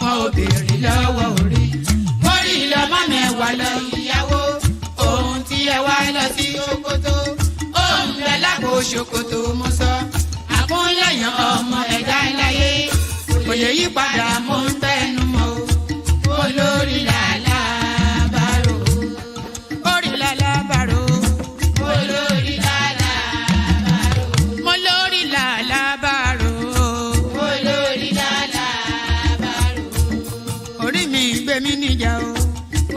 Wọ́n ò béèrè lọ́wọ́ orí, wọ́n rí lọ́mọ mẹ́wàá lọ ìyàwó. ṣòkòtò mo sọ àkúnlẹ̀yàn ọmọ ẹ̀dá láyé kò lè yí padà mo ń tẹnu mọ́ o olórí làlábàrò orí làlábàrò olórí làlábàrò mo lórí làlábàrò olórí làlábàrò orí mi gbé mi níjà o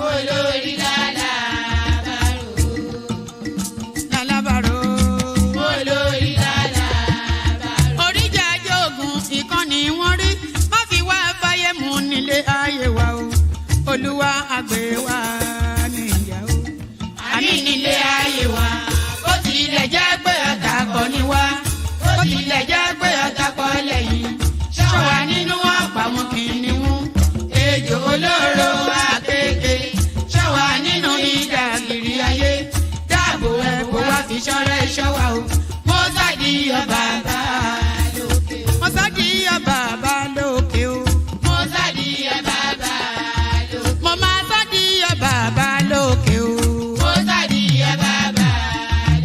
olórí làlábàrò làlábàrò olórí làlábàrò oríjà jogun ìkànnì wọn rí má fi wá fáyé mu nílé ayé wa o olúwa àgbẹ̀ wa níjà o àmì nílé ayé wa ó tilẹ̀ jẹ́ pé ọ̀tá kọ́ ni wá ó tilẹ̀ jẹ́ pé ọ̀tá kọ́ lẹ́yìn ṣọ́wa nínú ọ̀pá wọn kìnìún ejò olóró àkékè ṣọ́wa nínú ìdàgìrì ayé dáàbò ẹ̀bùn wá fi ṣọ́rẹ́ ṣọ́wa o mo sádì ọba bá lókè mo sádì ọba bá lókè o mo sádì ọba bá lókè mo máa sádì ọba bá lókè o mo sádì ọba bá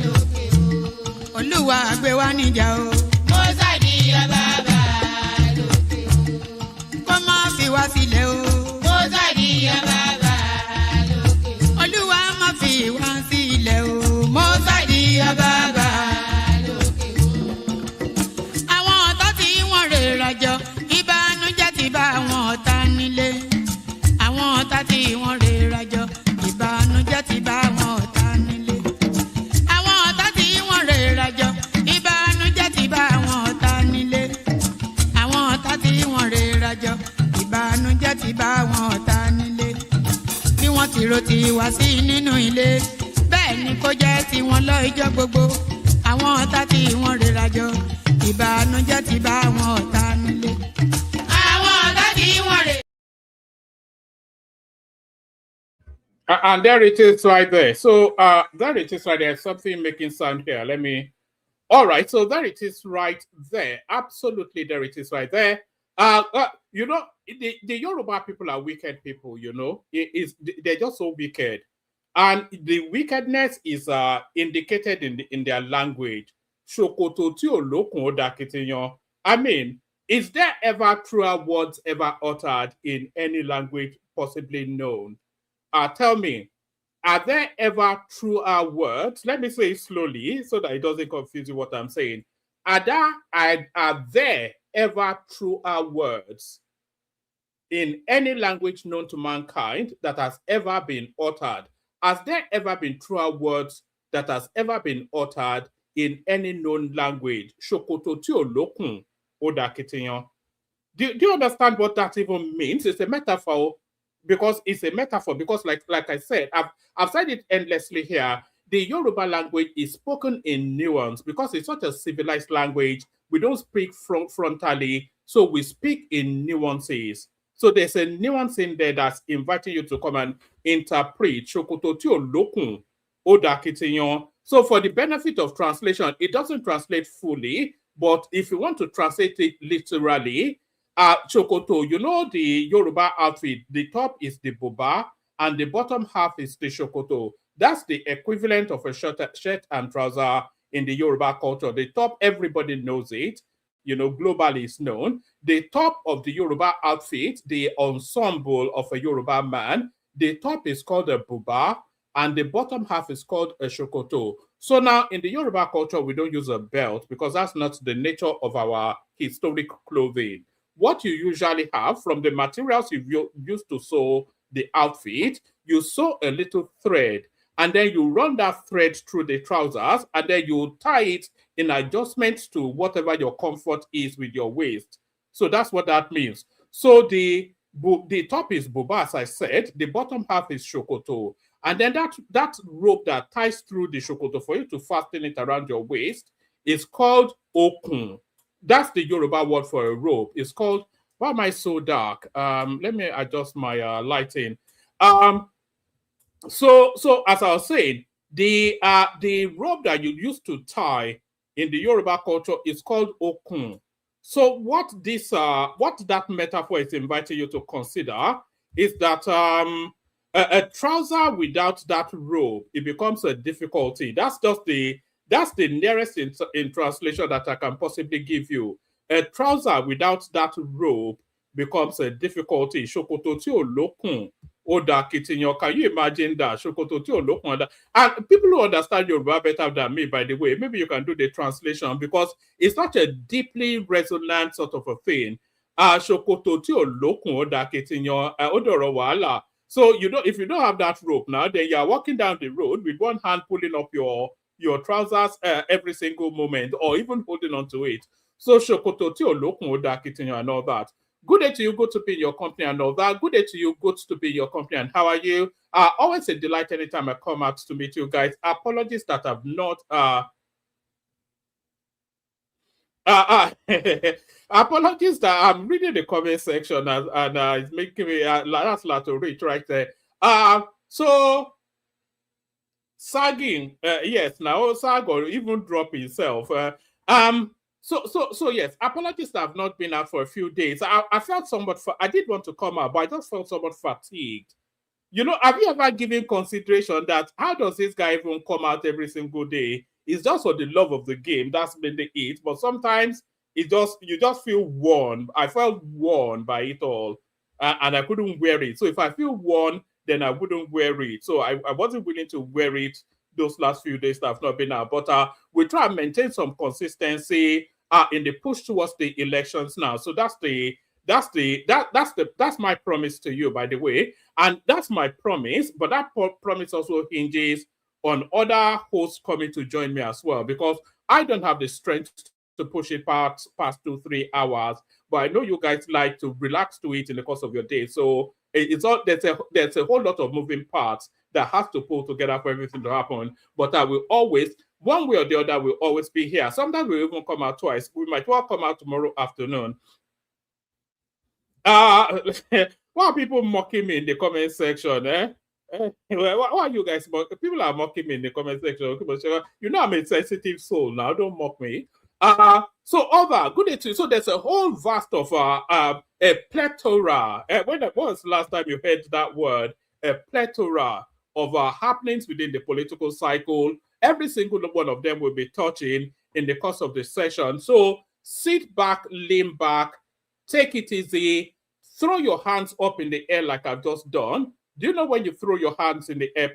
lókè o olúwa gbé wa níjà o mo sádì ọba bá lókè o kó má fi wá sílẹ̀ o mo sádì ọba bá lókè o olúwa má fi wá sílẹ̀ o mo sádì ọba bá lókè o àwọn ọ̀tá tí wọ́n rè rajọ ìbànújẹ́ ti bá àwọn ọ̀tá nílé àwọn ọ̀tá tí wọ́n rè rajọ ìbànújẹ́ ti bá àwọn ọ̀tá nílé àwọn ọ̀tá tí wọ́n rè rajọ ìbànújẹ́ ti bá àwọn ọ̀tá nílé àwọn ọ̀tá tí wọ́n rè rajọ ìbànújẹ́ ti bá àwọn ọ̀tá nílé bí wọ́n ti ro ti wá sí nínú ilé bẹ́ẹ̀ ni kó jẹ́ tiwọn lọ́jọ́ gbogbo àwọn ọ̀tá tí wọ́n rè rajọ ìbànújẹ́ ti bá àwọn ọ̀tá nílé àwọn ọ̀tá tí wọ́n rè. And there it is right there. So there it is right there. Something making sound here. Let me. All right. So there it is right there. Absolutely, there it is right there. You know, the Yoruba people are wicked people. You know, they're just so wicked, and the wickedness is indicated in their language. Shokoto ti olokun odakitiyan. I mean, is there ever truer words ever uttered in any language possibly known? Tell me, are there ever truer words? Let me say it slowly so that it doesn't confuse you what I'm saying. Are there ever truer words in any language known to mankind that has ever been uttered? Has there ever been truer words that has ever been uttered in any known language? Shokoto ti olokun odakitiyan. Do you understand what that even means? It's a metaphor. Because it's a metaphor, because like I said, I've said it endlessly here. The Yoruba language is spoken in nuance because it's such a civilized language. We don't speak frontally, so we speak in nuances. So there's a nuance in there that's inviting you to come and interpret. Shokoto ti olokun odakitiyan. So for the benefit of translation, it doesn't translate fully, but if you want to translate it literally, Chokoto, you know the Yoruba outfit, the top is the buba and the bottom half is the shokoto. That's the equivalent of a shirt and trouser in the Yoruba culture. The top, everybody knows it, you know, globally is known. The top of the Yoruba outfit, the ensemble of a Yoruba man, the top is called a buba and the bottom half is called a shokoto. So now in the Yoruba culture, we don't use a belt because that's not the nature of our historic clothing. What you usually have from the materials you used to sew the outfit, you sew a little thread and then you run that thread through the trousers and then you tie it in adjustment to whatever your comfort is with your waist. So that's what that means. So the top is buba, as I said, the bottom half is shokoto. And then that rope that ties through the shokoto for you to fasten it around your waist is called okun. That's the Yoruba word for a rope. It's called, why am I so dark? Let me adjust my lighting. So as I was saying, the rope that you used to tie in the Yoruba culture is called okun. So what that metaphor is inviting you to consider is that a trouser without that rope, it becomes a difficulty. That's just the That's the nearest in translation that I can possibly give you. A trouser without that rope becomes a difficulty. Ṣòkòtò tí ò lókùn, ó dà kìtìyàn. Can you imagine that? Ṣòkòtò tí ò lókùn. And people who understand Yoruba better than me, by the way, maybe you can do the translation because it's not a deeply resonant sort of a thing. Ṣòkòtò tí ò lókùn, ó dà kìtìyàn, ó dọ̀rọ̀ wàhálà. So if you don't have that rope now, then you are walking down the road with one hand pulling up your trousers every single moment, or even holding on to it. So ṣòkòtò tí ò lókùn, ó dà kìtìyàn and all that. Good day to you, good to be in your company and all that. Good day to you, good to be in your company. And how are you? Always a delight anytime I come out to meet you guys. Apologies that I've not apologies that I'm reading the comment section and it's making me that's a lot to read right there. So sagging, yes, now sag or even drop himself. So yes, apologies that I've not been out for a few days. I felt somewhat I did want to come out, but I just felt somewhat fatigued. You know, have you ever given consideration that how does this guy even come out every single day? It's just for the love of the game. That's been the it. But sometimes you just feel worn. I felt worn by it all, and I couldn't wear it. So if I feel worn, then I wouldn't wear it. So I wasn't willing to wear it those last few days that I've not been out. But we try and maintain some consistency in the push towards the elections now. So that's my promise to you, by the way. And that's my promise, but that promise also hinges on other hosts coming to join me as well, because I don't have the strength to push it past 2-3 hours. But I know you guys like to relax to it in the course of your day. So there's a whole lot of moving parts that has to pull together for everything to happen. But I will always, one way or the other, will always be here. Sometimes we'll even come out twice. We might well come out tomorrow afternoon. Why are people mocking me in the comment section? Why are you guys mocking? People are mocking me in the comment section. You know I'm a sensitive soul now. Don't mock me. So over, good day to you. So there's a whole vast of a plethora. When was the last time you heard that word? A plethora of happenings within the political cycle. Every single one of them will be touching in the course of the session. So sit back, lean back, take it easy, throw your hands up in the air like I've just done. Do you know when you throw your hands in the air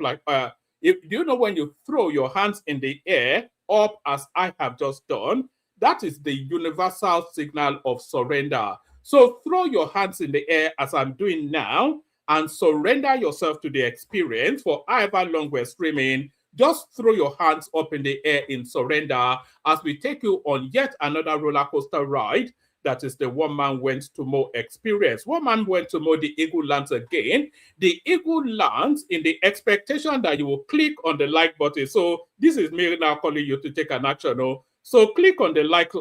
do you know when you throw your hands in the air up as I have just done? That is the universal signal of surrender. So throw your hands in the air as I'm doing now and surrender yourself to the experience for however long we're streaming. Just throw your hands up in the air in surrender as we take you on yet another roller coaster ride. That is the One Man Went to Mo experience. One man went to Mo, the eagle lands again. The eagle lands in the expectation that you will click on the like button. So this is me now calling you to take an action. No? So click on the like.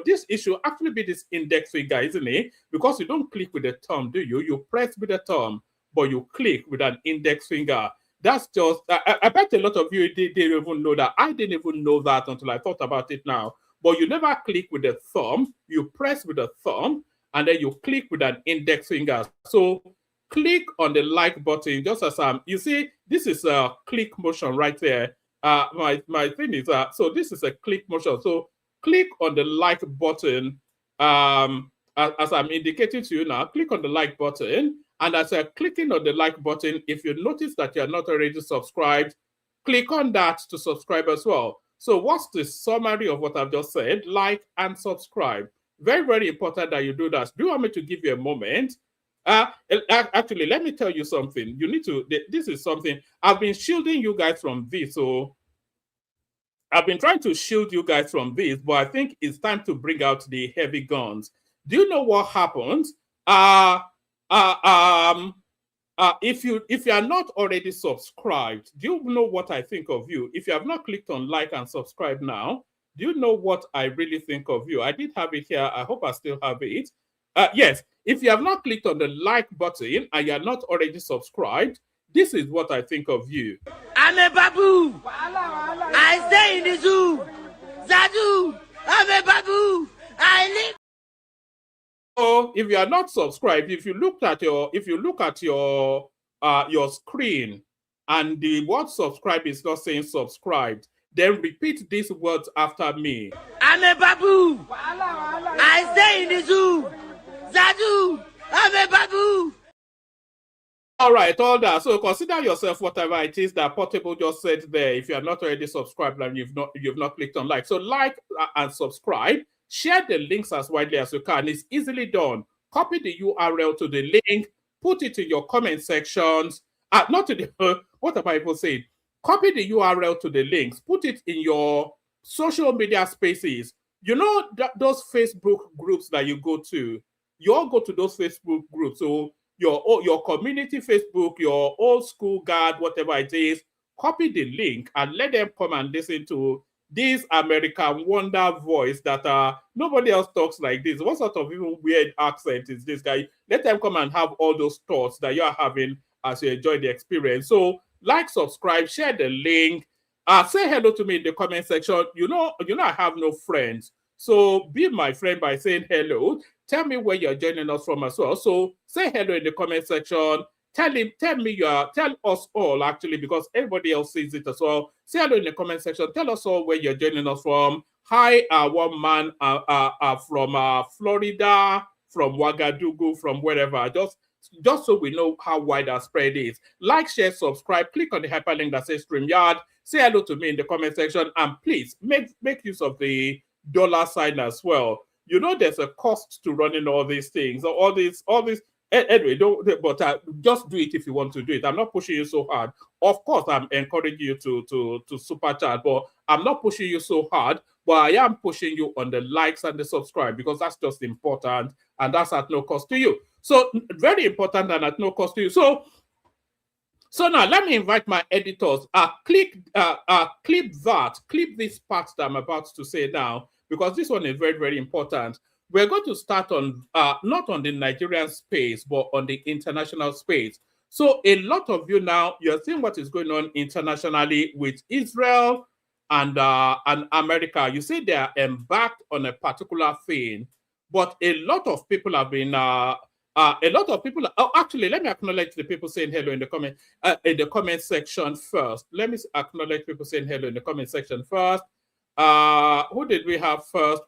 This issue actually be this index finger, isn't it? Because you don't click with the thumb, do you? You press with the thumb, but you click with an index finger. That's just, I bet a lot of you didn't even know that. I didn't even know that until I thought about it now. But you never click with the thumb, you press with the thumb, and then you click with an index finger. So click on the like button, just as you see, this is a click motion right there. My thing is, so this is a click motion. So click on the like button, as I'm indicating to you now, click on the like button. And as you're clicking on the like button, if you notice that you're not already subscribed, click on that to subscribe as well. So what's the summary of what I've just said? Like and subscribe. Very, very important that you do that. Do you want me to give you a moment? Actually, let me tell you something. You need to, this is something, I've been shielding you guys from this. So I've been trying to shield you guys from this, but I think it's time to bring out the heavy guns. Do you know what happens? If you are not already subscribed, do you know what I think of you? If you have not clicked on like and subscribe now, do you know what I really think of you? I did have it here. I hope I still have it. Yes, if you have not clicked on the like button and you are not already subscribed, this is what I think of you. I'm a babu. I stay in the zoo. Zadu, I'm a babu. I live. So if you are not subscribed, if you look at your screen and the word subscribe is not saying subscribed, Then repeat these words after me. I'm a babu. I stay in the zoo. Zadu, I'm a babu. All right, all that. So consider yourself whatever it is that Portable just said there. If you are not already subscribed and you've not clicked on like, so like and subscribe. Share the links as widely as you can. It's easily done. Copy the URL to the link. Put it in your comment sections. Not to the what am I even saying? Copy the URL to the links. Put it in your social media spaces. You know those Facebook groups that you go to. You all go to those Facebook groups. So your community Facebook, your old school guard, whatever it is, copy the link and let them come and listen to this American wonder voice that nobody else talks like this. What sort of even weird accent is this guy? Let them come and have all those thoughts that you are having as you enjoy the experience. So like, subscribe, share the link, say hello to me in the comment section. You know I have no friends. So be my friend by saying hello. Tell me where you're joining us from as well. So say hello in the comment section. Tell us all actually, because everybody else sees it as well. Say hello in the comment section. Tell us all where you're joining us from. Hi, one man from Florida, from Ouagadougou, from wherever. Just so we know how wide our spread is. Like, share, subscribe. Click on the hyperlink that says StreamYard. Say hello to me in the comment section, and please make use of the $sign as well. You know, there's a cost to running all these things, all this. Anyway, but just do it if you want to do it. I'm not pushing you so hard. Of course, I'm encouraging you to super chat, but I'm not pushing you so hard. But I am pushing you on the likes and the subscribe, because that's just important, and that's at no cost to you. So very important and at no cost to you. So now let me invite my editors. Clip this part that I'm about to say now, because this one is very, very important. We're going to start on not on the Nigerian space, but on the international space. So a lot of you now, you're seeing what is going on internationally with Israel and America. You see they are embarked on a particular thing, but a lot of people have been actually, let me acknowledge the people saying hello in the comment section first. Let me acknowledge people saying hello in the comment section first. Who did we have first?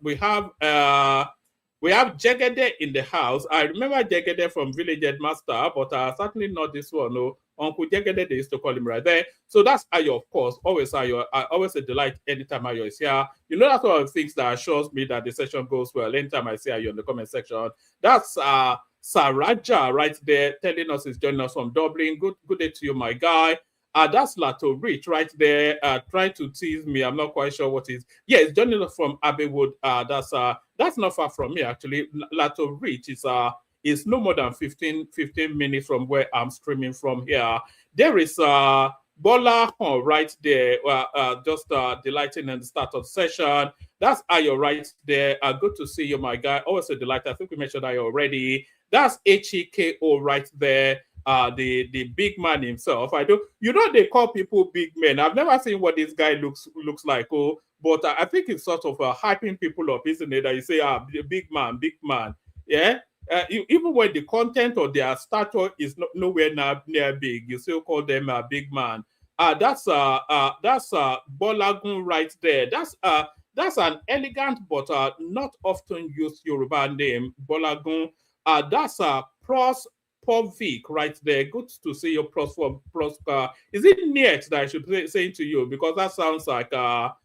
We have Jegede in the house. I remember Jegede from Village Headmaster, but certainly not this one. No, Uncle Jegede, they used to call him right there. So that's Ayo, of course. Always Ayo. Always a delight anytime Ayo is here. You know, that's one of the things that assures me that the session goes well. Anytime I see Ayo in the comment section. That's Saraja right there telling us he's joining us from Dublin. Good day to you, my guy. That's Lato Rich right there trying to tease me. I'm not quite sure what is. Yeah, it's joining us from Abbeywood. That's not far from me, actually. Lato Rich is no more than 15 minutes from where I'm streaming from here. There is Bola right there, just delighting in the start of the session. That's Ayo right there. Good to see you, my guy. Always a delight. I think we mentioned Ayo already. That's HEKO right there. The big man himself. They call people big men. I've never seen what this guy looks like. But I think it's sort of hyping people up, isn't it? That you say, big man. Yeah. Even when the content or their stature is nowhere near big, you still call them a big man. That's Bolagun right there. That's an elegant but not often used Yoruba name, Bolagun. That's Pros Povik right there. Good to see you, Prosper. Is it Niet that I should say to you? Because that sounds like a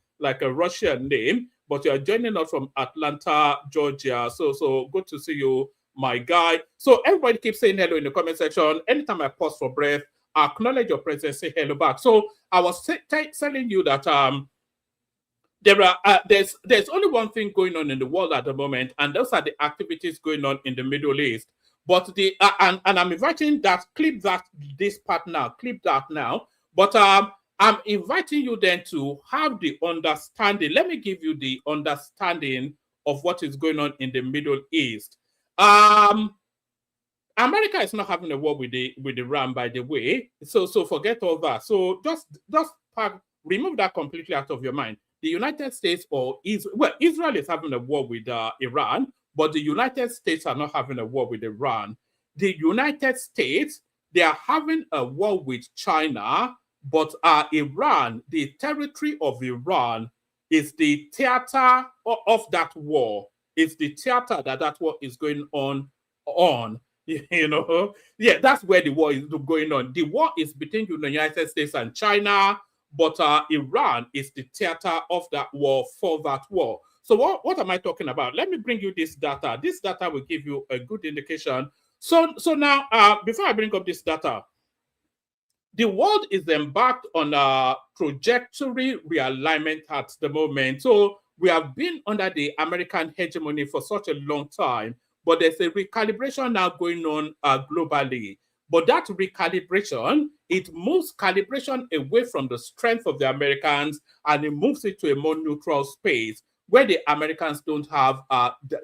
Russian name, but you are joining us from Atlanta, Georgia. So good to see you, my guy. So everybody keeps saying hello in the comment section. Anytime I pause for breath, I acknowledge your presence, say hello back. So I was telling you that there's only one thing going on in the world at the moment, and those are the activities going on in the Middle East. But and I'm inviting clip that now. But I'm inviting you then to have the understanding. Let me give you the understanding of what is going on in the Middle East. America is not having a war with Iran, by the way. So forget all that. So just remove that completely out of your mind. The United States Israel is having a war with Iran, but the United States are not having a war with Iran. The United States, they are having a war with China, but Iran, the territory of Iran, is the theater of that war. It's the theater that war is going on. You know, yeah, that's where the war is going on. The war is between the United States and China, but Iran is the theater of that war for that war. So what am I talking about? Let me bring you this data. This data will give you a good indication. So now, before I bring up this data, the world is embarked on a trajectory realignment at the moment. So we have been under the American hegemony for such a long time, but there's a recalibration now going on globally. But that recalibration, it moves calibration away from the strength of the Americans and it moves it to a more neutral space where the Americans don't have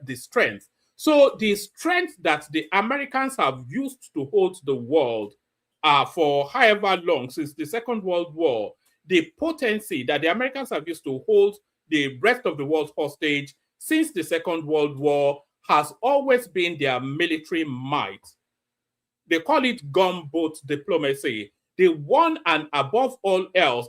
the strength. So the strength that the Americans have used to hold the world for however long, since the Second World War, the potency that the Americans have used to hold the rest of the world hostage since the Second World War has always been their military might. They call it gunboat diplomacy. The one and above all else,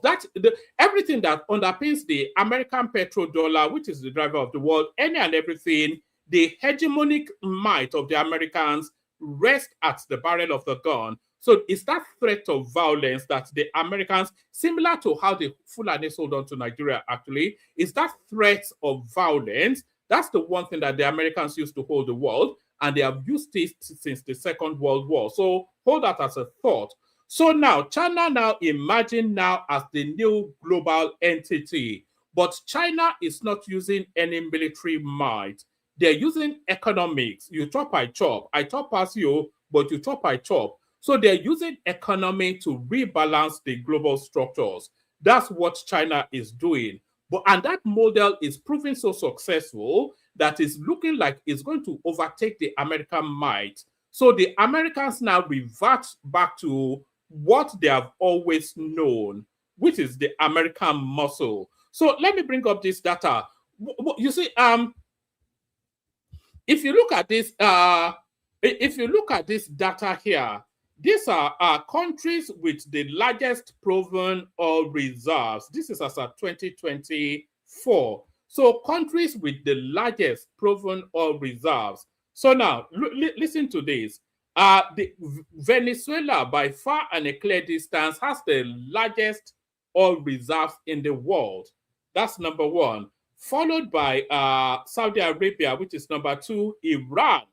everything that underpins the American petrodollar, which is the driver of the world, any and everything, the hegemonic might of the Americans rests at the barrel of the gun. So it's that threat of violence that the Americans, similar to how the Fulani hold on to Nigeria actually, is that threat of violence. That's the one thing that the Americans used to hold the world, and they have used it since the Second World War. So hold that as a thought. So now, China now imagine now as the new global entity, but China is not using any military might. They're using economics. You chop, I chop. I chop as you, but you chop, I chop. So they're using economy to rebalance the global structures. That's what China is doing. And that model is proving so successful that it's looking like it's going to overtake the American might. So the Americans now revert back to what they have always known, which is the American muscle. So let me bring up this data. You see, if you look at this, data here, these are countries with the largest proven oil reserves. This is as of 2024. So countries with the largest proven oil reserves. So now, listen to this. Venezuela, by far and a clear distance, has the largest oil reserves in the world. That's number one. Followed by Saudi Arabia, which is number two, Iran,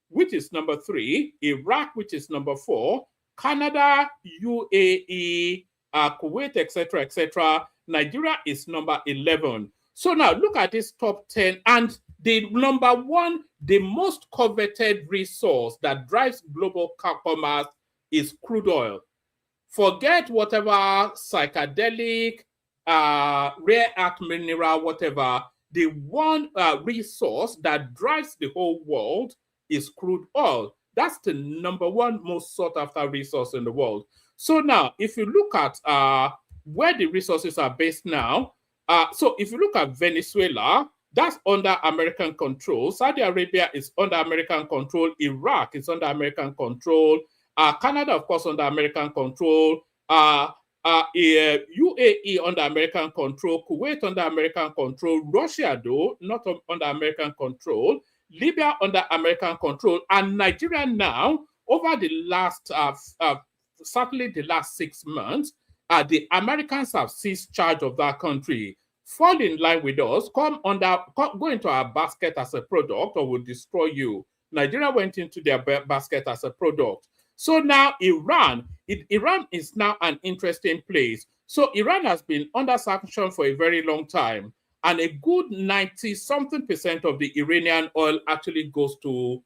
which is number three, Iraq, which is number four, Canada, UAE, Kuwait, etc., etc. Nigeria is number 11. So now look at this top 10, and the number one, the most coveted resource that drives global commerce is crude oil. Forget whatever psychedelic, rare earth mineral, whatever. The one resource that drives the whole world is crude oil. That's the number one most sought after resource in the world. So now, if you look at where the resources are based now, so if you look at Venezuela, that's under American control. Saudi Arabia is under American control. Iraq is under American control. Canada, of course, under American control. UAE under American control. Kuwait under American control. Russia, though, not under American control. Libya under American control, and Nigeria now, over the last, certainly the last 6 months, the Americans have seized charge of that country. Fall in line with us, go into our basket as a product, or we'll destroy you. Nigeria went into their basket as a product. So now Iran is now an interesting place. So Iran has been under sanction for a very long time. And a good 90-something% of the Iranian oil actually goes to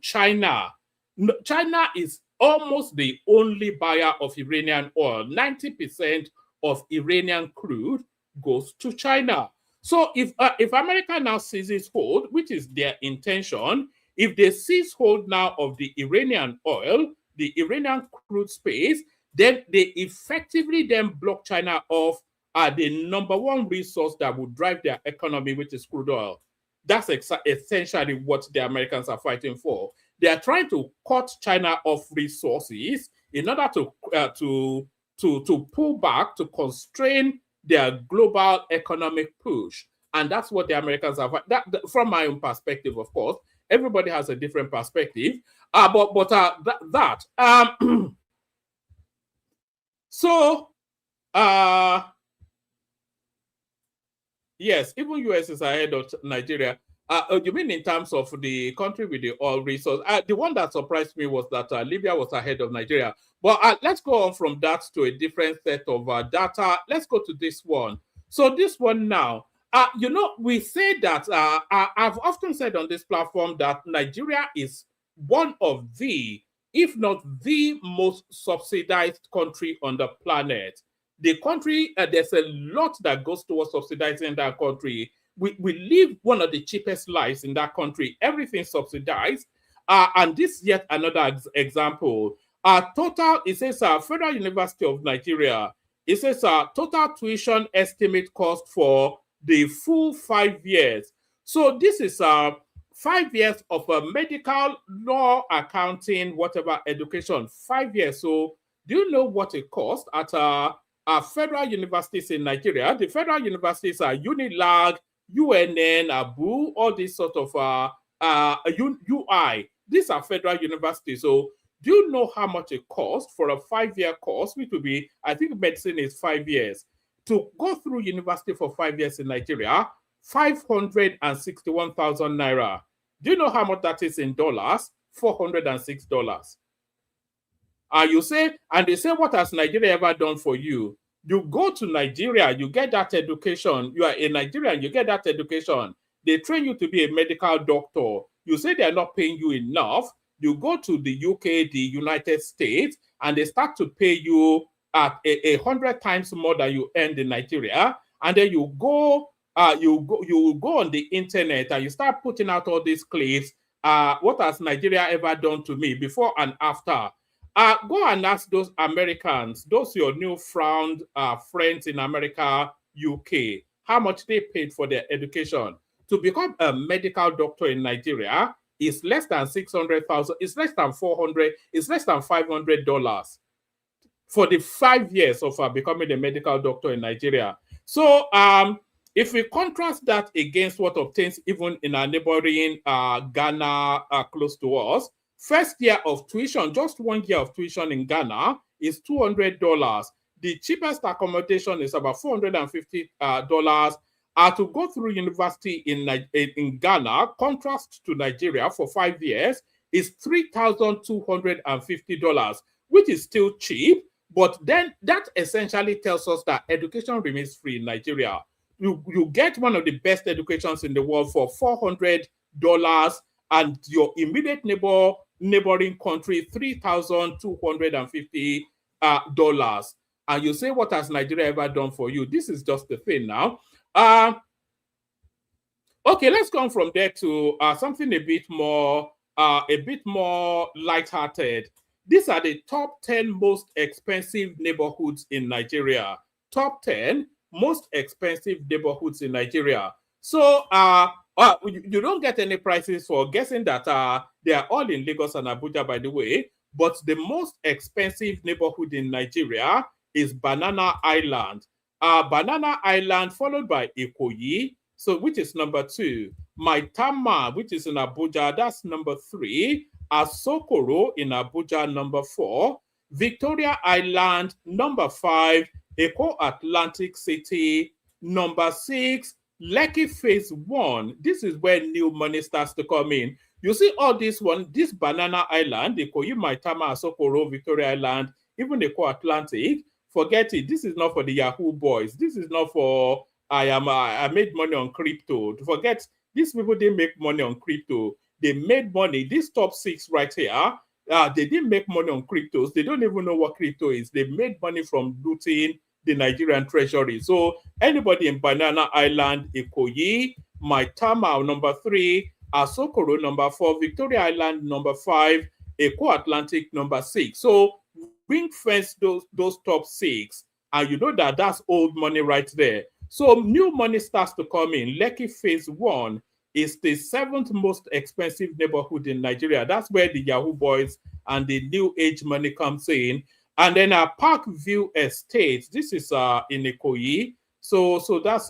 China. China is almost the only buyer of Iranian oil. 90% of Iranian crude goes to China. So if America now seizes hold, which is their intention, if they seize hold now of the Iranian oil, the Iranian crude space, then they effectively then block China off the number one resource that would drive their economy, which is crude oil. That's essentially what the Americans are fighting for. They are trying to cut China off resources in order to to pull back, to constrain their global economic push. And that's what the Americans have. From my own perspective, of course, everybody has a different perspective. So, yes, even US is ahead of Nigeria. You mean in terms of the country with the oil resource? The one that surprised me was that Libya was ahead of Nigeria. But let's go on from that to a different set of data. Let's go to this one. So this one now, we say that I've often said on this platform that Nigeria is one of the, if not the most subsidized country on the planet. The country, there's a lot that goes towards subsidizing that country. We live one of the cheapest lives in that country. Everything subsidized. And this is yet another example. Total, it says Federal University of Nigeria, it says total tuition estimate cost for the full 5 years. So this is 5 years of medical, law, accounting, whatever education, 5 years. So do you know what it costs at federal universities in Nigeria? The federal universities are UNILAG, UNN, ABU, all these sort of UI. These are federal universities. So do you know how much it costs for a 5-year course, which will be, I think medicine is 5 years, to go through university for 5 years in Nigeria? 561,000 naira. Do you know how much that is in dollars? $406. You say, and they say, what has Nigeria ever done for you? You go to Nigeria, you get that education. You are a Nigerian, you get that education. They train you to be a medical doctor. You say they're not paying you enough. You go to the UK, the United States, and they start to pay you at 100 times more than you earned in Nigeria. And then you go on the internet and you start putting out all these clips. What has Nigeria ever done to me before and after? Go and ask those Americans, those your new found friends in America, UK, how much they paid for their education. To become a medical doctor in Nigeria is less than 600,000. It's less than 400. It's less than $500 for the 5 years of becoming a medical doctor in Nigeria. So if we contrast that against what obtains even in our neighboring Ghana close to us, first year of tuition, just 1 year of tuition in Ghana is $200. The cheapest accommodation is about $450. To go through university in Ghana, contrast to Nigeria for 5 years, is $3,250, which is still cheap. But then that essentially tells us that education remains free in Nigeria. You get one of the best educations in the world for $400, and your immediate neighboring country, $3,250. And you say, what has Nigeria ever done for you? This is just the thing now. Okay, let's come from there to something a bit more lighthearted. These are the top 10 most expensive neighborhoods in Nigeria. Top 10 most expensive neighborhoods in Nigeria. So you don't get any prices for guessing that they are all in Lagos and Abuja, by the way. But the most expensive neighborhood in Nigeria is Banana Island. Banana Island, followed by Ikoyi, so which is number 2. Maitama, which is in Abuja, that's number 3. Asokoro in Abuja, number 4. Victoria Island, number 5. Eko Atlantic City, number 6. Lekki Phase 1. This is where new money starts to come in. You see all this one, this Banana Island, Ikoyi, Maitama, Asokoro, Victoria Island, even Eko Atlantic. Forget it. This is not for the Yahoo boys. This is not for I made money on crypto. Forget, these people didn't make money on crypto. They made money. These top 6 right here, they didn't make money on cryptos. They don't even know what crypto is. They made money from looting the Nigerian treasury. So anybody in Banana Island, Ikoyi, Maitama, number 3, Asokoro, number 4, Victoria Island, number 5, Eko Atlantic, number 6. So ring fence those top 6, and you know that that's old money right there. So new money starts to come in. Lekki Phase 1 is the 7th most expensive neighborhood in Nigeria. That's where the Yahoo boys and the new age money comes in. And then Parkview Estate. This is in Ikoyi. So that's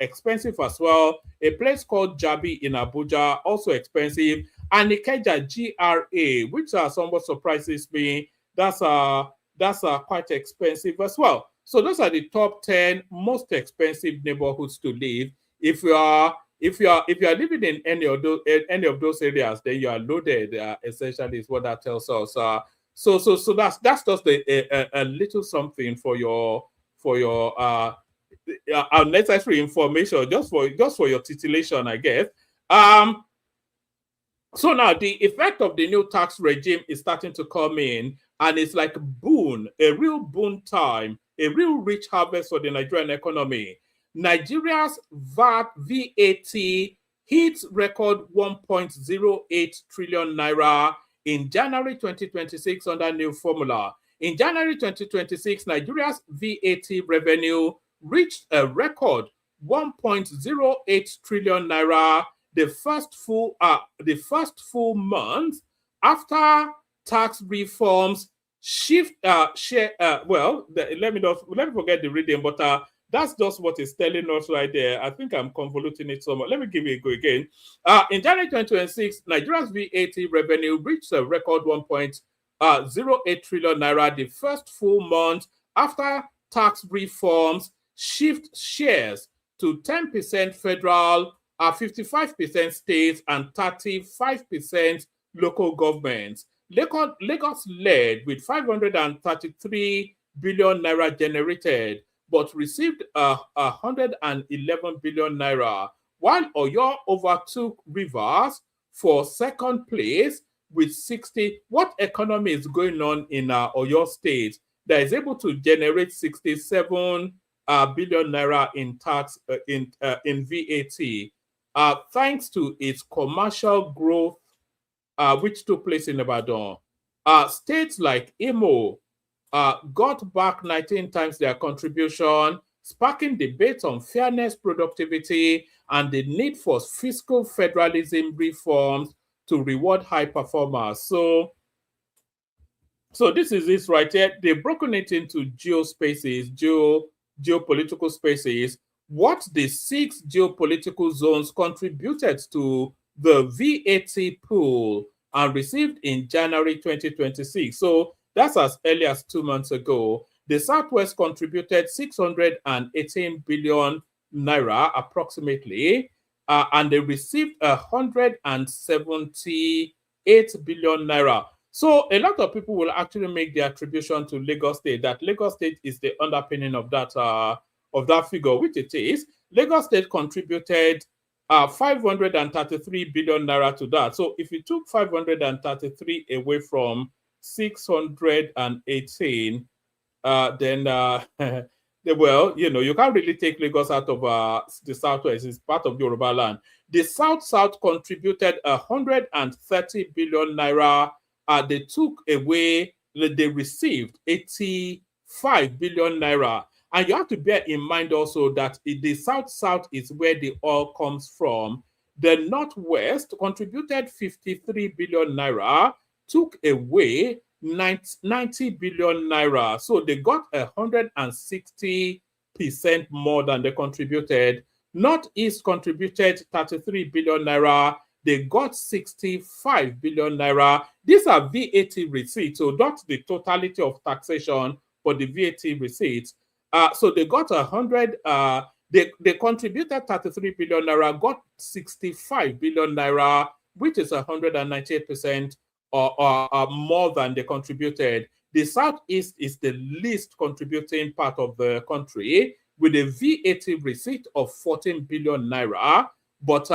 expensive as well. A place called Jabi in Abuja, also expensive. And Ikeja GRA, which somewhat surprises me. That's quite expensive as well. So those are the top 10 most expensive neighborhoods to live. If you are living in any of those areas, then you are loaded. Essentially, is what that tells us. So that's just a little something for your unnecessary information, just for your titillation, I guess. So now the effect of the new tax regime is starting to come in, and it's like a real boon time, a real rich harvest for the Nigerian economy. Nigeria's VAT hits record 1.08 trillion naira in January 2026 under new formula. In January 2026, Nigeria's VAT revenue reached a record 1.08 trillion naira, the first full month after tax reforms let me forget the reading, but that's just what it's telling us right there. I think I'm convoluting it somewhat. Let me give it a go again. In January 2026, Nigeria's VAT revenue reached a record 1.08 trillion naira, the first full month after tax reforms shift shares to 10% federal, 55% states, and 35% local governments. Lagos led with 533 billion naira generated, but received 111 billion naira, while Oyo overtook Rivers for second place with 60. What economy is going on in Oyo State that is able to generate 67 billion naira in tax in VAT, thanks to its commercial growth, which took place in Ibadan? States like Imo got back 19 times their contribution, sparking debates on fairness, productivity, and the need for fiscal federalism reforms to reward high performers. So this is it right here. They've broken it into geopolitical spaces. What the 6 geopolitical zones contributed to the VAT pool and received in January 2026. So that's as early as 2 months ago. The Southwest contributed 618 billion naira approximately, and they received 178 billion naira. So a lot of people will actually make the attribution to Lagos State, that Lagos State is the underpinning of that figure, which it is. Lagos State contributed 533 billion naira to that. So if you took 533 away from 618, then well, you can't really take Lagos out of the Southwest. It's part of Yoruba land. The South contributed 130 billion naira. They took away, they received 85 billion naira. And you have to bear in mind also that the South is where the oil comes from. The Northwest contributed 53 billion naira, took away 90 billion naira. So they got 160% more than they contributed. Northeast contributed 33 billion naira. They got 65 billion naira. These are VAT receipts, so not the totality of taxation, but the VAT receipts. So they got 100. They contributed 33 billion naira, got 65 billion naira, which is 198% or more than they contributed. The Southeast is the least contributing part of the country, with a VAT receipt of 14 billion naira, but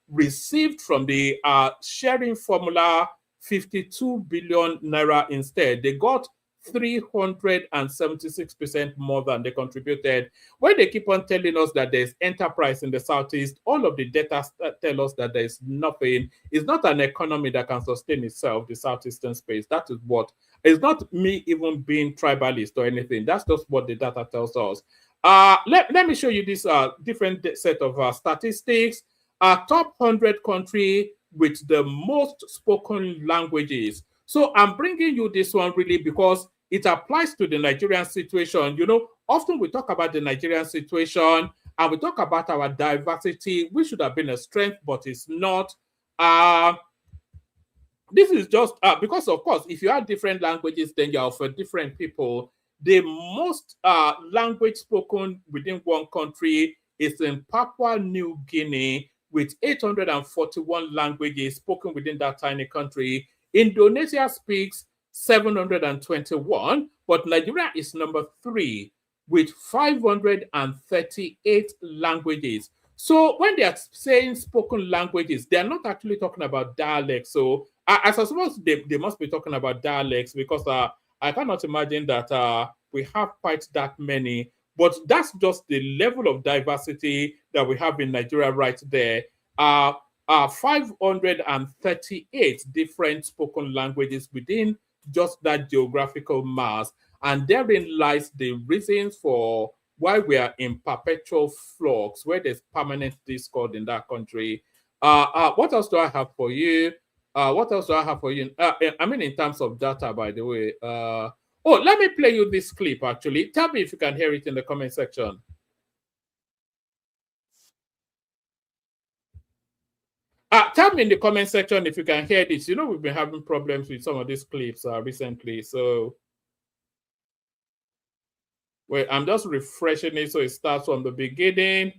received from the sharing formula 52 billion naira instead. They got 376% more than they contributed. When they keep on telling us that there's enterprise in the Southeast, all of the data tell us that there's nothing. It's not an economy that can sustain itself, the Southeastern space. That is what. It's not me even being tribalist or anything. That's just what the data tells us. Let me show you this different set of statistics. Top 100 country with the most spoken languages. So I'm bringing you this one really because it applies to the Nigerian situation. You know, often we talk about the Nigerian situation and we talk about our diversity, which should have been a strength, but it's not. This is just because, of course, if you have different languages, then you're for different people. The most language spoken within one country is in Papua New Guinea, with 841 languages spoken within that tiny country. Indonesia speaks 721, but Nigeria is number 3 with 538 languages. So when they are saying spoken languages, they are not actually talking about dialects. So I suppose they must be talking about dialects because I cannot imagine that we have quite that many. But that's just the level of diversity that we have in Nigeria right there. 538 different spoken languages within just that geographical mass. And therein lies the reasons for why we are in perpetual flux, where there's permanent discord in that country. What else do I have for you? What else do I have for you? I mean, in terms of data, by the way. Oh, let me play you this clip, actually. Tell me if you can hear it in the comment section. Tell me in the comment section if you can hear this. You know, we've been having problems with some of these clips recently. So, wait, I'm just refreshing it so it starts from the beginning.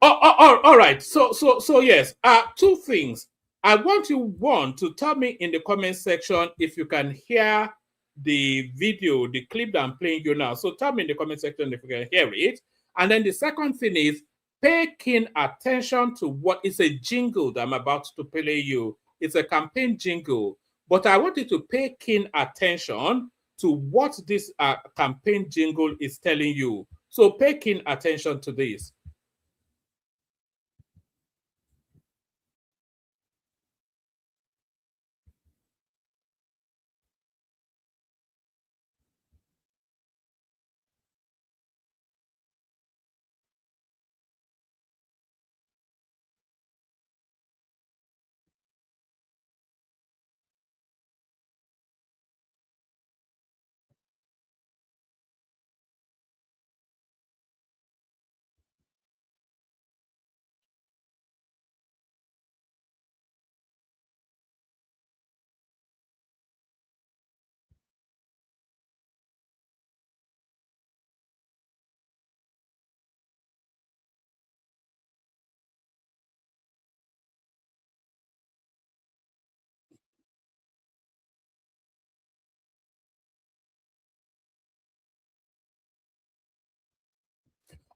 All right. So yes. Two things. I want you one to tell me in the comment section if you can hear the video, the clip that I'm playing you now. So tell me in the comment section if you can hear it. And then the second thing is pay keen attention to what is a jingle that I'm about to play you. It's a campaign jingle, but I want you to pay keen attention to what this campaign jingle is telling you. So pay keen attention to this.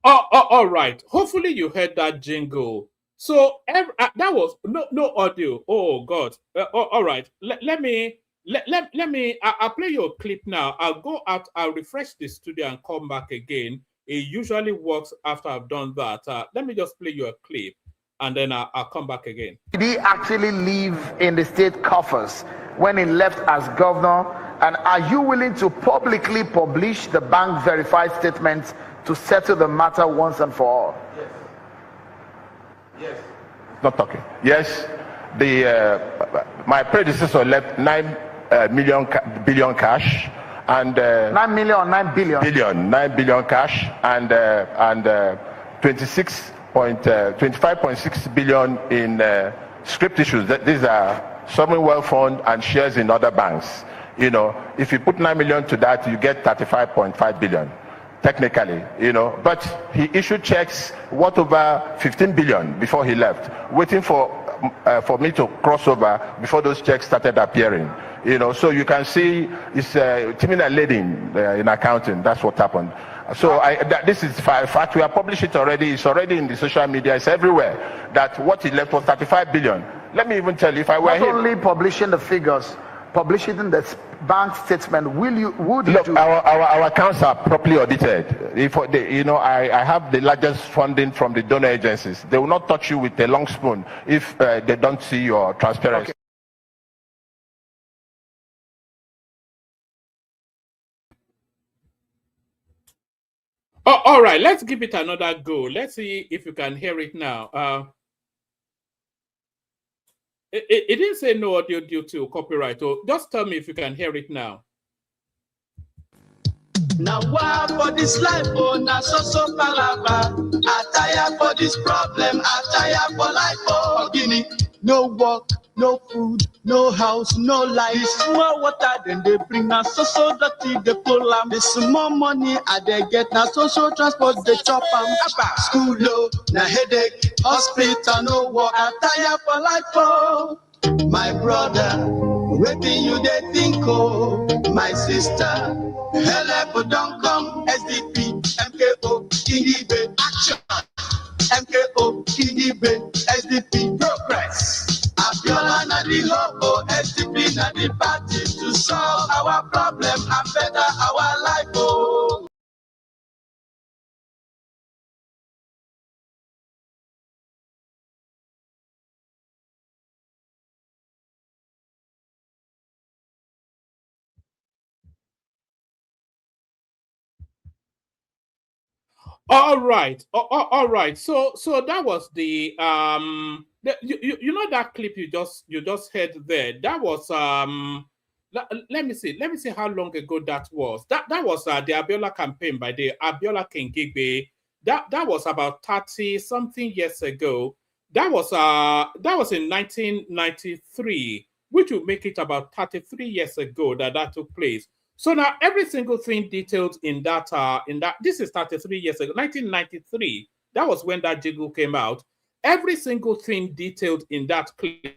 All right. Hopefully you heard that jingle. So that was no audio. Oh God. All right. Let me I'll play you a clip now. I'll go out. I'll refresh the studio and come back again. It usually works after I've done that. Let me just play you a clip, and then I'll come back again. Did he actually live in the state coffers when he left as governor? And are you willing to publicly publish the bank verified statements to settle the matter once and for all? Yes. Yes. Not talking. Yes. My predecessor left 9 billion cash and 9 million or 9 billion? 9 billion cash and 25.6 billion in script issues. These are sovereign wealth fund and shares in other banks. You know, if you put 9 million to that, you get 35.5 billion. Technically, you know, but he issued checks worth over 15 billion before he left, waiting for me to cross over before those checks started appearing. You know, so you can see it's timing and leading in accounting. That's what happened. So this is fact. We have published it already. It's already in the social media. It's everywhere. That what he left was 35 billion. Let me even tell you, if I were not only publishing the figures, publishing the bank statement, would you do? Our accounts are properly audited. I have the largest funding from the donor agencies. They will not touch you with a long spoon if they don't see your transparency. Okay. Oh, all right, let's give it another go. Let's see if you can hear it now. It didn't say no audio due to copyright. So just tell me if you can hear it now. Now why for this life, oh, now so palava. I tire for this problem, I tire for life, oh, Guinea. No work, no food, no house, no light. This small water, then they bring us so dirty, they pull them. This small money, I they get now social transport, they chop them. School low, now headache, hospital, no work. I tire for life, oh, my brother. Waiting you they think, oh, my sister. Help don't come, SDP, MKO, Kidibe, action. MKO, Kidibe, SDP, progress. Abiola na the hope, SDP na the party to solve our problem and better our life, oh. All right, all right. So that was you know that clip you just heard there. That was let me see how long ago that was. That was the Abiola campaign by the Abiola Kengigbe. That was about 30 something years ago. That was in 1993, which would make it about 33 years ago that took place. So now every single thing detailed in that this is 33 years ago, 1993. That was when that jingle came out. Every single thing detailed in that clip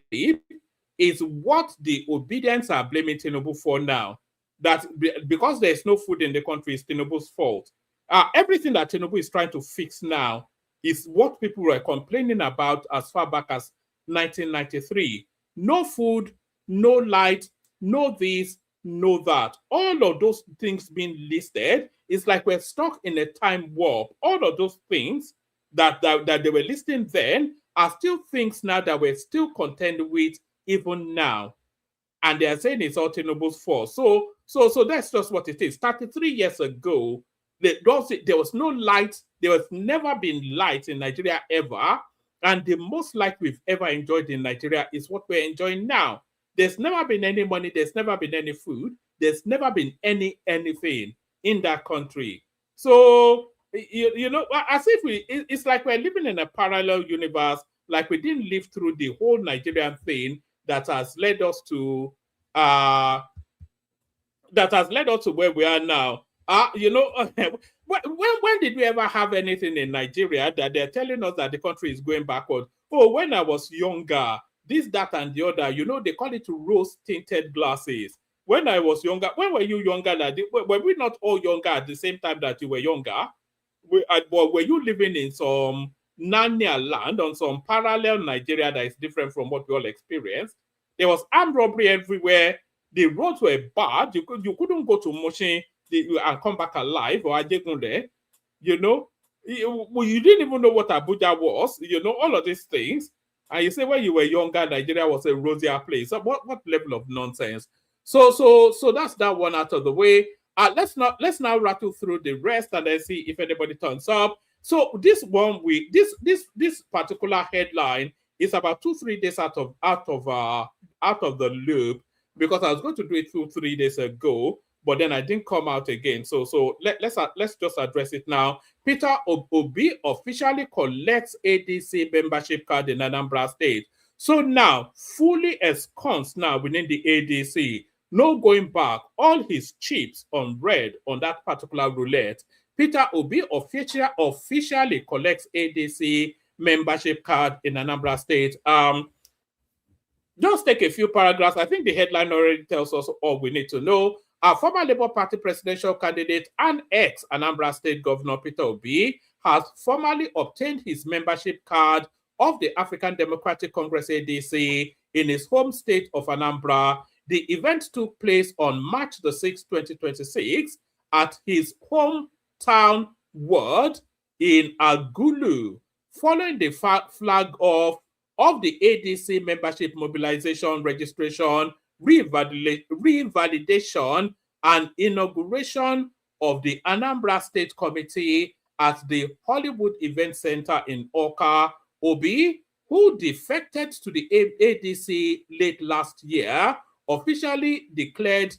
is what the obedience are blaming Tinubu for now. That because there's no food in the country is Tinubu's fault. Everything that Tinubu is trying to fix now is what people were complaining about as far back as 1993. No food, no light, no this, know that. All of those things being listed is like we're stuck in a time warp. All of those things that they were listing then are still things now that we're still contending with even now. And they're saying it's all Tinubu's fault. So that's just what it is. 33 years ago, there was no light. There was never been light in Nigeria ever. And the most light we've ever enjoyed in Nigeria is what we're enjoying now. There's never been any money. There's never been any food. There's never been anything in that country. So, you know, as if it's like we're living in a parallel universe, like we didn't live through the whole Nigerian thing that has led us to where we are now. You know, when did we ever have anything in Nigeria that they're telling us that the country is going backward? Oh, when I was younger, this, that, and the other, you know, they call it rose-tinted glasses. When I was younger, when were you younger? Were we not all younger at the same time that you were younger? Were you living in some Narnia land on some parallel Nigeria that is different from what we all experienced? There was armed robbery everywhere. The roads were bad. You couldn't go to Moshin and come back alive or Ajegunle. You know, you didn't even know what Abuja was. You know, all of these things. And you say when you were younger, Nigeria was a rosier place. So what level of nonsense? So that's that one out of the way. Let's now rattle through the rest and then see if anybody turns up. So this particular headline is about 2-3 days out of the loop, because I was going to do it 2-3 days ago, but then I didn't come out again. So let's just address it now. Peter Obi officially collects ADC membership card in Anambra State. So now, fully ensconced now within the ADC, no going back. All his chips on red on that particular roulette. Peter Obi officially collects ADC membership card in Anambra State. Just take a few paragraphs. I think the headline already tells us all we need to know. Our former Labour Party presidential candidate and ex-Anambra State Governor Peter Obi has formally obtained his membership card of the African Democratic Congress ADC in his home state of Anambra. The event took place on March the 6th, 2026 at his hometown ward in Agulu, following the flag off of the ADC membership mobilization, registration, revalidation, and inauguration of the Anambra State Committee at the Hollywood Event Center in Oka. Obi, who defected to the ADC late last year, officially declaring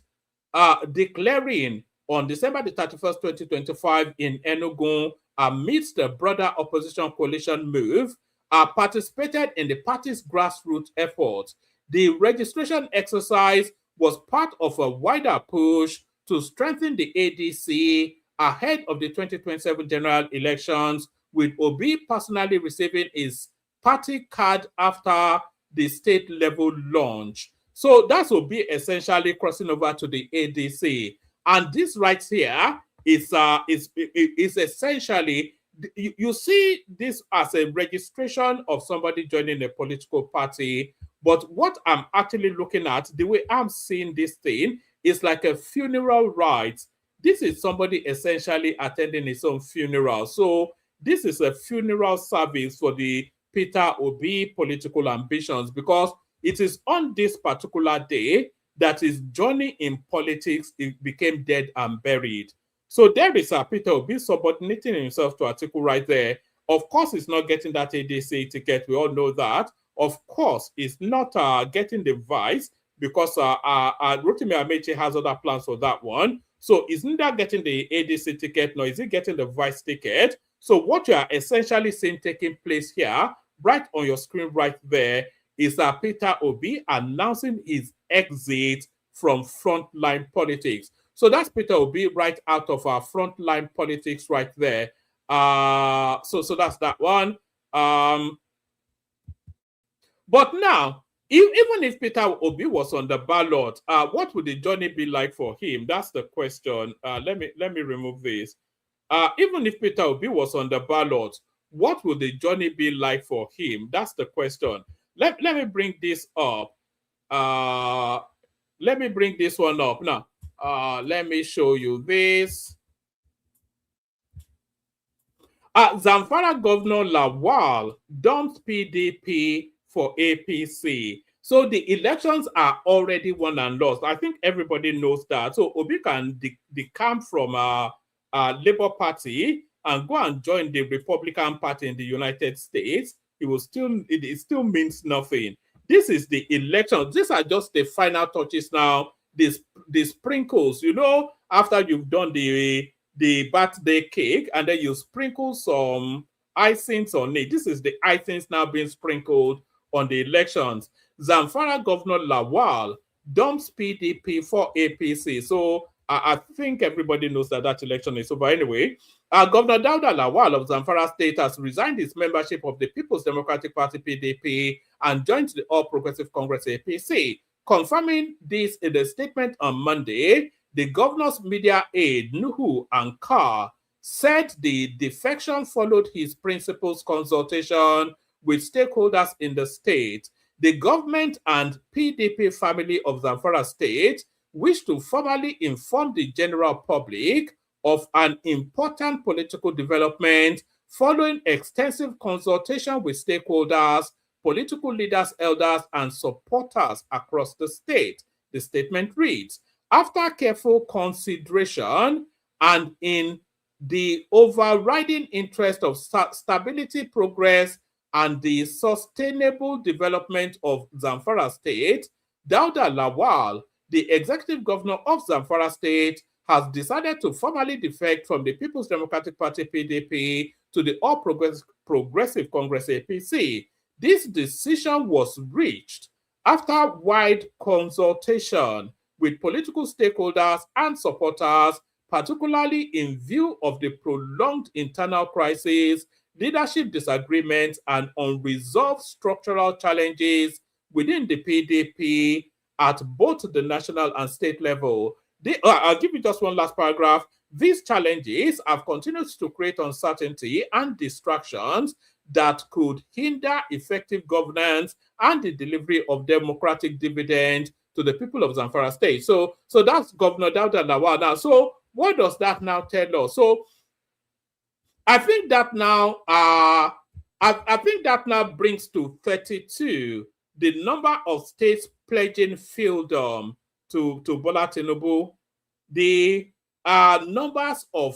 on December the 31st, 2025 in Enugu amidst the broader opposition coalition move, participated in the party's grassroots efforts. The registration exercise was part of a wider push to strengthen the ADC ahead of the 2027 general elections, with Obi personally receiving his party card after the state level launch. So that's Obi essentially crossing over to the ADC. And this right here is essentially, you see this as a registration of somebody joining a political party. But what I'm actually looking at, the way I'm seeing this thing, is like a funeral rites. This is somebody essentially attending his own funeral. So this is a funeral service for the Peter Obi political ambitions, because it is on this particular day that his journey in politics became dead and buried. So there is a Peter Obi subordinating himself to Atiku right there. Of course, he's not getting that ADC ticket. We all know that. Of course, he's not getting the vice, because Rotimi Amechi has other plans for that one. So he's neither getting the ADC ticket, nor is he getting the vice ticket. So what you are essentially seeing taking place here, right on your screen right there, is Peter Obi announcing his exit from frontline politics. So that's Peter Obi right out of our frontline politics right there. So that's that one. But now, even if Peter Obi was on the ballot, what would the journey be like for him? That's the question. Let me remove this. Even if Peter Obi was on the ballot, what would the journey be like for him? That's the question. Let me bring this up. Let me bring this one up now. Let me show you this. Zamfara Governor Lawal dumped PDP for APC. So the elections are already won and lost. I think everybody knows that. So Obi can decamp from Labour Party and go and join the Republican Party in the United States. It still means nothing. This is the election. These are just the final touches now. The sprinkles, after you've done the birthday cake, and then you sprinkle some icings on it. This is the icings now being sprinkled on the elections. Zamfara Governor Lawal dumps PDP for APC. So I think everybody knows that election is over anyway. Governor Dauda Lawal of Zamfara State has resigned his membership of the People's Democratic Party PDP and joined the All Progressive Congress APC. Confirming this in a statement on Monday, the governor's media aide, Nuhu Ankar, said the defection followed his principal's consultation with stakeholders in the state. The government and PDP family of Zamfara State wish to formally inform the general public of an important political development following extensive consultation with stakeholders, political leaders, elders, and supporters across the state. The statement reads, after careful consideration and in the overriding interest of stability, progress, and the sustainable development of Zamfara State, Dauda Lawal, the executive governor of Zamfara State, has decided to formally defect from the People's Democratic Party PDP to the All Progressive Congress APC. This decision was reached after wide consultation with political stakeholders and supporters, particularly in view of the prolonged internal crisis, leadership disagreements, and unresolved structural challenges within the PDP at both the national and state level. I'll give you just one last paragraph. These challenges have continued to create uncertainty and distractions that could hinder effective governance and the delivery of democratic dividend to the people of Zamfara State. So that's Governor Dauda Lawal now. So what does that now tell us? So I think that now brings to 32 the number of states pledging fieldom to Bola Tinubu. The numbers of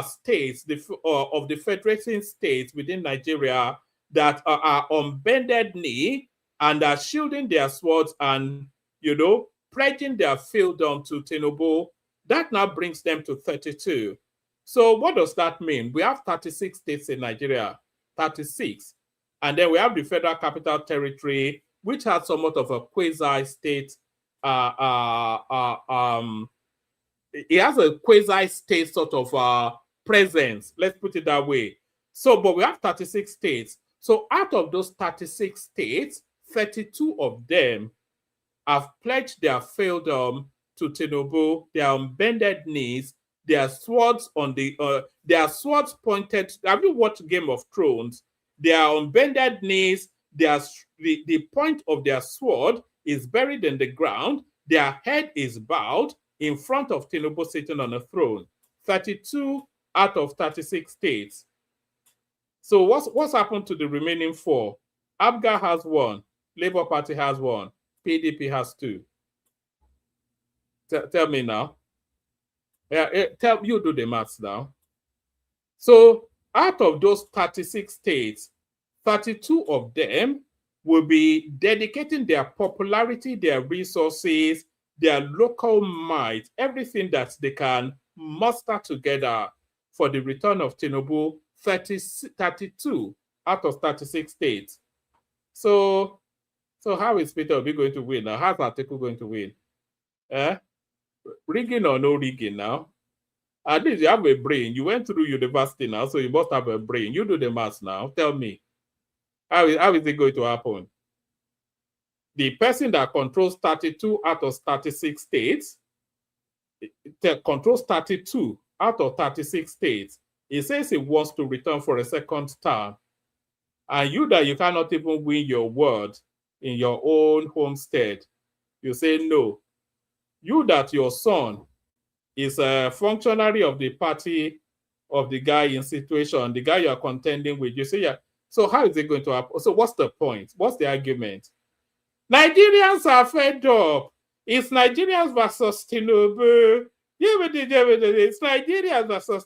states, of the federating states within Nigeria that are on bended knee and are shielding their swords and, pledging their fiefdom to Tinubu. That now brings them to 32. So what does that mean? We have 36 states in Nigeria, 36. And then we have the Federal Capital Territory, which has somewhat of a quasi-state it has a quasi-state sort of presence, let's put it that way. So, but we have 36 states. So out of those 36 states, 32 of them have pledged their fiefdom to Tinubu. They are on bended knees. Their swords pointed. Have you watched Game of Thrones? They are on bended knees. The point of their sword is buried in the ground. Their head is bowed in front of Tinubu sitting on a throne. 32 out of 36 states. So what's happened to the remaining 4? ABGA has 1. Labour Party has 1. PDP has 2. Tell me now. Tell you, do the maths now. So out of those 36 states, 32 of them will be dedicating their popularity, their resources, their local might, everything that they can muster together for the return of Tinubu. 32 out of 36 states. So how is Peter Obi going to win now? How's Atiku going to win? Rigging or no rigging now? At least you have a brain. You went through university now, so you must have a brain. You do the maths now. Tell me. How is it going to happen? The person that controls 32 out of 36 states controls 32 out of 36 states. He says he wants to return for a second term. And you that you cannot even win your word in your own homestead, you say no. You that your son is a functionary of the party of the guy in situation, the guy you are contending with, you say, yeah. So how is it going to happen? So what's the point? What's the argument? Nigerians are fed up. It's Nigerians versus Tinubu. It's Nigerians versus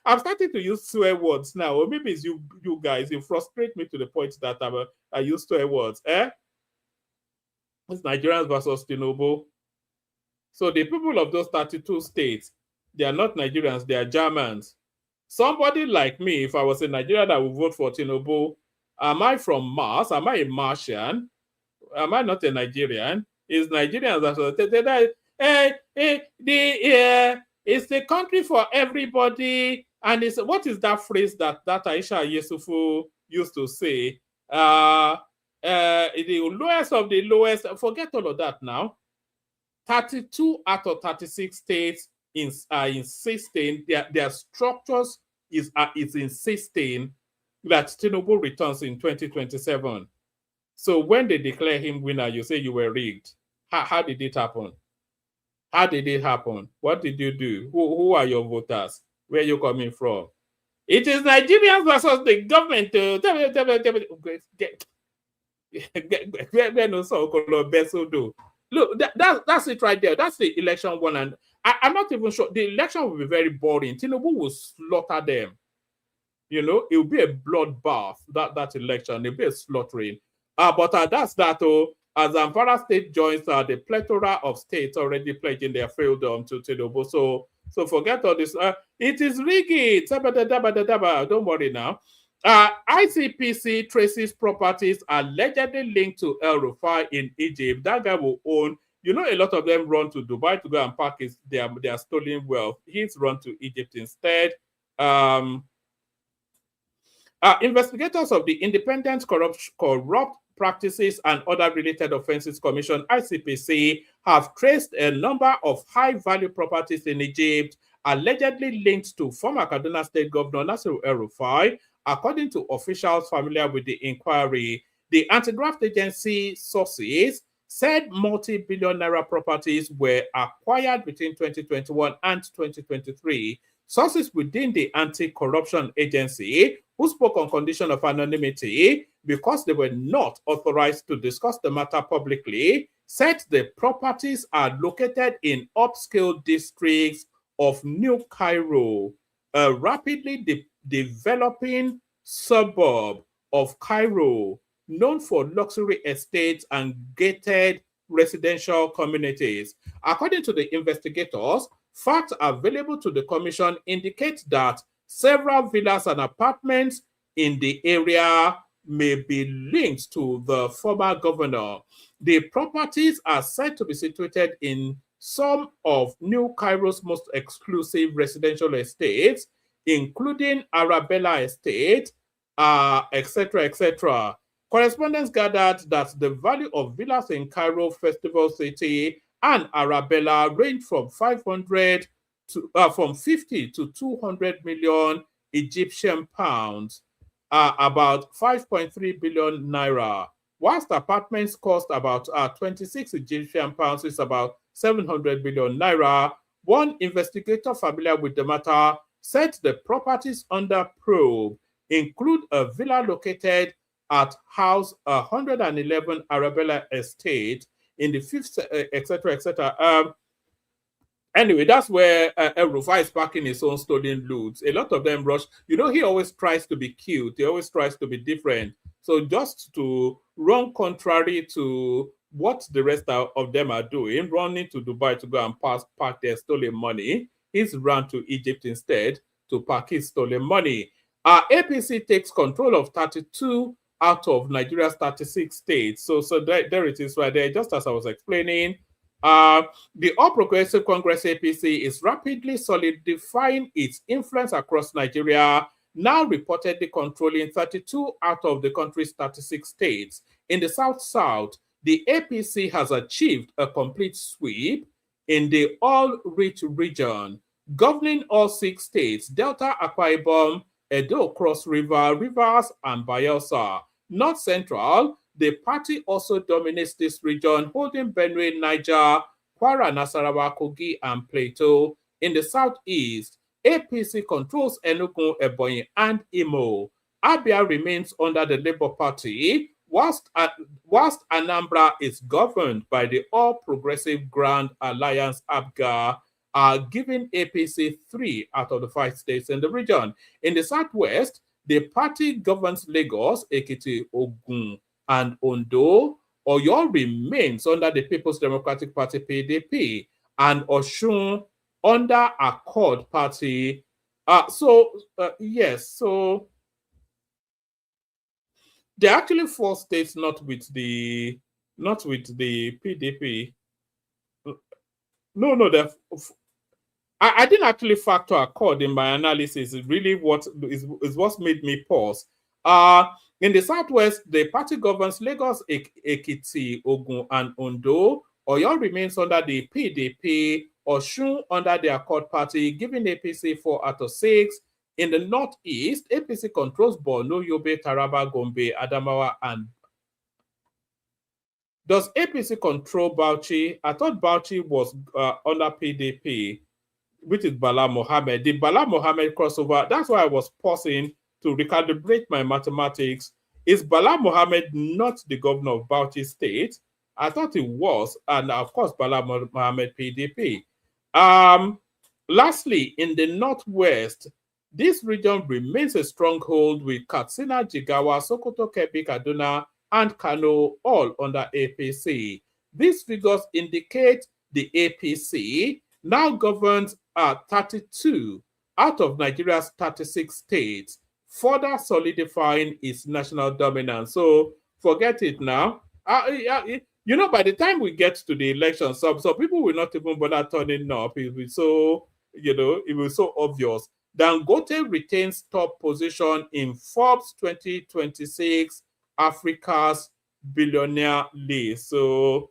I'm starting to use swear words now. Or maybe it's you guys. You frustrate me to the point that I use swear words. It's Nigerians versus Tinubu. So the people of those 32 states, they are not Nigerians, they are Germans. Somebody like me, if I was in Nigeria that would vote for Tinubu, am I from Mars? Am I a Martian? Am I not a Nigerian? Is Nigerians it's the country for everybody. And what is that phrase that Aisha Yesufu used to say? The lowest of the lowest. Forget all of that now. 32 out of 36 states are insisting, their structures is insisting that Tinubu returns in 2027. So when they declare him winner, you say you were rigged. How did it happen? How did it happen? What did you do? Who are your voters? Where are you coming from? It is Nigerians versus the government. Look, that's it right there. That's the election one. And I'm not even sure. The election will be very boring. Tinubu will slaughter them. It will be a bloodbath, that election. It will be a slaughtering. But that's that. As Zamfara State joins the plethora of states already pledging their fiefdom to Tinubu. So forget all this. It is rigged. Don't worry now. ICPC traces properties allegedly linked to El Rufai in Egypt. That guy will own. A lot of them run to Dubai to go and park their stolen wealth. He's run to Egypt instead. Investigators of the Independent Corrupt Practices and Other Related Offenses Commission, ICPC, have traced a number of high-value properties in Egypt allegedly linked to former Kaduna State Governor Nasir El-Rufai. According to officials familiar with the inquiry, the anti-graft agency sources said multi-billion naira properties were acquired between 2021 and 2023. Sources within the anti-corruption agency, who spoke on condition of anonymity because they were not authorized to discuss the matter publicly, said the properties are located in upscale districts of New Cairo, a rapidly developing suburb of Cairo, known for luxury estates and gated residential communities. According to the investigators, facts available to the commission indicate that several villas and apartments in the area may be linked to the former governor. The properties are said to be situated in some of New Cairo's most exclusive residential estates, including Arabella Estate, etc., etc. Correspondents gathered that the value of villas in Cairo Festival City and Arabella range from 500 to from 50 to 200 million Egyptian pounds, about 5.3 billion naira. Whilst apartments cost about 26 Egyptian pounds, is about 700 billion naira. One investigator familiar with the matter said the properties under probe include a villa located at House 111 Arabella Estate in the 5th, etc., etc. Anyway, that's where El Rufai is packing his own stolen loot. A lot of them rush. You know, he always tries to be cute. He always tries to be different. So just to run contrary to what the rest of them are doing, running to Dubai to go and pack their stolen money, he's run to Egypt instead to pack his stolen money. APC takes control of 32 out of Nigeria's 36 states. So there it is right there, just as I was explaining. The All Progressive Congress APC is rapidly solidifying its influence across Nigeria, now reportedly controlling 32 out of the country's 36 states. In the South-South, the APC has achieved a complete sweep in the All-Rich region, governing all 6 states: Delta, Akwa Ibom, Edo, Cross River, Rivers, and Bayelsa. North Central, the party also dominates this region, holding Benue, Niger, Kwara, Nasarawa, Kogi, and Plateau. In the Southeast, APC controls Enugu, Ebonyi, and Imo. Abia remains under the Labour Party, whilst Anambra is governed by the All Progressive Grand Alliance, APGA, giving APC 3 out of the 5 states in the region. In the Southwest, the party governs Lagos, Ekiti, Ogun, and Ondo. Oyo remains under the People's Democratic Party, PDP, and Osun under Accord Party. Yes, so there are actually 4 states not with the PDP. No, I didn't actually factor Accord in my analysis. It's really what's made me pause. In the Southwest, the party governs Lagos, Ekiti, Ogun, and Ondo. Oyo remains under the PDP, Osun under the Accord Party, giving APC 4 out of 6. In the Northeast, APC controls Borno, Yobe, Taraba, Gombe, Adamawa, and... Does APC control Bauchi? I thought Bauchi was under PDP, which is Bala Mohammed. The Bala Mohammed crossover, that's why I was pausing to recalibrate my mathematics. Is Bala Mohammed not the governor of Bauchi State? I thought it was, and of course, Bala Mohammed PDP. Lastly, in the Northwest, this region remains a stronghold with Katsina, Jigawa, Sokoto, Kebbi, Kaduna, and Kano all under APC. These figures indicate the APC now governs 32 out of Nigeria's 36 states, further solidifying its national dominance. So forget it now. You know, by the time we get to the election, some people will not even bother turning up. It will be so, it will be so obvious. Dangote retains top position in Forbes 2026 Africa's billionaire list. So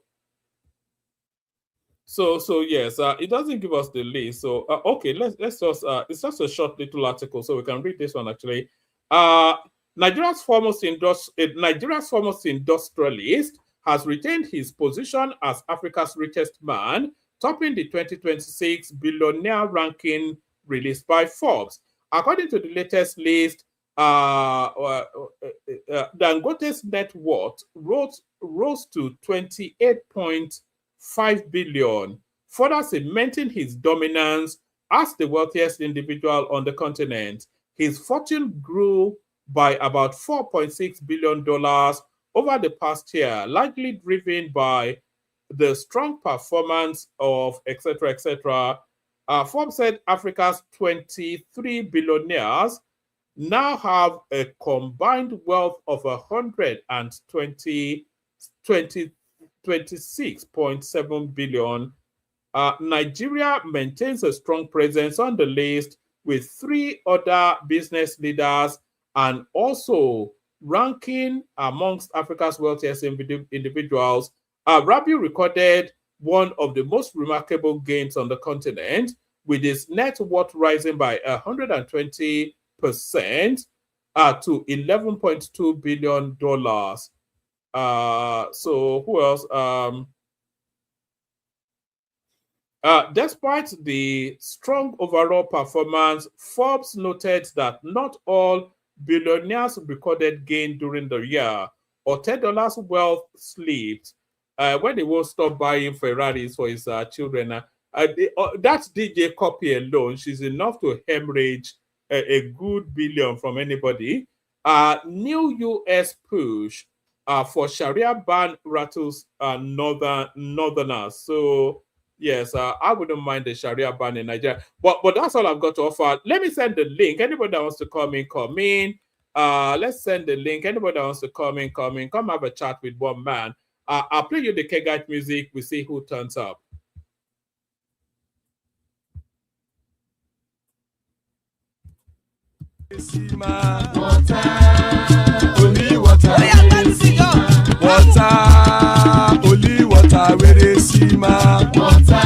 yes, it doesn't give us the list. So okay, let's just it's just a short little article, so we can read this one actually. Nigeria's foremost industrialist has retained his position as Africa's richest man, topping the 2026 billionaire ranking released by Forbes. According to the latest list, Dangote's net worth rose to 28.5 billion, further cementing his dominance as the wealthiest individual on the continent. His fortune grew by about $4.6 billion over the past year, largely driven by the strong performance of etc. etc. Forbes said Africa's 23 billionaires now have a combined wealth of 26.7 billion. Nigeria maintains a strong presence on the list with 3 other business leaders and also ranking amongst Africa's wealthiest individuals. Rabiu recorded one of the most remarkable gains on the continent, with his net worth rising by 120% to $11.2 billion. So who else? Despite the strong overall performance, Forbes noted that not all billionaires recorded gain during the year. Otedolas' wealth slipped when they won't stop buying Ferraris for his children. That DJ copy alone, she's enough to hemorrhage a good billion from anybody. New US push for Sharia ban rattles northerners. So yes, I wouldn't mind the Sharia ban in Nigeria. But that's all I've got to offer. Let me send the link. Anybody that wants to come in. Let's send the link. Anybody that wants to come in. Come have a chat with one man. I'll play you the Kegite music. We see who turns up. Water, only water. Water, only water. Where they see ma. Water,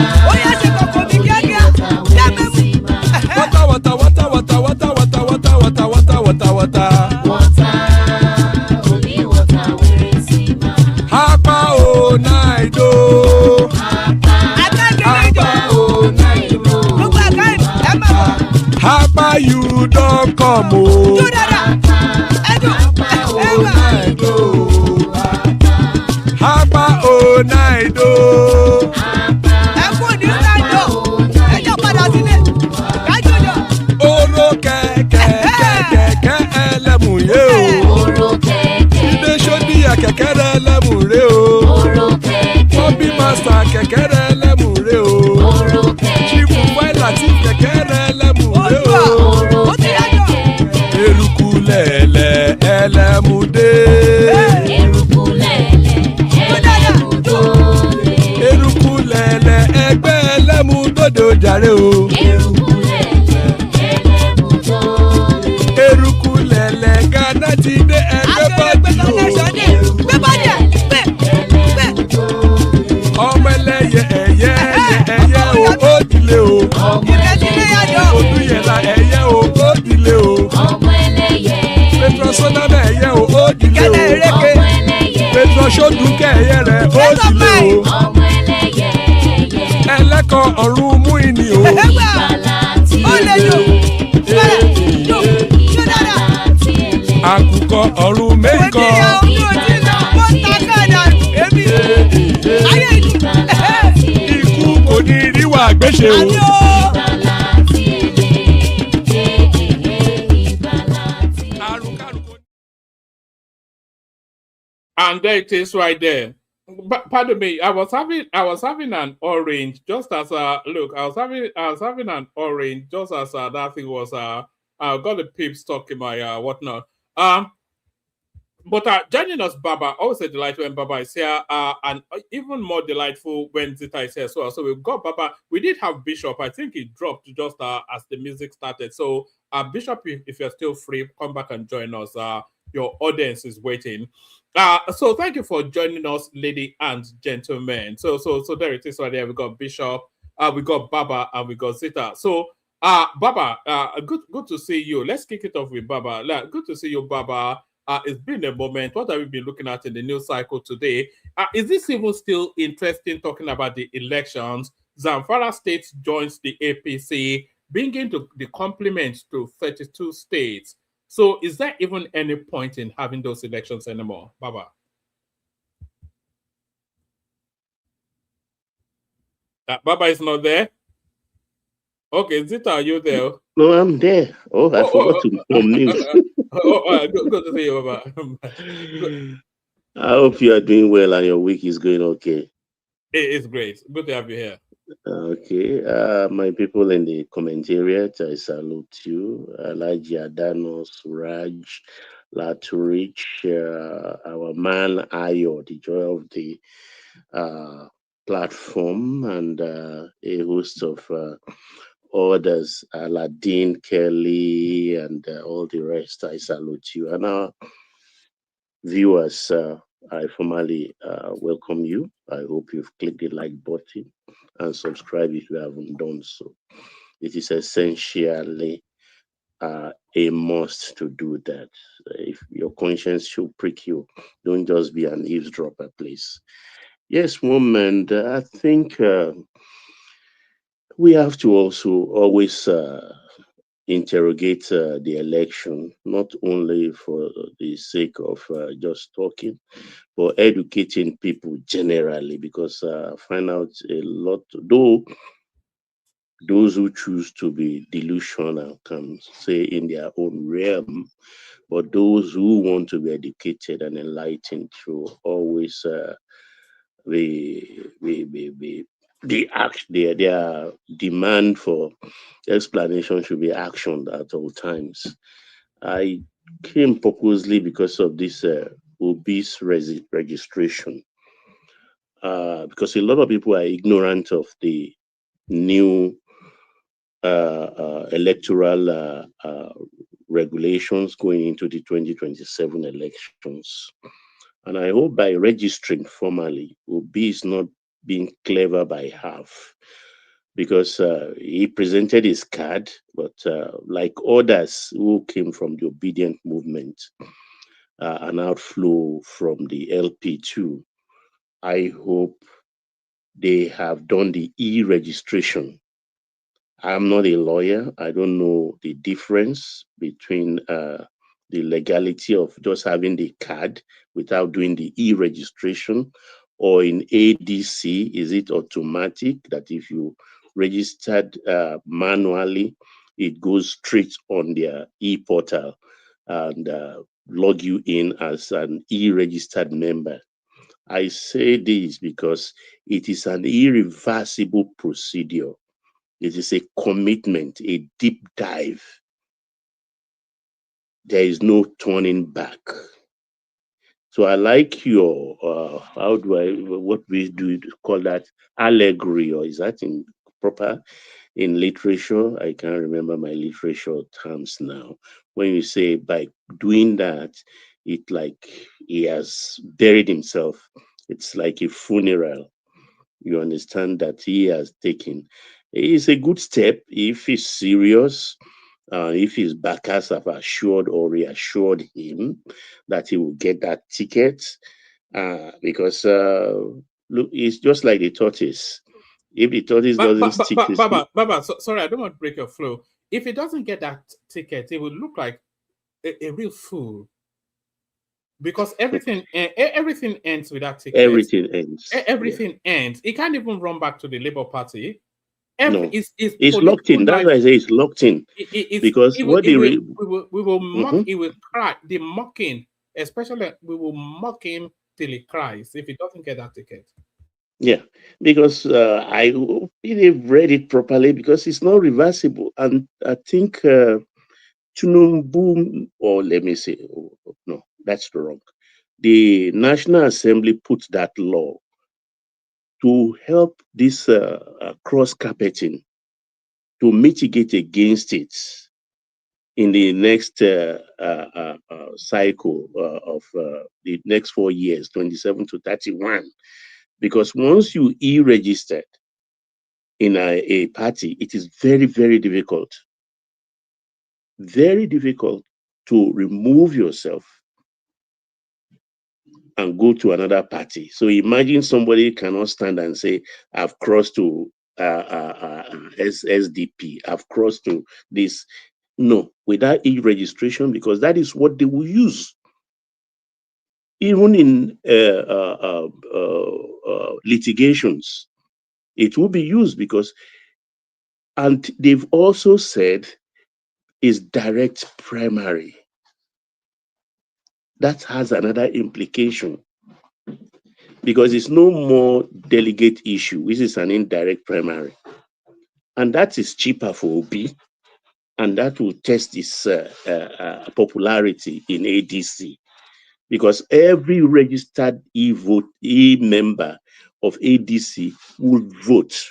water, water, water, water, water, water, water, water, water, water. Water, only water. Where they see ma. Hapa o naido. Hapa o naido. Hapa you don't come o. Hapa o naido. Oro kẹ̀kẹ́ ẹlẹ́mùyé o. Ide sodi kẹ̀kẹ́ ẹlẹ́mùrè o. Bobby master kẹ̀kẹ́ ẹlẹ́mùrè o. Chief Wáìlà ti kẹ̀kẹ́ ẹlẹ́mùrè o. Eruku lẹ̀lẹ̀ ẹlẹ́mùdé. Eruku lẹ̀lẹ̀ ẹgbẹ́ ẹlẹ́mùdódò jàre o. Eruku lẹ̀lẹ̀ Ghana ti dé ẹgbẹ́ bọ́dì o. Ọmọ ẹlẹ́yẹ ẹ̀yẹ o ó dilé o. Olúyẹ̀lá ẹ̀yẹ o ó dilé o. Petrosoname ẹ̀yẹ o ó dilé o. Petrosodunke ẹ̀yẹ rẹ̀ ó dilé o. Ẹlẹ́kọ̀ ọ̀run mú ìní o. Àkùkọ ọ̀run mẹ́kọ̀. Ikú kò ní ríwà gbéṣe o. And there it is right there. Pardon me, I was having an orange just as look, I was having an orange just as that thing was I got the pip stuck in my whatnot. But joining us, Baba, always a delight when Baba is here, and even more delightful when Zita is here as well. So we've got Baba. We did have Bishop. I think he dropped just as the music started. So Bishop, if you're still free, come back and join us. Your audience is waiting. So thank you for joining us, ladies and gentlemen. So there it is right there. We got Bishop, we got Baba, and we got Zita. So Baba, good to see you. Let's kick it off with Baba. Good to see you, Baba. It's been a moment. What have we been looking at in the news cycle today? Is this even still interesting, talking about the elections? Zamfara State joins the APC, bringing the complement to 32 states. So is there even any point in having those elections anymore? Baba? Baba is not there? Okay, Zita, are you there? No, I'm there. Oh, I forgot to unmute. Good to see you, Baba. I hope you are doing well and your week is going okay. It's great. Good to have you here. Okay, my people in the commentariat, I salute you. Alaji Adano, Suraj, Laturich, our man Ayo, the joy of the platform, and a host of others, Aladdin, Kelly, and all the rest. I salute you. And our viewers, I formally welcome you. I hope you've clicked the like button and subscribe if you haven't done so. It is essentially a must to do that. If your conscience should prick you, don't just be an eavesdropper, please. Yes, woman, I think we have to also always interrogate the election, not only for the sake of just talking, but educating people generally, because I find out a lot, though those who choose to be delusional can say in their own realm, but those who want to be educated and enlightened should always their demand for explanation should be actioned at all times. I came purposely because of this obese registration, because a lot of people are ignorant of the new electoral regulations going into the 2027 elections. And I hope by registering formally, Obi is not being clever by half, because he presented his card, but like others who came from the obedient movement, an outflow from the LP2, I hope they have done the e-registration. I'm not a lawyer. I don't know the difference between the legality of just having the card without doing the e-registration, or in ADC, is it automatic that if you registered manually, it goes straight on their e-portal and log you in as an e-registered member? I say this because it is an irreversible procedure. It is a commitment, a deep dive. There is no turning back. So I like your, what we do call that allegory, or is that in proper in literature? I can't remember my literature terms now. When you say by doing that, it like he has buried himself. It's like a funeral. You understand that he has taken. It's a good step if he's serious, if his backers have assured or reassured him that he will get that ticket, because look, it's just like the tortoise. If the tortoise doesn't stick his Baba, sorry, I don't want to break your flow. If he doesn't get that ticket, it will look like a real fool. Because everything ends with that ticket. Everything ends. Everything ends. He can't even run back to the Labour Party. No, it's locked in. That's why I say it's locked in. Because what we will mock, he will cry. The mocking, especially, we will mock him till he cries if he doesn't get that ticket. Yeah, because I hope they've read it properly, because it's not reversible. And I think tinubu, or let me say, no, that's wrong. The National Assembly put that law to help this cross-carpeting, to mitigate against it in the next cycle of the next 4 years, 27 to 31. Because once you e-registered in a party, it is very, very difficult to remove yourself and go to another party. So imagine somebody cannot stand and say, I've crossed to SDP, I've crossed to this. No, without e-registration, because that is what they will use. Even in litigations, it will be used because, and they've also said is direct primary. That has another implication because it's no more delegate issue. This is an indirect primary. And that is cheaper for OB. And that will test its popularity in ADC. Because every registered e-member of ADC will vote.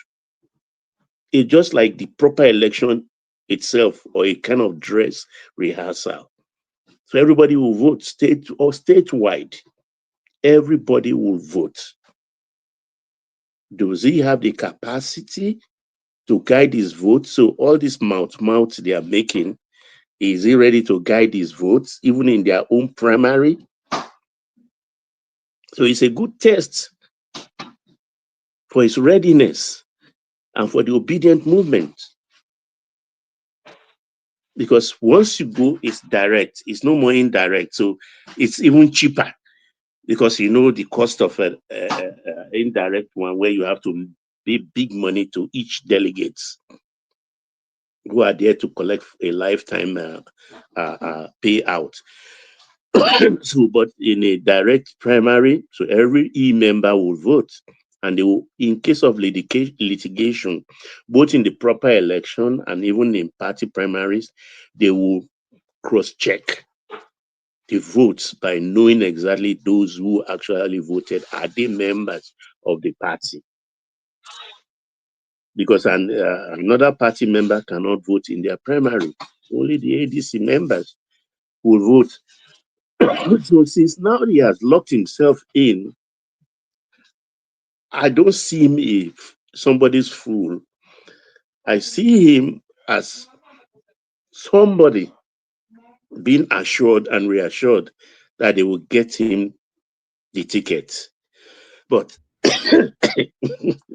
It's just like the proper election itself, or a kind of dress rehearsal. So everybody will vote, state or statewide. Everybody will vote. Does he have the capacity to guide his vote? So all this mouth they are making, is he ready to guide his votes, even in their own primary? So it's a good test for his readiness and for the obedient movement. Because once you go, it's direct. It's no more indirect. So it's even cheaper because you know the cost of an indirect one where you have to pay big money to each delegate who are there to collect a lifetime payout. So, but in a direct primary, so every e-member will vote. And they will, in case of litigation, both in the proper election and even in party primaries, they will cross-check the votes by knowing exactly those who actually voted. Are they members of the party? Because another party member cannot vote in their primary. Only the ADC members will vote. So since now he has locked himself in, I don't see him as somebody's fool. I see him as somebody being assured and reassured that they will get him the ticket. But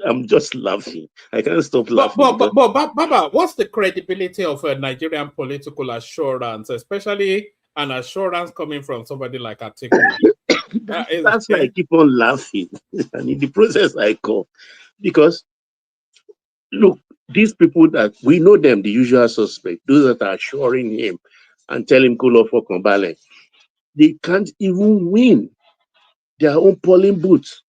I'm just laughing. I can't stop laughing. But Baba, what's the credibility of a Nigerian political assurance, especially an assurance coming from somebody like Atiku? That's why I keep on laughing. And in the process, I call. Because, look, these people that we know them, the usual suspect, those that are assuring him and tell him, go for Kombale, they can't even win their own polling booth.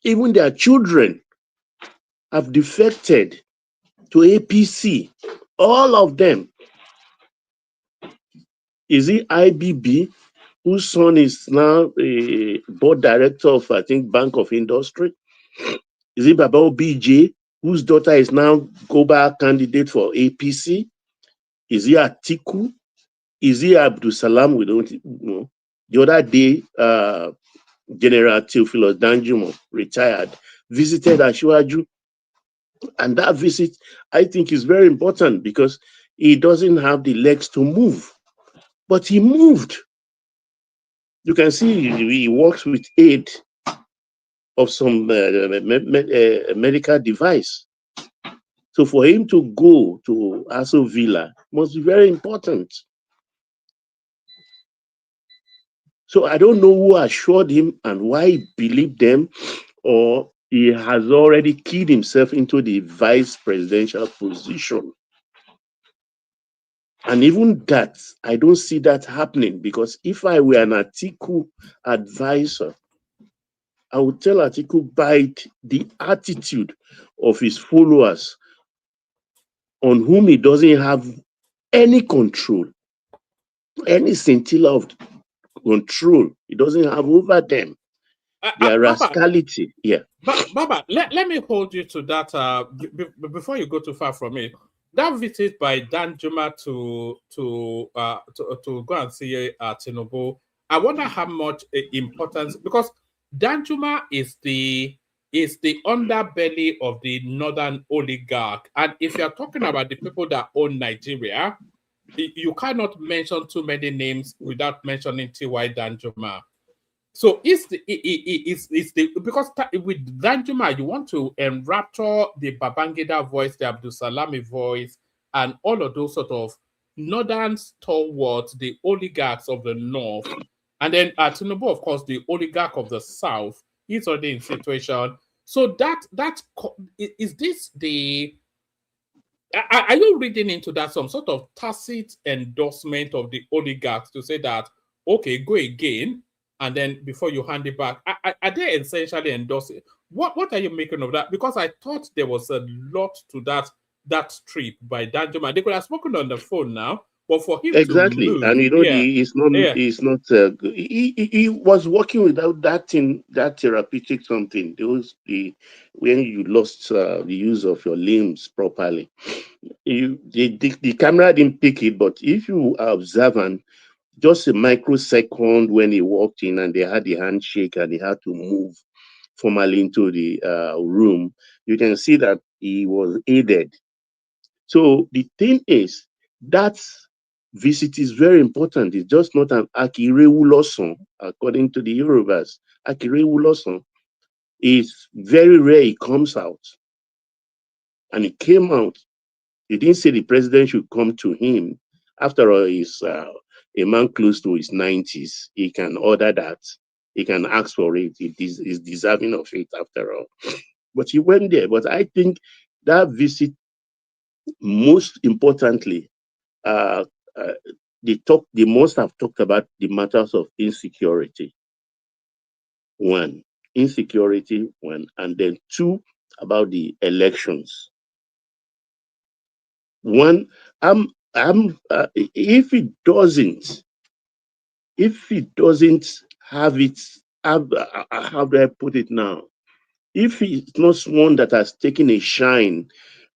Even their children have defected to APC. All of them. Is it IBB, whose son is now a board director of, I think, Bank of Industry? Is it Baba BJ, whose daughter is now global candidate for APC? Is it Atiku? Is it Abdul Salam? We don't know. The other day, General Theophilus Danjuma, retired, visited Ashwaju. And that visit, I think, is very important because he doesn't have the legs to move. But he moved. You can see he works with aid of some medical device. So for him to go to Aso Villa must be very important. So I don't know who assured him and why he believed them, or he has already keyed himself into the vice presidential position. And even that, I don't see that happening, because if I were an Atiku advisor, I would tell Atiku by the attitude of his followers on whom he doesn't have any control, any scintilla of control, he doesn't have over them. Their rascality. Yeah. Baba, let me hold you to that before you go too far from it. That visit by Danjuma to go and see Tinubu, I wonder how much importance, because Danjuma is the underbelly of the northern oligarch. And if you're talking about the people that own Nigeria, you cannot mention too many names without mentioning T.Y. Danjuma. So it's the because with Danjuma, you want to enrapture the Babangida voice, the Abdul Salami voice, and all of those sort of northern stalwarts, the oligarchs of the north, and then Tinubu, of course, the oligarch of the south, is already in situation. So is this the? Are you reading into that some sort of tacit endorsement of the oligarchs to say that, okay, go again, and then before you hand it back, are they essentially endorsing? What are you making of that? Because I thought there was a lot to that trip by Danjuma. They could have spoken on the phone now, but for him Exactly, to and move, yeah, yeah. he's not. He was working without that thing, that therapeutic something. When you lost the use of your limbs properly, the camera didn't pick it. But if you are observant, just a microsecond when he walked in and they had the handshake and he had to move formally into the room, you can see that he was aided. So the thing is, that visit is very important. It's just not an Akirewu according to the Yorubas. Akirewu is very rare. He comes out, and he came out. He didn't say the president should come to him. After all, he's a man close to his 90s. He can order that. He can ask for it. He's deserving of it after all. But he went there. But I think that visit, most importantly, uh, uh, they most have talked about the matters of insecurity. One, insecurity, one, and then two, about the elections. One, if it doesn't have it, how do I put it now? If it's not one that has taken a shine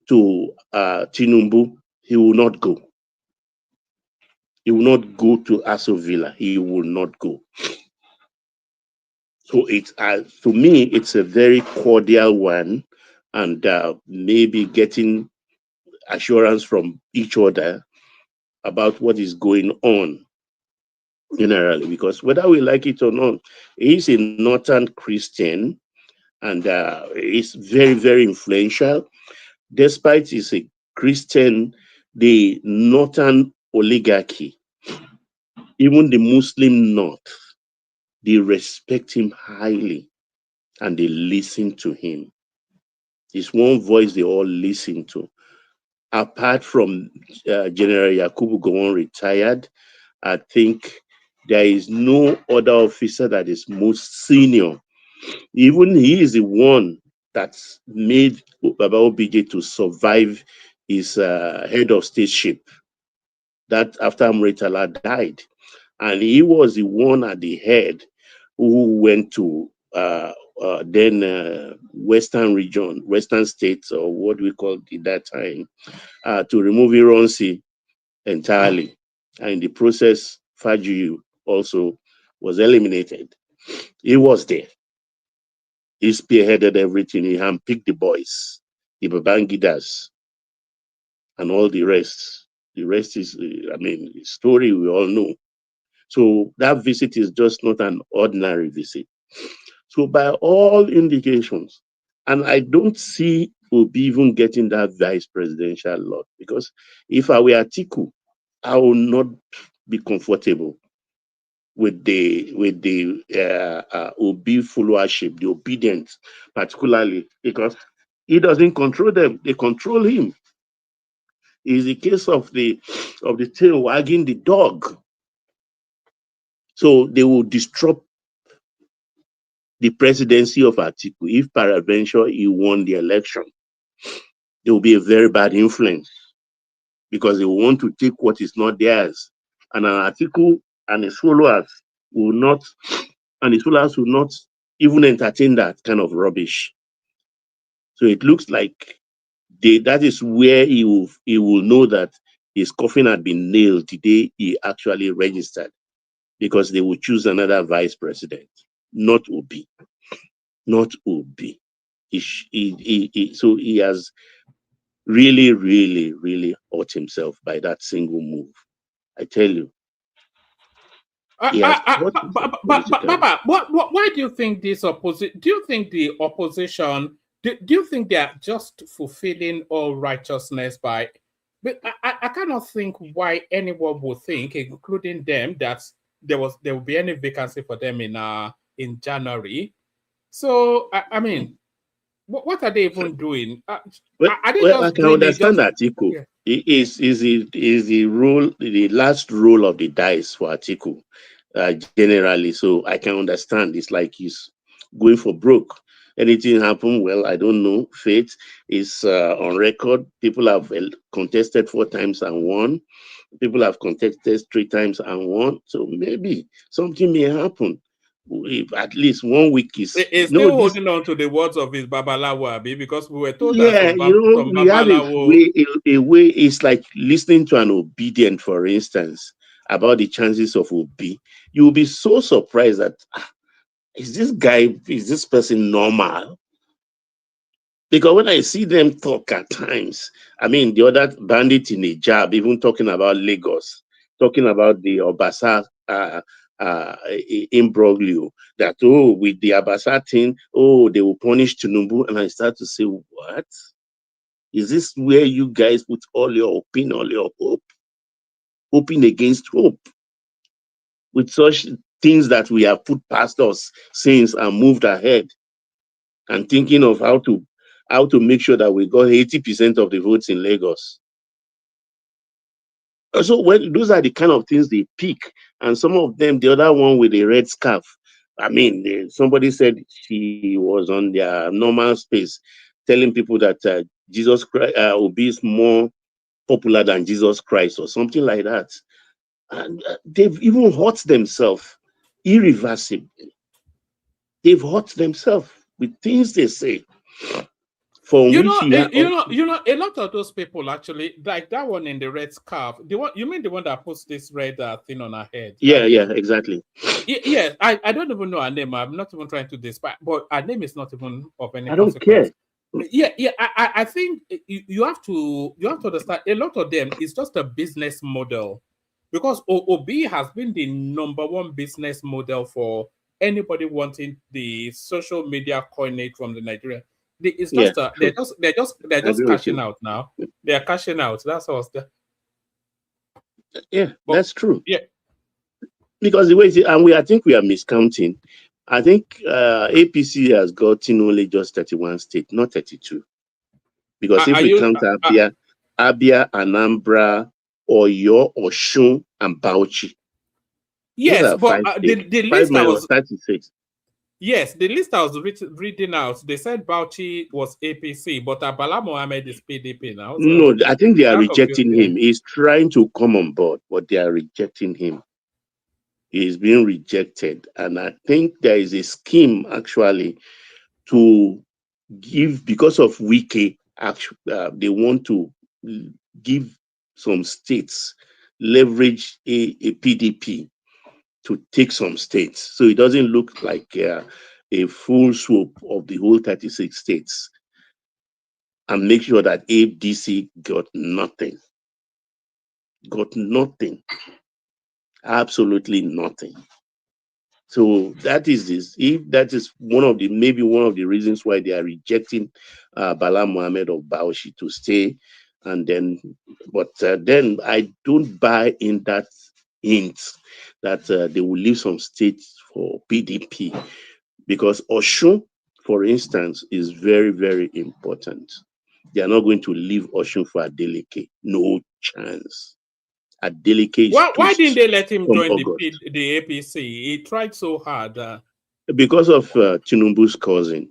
to Tinubu, he will not go. He will not go to Aso Villa. He will not go. So it's to me, it's a very cordial one, and maybe getting assurance from each other about what is going on generally. Because whether we like it or not, he's a northern Christian, and he's very, very influential. Despite he's a Christian, the northern oligarchy, even the Muslim north, they respect him highly and they listen to him. It's one voice they all listen to. Apart from General Yakubu Gowon retired, I think there is no other officer that is most senior. Even he is the one that's made Baba Obije to survive his head of stateship. That after Amritala died, and he was the one at the head who went to then Western region, Western states, or what we called at that time, to remove Ironsi entirely. And in the process, Fajiyu also was eliminated. He was there. He spearheaded everything. He handpicked the boys, the Babangidas, and all the rest. The rest is, story we all know. So that visit is just not an ordinary visit. So by all indications, and I don't see Obi even getting that vice presidential lot, because if I were Atiku, I will not be comfortable with the Obi followership, the obedience, particularly because he doesn't control them; they control him. It's the case of the tail wagging the dog. So they will disrupt the presidency of Atiku if peradventure he won the election. There will be a very bad influence because they will want to take what is not theirs. And an Atiku and his followers will not even entertain that kind of rubbish. So it looks like that is where he will know that his coffin had been nailed the day he actually registered, because they will choose another vice president, not Obi. Not Obi. So he has really, really, really hurt himself by that single move. I tell you. Baba, why do you think this opposition? Do you think the opposition? Do you think they are just fulfilling all righteousness by But I cannot think why anyone would think, including them, that there will be any vacancy for them in January. So I mean, what are they even doing? Are they Well, I just can doing it understand just? Atiku. Yeah. Is the role, the last roll of the dice for Atiku, generally. So I can understand. It's like he's going for broke. Anything happen? Well, I don't know. Fate is on record. People have contested 4 times and won. People have contested 3 times and won. So maybe something may happen. If at least 1 week is He's no still this. holding on to the words of his Babalawo, Abi, because we were told that Yeah, some we have Babalawo. a way. It's like listening to an obedient, for instance, about the chances of Obi. You'll be so surprised that is this person normal? Because when I see them talk at times, I mean, the other bandit in a job, even talking about Lagos, talking about the Obasa imbroglio, that, oh, with the Obasa thing, oh, they will punish Tinubu. And I start to say, what? Is this where you guys put all your opinion, all your hope, hoping against hope, with such things that we have put past us since and moved ahead, and thinking of how to make sure that we got 80% of the votes in Lagos? So when those are the kind of things they pick, and some of them, the other one with a red scarf. I mean, somebody said she was on their normal space, telling people that Jesus Christ will be more popular than Jesus Christ or something like that. And they've even hurt themselves irreversibly. They've hurt themselves with things they say, for You which know, he had. a lot of those people actually, like that one in the red scarf. The one you mean the one that puts this red thing on her head? That Yeah, lady. exactly. Yeah, I don't even know her name. I'm not even trying to despise, but her name is not even of any I don't care. consequence. Yeah. I think you have to understand. A lot of them is just a business model, because OB has been the number one business model for anybody wanting the social media coinage from the Nigeria. It's Yeah, just true. they're I just agree with cashing you. out now. They are cashing out. That's all. Yeah, But that's true. yeah, Because the way I think we are miscounting. I think APC has gotten only just 31 states, not 32. Because if are we you? count Abia, Anambra, Oyo, Oshun, and Bauchi, those Yes, are but 5 states. the 5 list I minus was 36. yes, the list I was reading out, they said Bauchi was APC, but Bala Mohammed is PDP now. So No, I think they are that confused rejecting me. him. He's trying to come on board, but they are rejecting him. He's being rejected. And I think there is a scheme actually to give, because of Wiki, they want to give some states leverage a PDP to take some states. So it doesn't look like a full swoop of the whole 36 states, and make sure that ADC got nothing. Got nothing. Absolutely nothing. So that is this. If that is maybe one of the reasons why they are rejecting Bala Mohammed of Bauchi to stay, and then, but then I don't buy in that hint that they will leave some states for PDP, because Oshun, for instance, is very, very important. They are not going to leave Oshun for Adeleke. No chance. Adeleke is Why didn't toast they let him from join August. the APC? He tried so hard. Because of Tinubu's cousin,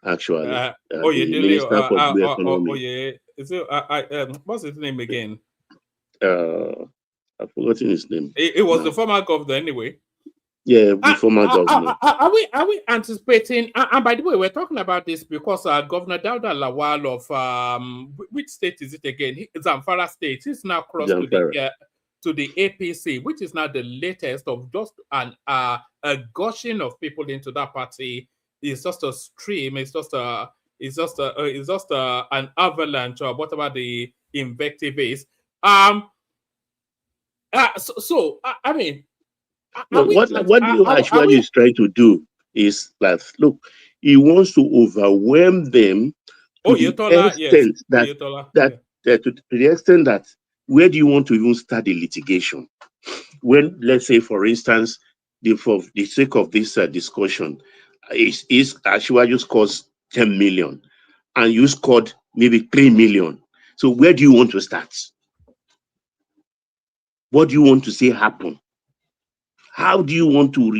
actually, the Oyedele, Minister for Blue Economy. yeah. What's his name again? I've forgotten his name It was the now. former governor anyway. Yeah, the former governor. Are we anticipating? And by the way, we're talking about this because Governor Dauda Lawal of which state is it again? Zamfara State. He's now crossed Zamfara. to the APC, which is now the latest of just a gushing of people into that party. It's just a stream. It's just an avalanche or whatever the invective is. I mean. No, what the actually is trying to do is that, look, he wants to overwhelm them to the Oyetola, yes. extent that Oyetola, that yeah. to the extent that where do you want to even start the litigation? When, let's say, for instance, for the sake of this discussion, is Ashwaju scores 10 million and you scored maybe 3 million. So where do you want to start? What do you want to see happen? How do you want to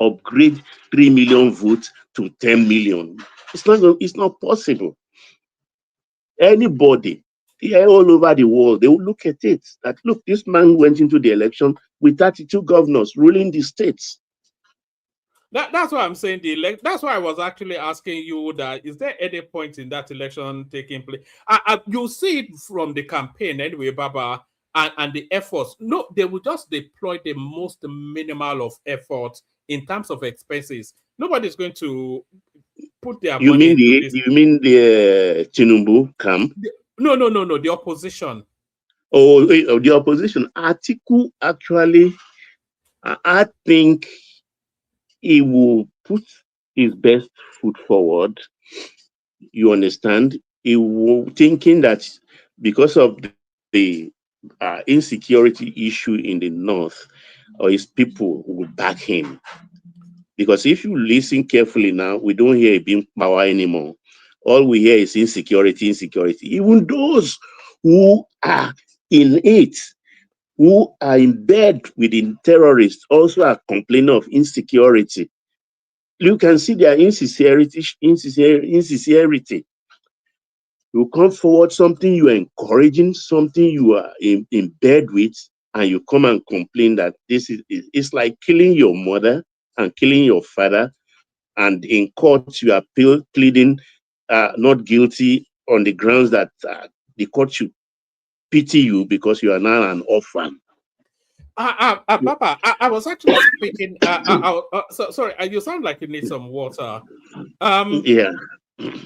upgrade 3 million votes to 10 million? It's not possible. Anybody here all over the world, they will look at it that, look, this man went into the election with 32 governors ruling the states. That's why I'm saying that's why I was actually asking you that, is there any point in that election taking place? You see it from the campaign anyway, Baba, and the efforts. No, they will just deploy the most minimal of effort in terms of expenses. Nobody's going to put their money into this. You mean the tinubu camp? No, the opposition. Oh, the opposition. Atiku actually, I think he will put his best foot forward. You understand? He will thinking that because of the insecurity issue in the north, or his people will back him. Because if you listen carefully now, we don't hear it being power anymore. All we hear is insecurity. Even those who are in it, who are in bed with the terrorists, also are complaining of insecurity. You can see their insincerity. You come forward, something you are encouraging, something you are in bed with, and you come and complain that it's like killing your mother and killing your father, and in court you are pleading not guilty on the grounds that the court should pity you because you are now an orphan. Papa, I was actually speaking. Sorry, you sound like you need some water. Yeah.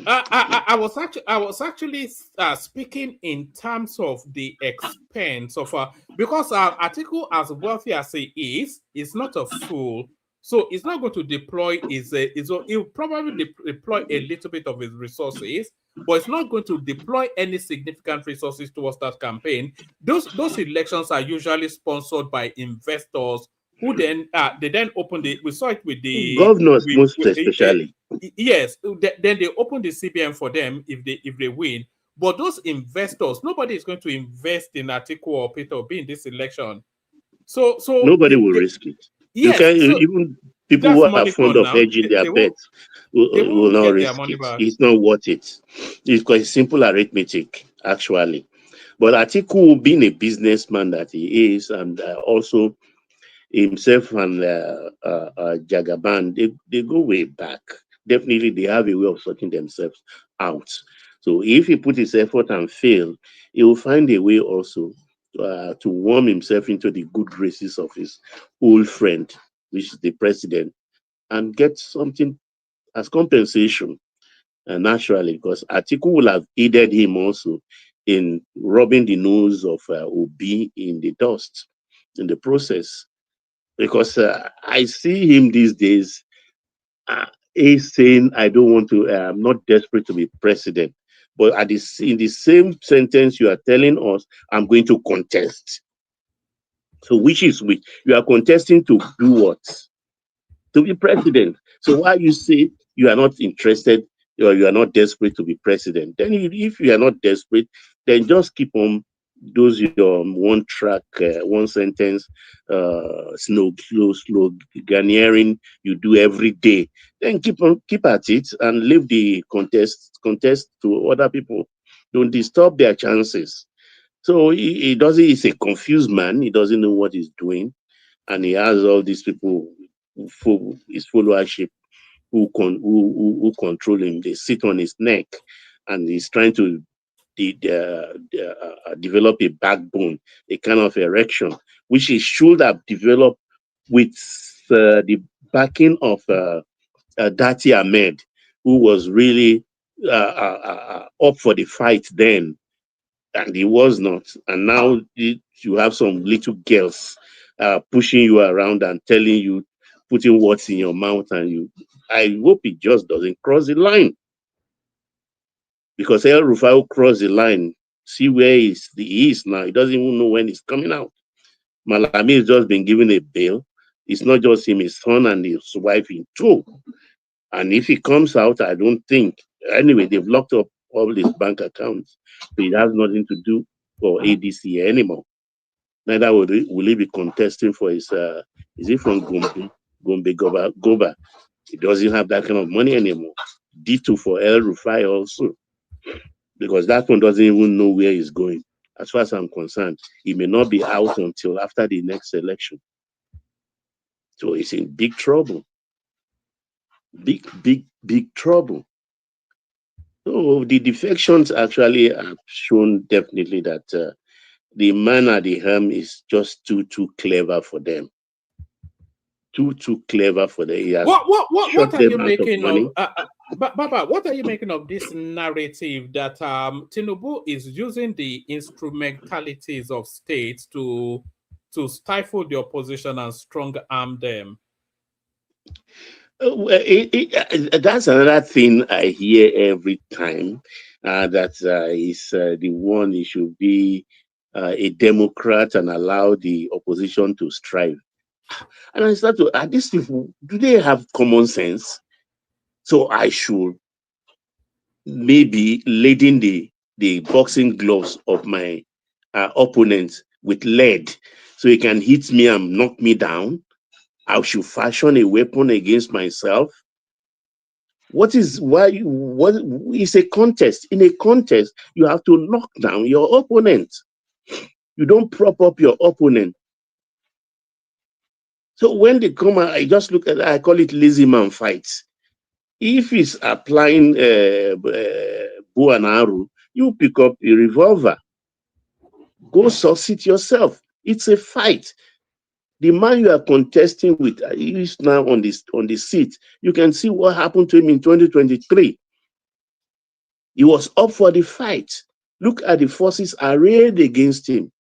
I was actually speaking in terms of the expense of because our article, as wealthy as he is not a fool, so he's not going to deploy he'll probably deploy a little bit of his resources, but it's not going to deploy any significant resources towards that campaign. Those elections are usually sponsored by investors who then they then open we saw it with the governors, most especially. Yes, then they open the CBN for them if they win. But those investors, nobody is going to invest in Atiku or Peter Obi in this election. So nobody will risk it. Yes, you can even people who are fond of hedging their bets will not risk it. Back. It's not worth it. It's quite simple arithmetic, actually. But Atiku, being a businessman that he is, and also himself and Jagaban, they go way back. Definitely, they have a way of sorting themselves out. So if he put his effort and fail, he will find a way also to warm himself into the good graces of his old friend, which is the president, and get something as compensation. Naturally, because Atiku will have aided him also in rubbing the nose of Obi in the dust in the process. Because I see him these days, he's saying, I don't want to, I'm not desperate to be president. But in the same sentence, you are telling us, I'm going to contest. So which is which? You are contesting to do what? To be president. So why you say you are not interested or you are not desperate to be president? Then if you are not desperate, then just keep on those your one track, one sentence, slow Ghanaian you do every day. Then keep at it and leave the contest to other people. Don't disturb their chances. So he doesn't. He's a confused man. He doesn't know what he's doing, and he has all these people, his followership, who control him. They sit on his neck, and he's trying to develop a backbone, a kind of erection, which he should have developed with the backing of Dati Ahmed, who was really up for the fight then, and he was not. And now you have some little girls pushing you around and telling you, putting words in your mouth, and I hope it just doesn't cross the line. Because El Rufai crossed the line See where he is now. He doesn't even know when he's coming out. Malami has just been given a bail. It's not just him, his son and his wife in tow. And if he comes out, I don't think. Anyway, they've locked up all his bank accounts. So it has nothing to do for ADC anymore. Neither will he be contesting for his, is he from Gombe? Gombe Goba. He doesn't have that kind of money anymore. D2 for El Rufai also. Because that one doesn't even know where he's going. As far as I'm concerned, he may not be out until after the next election. So he's in big trouble. Big trouble. So the defections actually have shown definitely that the man at the helm is just too clever for them. Too clever for them. What are you making of? Baba, what are you making of this narrative that Tinubu is using the instrumentalities of states to stifle the opposition and strong arm them? That's another thing I hear every time, that is the one he should be a Democrat and allow the opposition to strive. And I start to ask these people, do they have common sense? So I should maybe laden the boxing gloves of my opponent with lead so he can hit me and knock me down. I should fashion a weapon against myself. What is a contest? In a contest, you have to knock down your opponent. You don't prop up your opponent. So when they come out, I just look at it, I call it lazy man fights. If he's applying bow and arrow, you pick up a revolver. Go succeed yourself. It's a fight. The man you are contesting with is now on the seat. You can see what happened to him in 2023. He was up for the fight. Look at the forces arrayed against him.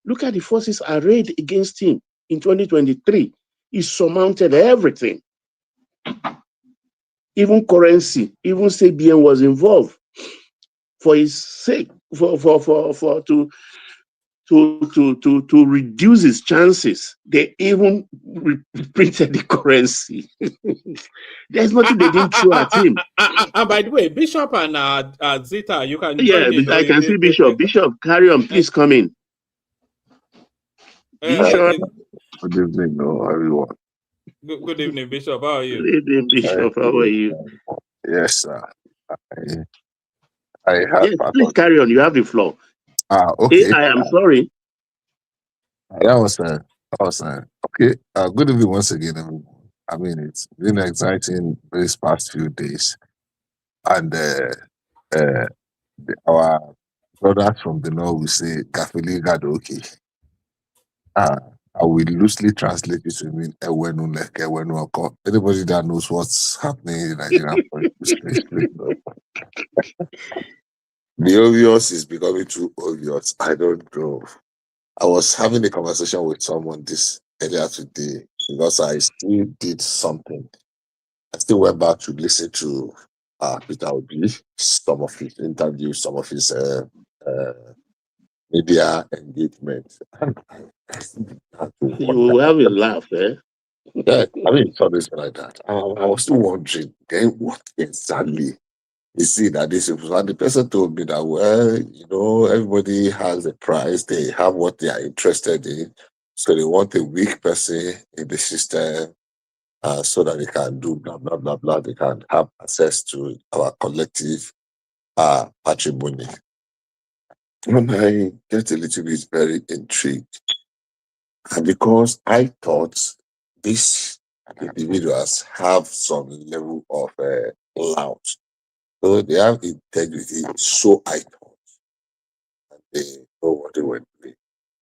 Look at the forces arrayed against him in 2023. He surmounted everything. Even currency, even CBN was involved for his sake, to reduce his chances. They even printed the currency. There's nothing they didn't throw at him. And by the way, Bishop and Zita, you can join in. I can see Bishop. Bishop, carry on. Please come in. Bishop. Good evening, everyone. Good evening, Bishop. How are you? Good evening, Bishop. How are you? Yes, sir. I have. Yes, please carry on. You have the floor. Okay. I am sorry. That was okay. Good evening once again, everyone. I mean, it's been exciting these past few days, and our brothers from the north will say "Kafili Gadoki." I will loosely translate it to mean "Ewenu Leke Ewenu Oko." Anybody that knows what's happening in Nigerian politics, please know. The obvious is becoming too obvious. I don't know. I was having a conversation with someone earlier today because I still did something. I still went back to listen to Peter Obi, some of his interviews, some of his media engagement. You will have a laugh, eh? Yeah, I mean, it's always like that. I was still wondering, then what exactly is it that this is? And the person told me that, well, everybody has a price, they have what they are interested in. So they want a weak person in the system so that they can do blah, blah, blah, blah. They can have access to our collective patrimony. And I get a little bit very intrigued. And because I thought these individuals have some level of clout. So they have integrity, so I thought. And they know what they were doing.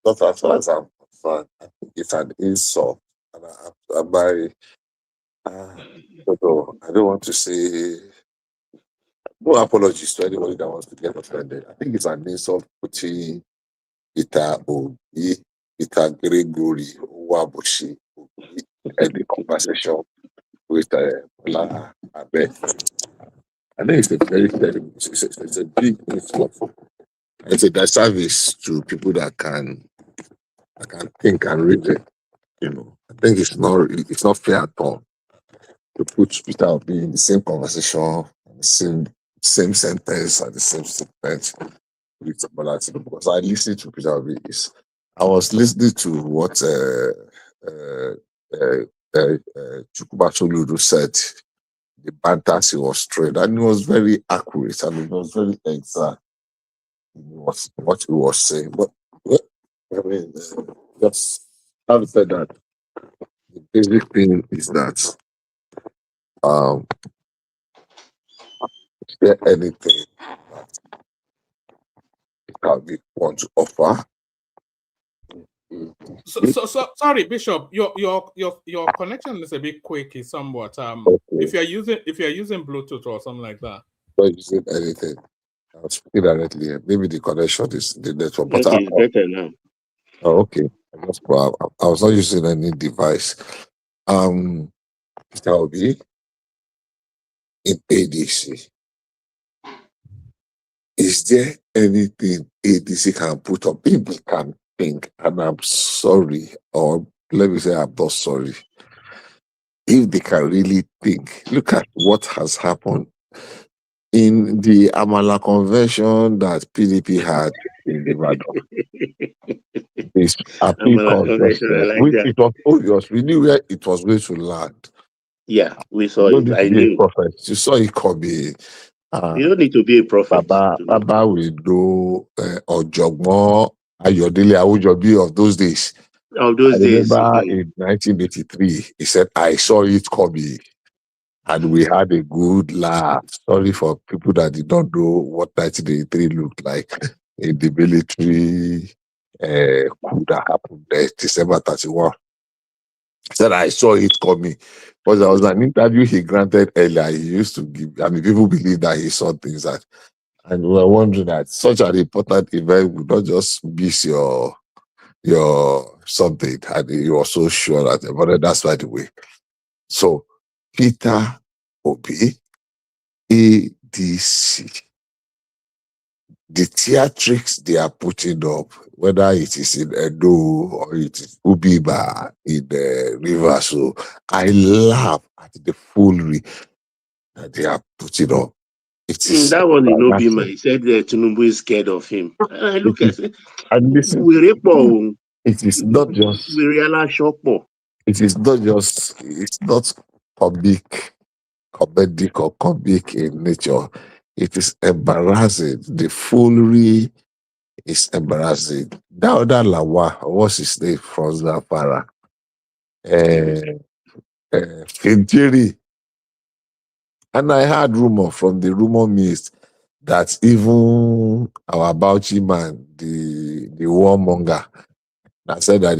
But as far as I'm concerned, I think it's an insult. And I don't want to say, no apologies to anybody that wants to get offended. I think it's an insult putting Peter Obi, Peter Gregory, Wabushi, in the conversation with Bola Ahmed. I think it's a very terrible. It's a big mistake. It's a disservice to people that can think and reason. You know, I think it's not fair at all to put Peter Obi in the same conversation, the same sentence, at the same sentence with Bola Tinubu. Because I listened to Peter Obi. I was listening to what Chukwuma Soludo said, the banters he was throwing, and it was very accurate and it was very exact in what he was saying. But I mean, just having said that, the basic thing is that is there anything that we want to offer? So sorry, Bishop, your connection is a bit quaky somewhat. Okay. If you're using Bluetooth or something like that. Not using anything. I'm speaking directly here. Maybe the connection is the network. But Okay, it's better now. Oh, okay. I was not using any device. That will be in ADC. Is there anything ADC can put up? If they can think, and I'm sorry, or let me say I'm not sorry. If they can really think, look at what has happened in the Amala convention that PDP had in Ibadan. This appeal convention, it was obvious. We knew where it was going to land. Yeah, we saw it. I knew. Prophet. You saw it coming. You don't need to be a prophet. Baba will do Ojogbon Ayodele Awujobi of those days. Of those days. Remember in 1983, he said, I saw it coming. And we had a good laugh. Sorry for people that did not know what 1983 looked like in the military coup that happened there, December 31. He said, I saw it coming. Because there was an interview he granted earlier. He used to give, I mean, people believe that he saw things that, and we were wondering that such an important event would not just miss your something. And he was so sure that, but that's by the way. So, Peter Obi, ADC, the theatrics they are putting up, whether it is in Edo or it is Ubiba in the river, so I laugh at the foolery that they are putting up. It is that one in Obima. He said that Tinubu is scared of him. And I look at it. And listen, it is not just. We realize Shokpo. It is not just. It's not comedic or comic in nature. It is embarrassing. The foolery is embarrassing. Dauda Lawa, what's his name from Zafara? Fintiri. And I heard rumor from the rumor mist that even our Bauchi man, the warmonger, that said that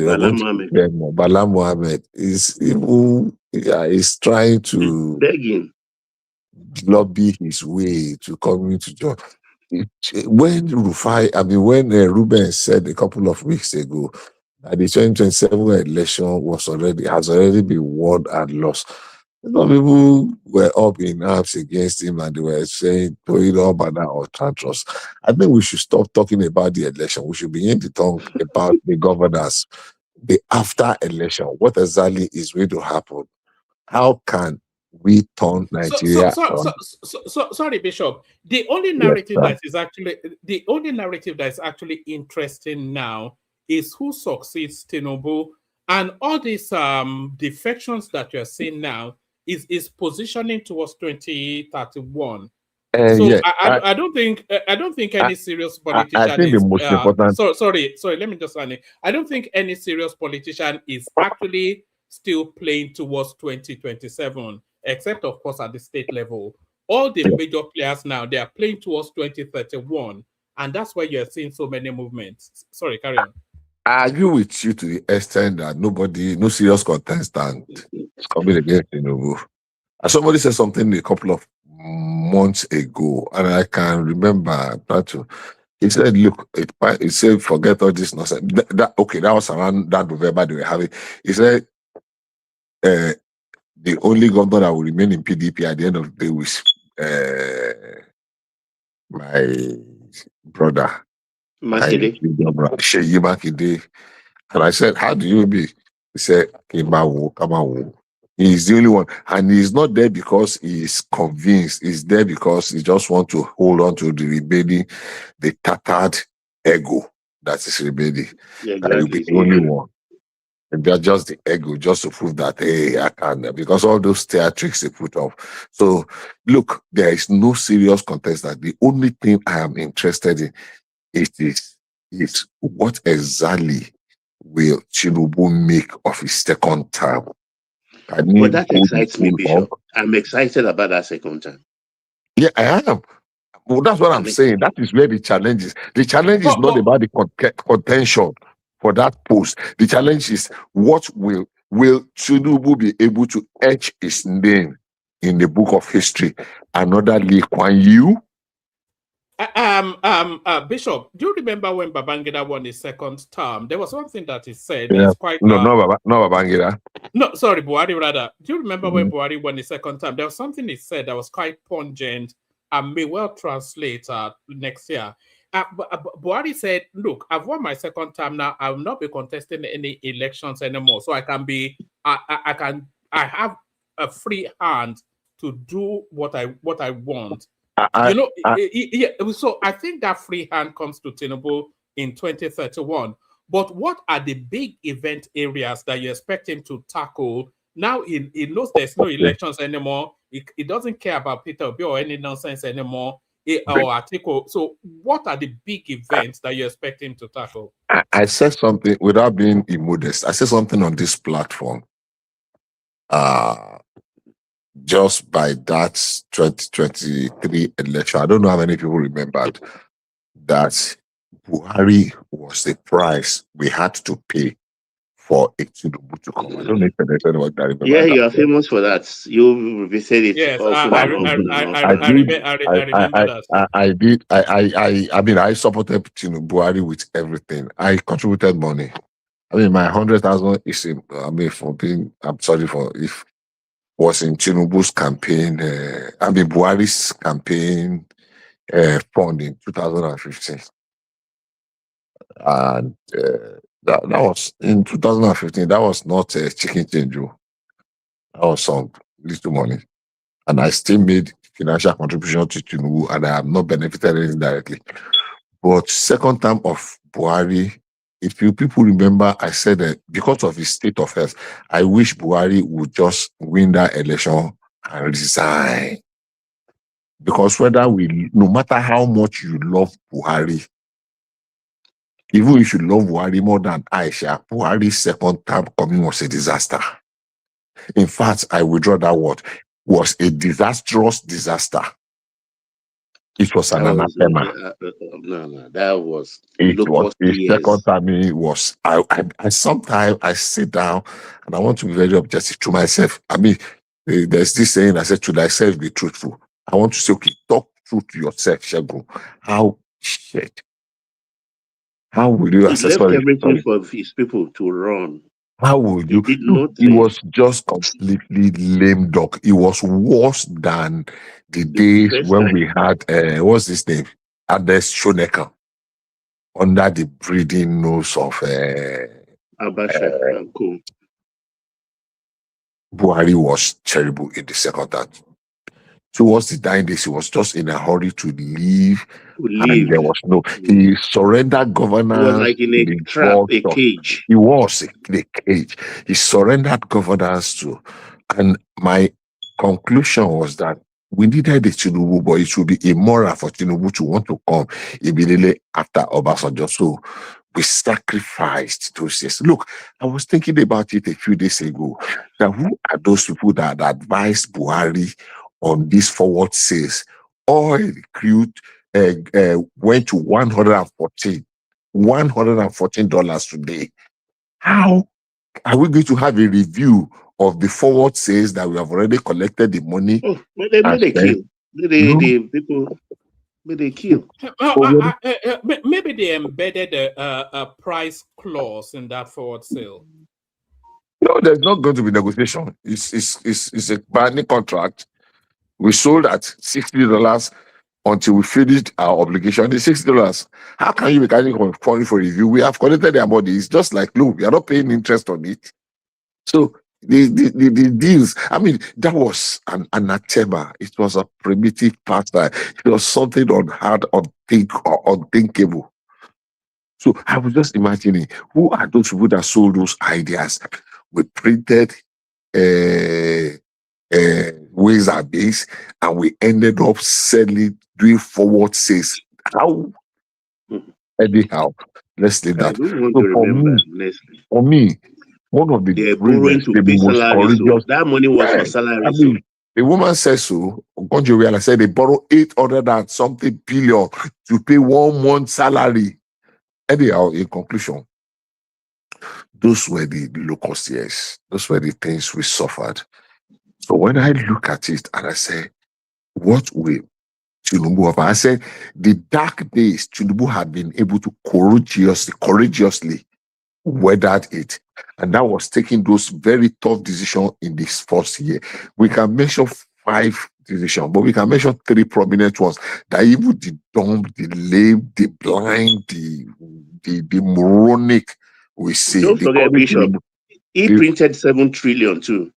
Bala Mohammed is even is trying to begging lobby his way to come into job. When Ruben said a couple of weeks ago that the 2027 election has already been won and lost, some people were up in arms against him and they were saying, throwing all banner or tantros. I think we should stop talking about the election. We should begin to talk about the governance, the after election. What exactly is going to happen? How can we turn Nigeria on? Sorry, Bishop. The only narrative that is actually interesting now is who succeeds Tinubu, and all these defections that you're seeing now is positioning towards 2031. So I don't think any serious politician. I think the most important. Sorry. Let me just say, I don't think any serious politician is actually still playing towards 2027, except of course at the state level. All the major players now, they are playing towards 2031, and that's why you're seeing so many movements. Sorry, carry on. I agree with you to the extent that no serious contestant is coming against Tinubu. And somebody said something a couple of months ago, and I can remember he said, look, he said, forget all this nonsense. That was around that November they were having. He said, the only governor that will remain in PDP at the end of the day my brother, Makinde. Sheyi Makinde, and I said, "How do you be?" He said, "Kimawo, Kamawo." He's the only one, and he's not there because he's convinced. He's there because he just want to hold on to the remaining, the tattered ego that is remaining. That will be Exactly. the only one. And they're just the ego, just to prove that, hey, I can, because all those theatrics they put up. So, look, there is no serious contestant. The only thing I am interested in is what exactly will Tinubu make of his second term? Can he But that hold his excites me, own Bishop. up? I'm excited about that second time. Yeah, I am. Well, that's what I'm I'm saying. excited. That is where the challenge is. The challenge is not But about the contention for that post. The challenge is what will Tinubu be able to etch his name in the book of history? Another Lee Kuan Yew? Bishop, do you remember when Babangida won his second term? There was something that he said. Yeah. It's quite No, no, Babangida. no, sorry, Buhari rather. Do you remember when Mhm. Buhari won his second term? There was something he said that was quite pungent and may well translate next year. Buhari said, "Look, I've won my second term now. I will not be contesting any elections anymore. So I can be, I have a free hand to do what I want." I, Yeah. So I think that free hand comes to Tinubu in 2031. But what are the big event areas that you expect him to tackle? Now he knows there's no okay. elections anymore. He doesn't care about Peter Obi or any nonsense anymore. Or Atiku. So what are the big events that you expect him to tackle? I said something without being immodest. I said something on this platform. Just by that 2023 election, I don't know how many people remembered that Buhari was the price we had to pay for a Tinubu to come. I don't know if there's anyone that Yeah, remember you are that. famous for that. You said it Yes, often and often and I often. did. I remember that. I did. I mean, I supported Buhari with everything. I contributed money. I mean, my 100,000 is in, I mean, for being, I'm sorry for if was in Tinubu's campaign, I mean, Buhari's campaign fund in 2015. And that was in 2015. That was not a chicken change. That was some little money. And I still made financial contribution to Tinubu, and I have not benefited anything directly. But second term of Buhari, if you people remember, I said that because of his state of health, I wish Buhari would just win that election and resign. Because no matter how much you love Buhari, even if you love Buhari more than Aisha, Buhari's second term coming was a disaster. In fact, I withdraw that word. Was a disastrous disaster. It was an anathema. No, that was It was locust his second years. time. It was. I sometimes I sit down and I want to be very objective to myself. I mean, there's this saying I said, "To thyself be truthful." I want to say, okay, talk truth to yourself, Shegun. How will you He assess? left Sorry. everything for his people to run. How would He you? did Look, it nothing. was just completely lame duck. It was worse than the days First when time, we had what's his name? Ades Shonekan under the breeding nose of Abasha and Co. Buhari was terrible in the second term. Towards the dying days, he was just in a hurry to leave, Who and there lived. was no. He surrendered He was governance like in to a the trap, a vulture. cage. He was in a cage. He surrendered governance to, and my conclusion was that we needed a Tinubu, but it would be immoral for Tinubu to want to come immediately after Obasanjo. So we sacrificed those years. Look, I was thinking about it a few days ago. That who are those people that advised Buhari on these forward sales? Oil crude went to $114 today. How are we going to have a review of the forward sales that we have already collected the money? Oh, but they made a kill. The people made a kill. Maybe they embedded a price clause in that forward sale. No, there's not going to be negotiation. It's a binding contract. We sold at $60 until we finished our obligation. It's $60. How can you be carrying money for review? We have collected their money. It's just like, look, we are not paying interest on it. So the deals, I mean, that was an anathema. It was a primitive pastime. It was something unheard, unthinkable. So I was just imagining, who are those people that sold those ideas? We printed ways and base, and we ended up doing forward sales. How? Anyhow, let's leave that. I don't want So to remember, honestly. for me, one of the They're borrowing brilliant, to the pay most salaries. So courageous. that money was for I salaries. mean, the woman says so. Don't you realize? Said they borrow 800 and something billion to pay 1 month salary. Anyhow, in conclusion, those were the locust years. Those were the things we suffered. So when I look at it and I say, what will Tinubu have? I said, the dark days Tinubu had been able to courageously weathered it. And that was taking those very tough decisions in this first year. We can mention 5 decisions, but we can mention 3 prominent ones that even the dumb, the lame, the blind, the moronic, we see. Don't forget, Bishop, he printed 7 trillion too.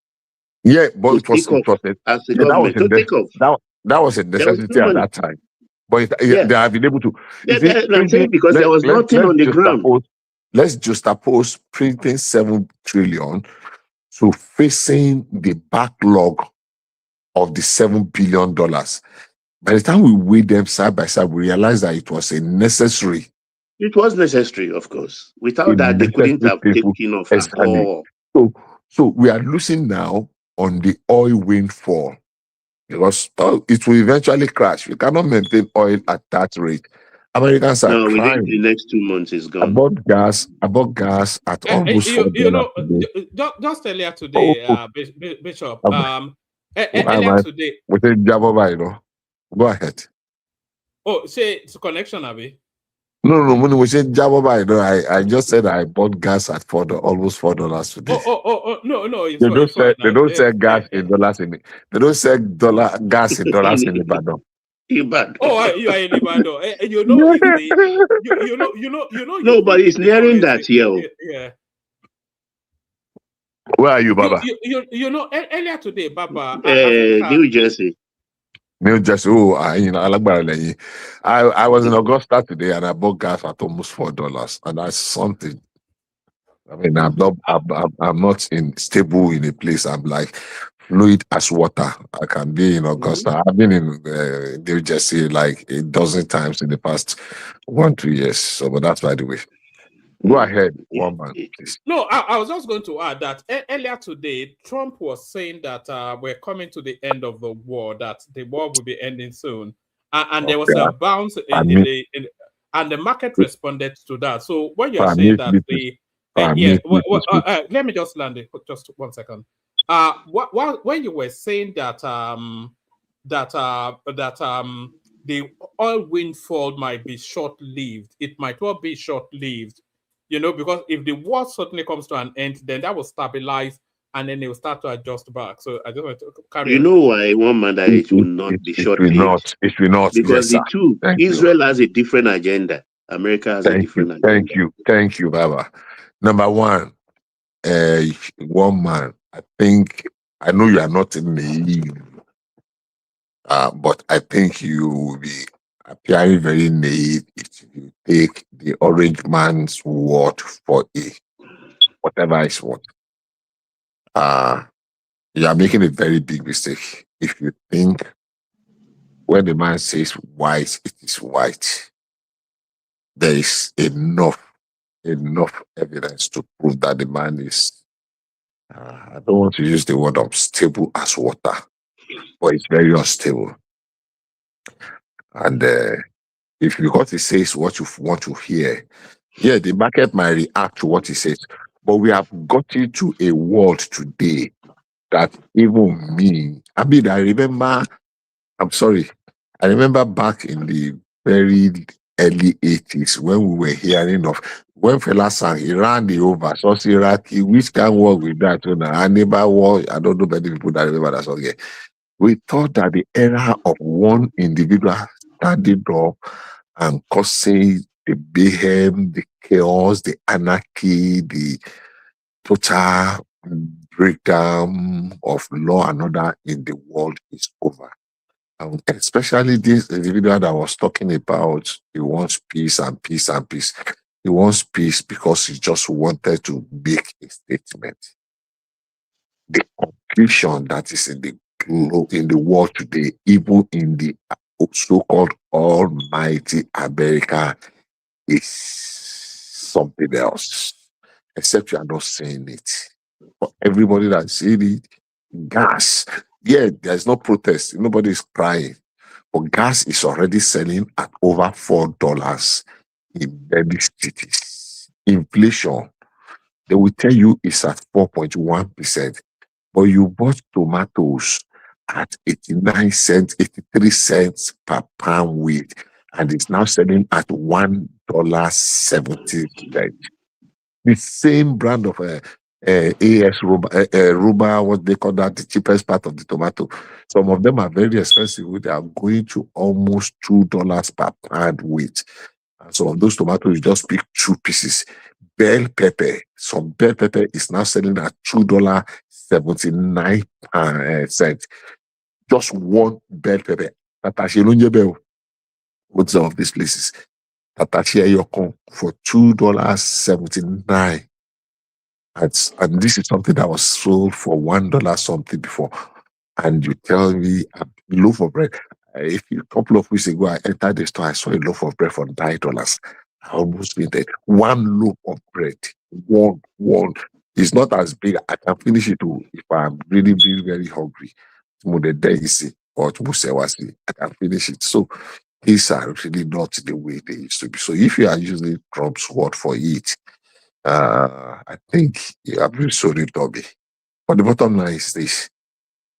Yeah, but it was as a government to take off. That was a necessity at that time. But they have been able to. I'm saying because there was nothing on the ground. Let's juxtapose printing 7 trillion to facing the backlog of the $7 billion. By the time we weigh them side by side, we realize that it was a necessary. It was necessary, of course. Without that, they couldn't have taken off at all. So we are losing now on the oil windfall because it will eventually crash. We cannot maintain oil at that rate. Americans are within the next 2 months is gone. About gas at almost $4. Just earlier today, Bishop. Earlier today. Within Jabba, go ahead. Oh, say it's a connection, Abby. No. When we say Jabba, I just said I bought gas at almost $4 today. No. They don't sell gas in dollars in it. They don't sell gas in dollars in Ibadan. Oh, you are in Ibadan. You know. No, but it's nearing that here. Yeah. Where are you, Baba? You know, earlier today, Baba. New Jersey. New Jersey. Oh, I was in Augusta today and I bought gas at almost $4, and that's something. I mean, I'm not stable in a place. I'm like fluid as water. I can be in Augusta. Mm-hmm. I've been in New Jersey like a dozen times in the past 1-2 years. So, but that's by the way. Go ahead, one man, please. No, I was just going to add that earlier today, Trump was saying that we're coming to the end of the war, that the war will be ending soon. And there was a bounce and the market responded to that. So when you're saying that let me just land it just 1 second. When you were saying that the oil windfall might be short-lived, it might well be short-lived. Because if the war suddenly comes to an end, then that will stabilize and then they will start to adjust back. So I just want to carry on. You know why one man that it will not be short-lived? It will not. Because the two, Israel has a different agenda. America has a different agenda. Thank you, Baba. Number one, one man, I know you are not naive, but I think you will be appearing very naive if you take the orange man's word for whatever is what. You are making a very big mistake if you think when the man says white, it is white. There is enough evidence to prove that the man is, I don't want to use the word unstable as water, but it's very unstable. And because he says what you want to hear, the market might react to what he says. But we have gotten to a world today that even me, I remember back in the very early 80s when we were hearing of when Fela sang, he ran the over, so Siraki, which can work with that? I never was, I don't know many people that remember that song. We thought that the era of one individual standing up and causing the mayhem, the chaos, the anarchy, the total breakdown of law and order in the world is over. And especially this individual that I was talking about, he wants peace and peace and peace. He wants peace because he just wanted to make a statement. The confusion that is in the world today, even in the so-called almighty America, is something else. Except you are not saying it. For everybody that's saying it, gas. Yeah, there's no protest. Nobody is crying. But gas is already selling at over $4 in many cities. Inflation, they will tell you it's at 4.1%. But you bought tomatoes at 89 cents, 83 cents per pound weight, and it's now selling at $1.70. The same brand of AS Ruba, what they call that, the cheapest part of the tomato. Some of them are very expensive. They are going to almost $2 per pound weight. And some of those tomatoes, you just pick 2 pieces. Bell pepper, some bell pepper is now selling at $2.79. Just one bell pepper. With some of these places. For $2.79. And this is something that was sold for $1 something before. And you tell me a loaf of bread. A couple of weeks ago, I entered the store, I saw a loaf of bread for $9. I almost fainted. One loaf of bread. One. It's not as big. I can finish it if I'm really, really very hungry. Or I can finish it. So these are really not the way they used to be. So if you are using Trump's word for it, I think you are very sorry, Toby. But the bottom line is this.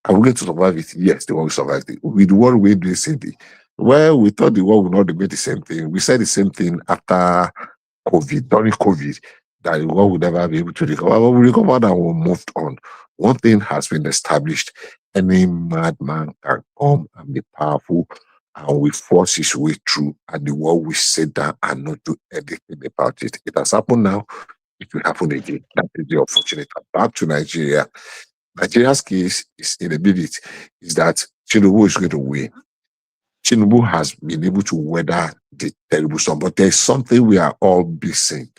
Are we going to survive it? Yes, the world will survive it. With the world, we do the same thing. Well, we thought the world would not be the same thing. We said the same thing after COVID, during COVID, that the world would never be able to recover. But we recovered and we moved on. One thing has been established. Any madman can come and be powerful and will force his way through, and the world will sit down and not do anything about it. It has happened now. It will happen again. That is the unfortunate. Back to Nigeria. Nigeria's case is in a minute is that Tinubu is going to win. Tinubu has been able to weather the terrible storm, but there's something we are all missing.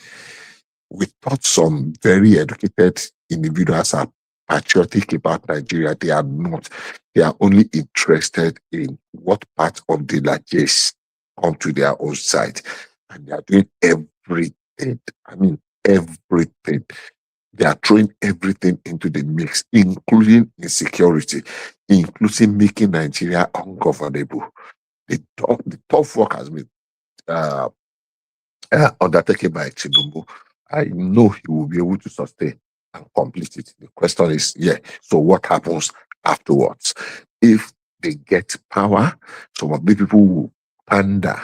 We thought some very educated individuals are patriotic about Nigeria. They are not. They are only interested in what part of the largesse come to their own side. And they are doing everything. I mean, everything. They are throwing everything into the mix, including insecurity, including making Nigeria ungovernable. The tough work has been undertaken by Tinubu. I know he will be able to sustain and complete it. The question is, so what happens afterwards? If they get power, some of the people will pander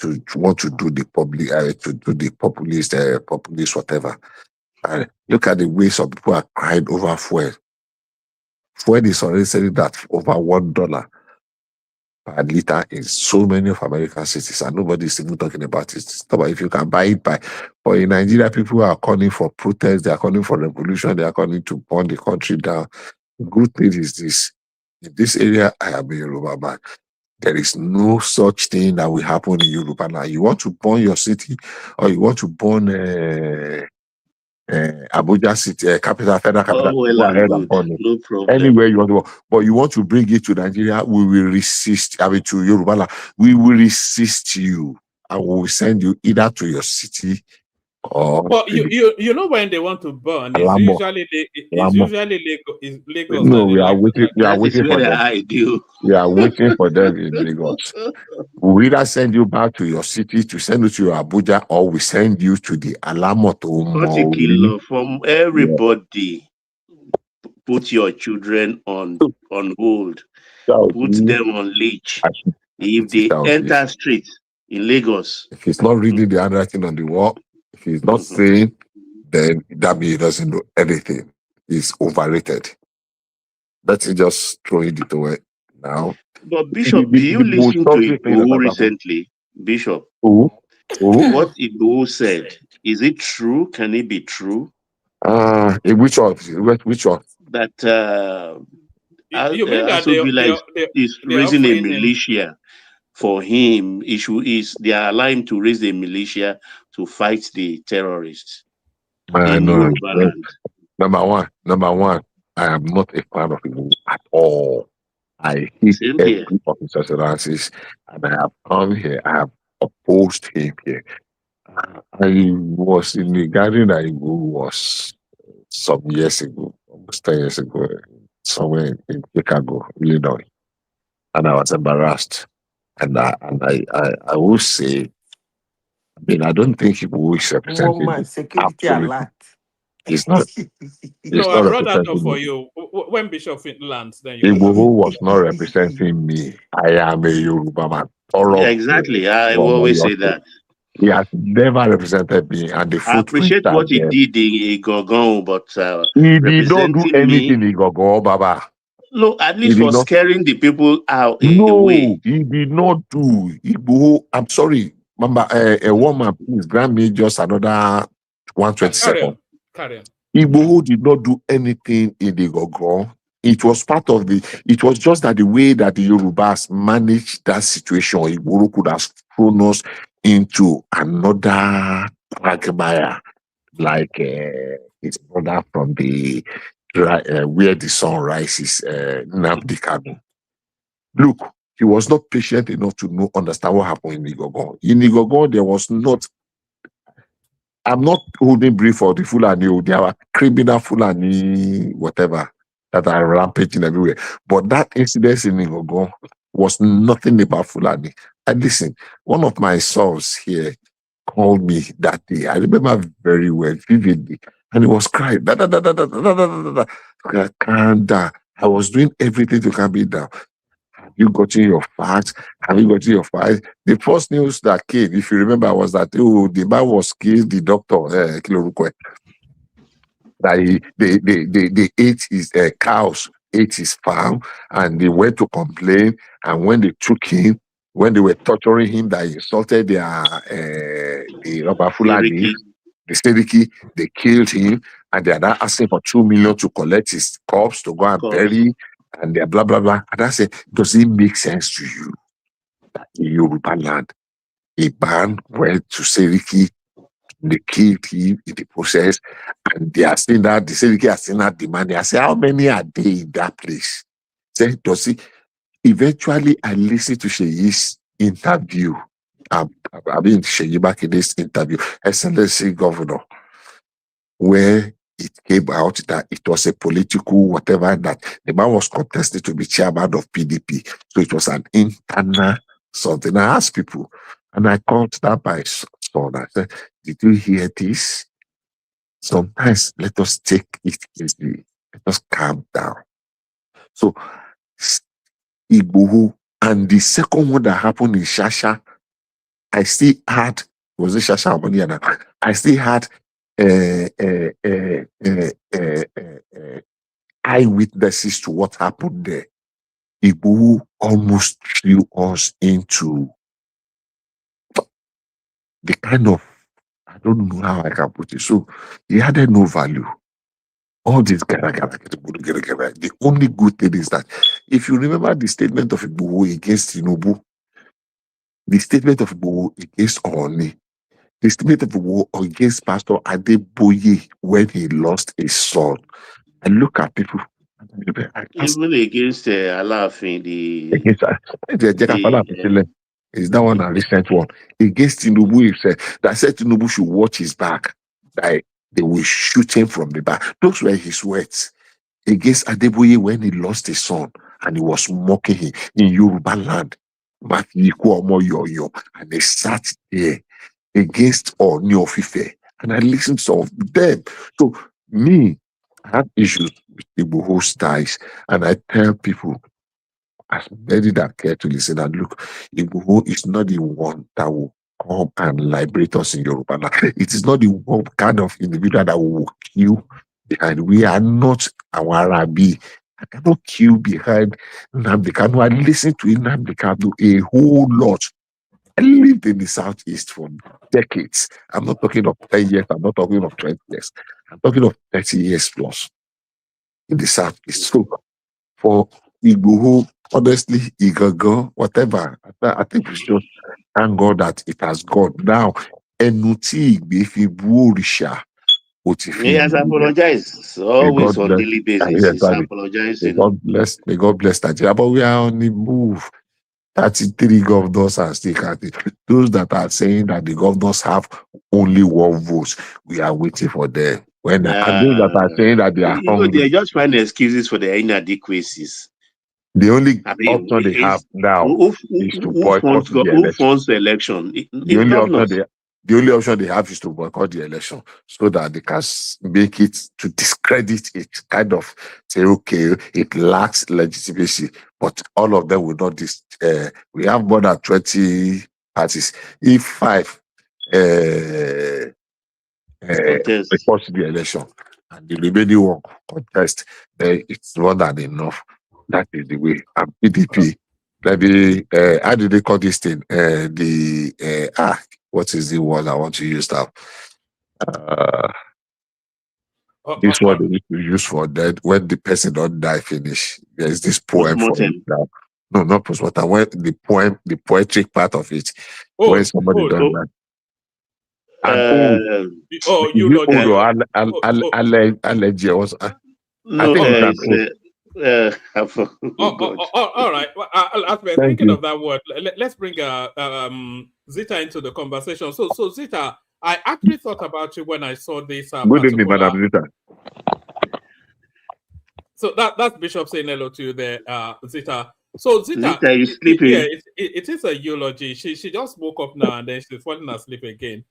to want to do the public, to do the populist whatever. And look at the way some people are crying over fuel. Fuel is already selling that over $1 per liter in so many of American cities, and nobody is even talking about it. If you can buy it but in Nigeria, people are calling for protest, they are calling for revolution, they are calling to burn the country down. The good thing is this: in this area, I am a Yoruba man. There is no such thing that will happen in Yoruba now. You want to burn your city, or you want to burn Abuja City, federal capital, go ahead and burn it. No problem. Anywhere you want to go. But you want to bring it to Nigeria, we will resist. To Yoruba, we will resist you. And we will send you either to your city or... Well, you know when they want to burn, it's usually Lagos. No, we are waiting. We are waiting for them. We are waiting for them in Lagos. We either send you back to your city to send you to Abuja, or we send you to the Alamoto. From everybody. Put your children on hold. Put them on leash. If they enter streets in Lagos. If he's not reading the handwriting on the wall, if he's not saying, then that means he doesn't know anything. He's overrated. let's just throw it away now. But Bishop, do you The most listen to toxic thing that Igboho has happened. recently? Bishop, Who? what Igboho said, is it true? Can it be true? Which one? Which one? That You mean that Asobila is they're raising a offering him? militia for him. Issue is they are allowing to raise a militia to fight the terrorists in No. Yoruba land. Number one, I am not a fan of him at all. I hate Same every here. of his assurances, and I have come here. I have opposed him here. I was in the garden that he was some years ago, almost 10 years ago, somewhere in Chicago, Illinois, and I was embarrassed. And I will say, I mean, I don't think he will represent him. security Absolutely, alert. he's not. He's No, I not brought that up representing for me. you. When Bishop lands, then you Igboho have it. was not representing me. I am a Yoruba man. Thorough Exactly. I from will always Oyo say State. that. He has never represented me, and the I footprints appreciate are what he there. did in Igogon, but He did not do representing anything me, in Igogo, Baba. no, at He least did for not. scaring the people out No, away. he did not do. Igboho, I'm sorry, Mama, a woman, please grant me just another 120 Carry seconds. on. Carry on. Igboho did not do anything in the Igogo. It was part of it was just that the way that the Yorubas managed that situation, Igboho could have thrown us into another quagmire, like his brother from the where the sun rises, Nnamdi Kanu. Look, he was not patient enough to understand what happened in Igogon. In Igogon, there was not. I'm not holding brief for the Fulani. There are criminal Fulani, whatever, that are rampaging everywhere. But that incident in Igogon was nothing about Fulani. And listen, one of my sons here called me that day. I remember very well, vividly. And he was crying. Da, da, da, da, da, da, da, da, da, da. Calm down. I was doing everything to calm me down. Have you gotten your facts? Have you gotten your facts? The first news that came, if you remember, was that the man was killed, the doctor, that they ate his cows, ate his farm, and they went to complain. And when they took him, when they were torturing him, that he insulted the Robert Fulani, the Sediki, they killed him, and they are now asking for 2 million to collect his corpse to go and bury, and they're blah blah blah. And I said, does it make sense to you that in Yoruba land, a man went to Sediki, they killed him in the process, and they are saying that the Sediki are saying that the money. I said, how many are they in that place? Say, does it? Eventually, I listened to Sheyi's interview. I mean, Sheyi Makinde's interview, Excellency Governor, where it came out that it was a political whatever, that the man was contested to be chairman of PDP. So it was an internal something. I asked people, and I called that my son. I said, did you hear this? Sometimes let us take it easy. Let us calm down. So Igboho, and the second one that happened in Shasha, I still had, was it Shasha or Moniana? I still had eyewitnesses to what happened there. Igboho almost threw us into the kind of, I don't know how I can put it. So he added no value. All this the only good thing is that if you remember the statement of Igboho against Tinubu, the statement of Igboho against Oni, the statement of Igboho against Pastor Adeboye when he lost his son. I look at people. Even against Alaafin, is that one a recent one? Against Tinubu himself, that said Tinubu should watch his back. That they will shoot him from the back. Those were his words. Against Adeboye when he lost his son and he was mocking him in Yoruba land. And they sat there against Ooni of Ife. And I listened to some of them. So me, I have issues with Igboho styles, and I tell people, as many that care to listen, and look, Igboho is not the one that will come and liberate us in Yoruba land. It is not the one kind of individual that will kill behind. We are not our Arabi I cannot queue behind Nnamdi Kanu. I listened to Nnamdi Kanu a whole lot. I lived in the Southeast for decades. I'm not talking of 10 years. I'm not talking of 20 years. I'm talking of 30 years plus in the Southeast. So for Igboho, honestly, Igago, whatever, I think we should thank God that it has gone. Now, Enuti Igbe fi bu òrìṣà, ó ti fi He has ìlú lẹ̀. apologized May always God on bless. daily basis. Yes, He's sorry. apologizing. May God bless Nigeria. But we are on the move. 33 governors are still counting. Those that are saying that the governors have only one vote, we are waiting for them. And those that are saying that they are hungry, They're just finding excuses for their inadequacies. the only I mean, option they have now is to who boycott the who election. funds the election? The It's only option governors. the only option they have is to boycott the election so that they can make it to discredit it, kind of say, okay, it lacks legitimacy, but all of them will not. We have more than 20 parties. If 5 uh, Contest. report the election and the remaining one contest, then it's more than enough. That is the way. And PDP, maybe, how do they call this thing? What is the word I want to use now? This word they need to use for that when the person don't die finish. There's this poem for it Postmortem. now. No, not postmortem. When the poetic part of it, when somebody don't die. And is it old or allergy? I No, think it's an old. All right. Well, as we're Thank thinking you. of that word, let's bring Zita into the conversation. So Zita, I actually thought about you when I saw this Good evening, particular. Madam Zita. So that's Bishop saying hello to you there, Zita. So Zita, Zita, you sleeping? yeah, it is a eulogy. She just woke up now and then she's falling asleep again.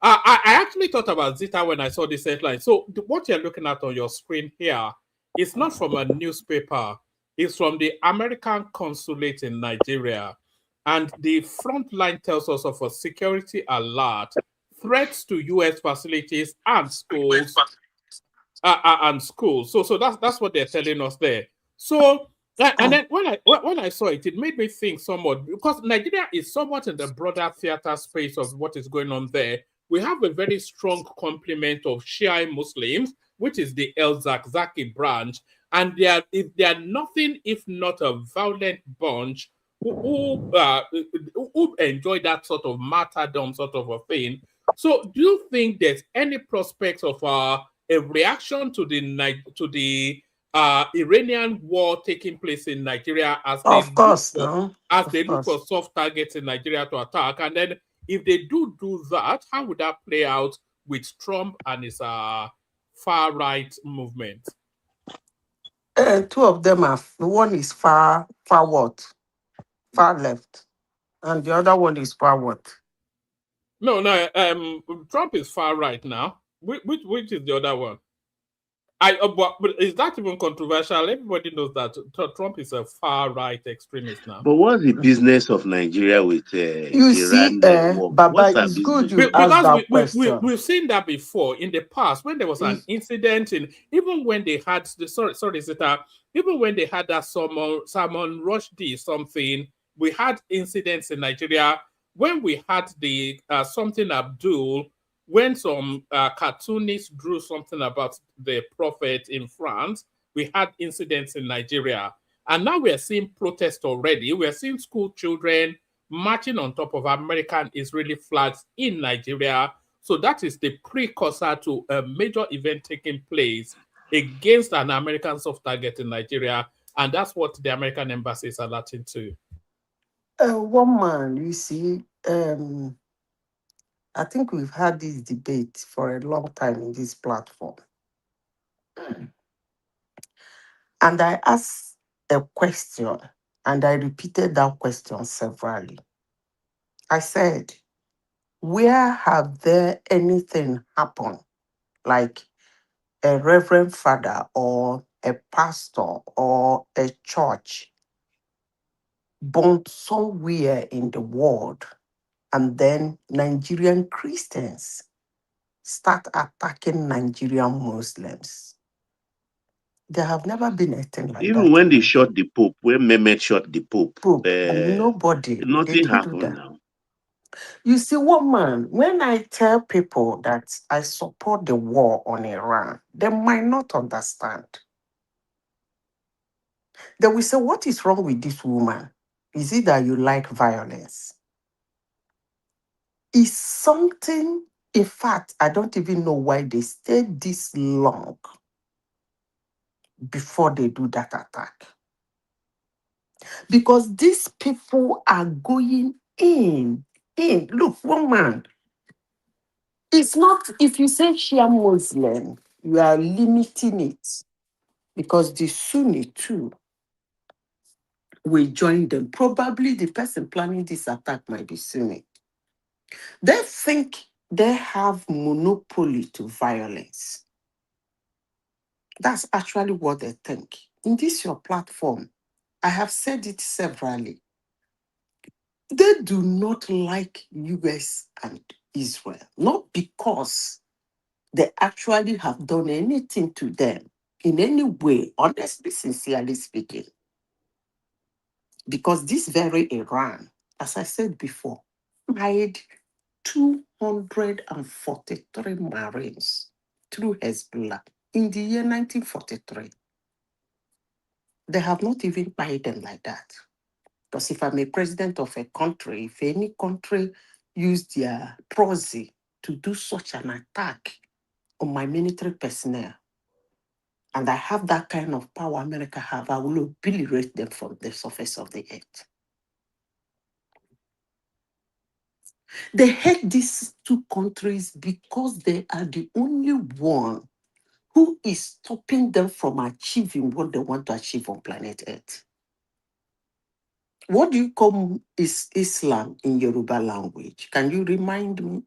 I actually thought about Zita when I saw this headline. So what you're looking at on your screen here is not from a newspaper. It's from the American consulate in Nigeria. And the front line tells us of a security alert, threats to U.S. facilities and schools. So that's what they're telling us there. So and then when I saw it, it made me think somewhat because Nigeria is somewhat in the broader theater space of what is going on there. We have a very strong complement of Shia Muslims, which is the El Zakzaki branch, and they are nothing if not a violent bunch who enjoy that sort of martyrdom sort of a thing. So, do you think there's any prospects of a reaction to the Iranian war taking place in Nigeria as they look for soft targets in Nigeria to attack? And then if they do that, how would that play out with Trump and his far right movement? Two of them are, one is far left, and the other one is far what? No, Trump is far right now. Which is the other one? But is that even controversial? Everybody knows that Trump is a far right extremist now. But what's the business of Nigeria with Iran? Baba, it's good you asked that question. We've seen that before in the past when there was an incident even when they had even when they had that Salman Rushdie something, we had incidents in Nigeria when we had the something Abdul. When some cartoonists drew something about the prophet in France, we had incidents in Nigeria. And now we're seeing protests already. We're seeing school children marching on top of American Israeli flags in Nigeria. So that is the precursor to a major event taking place against an American soft target in Nigeria. And that's what the American embassy is alerting to. One man, you see, I think we've had this debate for a long time in this platform. And I asked a question, and I repeated that question severally. I said, where have there anything happened, like a reverend father or a pastor or a church burnt somewhere in the world, and then Nigerian Christians start attacking Nigerian Muslims? There have never been a thing like Even that. when they shot the Pope, when Mehmet shot the Pope, Pope, and nobody, they nothing didn't do happened that. now. You see, woman, when I tell people that I support the war on Iran, they might not understand. They will say, what is wrong with this woman? Is it that you like violence? It's something, in fact, I don't even know why they stayed this long before they do that attack. Because these people are going in. Look, woman, it's not, if you say Shia Muslim, you are limiting it because the Sunni too will join them. Probably the person planning this attack might be Sunni. They think they have monopoly to violence. That's actually what they think. In this your platform, I have said it severally. They do not like US and Israel, not because they actually have done anything to them in any way, honestly, sincerely speaking. Because this very Iran, as I said before, hired 243 Marines through Hezbollah in the year 1943. They have not even paid them like that. Because if I'm a president of a country, if any country used their proxy to do such an attack on my military personnel, and I have that kind of power America have, I will obliterate them from the surface of the earth. They hate these two countries because they are the only one who is stopping them from achieving what they want to achieve on planet Earth. What do you call Islam in Yoruba language? Can you remind me?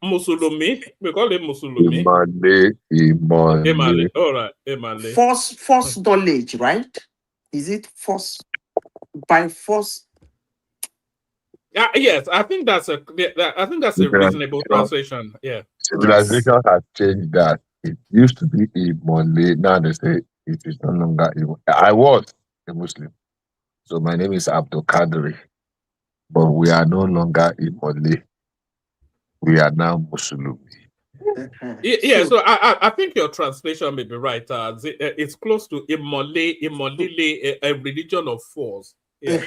Musulumi. We call it Musulumi. Imale. All right, Imale. False knowledge, right? Is it false by force? Yes, I think that's a reasonable translation. Yeah. Civilization has changed that. It used to be Imale. Now they say it is no longer Imale. I was a Muslim. So my name is Abdul Kadri. But we are no longer Imale. We are now Muslim. Yeah, so I think your translation may be right. It's close to Imole, a religion of force. Yeah.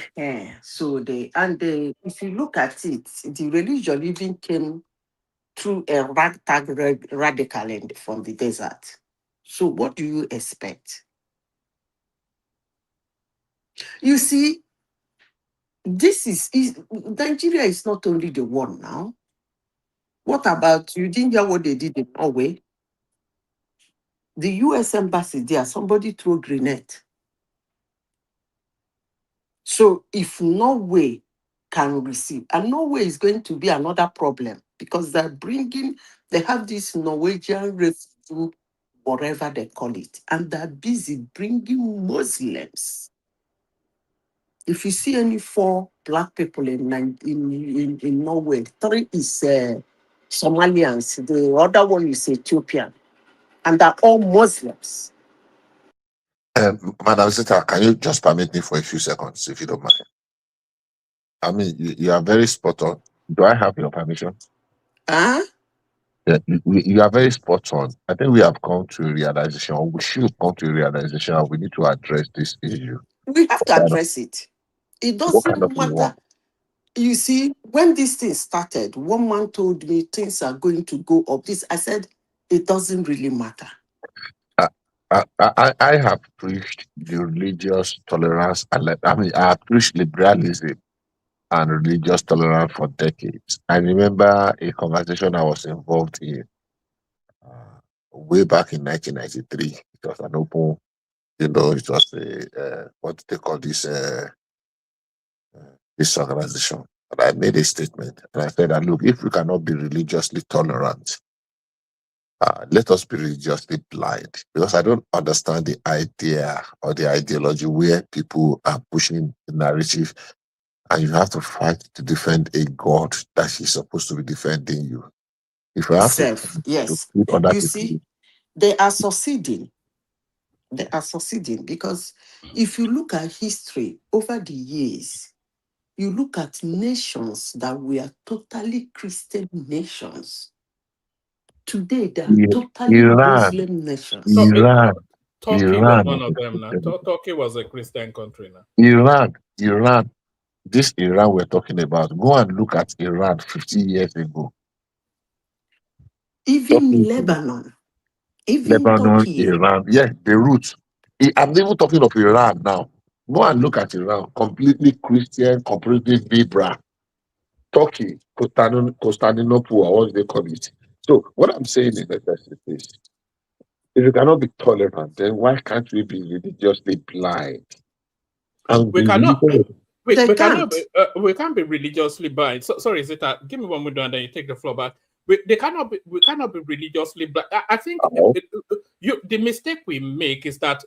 So if you look at it, the religion even came through a ragtag radical from the desert. So what do you expect? You see, Nigeria is not only the one now. What about, you didn't hear what they did in Norway? The US embassy there, somebody threw a grenade. So if Norway can receive, and Norway is going to be another problem because they have this Norwegian refugee, whatever they call it, and they're busy bringing Muslims. If you see any 4 black people in Norway, 3 is Somalians, the other one is Ethiopian, and they're all Muslims. Madam Zita, can you just permit me for a few seconds, if you don't mind? I mean, you are very spot on. Do I have your permission? Huh? Yeah, you are very spot on. I think we have come to a realization, or we should come to a realization, we need to address this issue. We have to address it. It What kind of doesn't matter. war? You see, when this thing started, one man told me things are going to go up. I said, it doesn't really matter. I have preached the religious tolerance, and I have preached liberalism and religious tolerance for decades. I remember a conversation I was involved in way back in 1993. It was an open, it was what do they call this organization. And I made a statement and I said that, look, if we cannot be religiously tolerant, let us be religiously blind, because I don't understand the idea or the ideology where people are pushing the narrative and you have to fight to defend a God that is supposed to be defending you. If we have to Self, yes. put other You people, see, they are succeeding. They are succeeding because if you look at history over the years, you look at nations that were totally Christian nations. Today, they are totally Iran, Muslim nations. Iran, Turkey was Iran, one of them now. Turkey was a Christian country now. Iran. This Iran we're talking about. Go and look at Iran 50 years ago. Even Lebanon, even Lebanon, Turkey. Iran, yes, Beirut. I'm even talking of Iran now. Go and look at Iran, completely Christian, completely Libra. Turkey, Constantinople, or what they call it. So what I'm saying is that this: if you cannot be tolerant, then why can't we be religiously blind? And We the cannot. religion, We can't. we can't be religiously blind. So, sorry, Zita, give me 1 minute and then you take the floor back. We cannot be religiously blind. I think the mistake we make is that,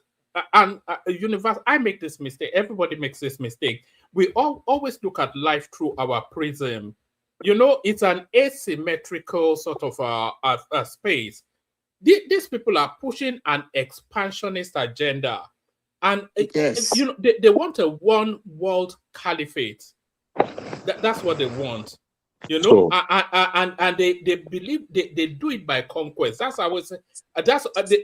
universe. I make this mistake. Everybody makes this mistake. We always look at life through our prism. You know, it's an asymmetrical sort of space. These people are pushing an expansionist agenda. And Yes. you know, they want a one world caliphate. That's what they want. You know, and they believe they do it by conquest. That's how I would say.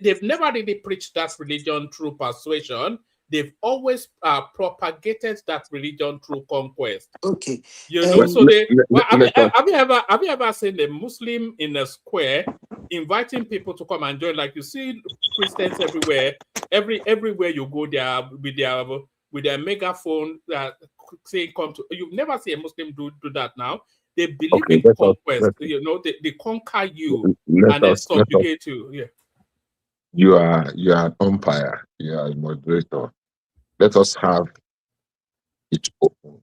They've never really preached that religion through persuasion. They've always propagated that religion through conquest. Okay. You know, so have you ever seen a Muslim in a square inviting people to come and join? Like you see Christians everywhere. Everywhere you go, there with their megaphone saying come to. You've never seen a Muslim do that now. They believe in conquest. You know, they conquer you and then subjugate you. Yeah. You are an umpire. You are a moderator. Let us have it open,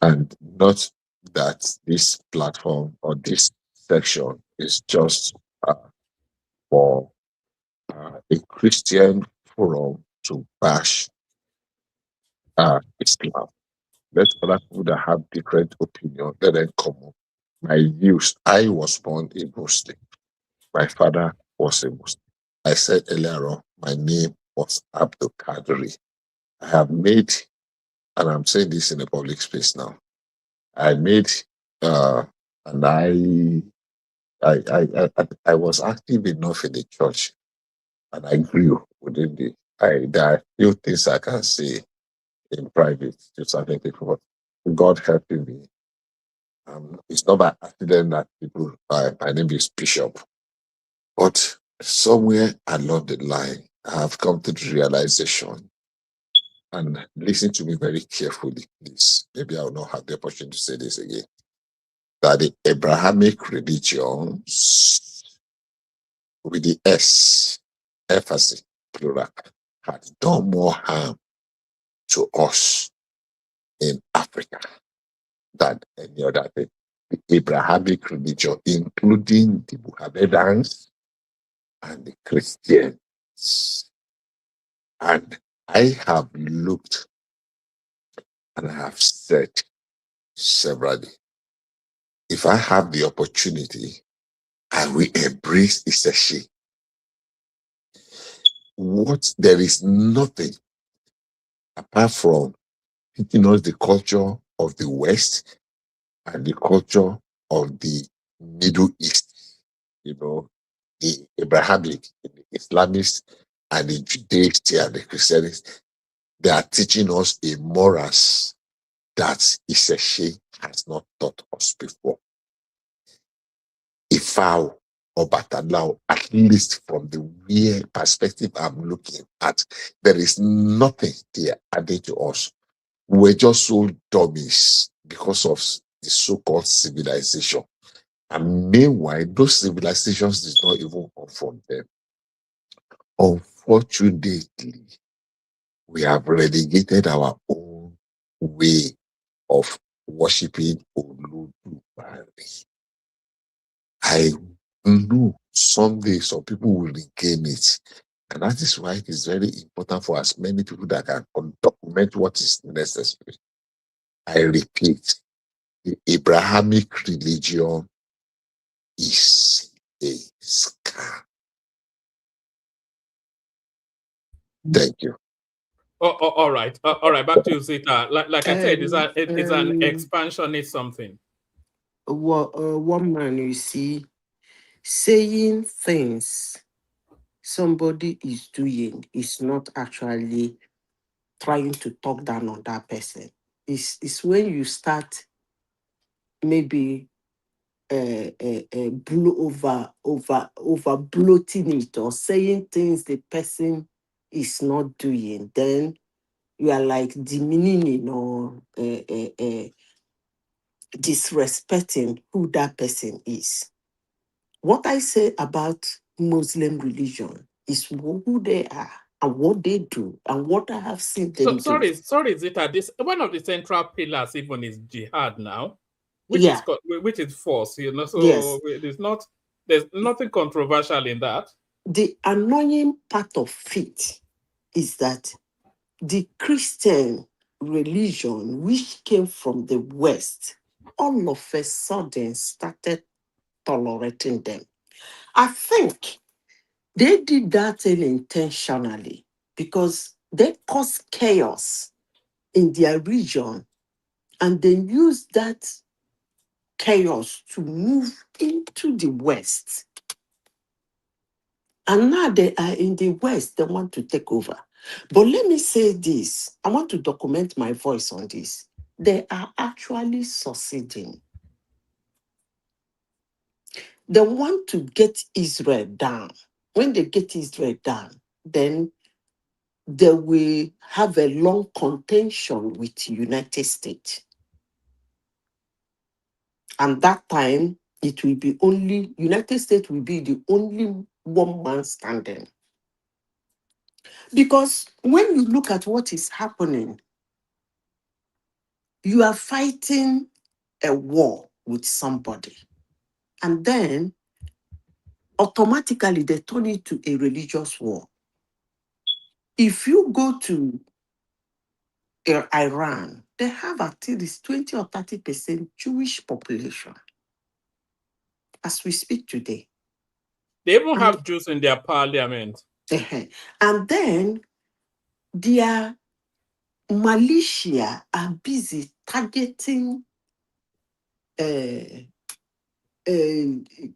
and not that this platform or this section is just for a Christian forum to bash Islam. Let other people that have different opinion let them come up. My views. I was born a Muslim. My father was a Muslim. I said earlier on, my name was Abdul Qadri. I have made, and I'm saying this in a public space now. I made, and I was active enough in the church, and I grew within there are few things I can say in private to certain people. God helping me. It's not by accident that people, my name is Bishop, but somewhere along the line, I have come to the realization, and listen to me very carefully, please. Maybe I will not have the opportunity to say this again, that the Abrahamic religions with the emphasis, plural, had done more harm to us in Africa than any other thing. The Abrahamic religion, including the Mohammedans and the Christians. And I have looked and I have said severally, if I have the opportunity, I will embrace Iseshi. There is nothing apart from teaching us the culture of the West and the culture of the Middle East, you know, the Abrahamic, the Islamists, and the Judaists and the Christians. They are teaching us a morals that Iseshi has not taught us before. Ifao or Batalao, at least from the weird perspective I'm looking at, there is nothing they are adding to us. We're just so dummies because of the so-called civilization. And meanwhile, those civilizations did not even come from them. Unfortunately, we have relegated our own way of worshipping Olodumare. I know someday some people will regain it. And that is why it is very important for as many people that can document what is necessary. I repeat, the Abrahamic religion is a scam. Thank you. All right. All right. Back to you, Zita. Like I said, it's an Um, expansionist something. one man, you see, saying things somebody is doing is not actually trying to talk down on that person. It's when you start maybe blow over bloating it or saying things the person is not doing, then you are like demeaning or disrespecting who that person is. What I say about Muslim religion is who they are and what they do and what I have seen So them do. sorry, Zita. This one of the central pillars even is jihad now, Yeah, which is force. You know, so yes. there's nothing controversial in that. The annoying part of it is that the Christian religion, which came from the West, all of a sudden started tolerating them. I think they did that thing intentionally because they caused chaos in their region and then used that chaos to move into the West. And now they are in the West, they want to take over. But let me say this, I want to document my voice on this. They are actually succeeding. They want to get Israel down. When they get Israel down, then they will have a long contention with the United States. And that time, it will be only, United States will be the only one man standing. Because when you look at what is happening, you are fighting a war with somebody. And then automatically they turn it to a religious war. If you go to Iran, they have at least 20 or 30% Jewish population as we speak today. They even And, have Jews in their parliament. and then their militia are busy targeting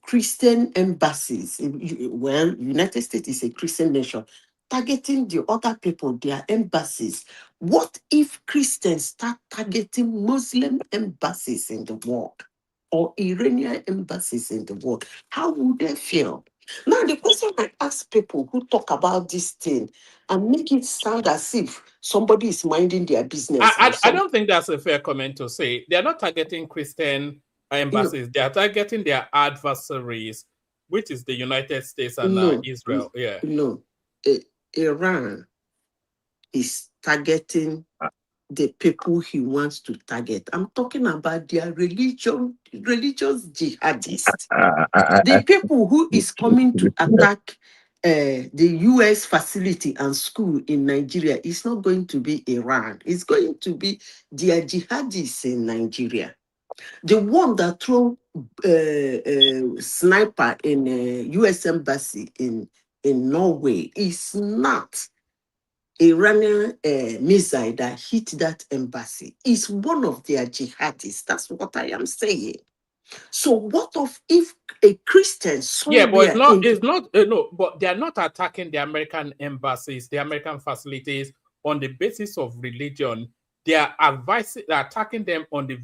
Christian embassies. Well, United States is a Christian nation, targeting the other people, their embassies. What if Christians start targeting Muslim embassies in the world or Iranian embassies in the world? How would they feel? Now, the question I ask people who talk about this thing and make it sound as if somebody is minding their business and I don't think that's a fair comment to say. They're not targeting Christian embassies. They are targeting their adversaries, which is the United States and Israel. Yeah. No. Iran is targeting the people he wants to target. I'm talking about their religious jihadists. The people who is coming to attack the US facility and school in Nigeria is not going to be Iran. It's going to be their jihadists in Nigeria. The one that threw sniper in US embassy in Norway is not Iranian missile that hit that embassy. It's one of their jihadists. That's what I am saying. So what of if a Christian Yeah, but somewhere in it's not no, but they are not attacking the American embassies, the American facilities on the basis of religion. They are they're attacking them on the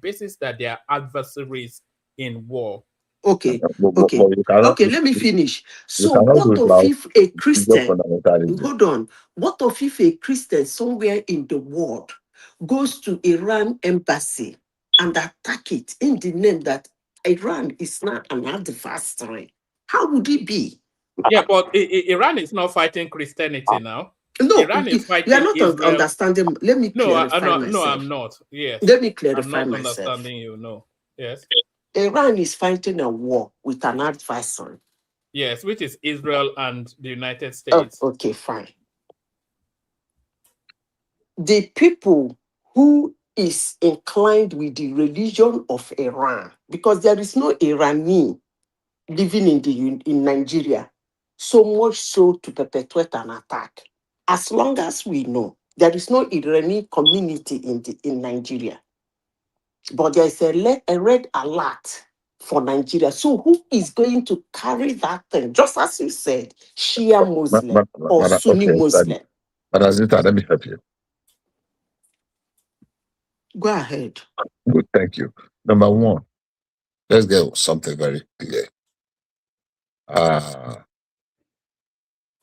basis that they are adversaries in war. okay, But you cannot, let me finish. you So cannot what do it of now. if a Your Christian, fundamentalism. hold on, what of if a Christian somewhere in the world goes to Iran embassy and attack it in the name that Iran is not an adversary? How would it be? Yeah, but Iran is not fighting Christianity now. No, Iran is you are fighting not Israel. understanding. Let me No, clarify no, I'm myself. not. Yes, Let me I'm clarify not myself. understanding you. No. Yes. Iran is fighting a war with an adversary. Yes, which is Israel and the United Oh, States. okay, fine. The people who is inclined with the religion of Iran, because there is no Iranian living in Nigeria, so much so to perpetuate an attack. As long as we know, there is no Iranian community in Nigeria. But there is a red alert for Nigeria. So who is going to carry that thing? Just as you said, Shia Muslim or Sunni Muslim. Madam Zita, let me help you. Go ahead. Good, thank you. Number one, let's get something very clear.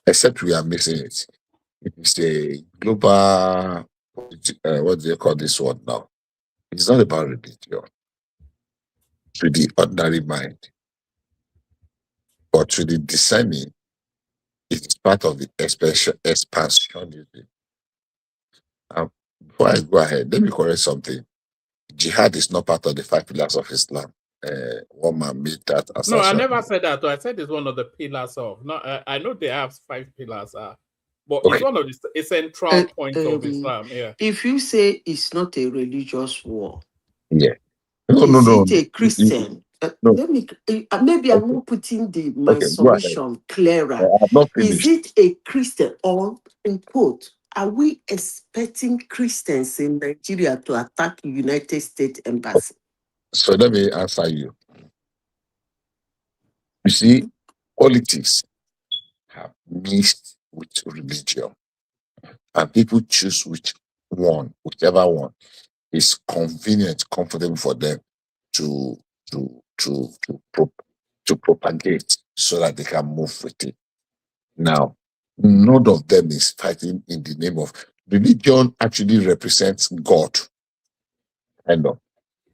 Except we are missing it. It is a global, what do you call this one now? It's not about religion. To the ordinary mind, but to the discerning, it is part of the expansionism. Before I go ahead, let me correct something. Jihad is not part of the 5 pillars of Islam. One man made that assertion. No, I never said that. I said it's one of the pillars of. No, I know they have 5 pillars, but Okay. it's one of the central points of Islam. Yeah. If you say it's not a religious war, yeah. Is it a Christian? No. Let me. Maybe I'm not putting my submission clearer. Is it a Christian, or in quote, are we expecting Christians in Nigeria to attack the United States Embassy? So let me answer you. You see, politics have mixed with religion, and people choose whichever one is convenient, comfortable for them to propagate, so that they can move with it. Now, none of them is fighting in the name of religion. Actually represents God.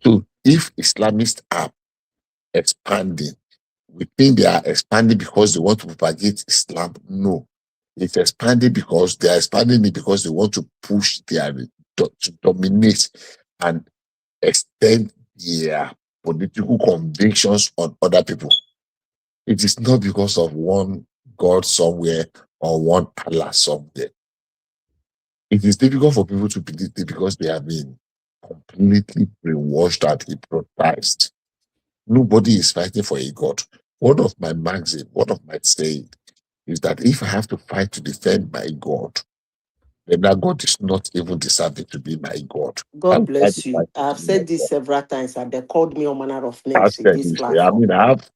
So if Islamists are expanding, we think they are expanding because they want to propagate Islam. No, it's expanding because they are expanding it because they want to push to dominate and extend their political convictions on other people. It is not because of one God somewhere or one Allah somewhere. It is difficult for people to believe it because they have been completely brainwashed and hypnotized. Nobody is fighting for a God. One of my saying is that if I have to fight to defend my God, then that God is not even deserving to be my God. God bless you. I've said this several times, and they called me all manner of names in this platform.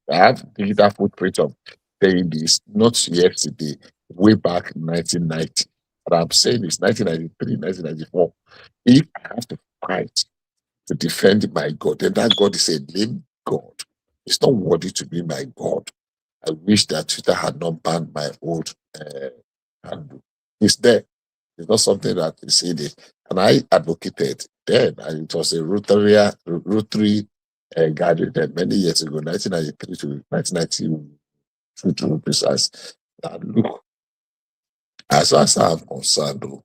I have digital footprint of saying this, not yesterday, way back in 1990. But I'm saying this 1993, 1994. If I have to fight to defend my God, then that God is a lame God. It's not worthy to be my God. I wish that Twitter had not banned my old handle. It's there. It's not something that is in it. And I advocated then, and it was a Rotary gathering then many years ago, 1993 to 1992 to be precise. And look, as far as I'm concerned, though,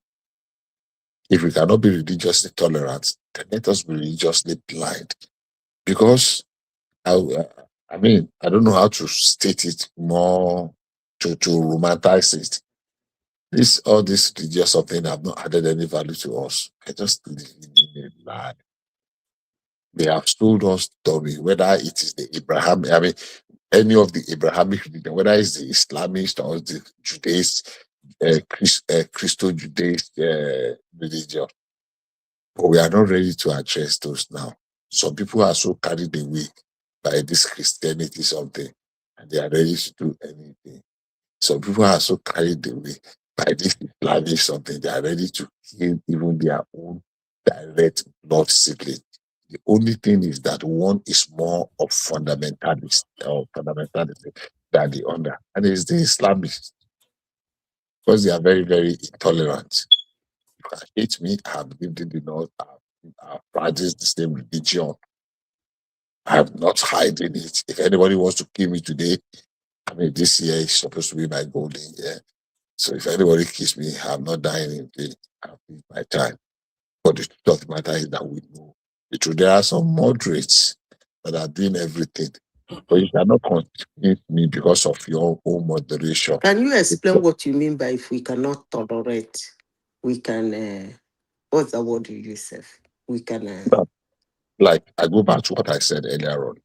if we cannot be religiously tolerant, then let us be religiously blind. Because I don't know how to state it more to romanticize it. All this religious something have not added any value to us. I just live in a lie. They have told us story, whether it is the any of the Abrahamic religion, whether it's the Islamist or the Judaist, Christo-Judaist religion. But we are not ready to address those now. Some people are so carried away by this Christianity something, and they are ready to do anything. Some people are so carried away by this Islamic something, they are ready to kill even their own direct blood sibling. The only thing is that one is more of fundamentalist or fundamentalism than the other, and it's the Islamists, because they are very, very intolerant. You can hate me. I have lived in the north. I have practiced the same religion. I have not hiding it. If anybody wants to kill me today, this year is supposed to be my golden year. So if anybody kills me, I'm not dying in vain. I've lived my time. But the truth of the matter is that we know the truth. There are some moderates that are doing everything. But you cannot convince me because of your own moderation. Can you explain what you mean by if we cannot tolerate, we can, what's the word you use, Seth? we can. Like I go back to what I said earlier on.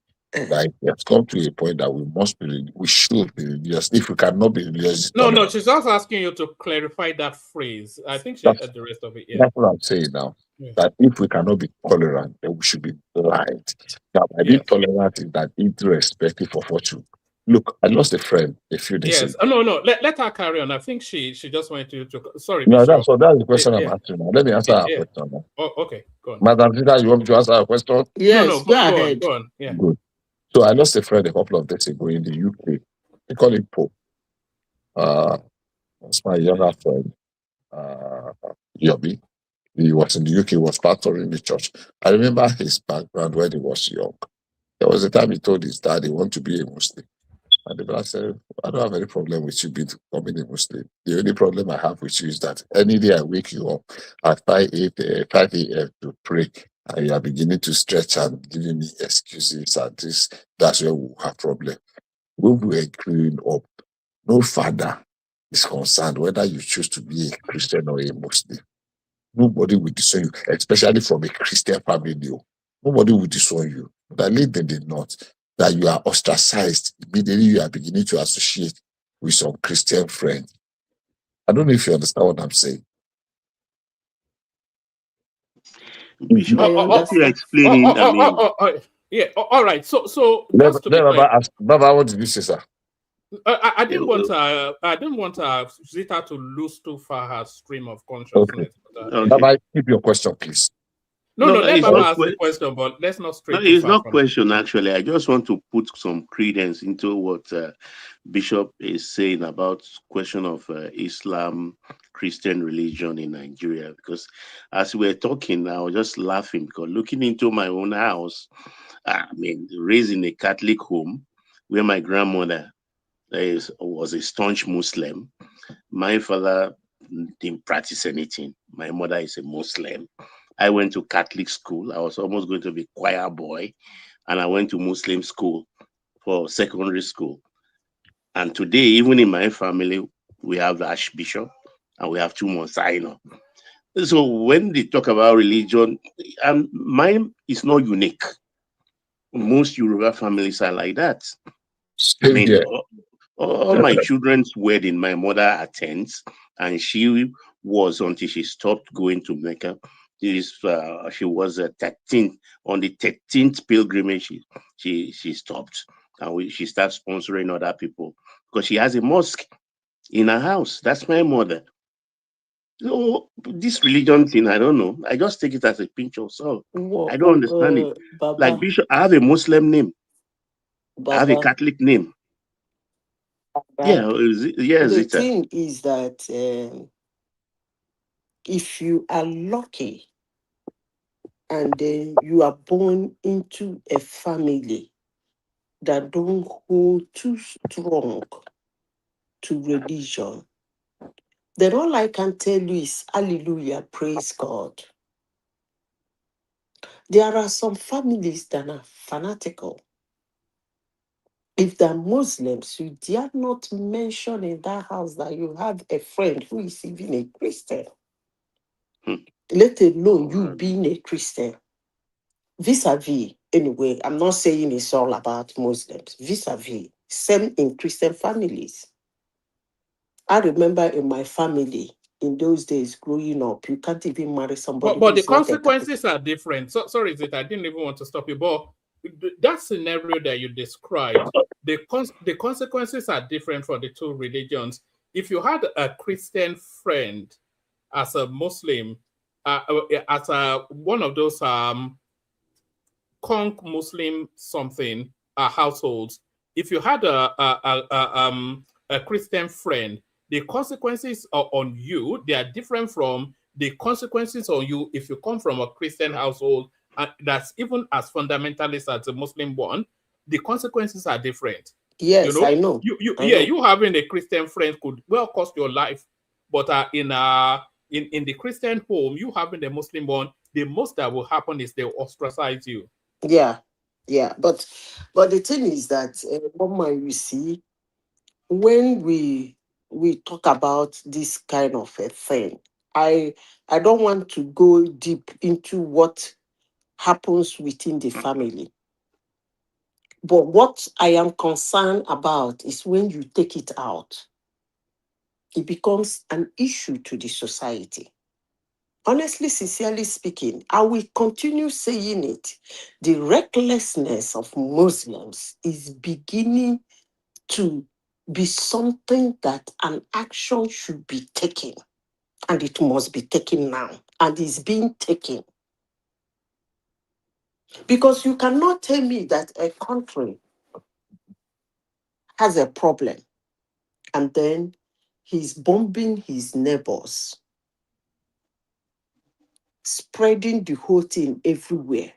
Like it has come to a point that we should be religious. If we cannot be religious, No, she's just asking you to clarify that phrase. I think she that's, heard the rest of it. Yeah. that's what I'm saying now. Yeah. That if we cannot be tolerant, then we should be blind. Now, by being tolerant is that irrespective of what you look. I lost a friend a few days ago. No. Let her carry on. I think she just wanted you to. Sorry, No, Bishop. that's the question I'm asking now. Let me answer her question now. Oh, okay. Go on. Madam Zita, you want me to answer her question? Yes, go ahead. Go on. Yeah. Good. So I lost a friend a couple of days ago in the UK. They call him Pope. That's my younger friend, Yobi. He was in the UK, was pastoring the church. I remember his background when he was young. There was a time he told his dad he wanted to be a Muslim. And the brother said, I don't have any problem with you becoming a Muslim. The only problem I have with you is that any day I wake you up at 5 a.m. to pray, and you are beginning to stretch and giving me excuses and this, that's where we have problem. When we were growing up, no father is concerned whether you choose to be a Christian or a Muslim. Nobody will disown you, especially from a Christian family. Nobody will disown you. But at least they did not. That you are ostracized. Immediately you are beginning to associate with some Christian friends. I don't know if you understand what I'm saying. Bishop, what you're explaining, I mean... Yeah, all right. So just to be clear, Baba, what did you say, sir? I didn't want Zita to lose too far her stream of consciousness. Okay. Baba, keep your question, please. No, let Baba ask the question, but let's not stray too it's far not from question, actually. I just want to put some credence into what Bishop is saying about question of Islam, Christian religion in Nigeria. Because as we're talking, I was just laughing because looking into my own house, I mean, raised in a Catholic home where my grandmother was a staunch Muslim. My father didn't practice anything. My mother is a Muslim. I went to Catholic school. I was almost going to be choir boy, and I went to Muslim school for secondary school. And today, even in my family, we have the Archbishop and we have two Monsignor. So when they talk about religion, mine is not unique. Most Yoruba families are like that. I mean, all my children's wedding, my mother attends, and she was until she stopped going to Mecca. She was 13th on the 13th pilgrimage. She stopped, and she started sponsoring other people because she has a mosque in her house. That's my mother. So this religion thing, I don't know. I just take it as a pinch of salt. I don't understand it. Baba, like Bishop, I have a Muslim name. Baba, I have a Catholic name. Baba, the Zita. thing is that if you are lucky and then you are born into a family that don't hold too strong to religion, then all I can tell you is hallelujah, praise God. There are some families that are fanatical. If they're Muslims, you dare not mention in that house that you have a friend who is even a Christian, let alone you being a Christian. Vis-a-vis, anyway, I'm not saying it's all about Muslims. Vis-a-vis, same in Christian families. I remember in my family, in those days, growing up, you can't even marry somebody. But the consequences are different. So sorry, Zita, I didn't even want to stop you, but that scenario that you described, the consequences are different for the two religions. If you had a Christian friend as a Muslim, as one of those conk Muslim something households, if you had a Christian friend, the consequences are on you. They are different from the consequences on you if you come from a Christian household, and that's even as fundamentalist as a Muslim one. The consequences are different. Yes, I know. You having a Christian friend could well cost your life, but in the Christian home, you having a Muslim one, the most that will happen is they'll ostracize you. Yeah, but the thing is that you see, when we talk about this kind of a thing, I don't want to go deep into what happens within the family. But what I am concerned about is when you take it out, it becomes an issue to the society. Honestly, sincerely speaking, I will continue saying it. The recklessness of Muslims is beginning to be something that an action should be taken. And it must be taken now. And is being taken. Because you cannot tell me that a country has a problem and then he's bombing his neighbors, spreading the whole thing everywhere.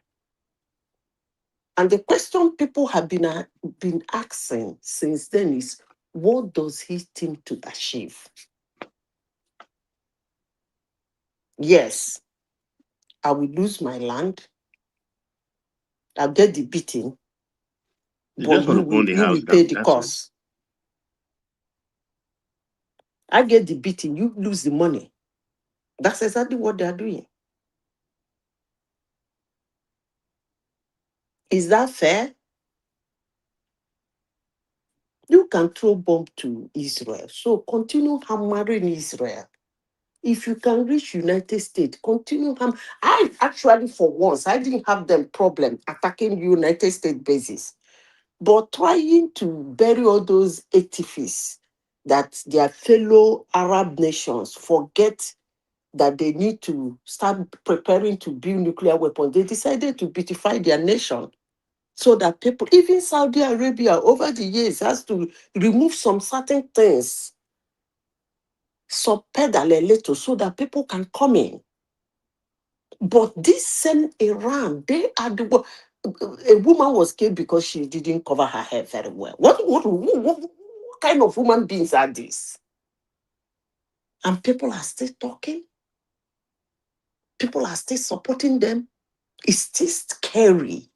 And the question people have been asking since then is, what does he think to achieve? Yes, I will lose my land. I'll get the beating. They But just want to burn the you house will pay down. the That's all. cost. I get the beating, you lose the money. That's exactly what they're doing. Is that fair? You can throw bomb to Israel. So continue hammering Israel. If you can reach United States, continue hammering. I actually, for once, I didn't have them problem attacking United States bases. But trying to bury all those edifices that their fellow Arab nations forget that they need to start preparing to build nuclear weapons, they decided to beautify their nation so that people, even Saudi Arabia over the years, has to remove some certain things, subpedal a little so that people can come in. But this same Iran, they are the one. A woman was killed because she didn't cover her hair very well. What kind of human beings are these? And people are still talking. People are still supporting them. It's still scary.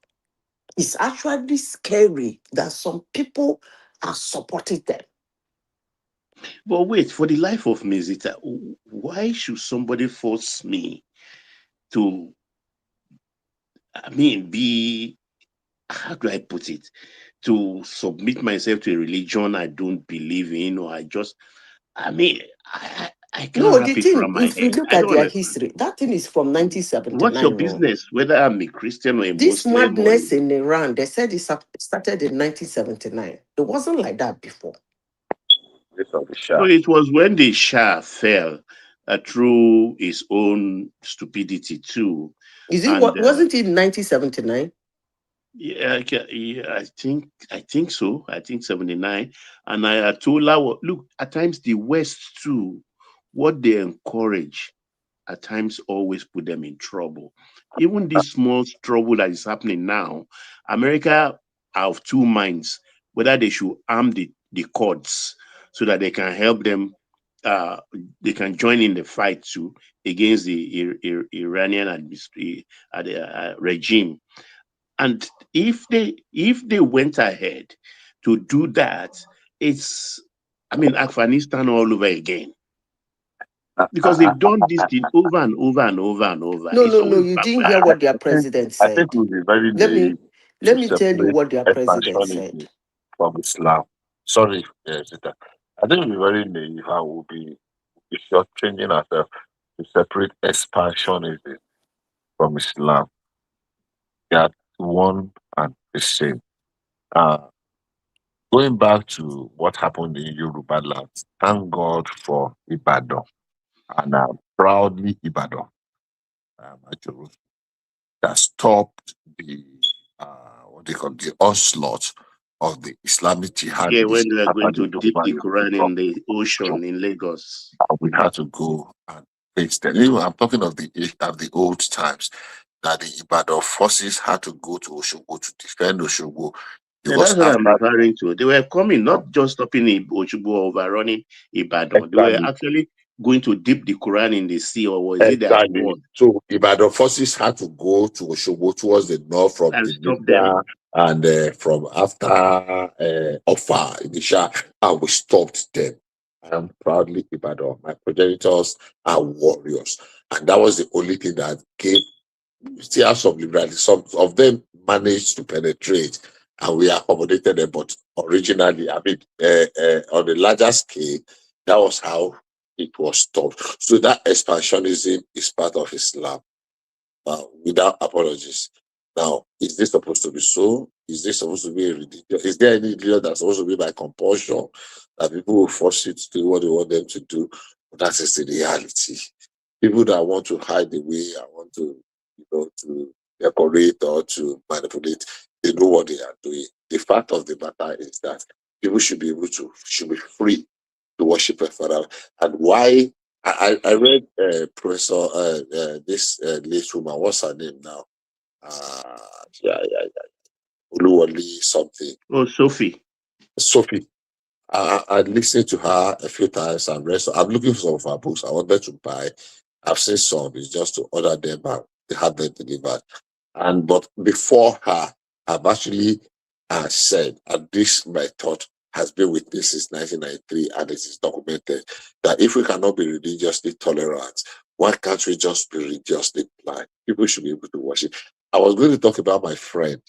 It's actually scary that some people are supporting them. But wait, for the life of me, Zita, why should somebody force me to, be, how do I put it, to submit myself to a religion I don't believe in, or I can't No, wrap the it thing, around my if you head. look I at don't their understand. history, that thing is from What's your 1979. No? business, whether I'm a Christian or a This Muslim or madness in Iran, they said it started in 1979. It wasn't like that before. No, it was when the Shah fell through his own stupidity too. Is it And what wasn't it in 1979? yeah, I think so. I think 79. And Ayatollah, look, at times the West too, what they encourage at times always put them in trouble. Even this small trouble that is happening now, America are of two minds whether they should arm the Kurds so that they can help them, they can join in the fight too against the Iranian regime. And if they went ahead to do that, it's Afghanistan all over again. Because they've done this thing over and over and over and over. No, It's no, no. always You didn't hear backfiring. what their president I think said. it would be very Let me naive to tell you separate what their president said. expansionism from Islam. Sorry, Zita. I think it would be very naive and we'll be shortchanging ourselves to separate expansionism from Islam. They are one and the same. Uh, Going back to what happened in Yoruba land, thank God for Ibadan and proudly Ibadan, Ajuru, that stopped the what they call the onslaught of the Islamic Yeah, jihadists when they are after going the to dip the Yoruba Quran in the ocean in Lagos. we had to go and face them. Even I'm talking of the old times that the Ibadan forces had to go to Oshogbo to defend Oshogbo. Yeah, Because that's what I'm after referring to. They were coming, not just stopping Ochubu or overrunning Ibadan. They were exactly, actually going to dip the Quran in the sea, or was it their exactly. sword, So Ibadan forces had to go to Oshogbo towards the north from and the stop them? Niger and from after Ofa, Inisha, and we stopped them. I am proudly Ibadan. My progenitors are warriors. And that was the only thing that gave, we still have some liberality. Some of them managed to penetrate and we accommodated them. But originally, I mean, on a larger scale, that was how it was stopped. So that expansionism is part of Islam without apologies. Now, is this supposed to be so? Is this supposed to be a religion? Is there any religion that's supposed to be by compulsion that people will force you to do what they want them to do? That is the reality. People that want to hide away, I want to, to decorate or to manipulate, they know what they are doing. The fact of the matter is that people should be free to worship a father. And why I read Professor this late woman, what's her name now? Uluwali something. Oh, Sophie. Sophie. I listened to her a few times and read. So I'm looking for some of her books. I wanted to buy. I've seen some. It's just to order them and they had them delivered. But before her, I've actually said, and this my thought has been with me since 1993, and it is documented that if we cannot be religiously tolerant, why can't we just be religiously blind? People should be able to worship. I was going to talk about my friend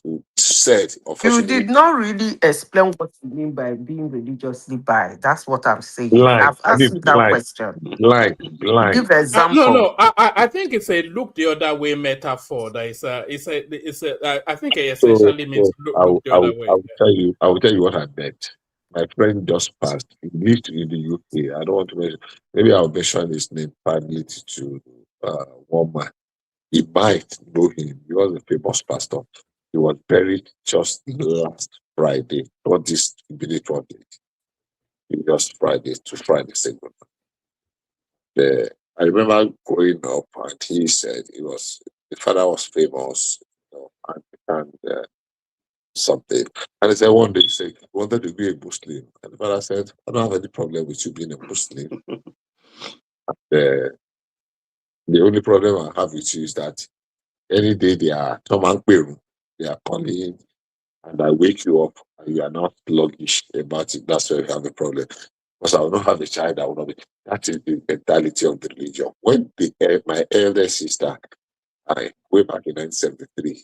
who said, You unfortunately, did not really explain what you mean by being religiously biased. That's what I'm saying. blind. I've I asked mean, you that blind, question. blind, blind. Give No, example. no. I think it's a look the other way metaphor. That I think it So, essentially means I look the other way. I will tell you what I meant. My friend just passed. He lived in the UK. I don't want to mention. Maybe I'll mention his name privately to one man. He might know him. He was a famous pastor. He was buried just last Friday, not this immediate one day. Just Friday to Friday second. I remember growing up, and he said the father was famous, and something. And he said one day he said he wanted to be a Muslim, and the father said, "I don't have any problem with you being a Muslim. The the only problem I have with you is that any day they are they are calling, and I wake you up, and you are not sluggish about it. That's where we have a problem. Because I will not have a child, I will not be. That is the mentality of the religion. When my elder sister, way back in 1973,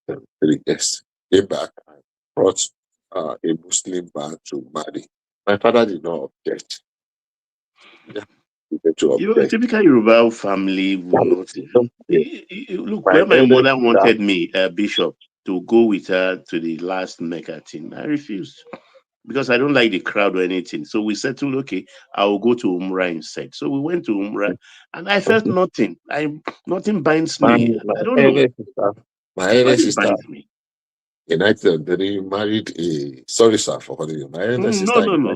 73, yes, came back and brought a Muslim man to marry. My father did not object. Yeah, he did to A object. typical Yoruba family will not even. Look, My when my elder mother sister, wanted me, Bishop, to go with her to the last Mecca thing, I refused because I don't like the crowd or anything. So we settled, okay, I will go to Umrah instead. So we went to Umrah, and I felt nothing. Nothing binds my, me. my I don't know. elder sister, my elder Nothing sister binds me. in 1973 married a, sorry sir for calling you, my elder No, sister no, in no.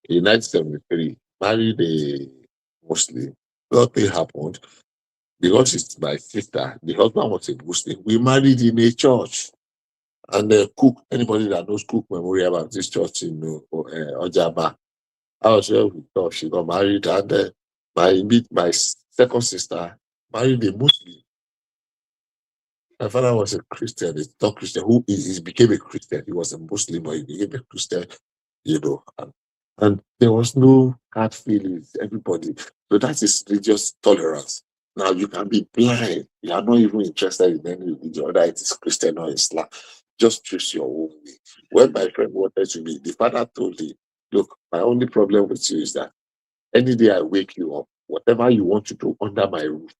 1973 married a Muslim. Nothing happened because it's my sister. The husband was a Muslim. We married in a church. And Cook, anybody that knows Cook Memorial Baptist Church in Ojaba, I was where we thought she got married. And my second sister married a Muslim. My father was a Christian, a top Christian, he became a Christian. He was a Muslim, but he became a Christian, and there was no hard feelings, everybody. So that is religious tolerance. Now you can be blind. You are not even interested in any religion, whether it is Christian or Islam. Just choose your own way. When my friend wanted to be, the father told him, look, my only problem with you is that any day I wake you up, whatever you want to do under my roof,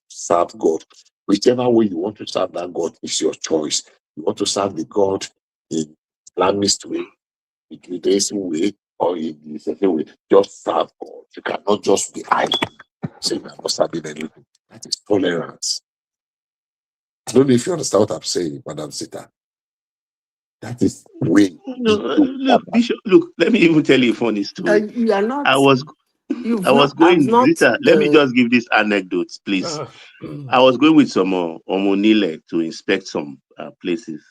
serve God. Whichever way you want to serve that God is your choice. You want to serve the God in Islamist way, in Judaism way, or in the second way, just serve God. You cannot just be idle, saying I'm not serving anything. That is tolerance. I don't know if you understand what I'm saying, Madam Sita. That is way No, into look, Bishop, look, let me even tell you a funny story. You are not. I was You've I was not. I've going, not. Rita, let me just give this anecdote, please. I was going with some Omonile to inspect some places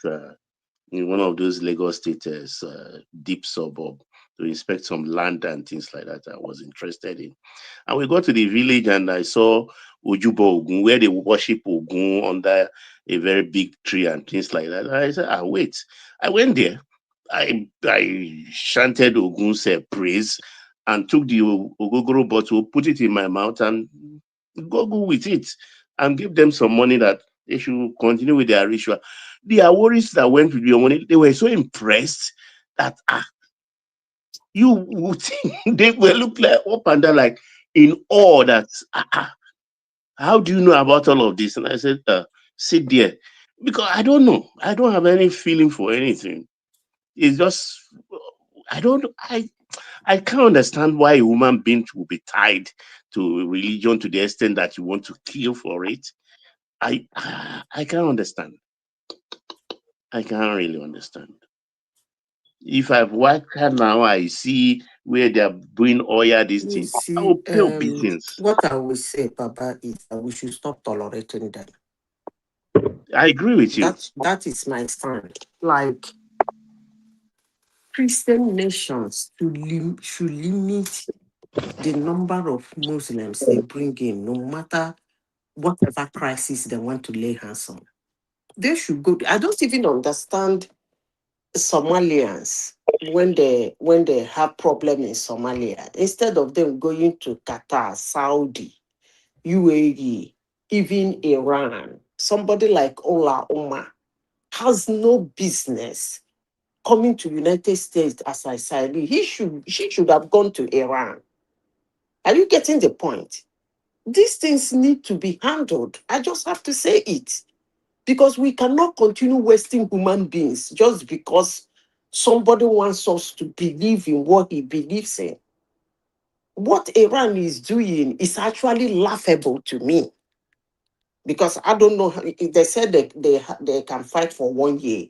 in one of those Lagos State deep suburb to inspect some land and things like that I was interested in. And we got to the village and I saw Ojubo Ogun, where they worship Ogun under a very big tree and things like that. And I said, wait. I went there. I chanted Ogun's praise and took the Ogogoro bottle, put it in my mouth, and go with it and give them some money that they should continue with their ritual. The Aworis that went with your money, they were so impressed that you would think they were look like up and down, like in awe that how do you know about all of this? And I said, sit there. Because I don't know. I don't have any feeling for anything. It's just I can't understand why a human being will be tied to religion to the extent that you want to kill for it. I can't understand. I can't really understand. If I've worked hard now, I see where they're doing all these You things. I see, will pay business. what I will say, Papa, is that we should stop tolerating them. I agree with you. That is my stand. Like Christian nations should limit the number of Muslims they bring in, no matter whatever crisis they want to lay hands on. They should go. I don't even understand Somalians when they have problem in Somalia. Instead of them going to Qatar, Saudi, UAE, even Iran, somebody like Ola Omar has no business coming to United States as I said. She should have gone to Iran. Are you getting the point? These things need to be handled. I just have to say it. Because we cannot continue wasting human beings just because somebody wants us to believe in what he believes in. What Iran is doing is actually laughable to me. Because I don't know, they said they can fight for 1 year.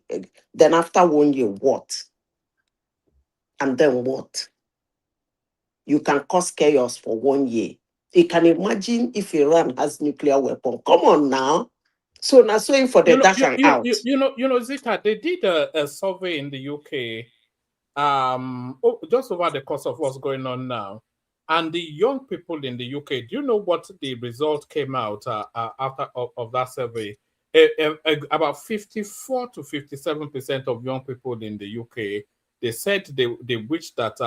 Then after 1 year, what? And then what? You can cause chaos for 1 year. You can imagine if Iran has nuclear weapon. Come on now. So now saying for the dash and out. Zita, they did a survey in the UK just over the course of what's going on now. And the young people in the UK, do you know what the result came out after of that survey? About 54 to 57% of young people in the UK, they said they wish that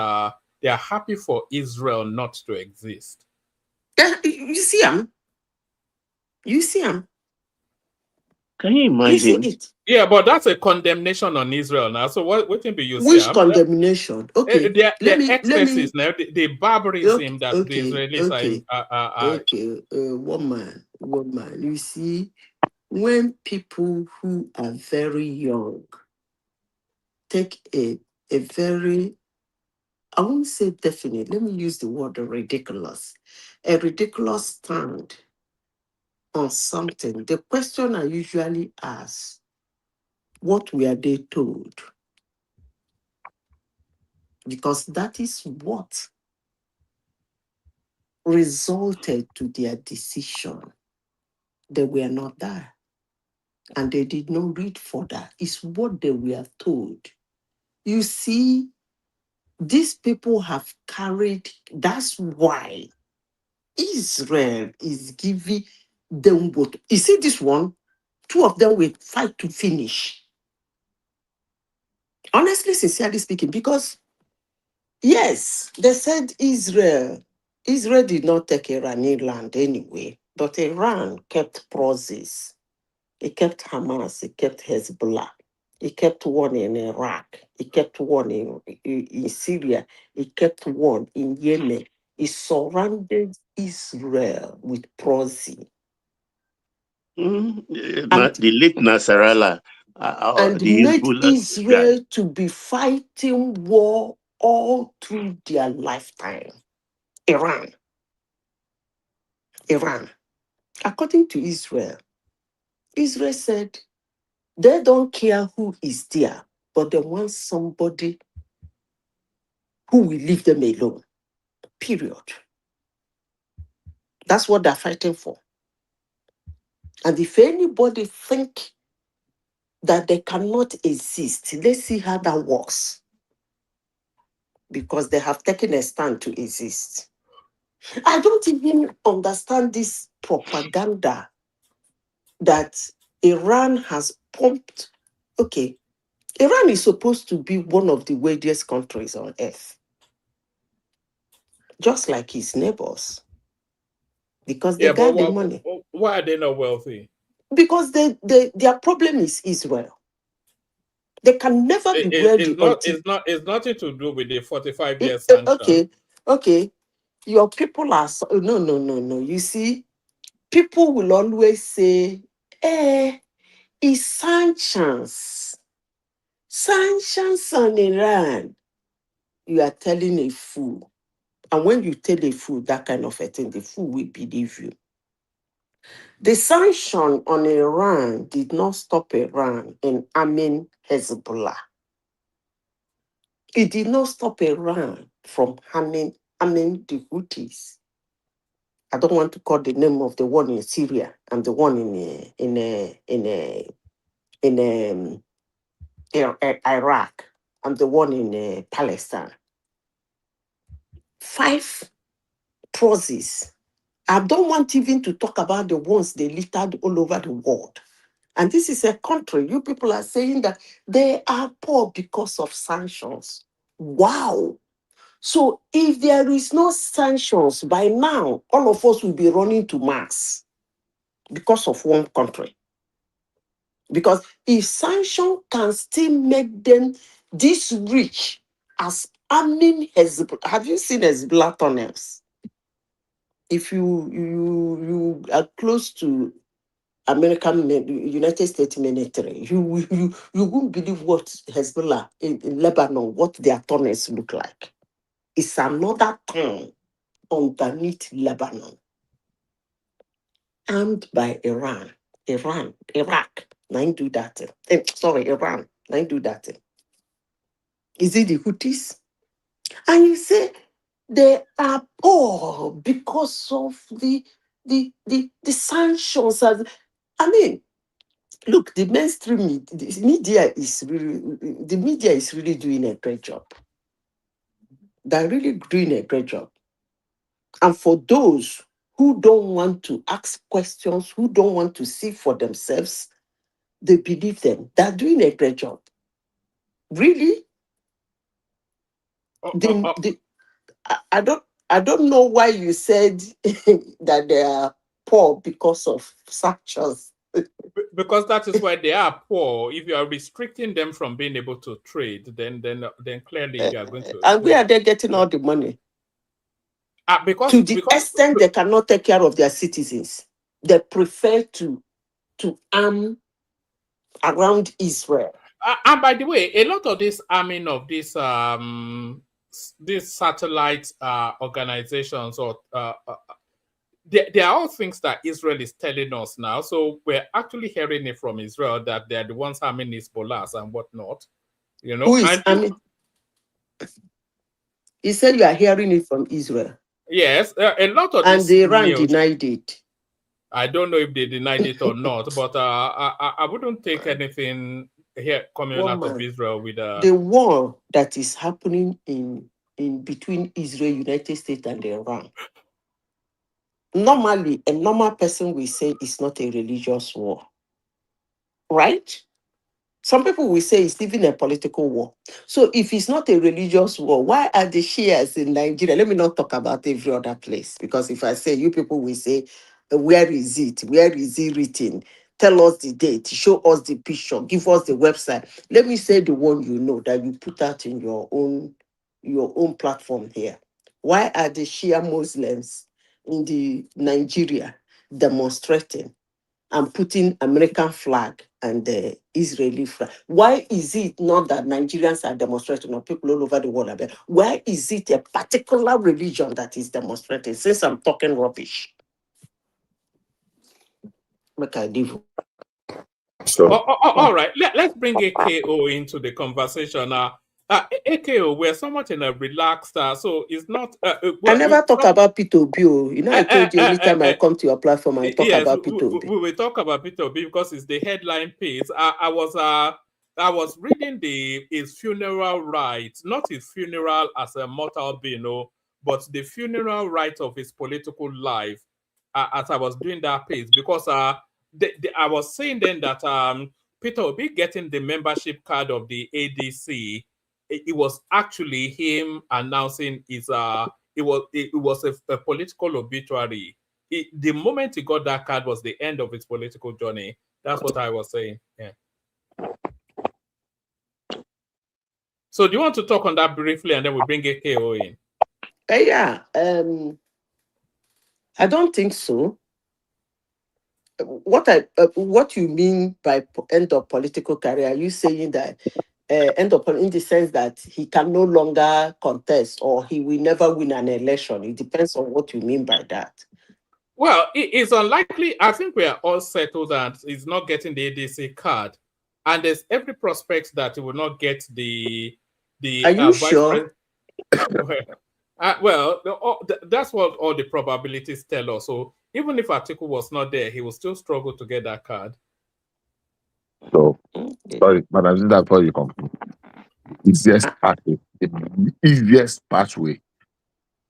they are happy for Israel not to exist. You see them? You see them? Can you imagine? You see it? Yeah, but that's a condemnation on Israel now. So what can be you see? Which condemnation? Okay, Their excesses now, the barbarism that the Israelis are. Okay, one man. You see, when people who are very young take a very, I won't say definite, let me use the word ridiculous, a ridiculous stand on something, the question I usually ask, what were they told? Because that is what resulted to their decision. They were not there. And they did not read further. It's what they were told. You see, these people have carried, that's why Israel is giving them what. You see this one? 2 of them will fight to finish. Honestly, sincerely speaking, because yes, they said Israel did not take Iranian land anyway, but Iran kept process. It kept Hamas, it kept Hezbollah, it kept one in Iraq, it kept one in Syria, it kept one in Yemen. It surrounded Israel with proxy. The late Nasrallah. And made Israel to be fighting war all through their lifetime. Iran. According to Israel said they don't care who is there, but they want somebody who will leave them alone. Period. That's what they're fighting for. And if anybody think that they cannot exist, let's see how that works. Because they have taken a stand to exist. I don't even understand this propaganda that Iran has pumped. Okay, Iran is supposed to be one of the wealthiest countries on earth, just like its neighbors, because they Yeah, but got the money. why are they not wealthy? Because their problem is Israel. They can never be wealthy until It's nothing to do with the 45-year sanction. okay. Your people are no. You see, people will always say, it's sanctions. Sanctions on Iran. You are telling a fool. And when you tell a fool that kind of a thing, the fool will believe you. The sanction on Iran did not stop Iran in arming Hezbollah. It did not stop Iran from arming the Houthis. I don't want to call the name of the one in Syria and the one in Iraq and the one in Palestine. 5 processes. I don't want even to talk about the ones they littered all over the world. And this is a country, you people are saying that they are poor because of sanctions. Wow. So if there is no sanctions, by now, all of us will be running to Mars because of one country. Because if sanction can still make them this rich as arming Hezbollah, have you seen Hezbollah tunnels? If you are close to United States military, you won't believe what Hezbollah in Lebanon, what their tunnels look like. It's another town underneath Lebanon, armed by Iraq. Now do that. Sorry, Iran. Now do that. Is it the Houthis? And you say they are poor because of the sanctions. I mean, look, the mainstream media is really doing a great job. They're really doing a great job. And for those who don't want to ask questions, who don't want to see for themselves, they believe them. They're doing a great job. Really? I don't know why you said that they are poor because of sanctions. Because that is why they are poor. If you are restricting them from being able to trade, then clearly you are going to. And where are they getting all the money? To the extent they cannot take care of their citizens, they prefer to arm around Israel. And by the way, a lot of this arming of these satellite organizations or they are all things that Israel is telling us now. So we're actually hearing it from Israel that they're the ones arming Hezbollah and whatnot. You know, who is arming? He said you are hearing it from Israel. Yes, a lot of and this Iran news, denied it. I don't know if they denied it or not, but I wouldn't take anything here coming out of Israel with the war that is happening in between Israel, United States, and Iran. Normally, a normal person will say it's not a religious war, right? Some people will say it's even a political war. So if it's not a religious war, why are the Shias in Nigeria? Let me not talk about every other place, because if I say, you people will say, where is it? Where is it written? Tell us the date, show us the picture, give us the website. Let me say the one you know that you put out in your own platform here. Why are the Shia Muslims in the Nigeria demonstrating and putting American flag and the Israeli flag? Why is it not that Nigerians are demonstrating, or people all over the world are there? Why is it a particular religion that is demonstrating? Since I'm talking rubbish, make I leave. So, all right, let's bring AKO into the conversation. AKO, we're somewhat in a relaxed, so it's not. I never talk about P2B. You know, I told you anytime I come to your platform, I talk about P2B. We will talk about P2B because it's the headline piece. I was reading his funeral rites, not his funeral as a mortal being, but the funeral rite of his political life. As I was doing that piece, because I was saying then that Peter Obi getting the membership card of the ADC, it was actually him announcing his it was a political obituary. The moment he got that card was the end of his political journey. That's what I was saying. Yeah. So do you want to talk on that briefly, and then we bring AKO in? Yeah. I don't think so. What you mean by end of political career? Are you saying that end of in the sense that he can no longer contest or he will never win an election? It depends on what you mean by that. Well, it's unlikely. I think we are all settled that he's not getting the ADC card, and there's every prospect that he will not get the Are you vice sure? president. That's what all the probabilities tell us. So even if Atiku was not there, he will still struggle to get that card. So, sorry, Madam Zinda, before you conclude, easiest pathway, the easiest pathway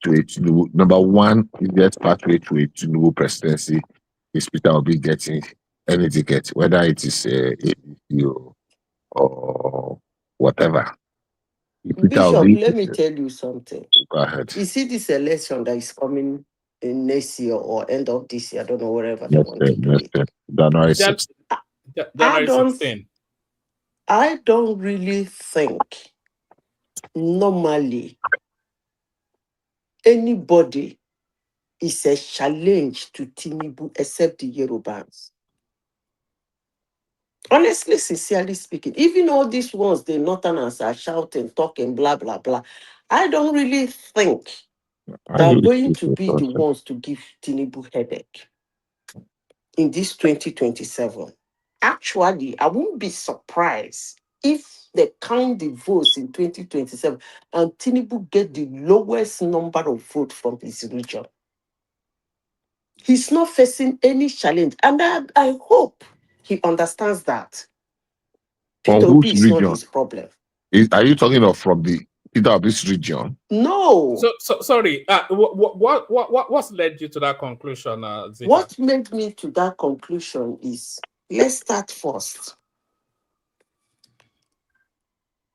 to a Tinubu, number one, easiest pathway to a Tinubu presidency is Peter Obi getting any ticket, whether it is ADC or whatever. Bishop, let me tell you something. Go ahead. You see this election that is coming in next year or end of this year, I don't know, whatever they Next want to do it. January 6th. January 16. I don't really think normally anybody is a challenge to Tinubu except the Yorubans. Honestly, sincerely speaking, even all these ones, the Northerners are shouting, talking, blah, blah, blah. I don't really think they're going to be the ones to give Tinubu headache in this 2027. Actually, I won't be surprised if they count the votes in 2027 and Tinubu get the lowest number of votes from his region. He's not facing any challenge. And I hope he understands that. Peter Obi is not his problem. Are you talking of from the Peter Obi's region? No. So sorry. What's led you to that conclusion, Zita? What made me to that conclusion is, let's start first.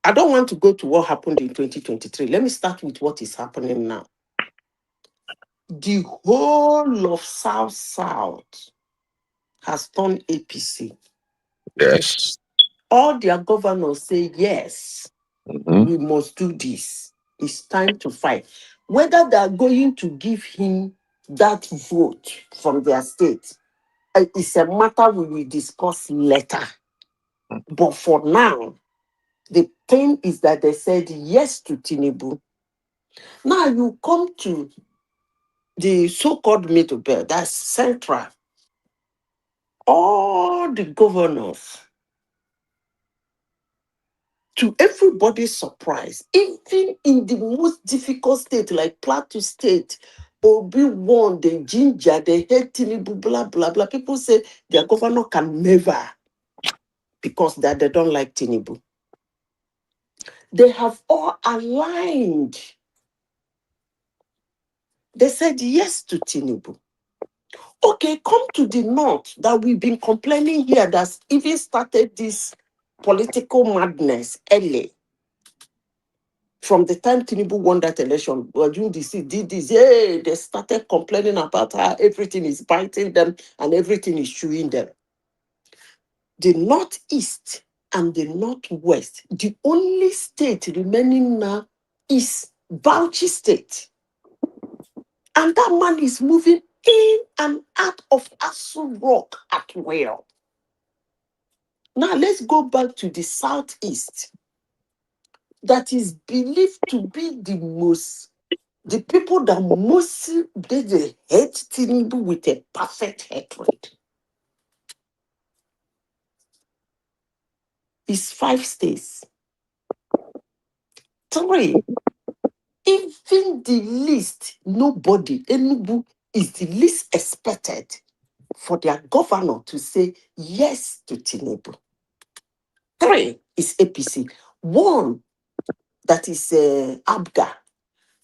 I don't want to go to what happened in 2023. Let me start with what is happening now. The whole of South has turned APC. Yes. All their governors say, yes, we must do this. It's time to fight. Whether they are going to give him that vote from their state is a matter we will discuss later. But for now, the thing is that they said yes to Tinubu. Now you come to the so-called middle belt, that's central. All the governors, to everybody's surprise, even in the most difficult state like Plateau State, Obi won, the ginger, they hate Tinubu, blah, blah, blah. People say their governor can never, because they don't like Tinubu. They have all aligned. They said yes to Tinubu. Okay, come to the north that we've been complaining here that's even started this political madness early. From the time Tinubu won that election, DC did this, hey, they started complaining about how everything is biting them and everything is chewing them. The northeast and the northwest, the only state remaining now is Bauchi State. And that man is moving in and out of Asu Rock at will. Now let's go back to the southeast. That is believed to be the people that most they hate Tinubu with a perfect hatred. It's 5 states. 3. Even the least, nobody, Enugu is the least expected for their governor to say yes to Tinubu. 3 is APC. 1, that is ABGA.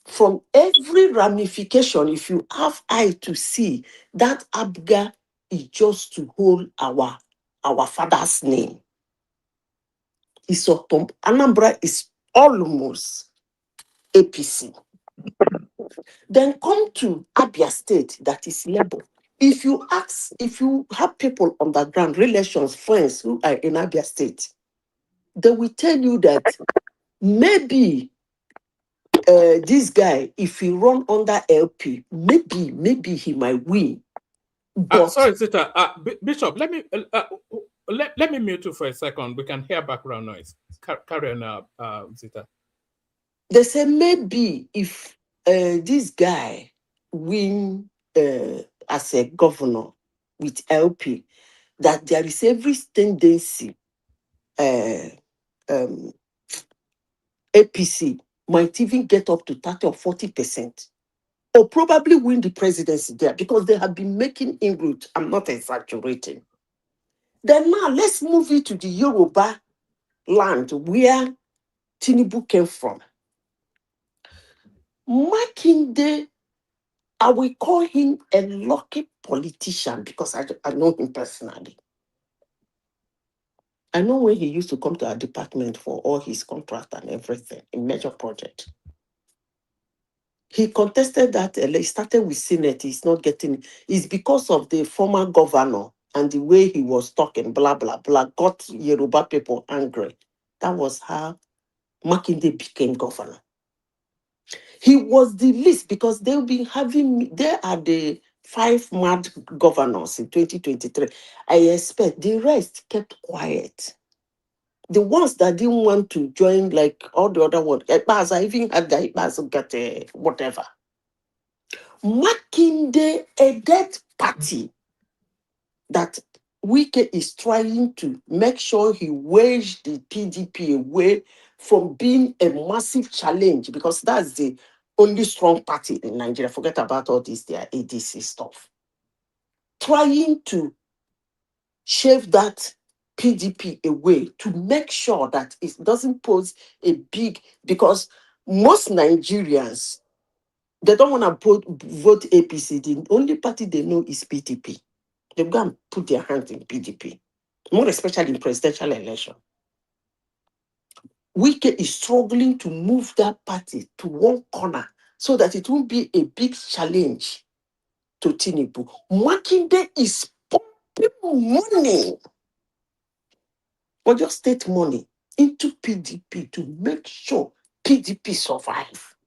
From every ramification, if you have eye to see, that ABGA is just to hold our father's name. is Anambra is almost APC. Then come to Abia State, that is Labour. If you have people on the ground, relations, friends who are in Abia State, they will tell you that maybe this guy, if he run under LP, maybe he might win. But sorry, Zita. Bishop, let me mute you for a second. We can hear background noise. Carry on, Zita. They say maybe if this guy win as a governor with LP, that there is every tendency APC might even get up to 30 or 40%, or probably win the presidency there because they have been making inroads. I'm not exaggerating. Then now let's move it to the Yoruba land where Tinubu came from. Makinde, I will call him a lucky politician because I know him personally. I know when he used to come to our department for all his contract and everything, a major project. He contested that, he started with Senate, he's not getting it. It's because of the former governor and the way he was talking, blah, blah, blah, got Yoruba people angry. That was how Makinde became governor. He was the least because they are the 5 mad governors in 2023. I expect the rest kept quiet. The ones that didn't want to join, like all the other ones, I even had the get whatever. Makinde, a dead party that Wike is trying to make sure he waged the PDP away from being a massive challenge because that's the only strong party in Nigeria. Forget about all this, their ADC stuff. Trying to shave that PDP away to make sure that it doesn't pose a big, because most Nigerians, they don't want to vote APC. The only party they know is PDP. They go and put their hands in PDP, more especially in presidential election. Wike is struggling to move that party to one corner so that it won't be a big challenge to Tinubu. Makinde is pumping money, or just state money, into PDP to make sure PDP survive.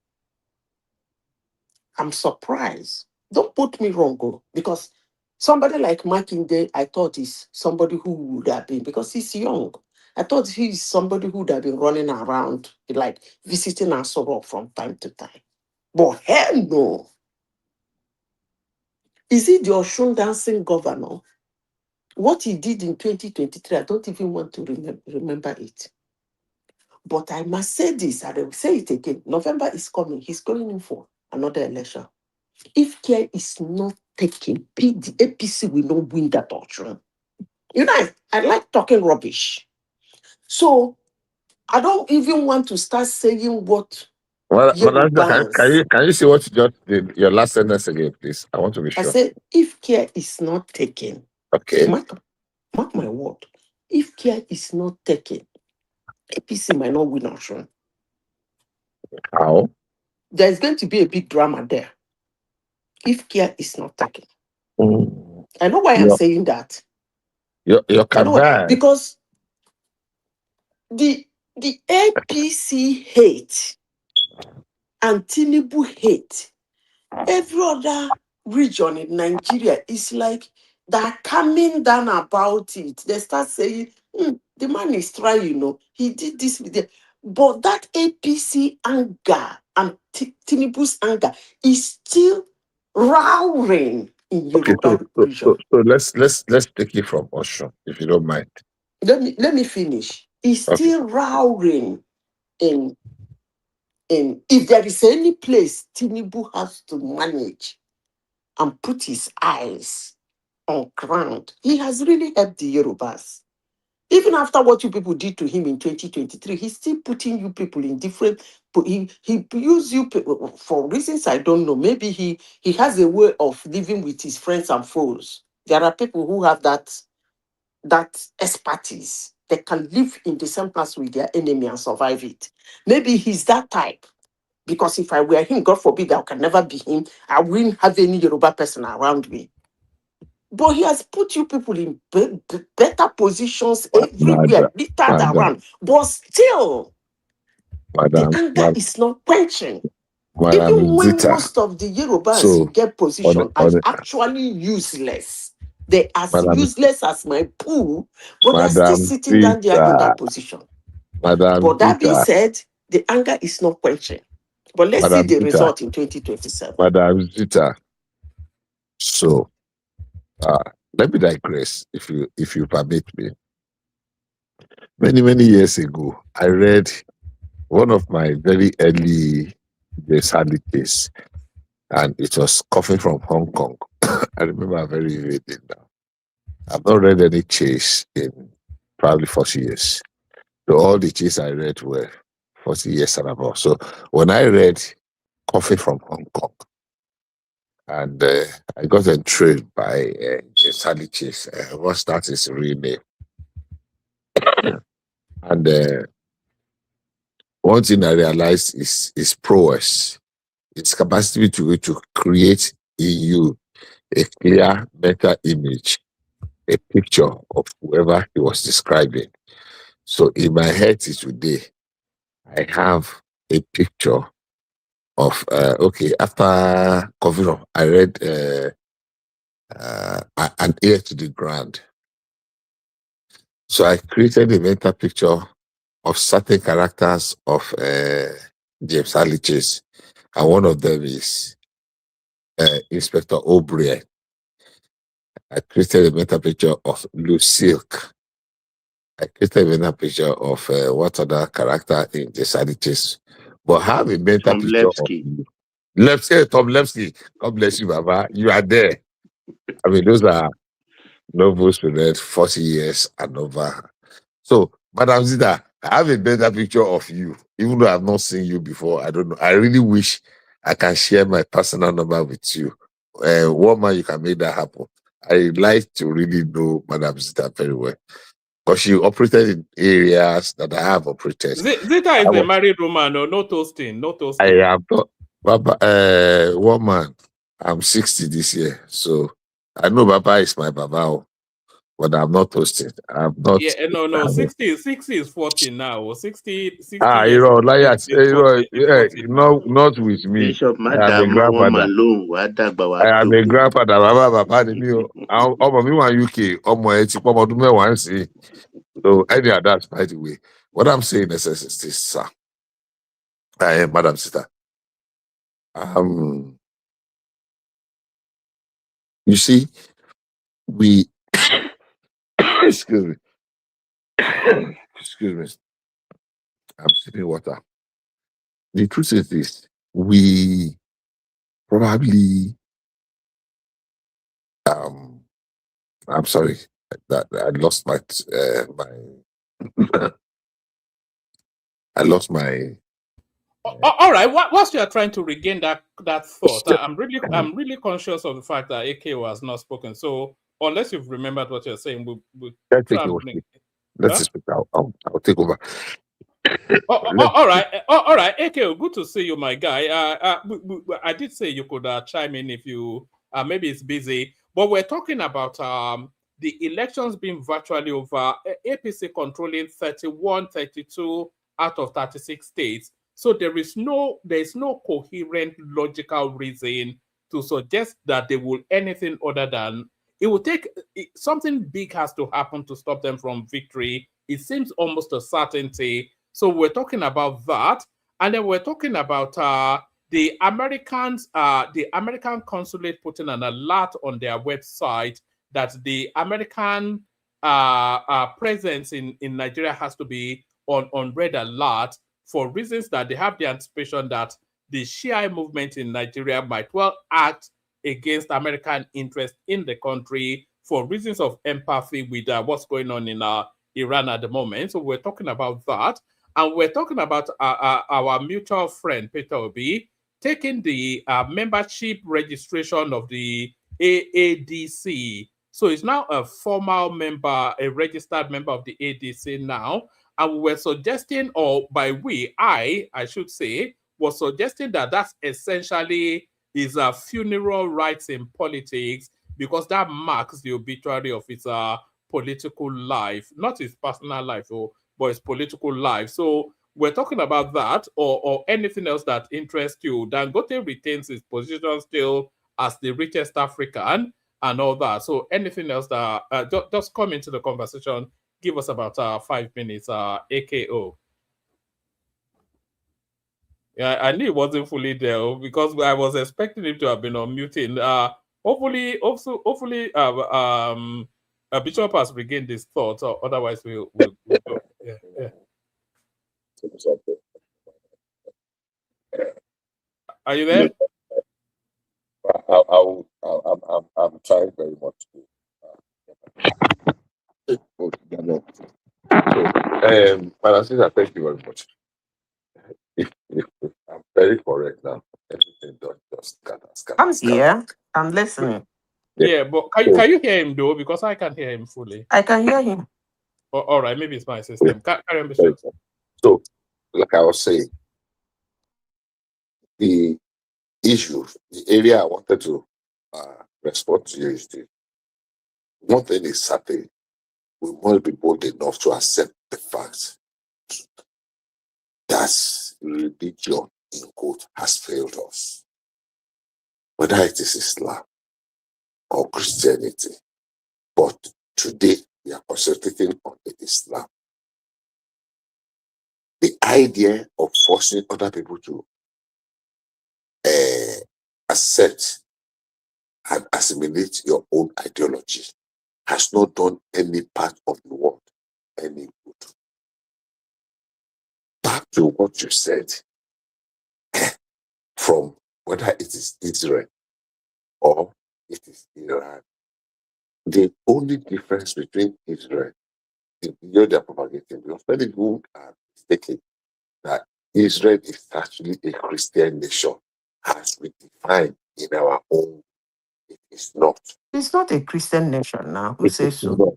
I'm surprised. Don't put me wrong, because somebody like Makinde, I thought is somebody who would have been, because he's young. I thought he's somebody who would have been running around, like visiting Asoro from time to time. But hell no. Is he the Oshun dancing governor? What he did in 2023, I don't even want to remember it. But I must say this, and I will say it again. November is coming. He's going in for another election. If care is not taken, the APC will not win that election. You know, I like talking rubbish. So I don't even want to start saying what Well, Yorubans. can you see what you just did? Your last sentence again, please. I want to be I sure. said, if care is not taken, Okay. mark my word. If care is not taken, APC might not win election. How? There's going to be a big drama there. If care is not taken. I know why I'm saying that. Your I know why. Because the APC hate and Tinubu hate, every other region in Nigeria is like they're coming down about it. They start saying, the man is trying, he did this with it. But that APC anger and Tinubu's anger is still roaring in Yoruba region. So let's take it from Osho, if you don't mind. Let me finish. It's still roaring in if there is any place Tinubu has to manage and put his eyes on ground, he has really helped the Yorubas. Even after what you people did to him in 2023, he's still putting you people in different. He used you people for reasons I don't know. Maybe he has a way of living with his friends and foes. There are people who have that expertise. they can live in the same place with their enemy and survive it. Maybe he's that type. Because if I were him, God forbid, I can never be him, I wouldn't have any Yoruba person around me. But he has put you people in better positions everywhere, littered around. But still, the anger is not quenching. Even when Zita. most of the Yorubas So, in get position are actually useless. They're as useless as my poo, but they're still sitting down there in that position. But that being said, the anger is not quenching. But let's see the result in 2027. Madam Zita. So, let me digress, if you permit me. Many years ago, I read one of my very early Desali case, and it was Coffee from Hong Kong. I remember very vividly now. I've not read any chase in probably 40 years. So all the chase I read were 40 years and above. So when I read Coffee from Hong Kong, and I got intrigued by Sally Chase. What's that his real name? And one thing I realized is his prowess, its capacity to create in you a clear mental image, a picture of whoever he was describing. So in my head today, I have a picture of after Coffee, I read An Ear to the Ground. So I created a mental picture of certain characters of James Harley Chase, and one of them is Inspector O'Brien. I created a mental picture of Lucille. I created a mental picture of what other character in James Harley Chase. But have a mental Tom picture Levsky. of Tom Levsky. God bless you, Baba. You are there. I mean, those are novels we read 40 years and over. So, Madam Zita, I have a better picture of you, even though I've not seen you before. I don't know. I really wish I can share my personal number with you. Woman, you can make that happen. I like to really know Madam Zita very well, because she operated in areas that I have operated. Zita is a married woman, no toasting, no toasting. I am not, Baba, woman. I'm 60 this year, so I know Baba is my Baba. But I'm not toasting. I'm not. Yeah, no. 60 is 40 now. 60 you know, like not with me. Bishop I am a grandfather. I am a grandfather. Baba, ọmọ mi wà UK. Ọmọ ẹ ti pọ ọmọ ọdún mẹ́wàá ń sìn. So any of that, by the way, what I'm saying is this, sir. I am Madam Zita. You see, we excuse me. Excuse me. I'm sipping water. The truth is this: we probably, I'm sorry that I lost my I lost my. All right. Whilst you are trying to regain that thought, I'm really conscious of the fact that AK has not spoken. So unless you've remembered what you're saying, we'll try and bring. Let's speak. I'll take over. All right. AK, good to see you, my guy. I did say you could chime in if you maybe it's busy, but we're talking about the elections being virtually over. APC controlling 31, 32 out of 36 states. So there is no coherent logical reason to suggest that they will anything other than it will take something big has to happen to stop them from victory. It seems almost a certainty. So we're talking about that, and then we're talking about the American consulate putting an alert on their website that the American presence in Nigeria has to be on red alert for reasons that they have the anticipation that the Shia movement in Nigeria might well act against American interest in the country for reasons of empathy with what's going on in Iran at the moment. So we're talking about that. And we're talking about our mutual friend, Peter Obi, taking the membership registration of the AADC. So he's now a formal member, a registered member of the ADC now. And we were suggesting, or by we, I should say, was suggesting that that's essentially his funeral rites in politics, because that marks the obituary of his political life, not his personal life, but his political life. So we're talking about that, or anything else that interests you. Dangote retains his position still as the richest African and all that. So anything else that just come into the conversation. Give us about 5 minutes, AKO. Yeah, I knew it wasn't fully there because I was expecting him to have been unmuting. Hopefully, Bishop has regained his thoughts, or otherwise we'll go. Yeah. Are you there? I'm trying very much to. Madam, thank you very much. If I'm very correct now, everything just scatter. I'm here. I'm listening. Yeah, but can you hear him though? Because I can't hear him fully. I can hear him. Oh, all right, maybe it's my system. Carry on, Bishop. So, like I was saying, the issue, the area I wanted to respond to you is one thing is certain: we must be bold enough to accept the fact that religion, in quote, has failed us. Whether it is Islam or Christianity, but today we are concentrating on the Islam. The idea of forcing other people to accept and assimilate your own ideology has not done any part of the world any good. Back to what you said, from whether it is Israel or it is Iran, the only difference between Israel, they're propagating, because many people are mistaken that Israel is actually a Christian nation, as we define in our own. It is not. It's not a Christian nation now. Who says so? Not.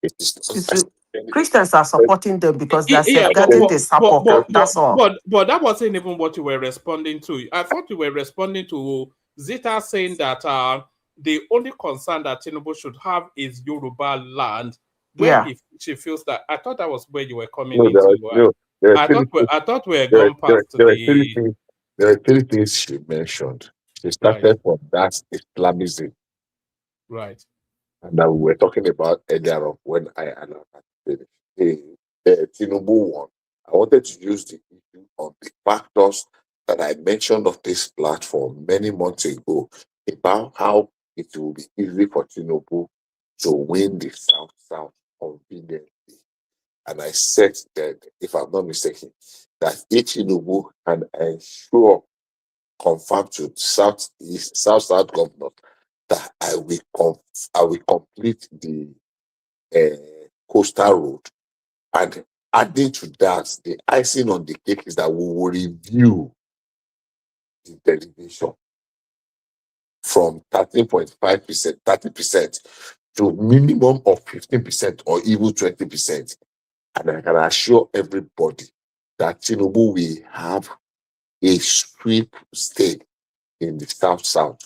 It is not. Christians are supporting them because they're safeguarding the sepulchre. That's all. But that wasn't even what you were responding to. I thought you were responding to Zita saying that the only concern that Tinubu should have is Yoruba land. Where she feels that, I thought that was where you were coming into. I thought we were going past there are three things she mentioned. She started from that Islamism. Right. And that we were talking about earlier on when I announced the Tinubu one. I wanted to use the issue of the factors that I mentioned of this platform many months ago about how it will be easy for Tinubu to win the South conveniently. And I said that, if I'm not mistaken, that Tinubu can ensure, confirm to South governor that I will complete the coastal road. And adding to that, the icing on the cake is that we will review the derivation from 13.5%, 30% to minimum of 15% or even 20%. And I can assure everybody that Tinubu will have a sweep state in the South.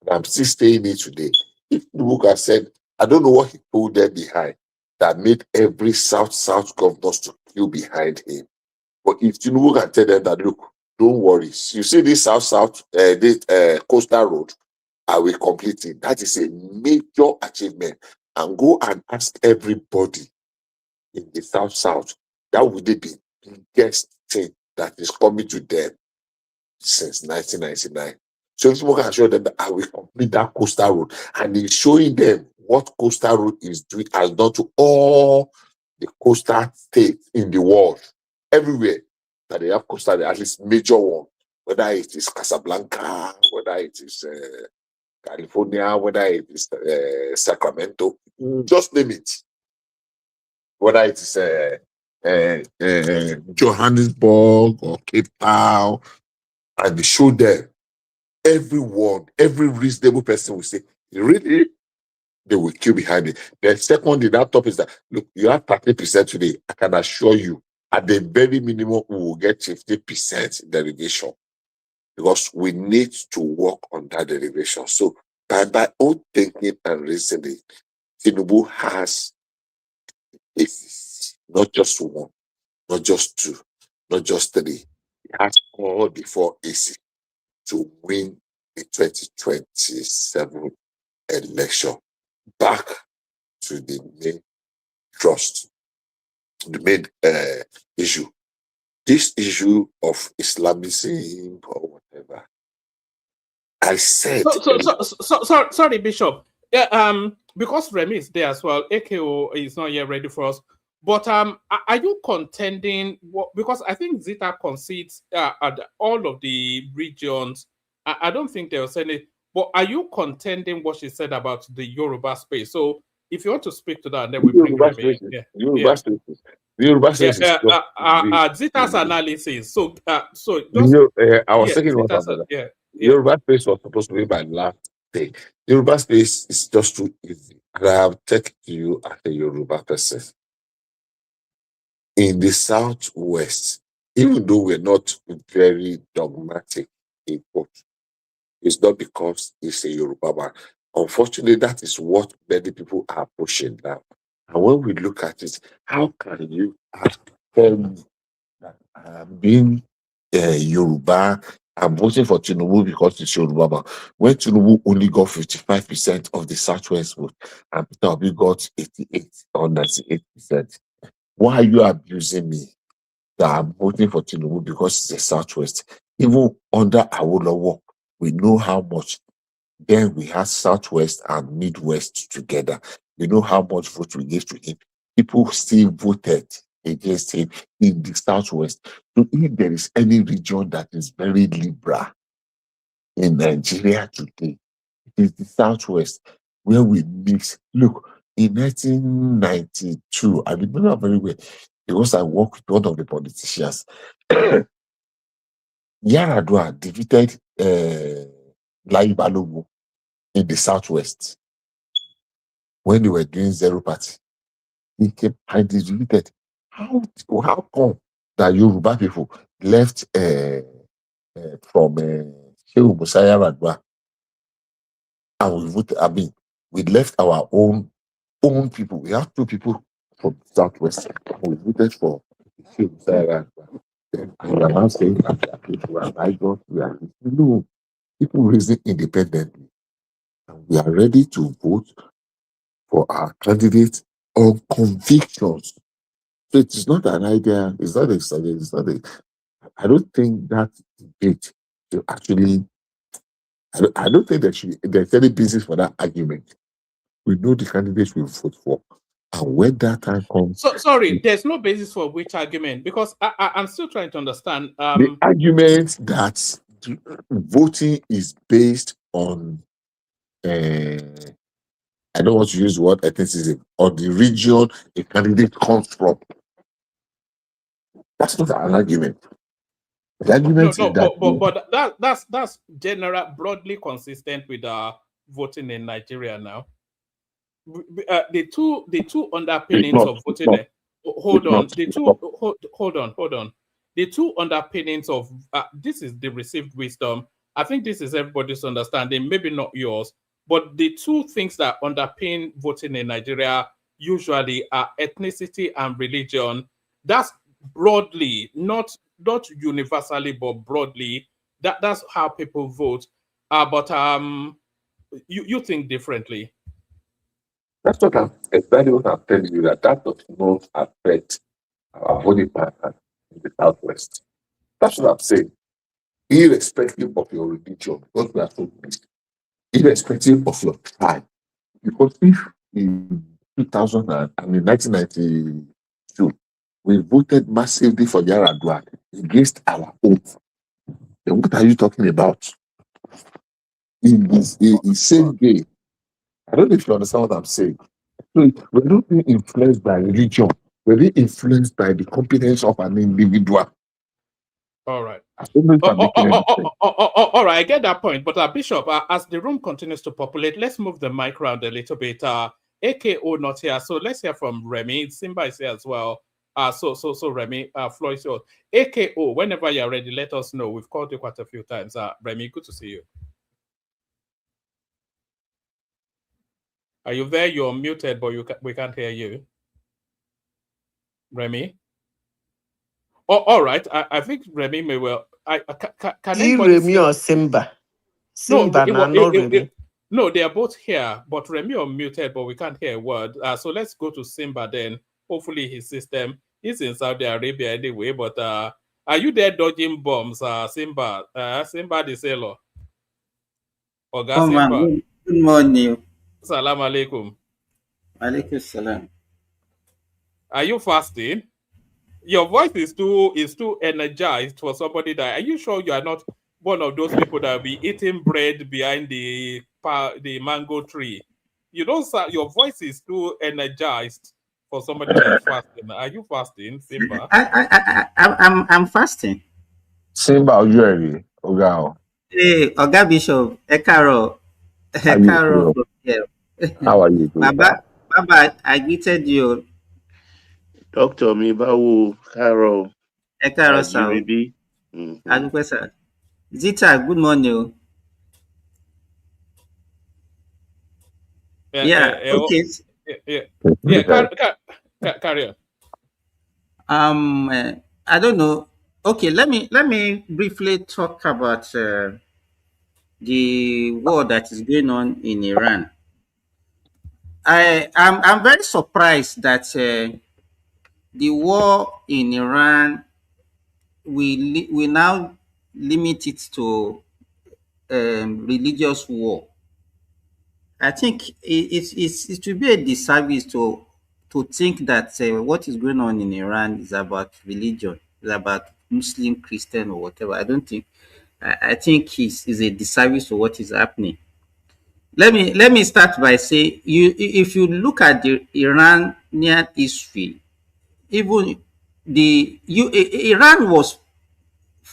And I'm still saying it today. If Tinubu has said, I don't know what he pulled there behind that made every South governors to queue behind him. But if Tinubu can tell them that, look, don't worry. You see this this coastal road, I will complete it. That is a major achievement. And go and ask everybody in the South, that would be the biggest thing that is coming to them since 1999. So if people can show them that I will complete that coastal road, and he's showing them what coastal road is doing, has done to all the coastal states in the world, everywhere that they have coastal, at least major one, whether it is Casablanca, whether it is California, whether it is Sacramento, just name it. Whether it is Johannesburg or Cape Town, and they show them, everyone, every reasonable person will say, really? they will queue behind it. The second thing that top is that, look, you have 30% today. I can assure you, at the very minimum, we will get 50% derivation because we need to work on that derivation. So by my own thinking and reasoning, Tinubu has not just one, not just two, not just three. He has all the 4 AC to win the 2027 election. Back to the main trust, the main issue. This issue of Islamism or whatever. I said. Sorry, Bishop. Yeah, because Remy is there as well. AKO is not yet ready for us. But are you contending? Because I think Zita concedes at all of the regions. I don't think there was any. But are you contending what she said about the Yoruba space? So if you want to speak to that, then we bring Remy. Yoruba spaces. Zita's analysis. So just, I was thinking about that. Yoruba space was supposed to be my last thing. Yoruba space is just too easy. And I have taken to you as a Yoruba person. In the Southwest, even though we're not very dogmatic in what, it's not because it's a Yoruba man. Unfortunately, that is what many people are pushing now. And when we look at it, how can you tell me that being Yoruba, I'm voting for Tinubu because it's Yoruba man, when Tinubu only got 55% of the Southwest vote and Peter Obi got 88 or 98%? Why are you abusing me that I'm voting for Tinubu because it's the Southwest? Even under Awolowo, we know how much. Then we had Southwest and Midwest together. We know how much vote we gave to him. People still voted against him in the Southwest. So if there is any region that is very liberal in Nigeria today, it is the Southwest, where we mix. Look, in 1992, I remember very well, because I worked with one of the politicians. Yaradua defeated Lai Balogun in the Southwest when they were doing zero party. He came and defeated. How come that Yoruba people left from Shehu Musaya Radwa and we voted? We left our own people. We have 2 people from the Southwest. We voted for Shehu Musaya Radwa. Then we are now saying that people are migrants. No, people reason independently. And we are ready to vote for our candidates on convictions. So it is not an idea, it's not a I don't think that debate to actually, I don't think there's any basis for that argument. We know the candidates we vote for. And when that time comes. So sorry, there's no basis for which argument, because I'm still trying to understand. The argument that voting is based on I don't want to use the word ethnicism, or the region a candidate comes from. That's not an argument. The argument is that that's general, broadly consistent with voting in Nigeria now. The two underpinnings of voting. Hold on. The two underpinnings of this is the received wisdom. I think this is everybody's understanding, maybe not yours. But the 2 things that underpin voting in Nigeria usually are ethnicity and religion. That's broadly, not universally, but broadly. That's how people vote. But you think differently. That's what I'm telling you, that does not affect our voting pattern in the Southwest. That's what I'm saying. Irrespective of your religion, because we are so mixed. Irrespective of your tribe. Because if in 1992, we voted massively for Yaradua against our oath, then what are you talking about? In the same way, I don't know if you understand what I'm saying. So we're not being influenced by religion. We're being influenced by the competence of an individual. All right. I don't know if I'm making any sense. All right, I get that point. But Bishop, as the room continues to populate, let's move the mic around a little bit. AKO not here, so let's hear from Remy. Simba is here as well. So Remy, floor is yours. AKO, whenever you're ready, let us know. We've called you quite a few times. Remy, good to see you. Are you there? You're muted, but we can't hear you. Remy? Oh, all right. I think Remy may well. Can anybody Remy or Simba? No, Simba, not Remy. no, they are both here, but Remy are muted, but we can't hear a word. So let's go to Simba then. Hopefully his system is in Saudi Arabia anyway. But are you there dodging bombs, Simba? Simba the sailor. Oga Simba. Good morning. Salam alaikum. Alaikum salam. Are you fasting? Your voice is too energized for somebody that. Are you sure you are not one of those people that will be eating bread behind the mango tree? You don't sound, your voice is too energized for somebody that is fasting. Are you fasting, Simba? I'm fasting. Simba, are you ready? Oga. Hey, Oga Bishop, Ekaro. How are you doing? Baba, I greeted you. Dr. Mibawu, Carol. Ekaro, sir. Zita, good morning. Okay. Carry on. I don't know. Okay, let me briefly talk about the war that is going on in Iran. I'm very surprised that the war in Iran we now limit it to religious war. I think it will be a disservice to think that what is going on in Iran is about religion, is about Muslim, Christian, or whatever. I don't think. I think it's a disservice to what is happening. Let me start by saying if you look at the Iranian history, even Iran was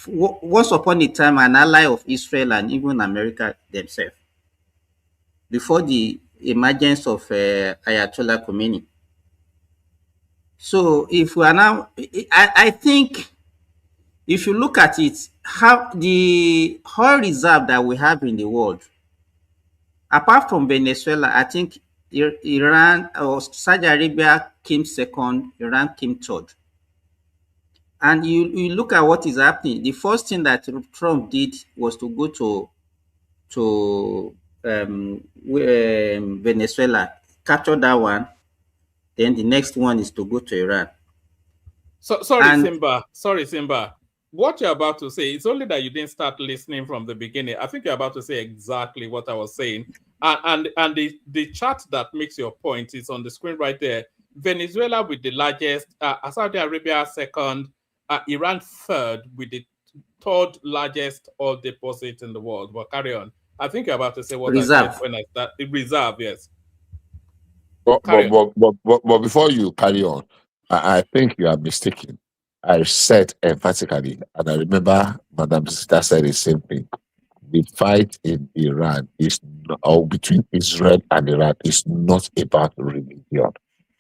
once upon a time an ally of Israel and even America themselves before the emergence of Ayatollah Khomeini. So if we are now, I think if you look at it, how the oil reserve that we have in the world, apart from Venezuela, I think Iran or Saudi Arabia came second, Iran came third. And you look at what is happening. The first thing that Trump did was to go to Venezuela, capture that one. Then the next one is to go to Iran. Sorry, Simba. What you're about to say, it's only that you didn't start listening from the beginning. I think you're about to say exactly what I was saying. And the chart that makes your point is on the screen right there. Venezuela with the largest, Saudi Arabia second, Iran third with the third largest oil deposit in the world. But carry on. I think you're about to say what reserve. I said when I start. Reserve, yes. But before you carry on, I think you are mistaken. I said emphatically, and I remember Madam Sister said the same thing. The fight in Iran or between Israel and Iran is not about religion.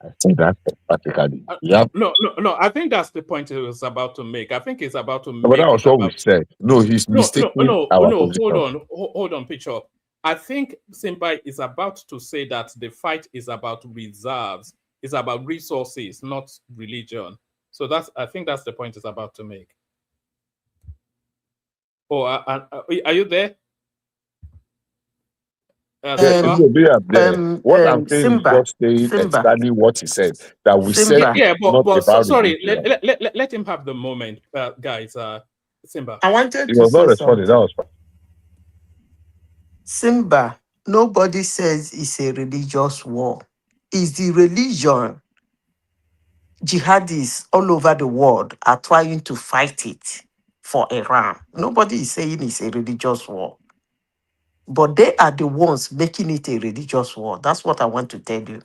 I said that emphatically. No. I think that's the point he was about to make. I think it's about to make. But that was what we said. No, he's mistaken. No. Hold on, picture. I think Simba is about to say that the fight is about reserves, it's about resources, not religion. So I think that's the point he's about to make. Oh, are you there? What I'm saying is just saying exactly what he said. That we said. Yeah, but sorry. Let him have the moment, guys. Simba. I wanted to say responding. That was fine. Simba, nobody says it's a religious war. It's the religion. Jihadis all over the world are trying to fight it for Iran. Nobody is saying it's a religious war. But they are the ones making it a religious war. That's what I want to tell you.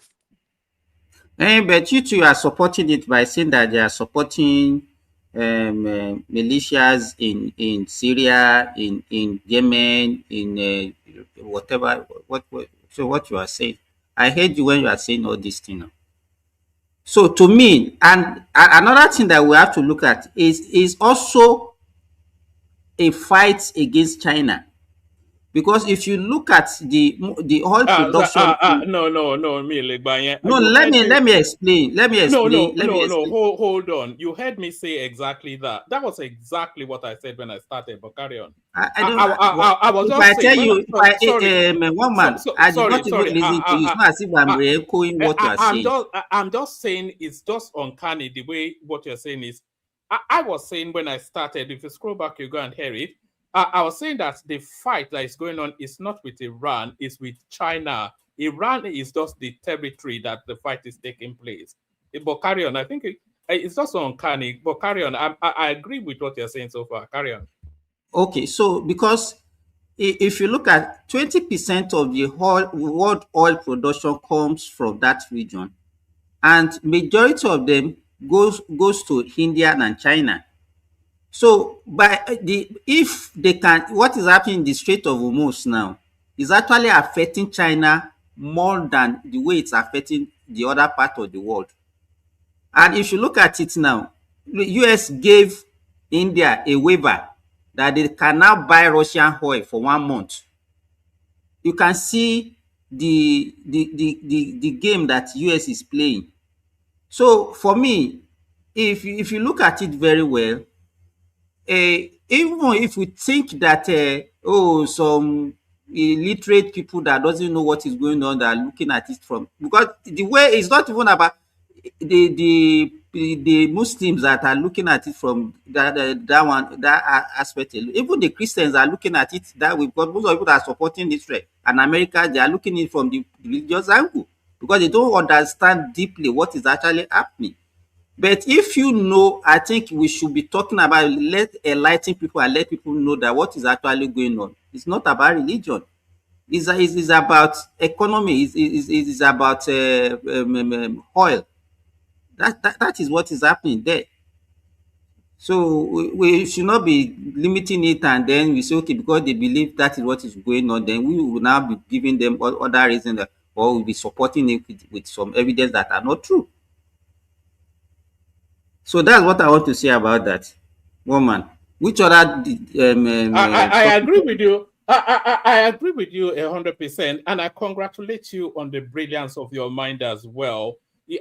But you two are supporting it by saying that they are supporting militias in Syria, in Yemen, in whatever. So what you are saying, I heard you when you are saying all these things. So to me, and another thing that we have to look at is also a fight against China, because if you look at the oil production, No, me Legbaye. no, You heard me. let me explain. Let me explain. Let me explain. Hold on. You heard me say exactly that. That was exactly what I said when I started. But carry on. I don't. I was If just I tell saying. you, if Sorry, one man, I did not even sorry. listen to you. It's not as if I'm re-echoing what you are saying. I'm just saying it's just uncanny the way what you're saying is. I was saying when I started. If you scroll back, you go and hear it. I was saying that the fight that is going on is not with Iran, it's with China. Iran is just the territory that the fight is taking place. But carry on. I think it's just uncanny. But carry on. I agree with what you're saying so far. Carry on. Okay, so because if you look at 20% of the whole world oil production comes from that region, and majority of them goes to India and China. So by if they can, what is happening in the Strait of Hormuz now is actually affecting China more than the way it's affecting the other part of the world. And if you look at it now, the US gave India a waiver that they can now buy Russian oil for 1 month. You can see the game that US is playing. So for me, if you look at it very well, even if we think that some illiterate people that doesn't know what is going on, that are looking at it from, because the way it's not even about the Muslims that are looking at it from that aspect alone. Even the Christians are looking at it that way, because most of the people that are supporting Israel and America, they are looking at it from the religious angle, because they don't understand deeply what is actually happening. But if you know, I think we should be talking about, let enlighten people and let people know that what is actually going on. It's not about religion. It's about economy. It's about oil. That is what is happening there. So we should not be limiting it, and then we say, okay, because they believe that is what is going on, then we will now be giving them other reasons, or we'll be supporting it with some evidence that are not true. So that's what I want to say about that. Woman, which other I topic? agree with you. I agree with you 100%, and I congratulate you on the brilliance of your mind as well.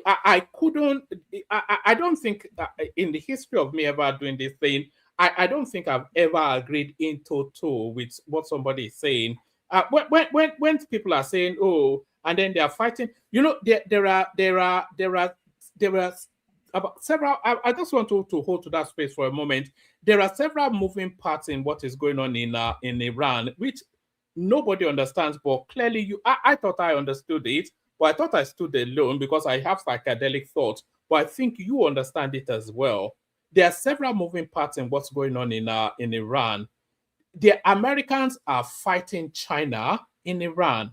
I couldn't. I don't think in the history of me ever doing this thing, I don't think I've ever agreed in total with what somebody is saying. When people are saying, "Oh," and then they are fighting, there are about several. I just want to hold to that space for a moment. There are several moving parts in what is going on in Iran, which nobody understands. But clearly, I thought I understood it, but I thought I stood alone because I have psychedelic thoughts. But I think you understand it as well. There are several moving parts in what's going on in Iran. The Americans are fighting China in Iran,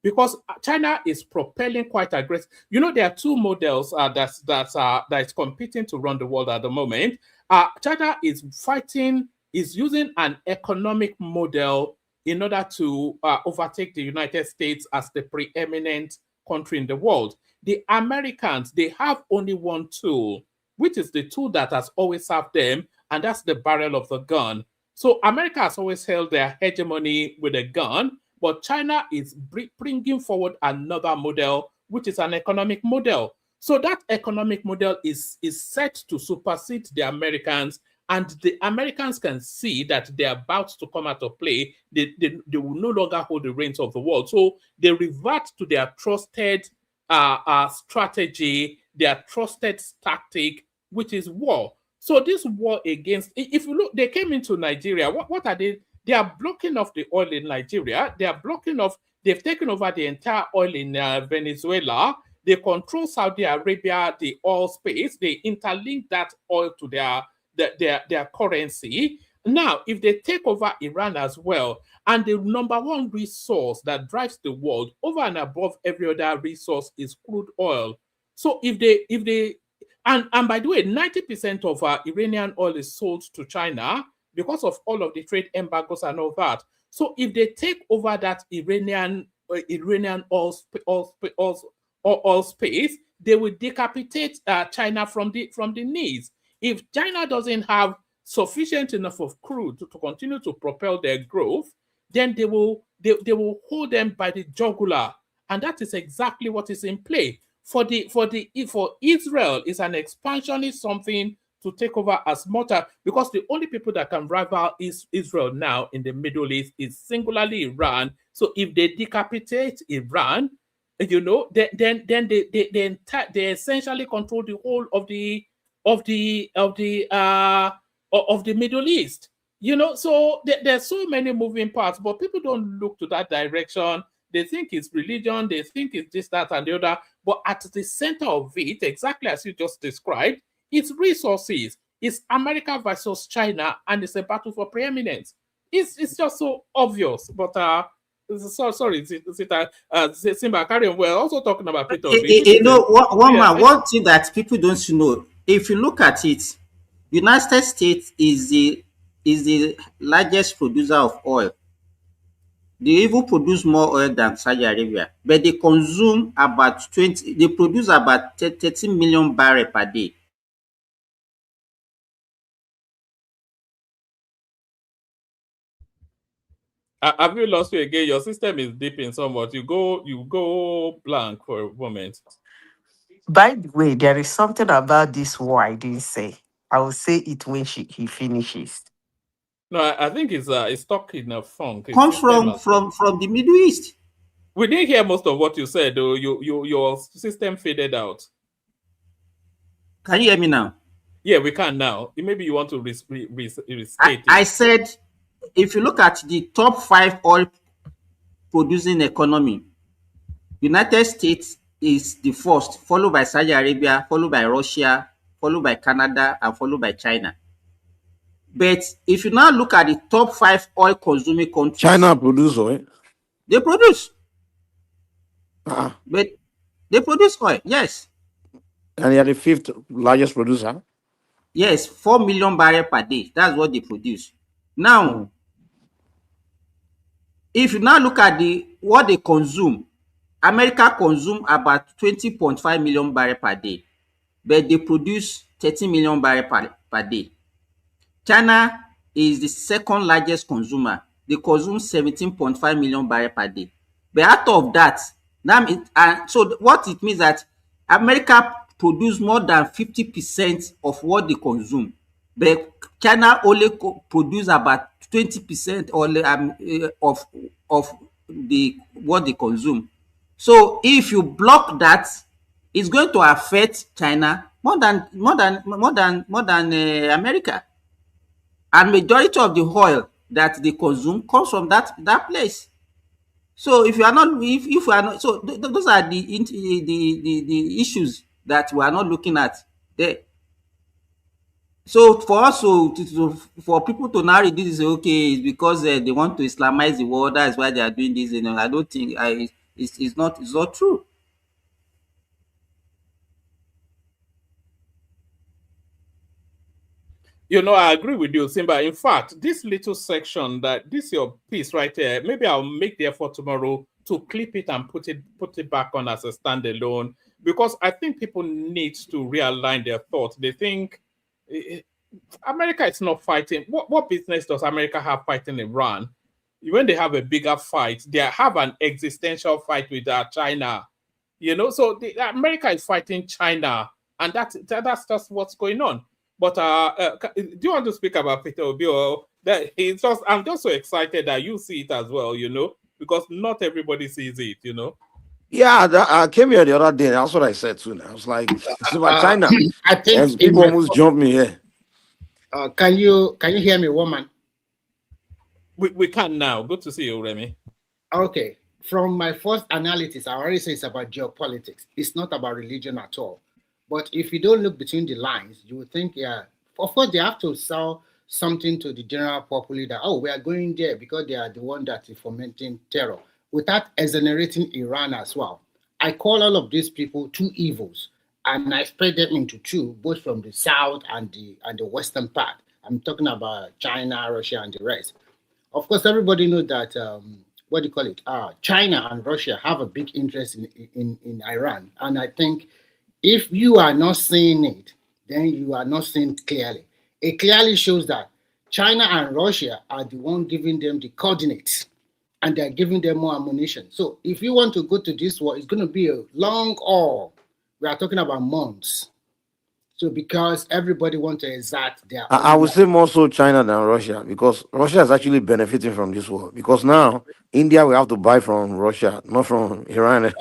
because China is propelling quite aggressive. There are two models that's competing to run the world at the moment. China is using an economic model in order to overtake the United States as the preeminent country in the world. The Americans, they have only one tool, which is the tool that has always served them, and that's the barrel of the gun. So America has always held their hegemony with a gun, but China is bringing forward another model, which is an economic model. So that economic model is set to supersede the Americans, and the Americans can see that they're about to come out of play. They will no longer hold the reins of the world. So they revert to their trusted strategy, their trusted tactic, which is war. So this war against, if you look, they came into Nigeria. What are they? They are blocking off the oil in Nigeria. They've taken over the entire oil in Venezuela. They control Saudi Arabia, the oil space. They interlink that oil to their currency. Now, if they take over Iran as well, and the number one resource that drives the world over and above every other resource is crude oil. So if they And by the way, 90% of Iranian oil is sold to China because of all of the trade embargoes and all that. So if they take over that Iranian oil space, they will decapitate China from the knees. If China doesn't have sufficient enough of crude to continue to propel their growth, then they will hold them by the jugular, and that is exactly what is in play. For Israel, is an expansionist something to take over as much as, because the only people that can rival Israel now in the Middle East is singularly Iran. So if they decapitate Iran, then they essentially control the whole of the Middle East. So there's so many moving parts, but people don't look to that direction. They think it's religion, they think it's this, that, and the other. But at the center of it, exactly as you just described, it's resources. It's America versus China, and it's a battle for preeminence. It's just so obvious. But sorry, Simba, carry on. We're also talking about Peter Obi. One thing that people don't know, if you look at it, United States is the largest producer of oil. They even produce more oil than Saudi Arabia, but they consume about 20. They produce about 13 million barrels per day. Have you lost you again? Your system is dipping somewhat. You go blank for a moment. By the way, there is something about this war I didn't say. I will say it when he finishes. No, I think it's stuck in a funk. Comes from the Middle East. We didn't hear most of what you said, though. Your system faded out. Can you hear me now? Yeah, we can now. Maybe you want to restate it. I said, if you look at the top 5 oil producing economy, United States is the first, followed by Saudi Arabia, followed by Russia, followed by Canada, and followed by China. But if you now look at the top 5 oil consuming countries, China produce oil. They produce. But they produce oil, yes. And they are the 5th largest producer. Yes, 4 million barrels per day. That's what they produce. Now, if you now look at what they consume, America consume about 20.5 million barrels per day, but they produce 13 million barrels per day. China is the 2nd largest consumer. They consume 17.5 million barrels per day. But out of that, so what it means that America produce more than 50% of what they consume, but China only produce about 20% of what they consume. So if you block that, it's going to affect China more than America. And majority of the oil that they consume comes from that place. So if you are not, if you are not, so those are the issues that we are not looking at there. So for us for people to now read this is okay, is because they want to Islamize the world. That's why they are doing this. I don't think it's not true. I agree with you, Simba. In fact, this little section, this your piece right here, maybe I'll make the effort tomorrow to clip it and put it back on as a standalone, because I think people need to realign their thoughts. They think America is not fighting. What business does America have fighting Iran? When they have a bigger fight, they have an existential fight with China. So America is fighting China, and that's just what's going on. But do you want to speak about Peter Obi? Or I'm just so excited that you see it as well, because not everybody sees it, Yeah, I came here the other day. That's what I said too. I was like, it's about China. I think people almost jumped me here. Can you hear me, woman? We can now. Good to see you, Remy. Okay. From my first analysis, I already say it's about geopolitics. It's not about religion at all. But if you don't look between the lines, you would think, yeah, of course, they have to sell something to the general populace that, we are going there because they are the one that is fomenting terror, without exonerating Iran as well. I call all of these people two evils. and I spread them into two, both from the south and the western part. I'm talking about China, Russia, and the rest. Of course, everybody knows that what do you call it? China and Russia have a big interest in Iran, and I think if you are not seeing it, then you are not seeing clearly. It clearly shows that China and Russia are the one giving them the coordinates, and they're giving them more ammunition. So if you want to go to this war, it's going to be a long haul. We are talking about months. So because everybody wants to exert their I own. would say more so China than Russia, because Russia is actually benefiting from this war. Because now India will have to buy from Russia, not from Iran.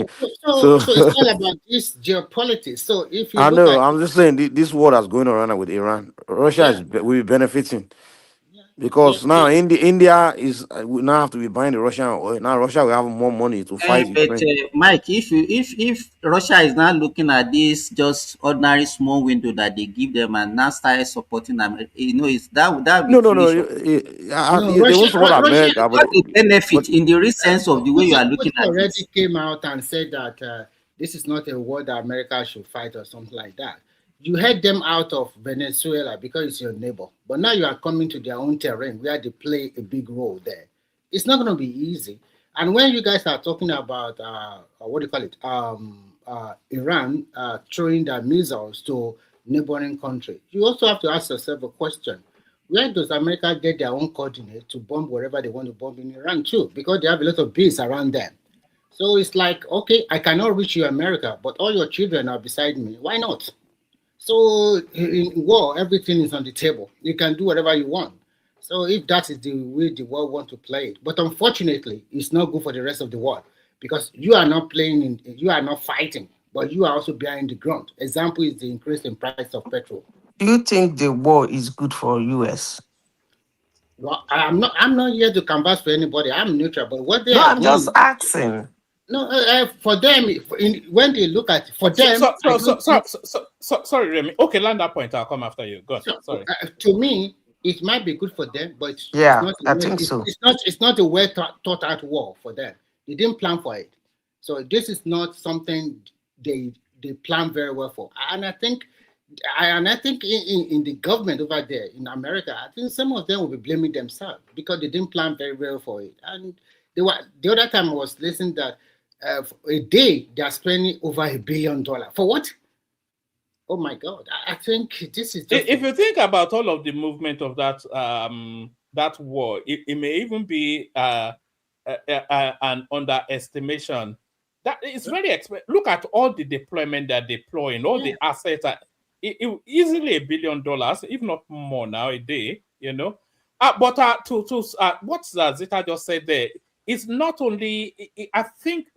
So, So so it's all about this geopolitics. So if you I look know. at I'm just saying this war that's going on with Iran, Russia yeah, will be benefiting yeah, because now India is will now have to be buying the Russian oil. Now Russia will have more money to fight But Ukraine. Mike, if Russia is now looking at this just ordinary small window that they give them and now started supporting them, it's that would be No, no, no. foolish of no, They won't support Russia, America, what the but benefit in the real sense of the way you are looking Putin at already it. came out and said that this is not a war that America should fight or something like that. You had them out of Venezuela because it's your neighbor, but now you are coming to their own terrain where they play a big role there. It's not going to be easy. And when you guys are talking about what do you call it, Iran throwing their missiles to neighboring country, you also have to ask yourself a question: where does America get their own coordinates to bomb wherever they want to bomb in Iran too? Because they have a lot of base around them. So it's like, okay, I cannot reach you, America, but all your children are beside me. Why not? So in war, everything is on the table. You can do whatever you want. So if that is the way the world want to play it, but unfortunately, it's not good for the rest of the world because you are not you are not fighting, but you are also behind the ground. Example is the increase in price of petrol. Do you think the war is good for US? Well, I'm not here to canvass for anybody. I'm neutral, but what they No, are I'm just doing, asking. no, for them, when they look at for So, them, so, I so, so, don't so, think. sorry, Remy. Okay, land that point. I'll come after you. Go on. So, Sorry. to me, it might be good for them, but it's Yeah, not. I think so. It's not a well thought out war for them. They didn't plan for it, so this is not something they plan very well for. And I think, in the government over there in America, I think some of them will be blaming themselves because they didn't plan very well for it. And the other time I was listening that for a day they are spending over $1 billion for what? Oh my God! I think this is just If you think about all of the movement of that war, it may even be an underestimation. That is very expensive. Look at all the deployment they're deploying, all the assets. Easily $1 billion, if not more now a day. But to what Zita just said there, it's not only. I think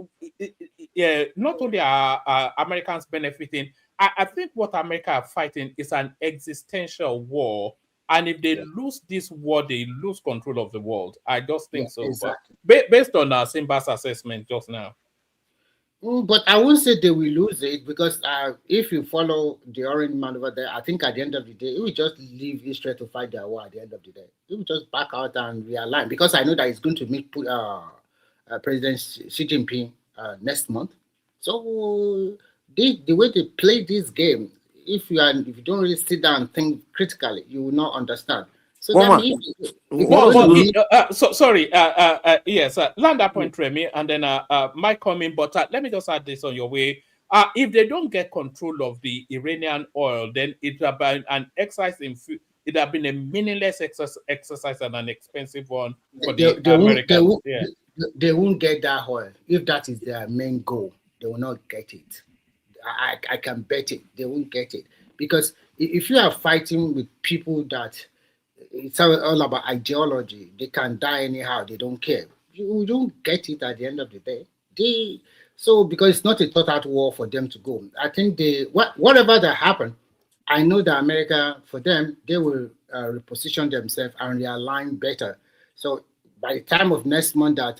not only are Americans benefiting. I think what America are fighting is an existential war. And if they lose this war, they lose control of the world. I just think so. exactly. But based on Simba's assessment just now. But I won't say they will lose it because if you follow the orange man over there, I think at the end of the day, he will just leave Israel to fight their war at the end of the day. He will just back out and realign because I know that he's going to meet President Xi Jinping next month. So the way they play this game, if you don't really sit down and think critically, you will not understand. So that means sorry. Yes, land that point, Remy, and then might come in. But let me just add this on your way. If they don't get control of the Iranian oil, then it would have been an exercise it have been a meaningless exercise and an expensive one for the Americans. They won't get that oil if that is their main goal. They will not get it. I can bet it. They won't get it because if you are fighting with people that it's all about ideology, they can die anyhow. They don't care. You don't get it at the end of the day. Because it's not a thought out war for them to go. I think whatever that happen, I know that America, for them, they will reposition themselves and realign better. So by the time of next month that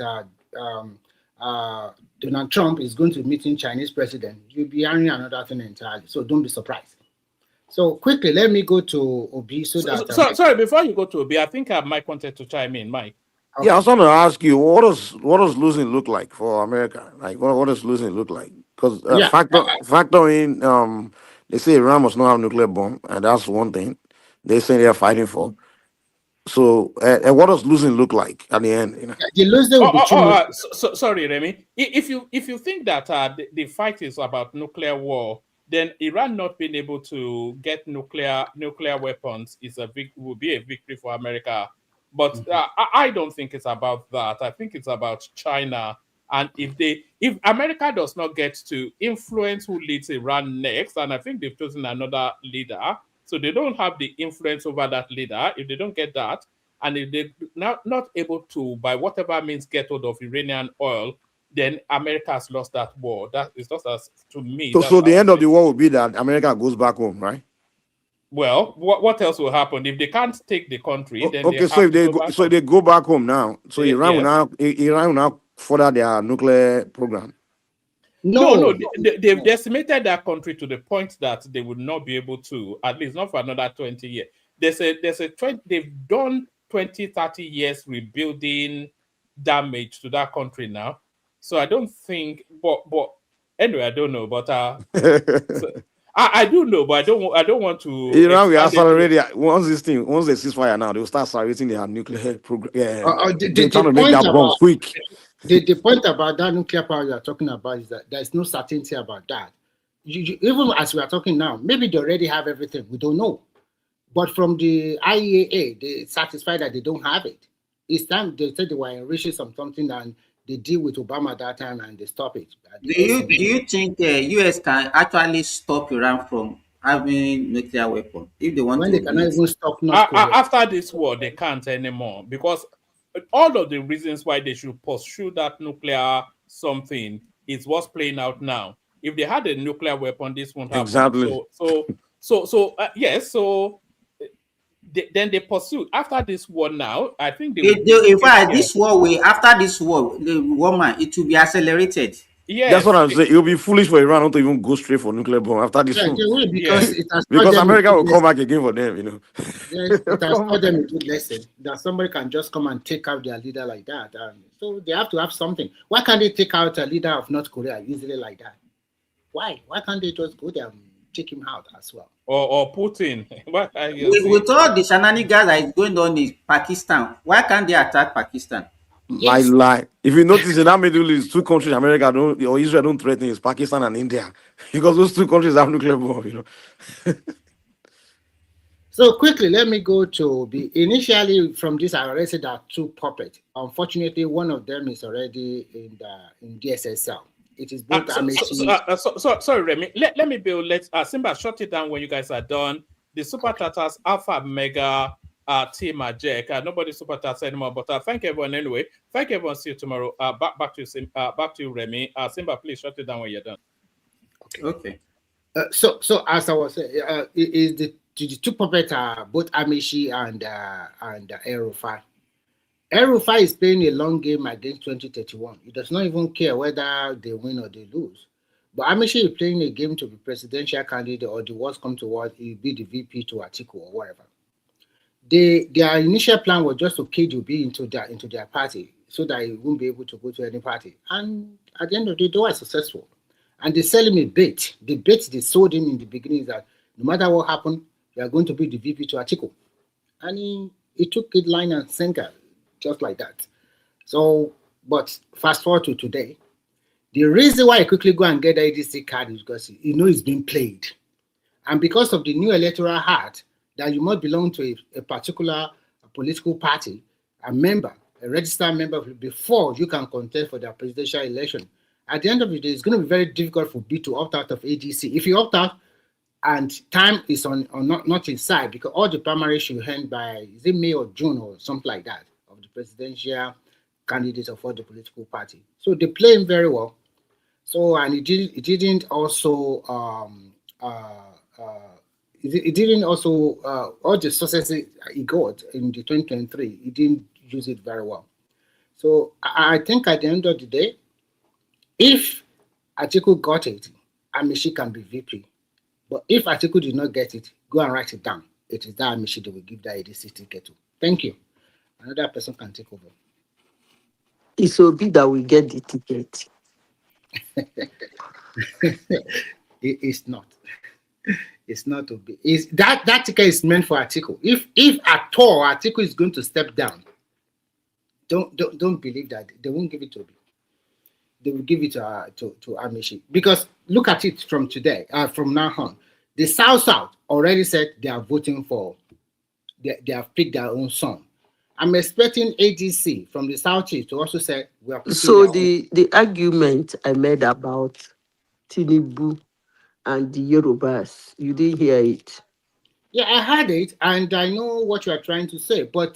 Donald Trump is going to meet in Chinese president, you'll be hearing another thing entirely. So don't be surprised. So quickly, let me go to Obi sorry, before you go to Obi, I think Mike wanted to chime in. Mike. Okay. Yeah, I was going to ask you, what does losing look like for America? Like, what does losing look like? Because factor in They say Iran must not have nuclear bomb, and that's one thing they say they are fighting for. So, and what does losing look like at the end? You know? The losing will be too much. Sorry, Remy. If you think that the fight is about nuclear war, then Iran not being able to get nuclear weapons will be a victory for America. But I don't think it's about that. I think it's about China. And if America does not get to influence who leads Iran next, and I think they've chosen another leader, so they don't have the influence over that leader. If they don't get that, and if they're not able to, by whatever means, get hold of Iranian oil, then America has lost that war. That is just as, to me. So the end of the war will be that America goes back home, right? Well, what else will happen if they can't take the country? Then Okay, they so have if to they go go, back so home. they go back home now. So Iran will now further their nuclear program. No, they've decimated that country to the point that they would not be able to, at least not for another 20 years. They've done 20, 30 years rebuilding damage to that country now. So I don't think, but anyway, I don't know, but I do know, but I don't want to. Iran will accelerate once they ceasefire now, they will start accelerating their nuclear program. They're trying to make that bomb quick. The point about that nuclear power you are talking about is that there is no certainty about that. Even as we are talking now, maybe they already have everything. We don't know. But from the IAEA, they're satisfied that they don't have it. It's time they said they were enriching something and they deal with Obama at that time and they stop it. Do you think US can actually stop Iran from having nuclear weapon if they want when to? They cannot even stop after this war, they can't anymore, because all of the reasons why they should pursue that nuclear something is what's playing out now. If they had a nuclear weapon, this won't happen. Exactly. Yes. So then they pursue after this war. Now, I think in fact, this war after this war, the woman, it will be accelerated. Yes, that's what I'm saying. It will be foolish for Iran not to even go straight for nuclear bomb after this one. They will, because because America will come back again for them, you know. Yes, it has taught them a good lesson that somebody can just come and take out their leader like that. So they have to have something. Why can't they take out a leader of North Korea easily like that? Why? Why can't they just go there and take him out as well? Or Putin? With all the shenanigans that is going on in Pakistan, why can't they attack Pakistan? Yes. Lie. If you notice in that Middle East, two countries America don't or Israel don't threaten is Pakistan and India, because those two countries have nuclear bomb, you know. So quickly, let me go to initially from this. I already said there are two puppets. Unfortunately, one of them is already in DSSL. It is both. Sorry, Remy. Let me build. Simba, shut it down when you guys are done. The Super Tatas Alpha Mega team are Jack. Nobody Super Tatas anymore. But thank everyone anyway. Thank everyone. See you tomorrow. Back to you, Remy. Simba, please shut it down when you're done. Okay. So as I was saying, is the two puppets are both Amishi and El-Rufai. El-Rufai is playing a long game against 2031. He does not even care whether they win or they lose. But Amishi is playing a game to be presidential candidate, or the worst come to worst, he'll be the VP to Atiku or whatever. Their initial plan was just to cage Obi into their party so that he won't be able to go to any party. And at the end of the day, they were successful. And they sell him a bait. The bait they sold him in the beginning is that no matter what happened, you are going to be the VP to Atiku. And he took it line and sinker, just like that. So, but fast forward to today, the reason why I quickly go and get the ADC card is because it's being played. And because of the new electoral act, that you must belong to a particular political party, a registered member, before you can contest for the presidential election. At the end of the day, it's going to be very difficult for B to opt out of ADC. If you opt out and time is on not inside, because all the primaries should end by, is it May or June or something like that, of the presidential candidates of all the political party. So they play him very well. So, and it didn't also all the successes he got in the 2023, he didn't use it very well. So I think at the end of the day, if Atiku got it, Amishi can be VP. But if Atiku did not get it, go and write it down. It is that Amishi that will give that ADC ticket to. Thank you. Another person can take over. It's Obi that will get the ticket. It is not. It's not to be. Is that ticket is meant for Atiku. If at all Atiku is going to step down, don't believe that they won't give it to Obi. They will give it to Amishi, because look at it from today. From now on, the South already said they are voting for. They have picked their own son. I'm expecting ADC from the Southeast to also say we are picking So their own. the argument I made about Tinubu and the Yorubas, you didn't hear it. Yeah, I heard it, and I know what you are trying to say. But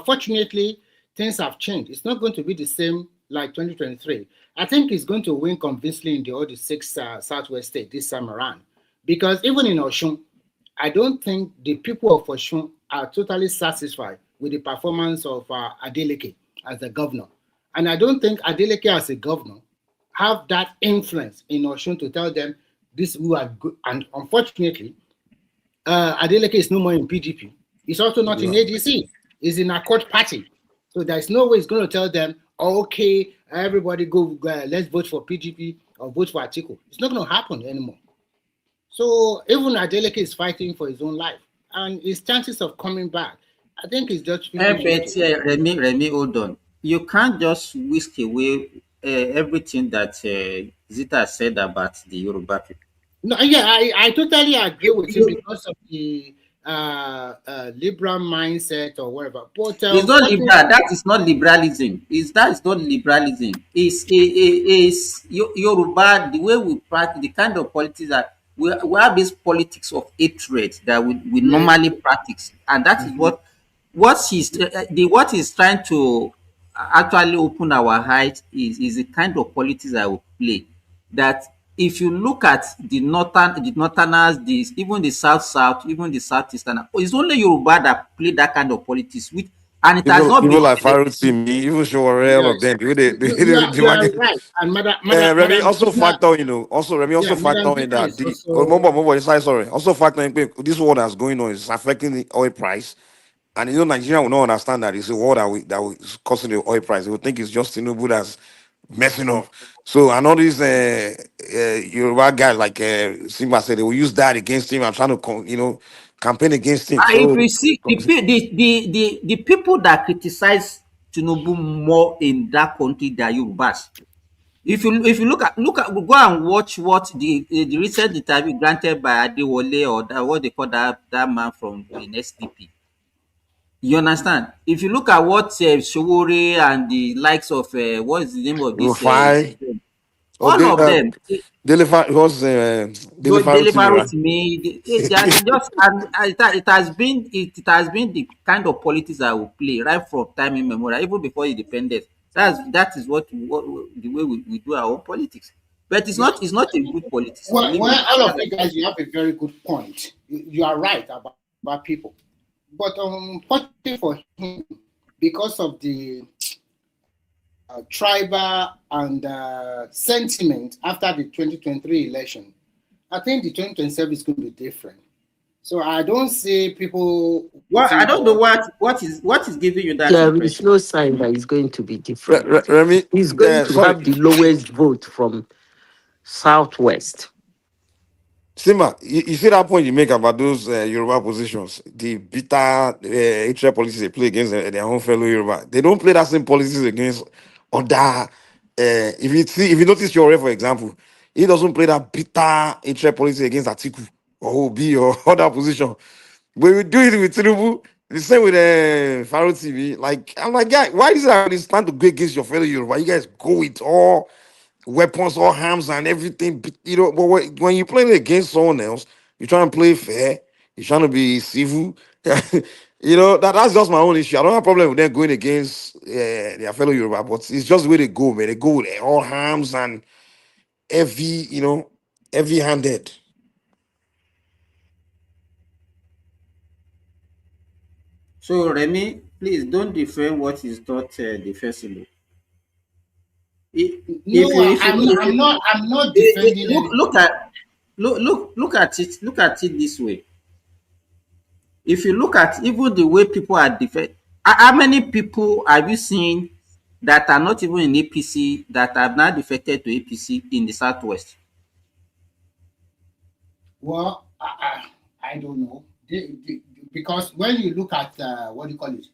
fortunately, things have changed. It's not going to be the same like 2023. I think it's going to win convincingly in the other six Southwest states this time around. Because even in Oshun, I don't think the people of Oshun are totally satisfied with the performance of Adeleke as the governor. And I don't think Adeleke as a governor have that influence in Oshun to tell them this who are good. And unfortunately, Adeleke is no more in PDP. He's also not in ADC. He's in a court party. So there's no way he's going to tell them, okay, everybody go, let's vote for PDP or vote for Atiku. It's not going to happen anymore. So even Adeleke is fighting for his own life. And his chances of coming back, I think it's just 50-50. Remy, hold on. You can't just whisk away everything that Zita said about the Yoruba people. No, yeah, I totally agree with him because of the liberal mindset or whatever. But It's not liberal. That is not liberalism. That is not liberalism. Is Yoruba, the way we practice, the kind of politics that we have this politics of hatred that we normally practice, and that is what he's trying to actually open our eyes is the kind of politics that we play. That if you look at the northerners, even the south, even the southeastern, it's only Yoruba that play that kind of politics, which and it has not People been like selective. Farouk me, even Shore, all of yes, them. They, you are right. And Remy also Madam, factor, also Remy also yeah, factor Madam in Zita that is the also sorry, also factor in this war that's going on is affecting the oil price. And Nigeria will not understand that it's a war that is causing the oil price. They will think it's just Tinubu that's messing up. So I know these Yoruba guys like Simba said they will use that against him and trying to campaign against him. And if So you see the people that criticize Tinubu more in that country, they are Yorubas. If you look at go and watch what the recent interview granted by Adewale, or what they call that man from in SDP. You understand? If you look at what Sowore and the likes of what is the name of this Rufai or all of them, deliver was deliver deliver right? to me. They are just and it has been the kind of politics that we play right from time immemorial, even before independence. That is what the way we do our own politics. But it's yeah. not a good politics. Well, Believe me. all of you guys, you have a very good point. You are right about people. But unfortunately for him, because of the tribal and sentiment after the 2023 election, I think the 2027 is going to be different. So I don't see people. Well, I don't know what is giving you that There is impression. no sign that it's going to be different. Remy, He's going to sorry. have the lowest vote from Southwest. Sima, you see that point you make about those Yoruba positions, the bitter hatred policies they play against their own fellow Yoruba. They don't play that same policies against other. If you notice your for example, he doesn't play that bitter hatred policy against Atiku or Obi or other position. But we do it with Tinubu. The same with Faro TV. Like I'm like, guy, why is it it's time to go against your fellow Yoruba? You guys go with all weapons, all arms, and everything. But when you play against someone else, you're trying to play fair. You're trying to be civil. That's just my own issue. I don't have a problem with them going against their fellow Yoruba, but it's just the way they go, man. They go with all arms and heavy-handed. So Remy, please don't defend what is not defensible. No, If you I'm not defending look anything. look at it this way. If you look at even the way people are defend, how many people have you seen that are not even in APC that have now defected to APC in the southwest? Well, I don't know. Because when you look at what do you call it,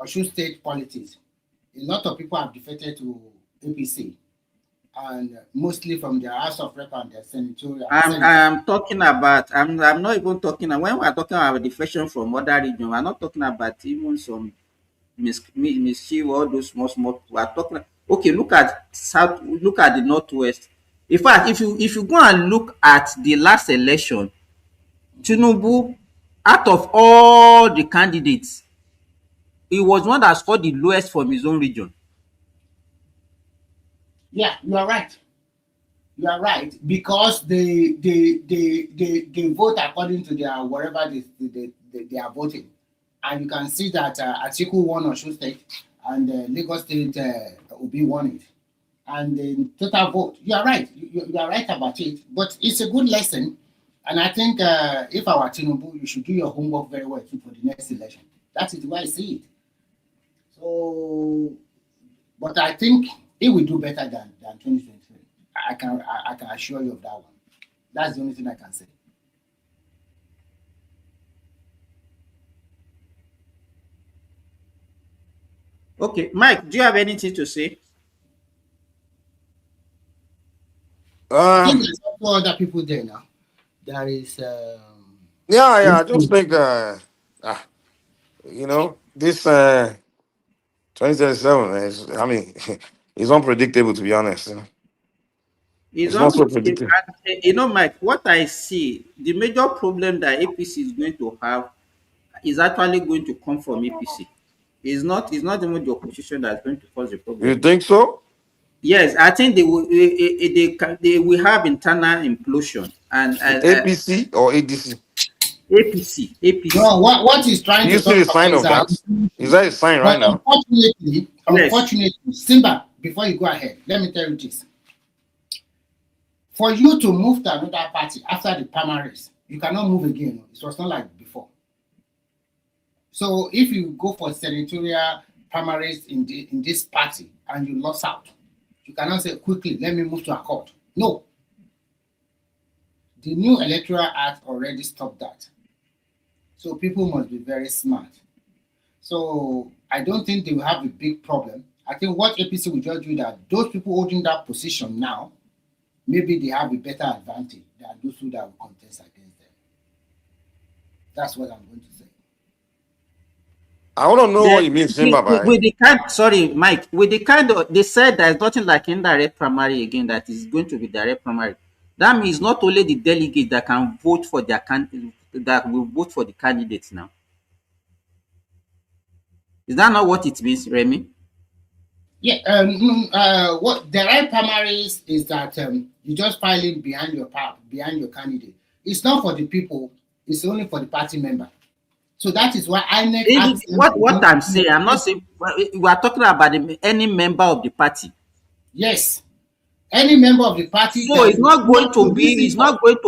Osun State politics, a lot of people have defected to APC, and mostly from their House of Rep and their senatorial. I'm talking about. I'm not even talking. When we're talking about defection from other region, we're not talking about even some mischief, all those small. We're talking. Okay, look at south. Look at the northwest. In fact, if you go and look at the last election, Tinubu, out of all the candidates, he was one that scored the lowest from his own region. Yeah, you are right. You are right, because they vote according to their wherever they are voting, and you can see that Atiku won Osun State, and Lagos State Obi won it, and the total vote. You are right. You are right about it, but it's a good lesson, and I think if our Tinubu, you should do your homework very well too for the next election. That is the way I see it. So, but I think it will do better than 2023. I can assure you of that one. That's the only thing I can say. Okay, Mike, do you have anything to say? I think there's also other people there now. There is. Yeah. I just think, this 2037 is. I mean, it's unpredictable, to be honest. It's not so unpredictable. predictable. Mike, what I see, the major problem that APC is going to have is actually going to come from APC. It's not even the opposition that's going to cause the problem. You think so? Yes, I think they will have internal implosion and APC or ADC? APC. No, what he's trying Do you to see talk the about sign is of that? Is that a sign right now? Unfortunately, Simba, before you go ahead, let me tell you this. For you to move to another party after the primaries, you cannot move again. It was not like before. So if you go for senatorial primaries in this party and you lost out, you cannot say quickly, let me move to a court. No. The new Electoral Act already stopped that. So people must be very smart. So I don't think they will have a big problem. I think what APC will just do that those people holding that position now, maybe they have a better advantage than those who that will contest against them. That's what I'm going to say. I want to know what you mean, Simba. With the kind, Mike, with the kind of, they said there's nothing like indirect primary again that is going to be direct primary. That means not only the delegates that can vote for their that will vote for the candidates now. Is that not what it means, Remy? Yeah. What direct primaries is that you just file in behind your candidate. It's not for the people. It's only for the party member. So that is why what I'm saying, I'm not saying we are talking about any member of the party. Yes, any member of the party. So it's not going to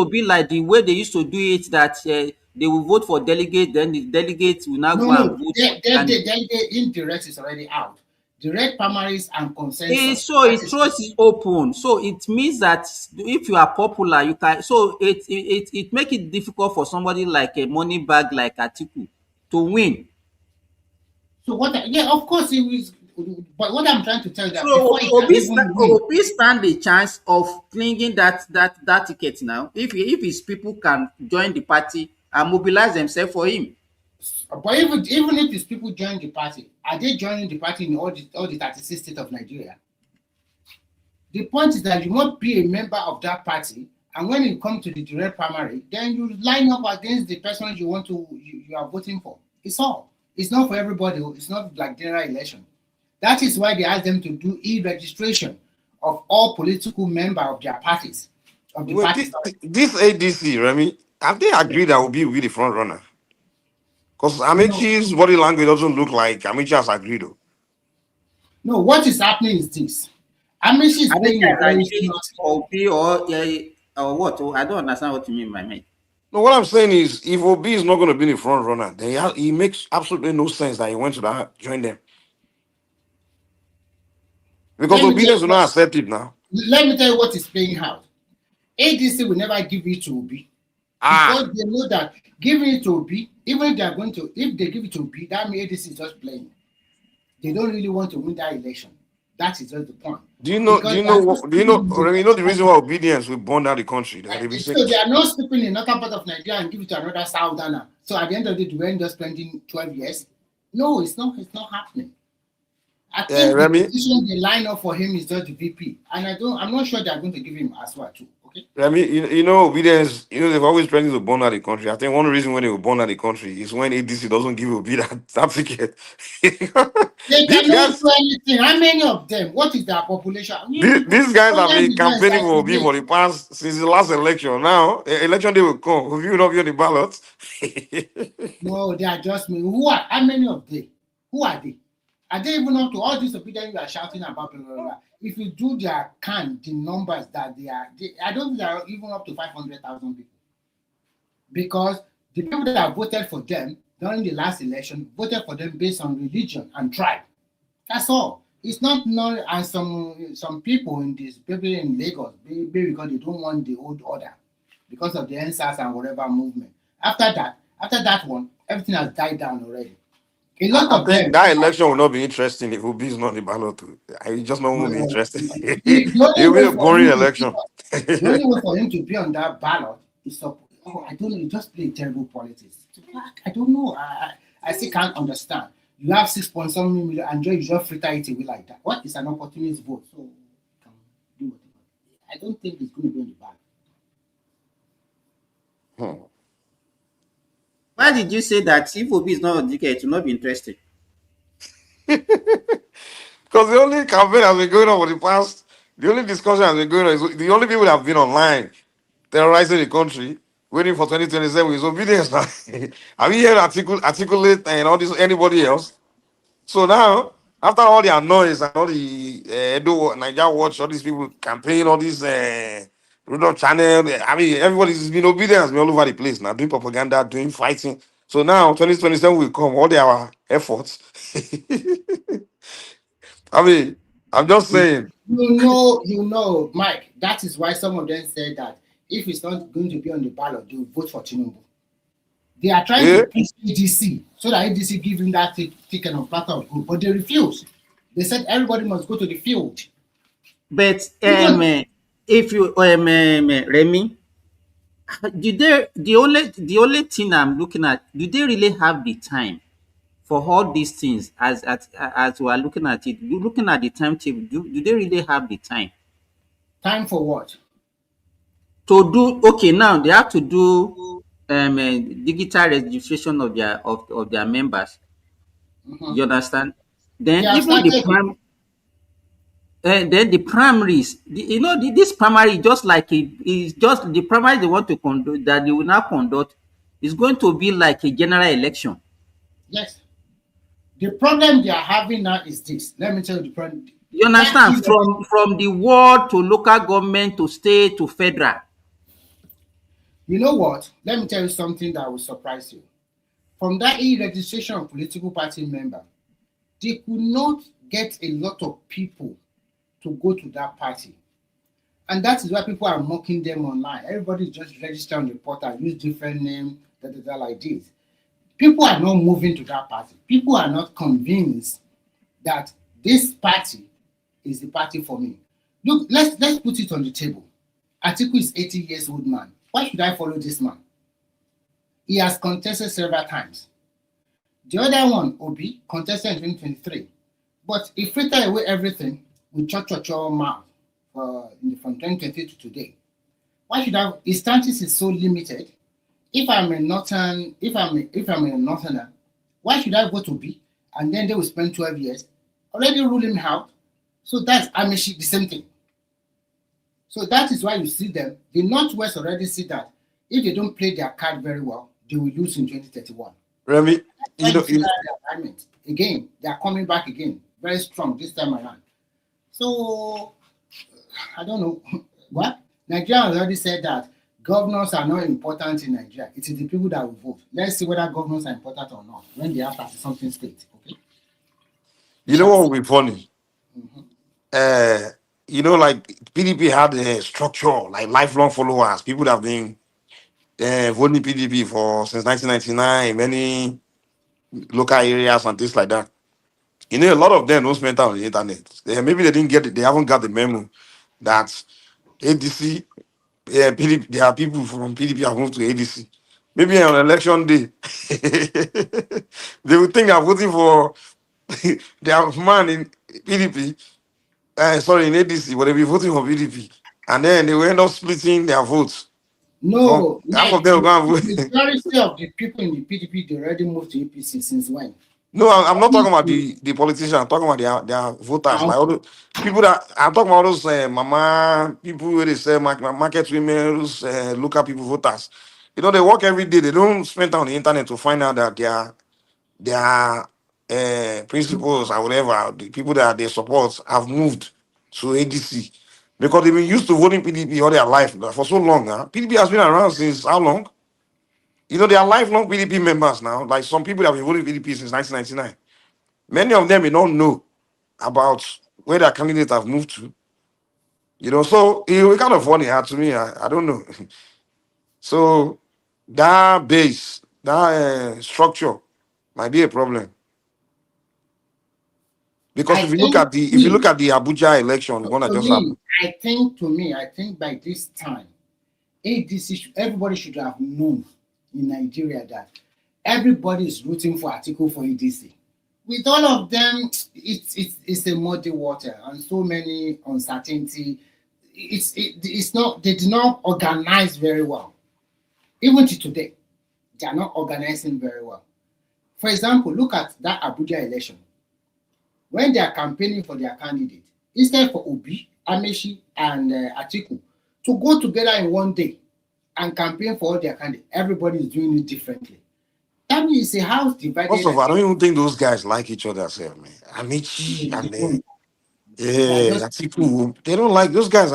be like the way they used to do it, that they will vote for delegates, then the delegates will now go and vote. The indirect is already out. Direct primaries and consensus. So it throws it open. So it means that if you are popular, you can. So it make it difficult for somebody like a money bag like Atiku to win. So of course it was. But what I'm trying to tell you that Obi stand a chance of clinging that ticket now. If his people can join the party and mobilize themselves for him. But even if these people join the party, are they joining the party in all the 36 states of Nigeria? The point is that you must be a member of that party, and when you come to the direct primary, then you line up against the person you are voting for. It's all. It's not for everybody. It's not like general election. That is why they ask them to do e-registration of all political members of their parties. This ADC, Remy, have they agreed that Obi will be the front runner? Because Amichi's body language doesn't look like Amichi has agreed. No, what is happening is this. Amichi is playing a very or what? I don't understand what you mean by me. No, what I'm saying is, if Obi is not going to be the front runner, then he makes absolutely no sense that he went to join them. Because obedience will not accept it now. Let me tell you what is playing out. ADC will never give it to Obi. Because they know that giving it to B, even if they are going to, if they give it to B, that means ADC is just playing. They don't really want to win that election. That is just the point. Do you know? Because The reason why obedience will burn down the country? That they be saying. so they are not sleeping in another part of Nigeria and give it to another southerner. So at the end of the day, do we end up spending 12 years? No, it's not. It's not happening. I think the Remy, position they line up for him is just the VP, and I'm not sure they are going to give him as well too. Okay. Remy, you know, obedience. You know, they've always threatened to burn out the country. I think one reason when they will burn out the country is when ADC doesn't give Obi that ticket. They These cannot guys, do anything. How many of them? What is their population? these guys have Problem been is not campaigning for Obi exactly for the past since the last election. Now, election day will come. Obi will not be on the ballot. no, they are just me. Who are? How many of them? Who are they? Are they even up to all this opinion you are shouting about? Blah, blah, blah. If you do their count, the numbers that I don't think they are even up to 500,000 people. Because the people that have voted for them during the last election voted for them based on religion and tribe. That's all. It's not and some people in this, people in Lagos, maybe because they don't want the old order, because of the NSAS and whatever movement. After that one, everything has died down already. A lot I of think them. that election will not be interesting if Obi is not on the ballot. I just not won't be interesting. The It will only be way a for boring him election. the only way for him to be on that ballot is I don't know, you just play terrible politics. I don't know. I still can't understand. You have 6.7 million and you just fritter it away like that. What is an opportunist vote? So do whatever. I don't think it's going to be on the ballot. Why did you say that if Obi is not on ticket, it will not be interesting? Because the only campaign has been going on for the past, the only discussion has been going on is the only people that have been online terrorizing the country, waiting for 2027 is obedience now. Have you heard articulate and all this anybody else? So now, after all the noise and all the Edo Niger Watch, all these people campaign, all these Rudolph channel, I mean, everybody's been obedience all over the place now, doing propaganda, doing fighting. So now 2027 will come, all our efforts. I mean, I'm just saying. You know, Mike, that is why some of them said that if it's not going to be on the ballot, they will vote for Tinubu. They are trying to push ADC so that ADC give him that ticket on platter of gold, but they refuse. They said everybody must go to the field. But if you Remy, the only thing I'm looking at, do they really have the time for all these things as we are looking at it? Looking at the timetable, do they really have the time? Time for what? To do now they have to do digital registration of their members. Mm-hmm. You understand? Then even the primaries, this primary just like it's just the primary they want to conduct, that they will now conduct, is going to be like a general election. Yes. The problem they are having now is this. Let me tell you the problem. You understand? From the ward to local government to state to federal. You know what? Let me tell you something that will surprise you. From that e-registration of political party member, they could not get a lot of people to go to that party. And that is why people are mocking them online. Everybody just register on the portal, use different names, like this. People are not moving to that party. People are not convinced that this party is the party for me. Look, let's put it on the table. Atiku is 80 years old man. Why should I follow this man? He has contested several times. The other one, Obi, contested in 2023. But he frittered away everything with cho mouth from 2020 to today. Why should I? His chances is so limited. If I'm a northerner, why should I go to B? And then they will spend 12 years already ruling him out. So that's the same thing. So that is why you see them. The Northwest already see that if they don't play their card very well, they will lose in 2031. Remy, again, they are coming back again, very strong this time around. So I don't know what Nigeria already said that governors are not important in Nigeria. It is the people that will vote. Let's see whether governors are important or not when they have 30-something states. Okay. You know what would be funny? Mm-hmm. Like PDP had a structure, like lifelong followers, people that have been voting PDP for since 1999, many local areas and things like that. You know, a lot of them don't spend time on the internet. Maybe they didn't get it. They haven't got the memo that ADC, PDP, there are people from PDP have moved to ADC. Maybe on election day, they will think I'm voting for their man in PDP. Sorry, in ADC, but they'll be voting for PDP, and then they will end up splitting their votes. From No, half of Mike, them will go and the vote. majority of the people in the PDP, they already moved to APC since when? No, I'm not talking about the politicians. I'm talking about their voters. Like all the people that I'm talking about, those mama people where they say market women, those local people voters. You know, they work every day. They don't spend time on the internet to find out that their principals or whatever, the people that they support have moved to ADC because they've been used to voting PDP all their life for so long. Huh? PDP has been around since how long? You know, they are lifelong PDP members now. Like some people that have been voting PDP since 1999. Many of them may not know about where their candidates have moved to. You know, so it kind of funny to me. I don't know. So that base, that structure might be a problem. Because I think if you look at the Abuja election, the one that to just me, happened. I think by this time, ADC, everybody should have known in Nigeria that everybody is rooting for Article for ADC. With all of them, it's a muddy water and so many uncertainty. It's not, they did not organize very well. Even to today, they are not organizing very well. For example, look at that Abuja election. When they are campaigning for their candidate, instead for Obi, Amechi, and Atiku to go together in one day and campaign for all their candidates, everybody is doing it differently. That means it's a house divided. First of all, I don't even think those guys like each other, man. Amici and Atiku, they don't like those guys.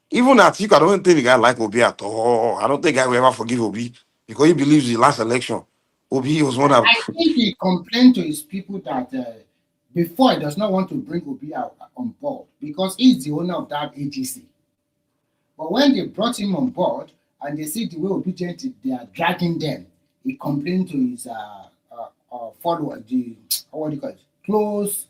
Even Atiku, I don't think the guy like Obi at all. I don't think I will ever forgive Obi because he believes the last election, Obi was one of. I think he complained to his people that before he does not want to bring Obi out on board because he's the owner of that agency. But when they brought him on board and they see the way obedient they are dragging them, he complained to his followers, the what do you call it, close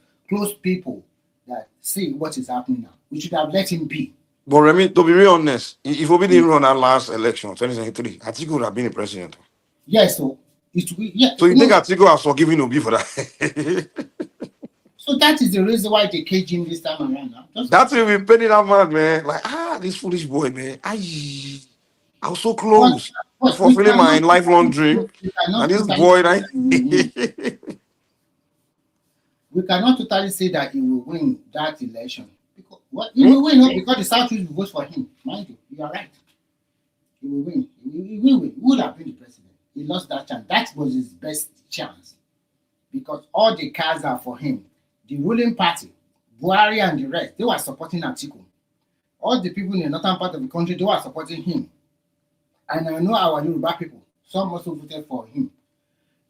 people that see what is happening now. We should have let him be. But Remy, to be real honest, if Obi didn't run that last election, 2023, Atiku would have been the president. Yes, so So you think Atiku has forgiven Obi for that? So that is the reason why they cage him this time around now. That's why we paid that man, man. Like, this foolish boy, man. I was so close to fulfilling my lifelong dream. And this boy, right? We cannot totally say that he will win that election. Because he will win, not because the Southeast will vote for him. Mind you, you are right. He will win. He will win. He would have been the president. He lost that chance. That was his best chance. Because all the cards are for him. The ruling party, Buhari and the rest, they were supporting Atiku. All the people in the northern part of the country, they were supporting him. And I know our Yoruba people, some also voted for him.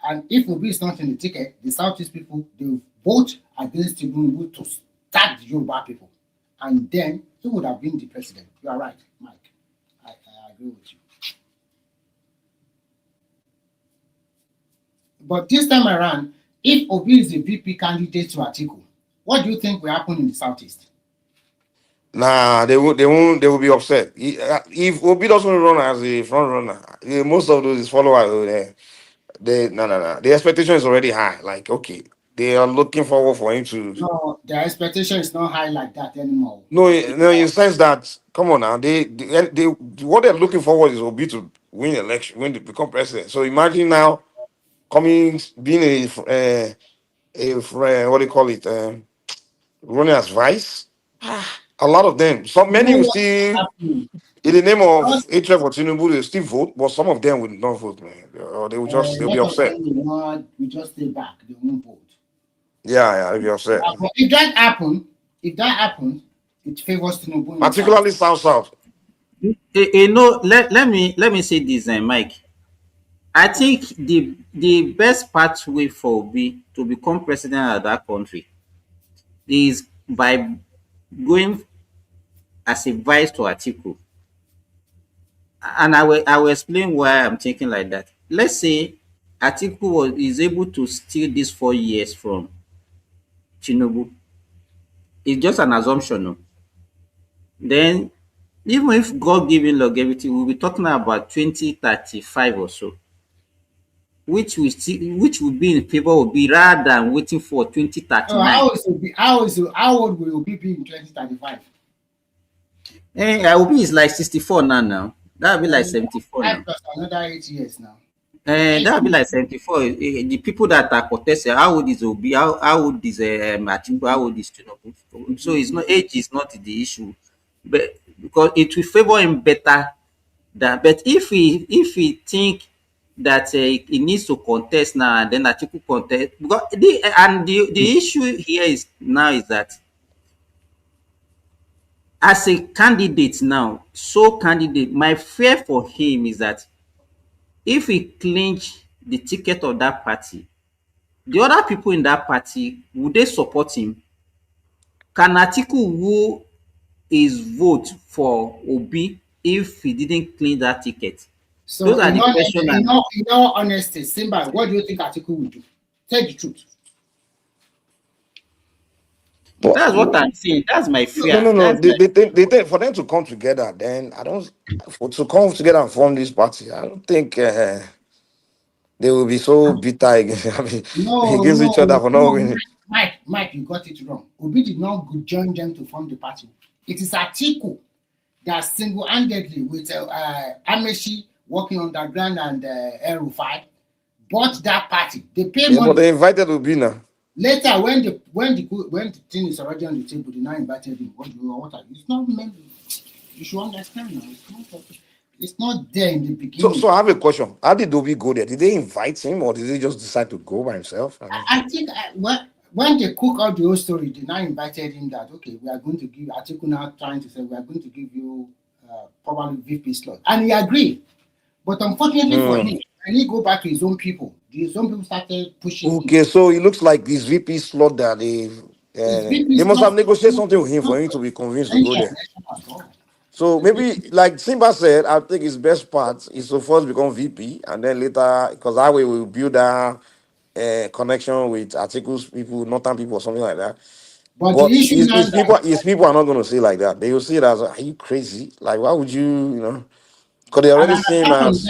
And if Obi is not in the ticket, the Southeast people, they will vote against Tinubu to start the Yoruba people. And then he would have been the president. You are right, Mike. I agree with you. But this time around, if Obi is a VP candidate to Atiku, what do you think will happen in the Southeast? Nah, they will be upset. If Obi doesn't run as a front runner, most of those followers, no. The expectation is already high. Like, okay, they are looking forward for him to. No, the expectation is not high like that anymore. No, in the sense that, come on now, they what they're looking forward is Obi to win election, win to become president. So imagine now being what do you call it, running as vice. A lot of them, many will still, in the name of hatred for Tinubu, they still vote, but some of them will not vote, man. Or they will they'll be upset. We just stay back, they won't vote. Yeah, they'll be upset. If that happens, it favors Tinubu. Particularly South. Let me say this, Mike. I think the best pathway for Obi to become president of that country is by going as a vice to Atiku and I will explain why I'm thinking like that. Let's say Atiku is able to steal these 4 years from Tinubu. It's just an assumption. No? Then, even if God given longevity, we'll be talking about 2035 or so, which will be in favor will be rather than waiting for So 2039. how old will Obi be in 2035? Obi is like 64 now. That'll be like 74 Five now. plus another 8 years now. That'll be like 74. The people that are contesting, how old is Obi? How old is Atiku? How old is Tinubu? So it's not age is not the issue, but because it will favor him better. But if he think that he needs to contest now and then Atiku contest because the issue here is now is that as a candidate now, my fear for him is that if he clinch the ticket of that party, the other people in that party, would they support him? Can Atiku woo his vote for Obi if he didn't clean that ticket? So Those are the questions. in all honesty, Simba, what do you think Atiku will do? Tell the truth. That's what I'm saying. That's my fear. No. That's my, They think for them to come together, then I don't to come together and form this party. I don't think they will be so bitter against, I mean, against each other for not winning. Mike, you got it wrong. Obi did not join them to form the party. It is Atiku that single-handedly, with Amechi working underground and El Rufai, bought that party. They pay money. But they invited Obi now. Later, when the thing is already on the table, they now invited him. It's not meant. You should understand now. It's not there in the beginning. So I have a question. How did Obi go there? Did they invite him or did he just decide to go by himself? I think when they cook out the whole story, they now invited him that, okay, we are going to give, Atiku now trying to say, we are going to give you probably VP slot. And he agreed. But unfortunately for him, when he go back to his own people, his own people started pushing him. Okay, so it looks like this VP slot that they must have negotiated something with him for him to be convinced to go there. So maybe, like Simba said, I think his best part is to first become VP, and then later, because that way we'll build a connection with Atiku's people, Northern people, or something like that. But his people are not going to see like that. They will see it as, are you crazy? Like, why would you, because they already see him as.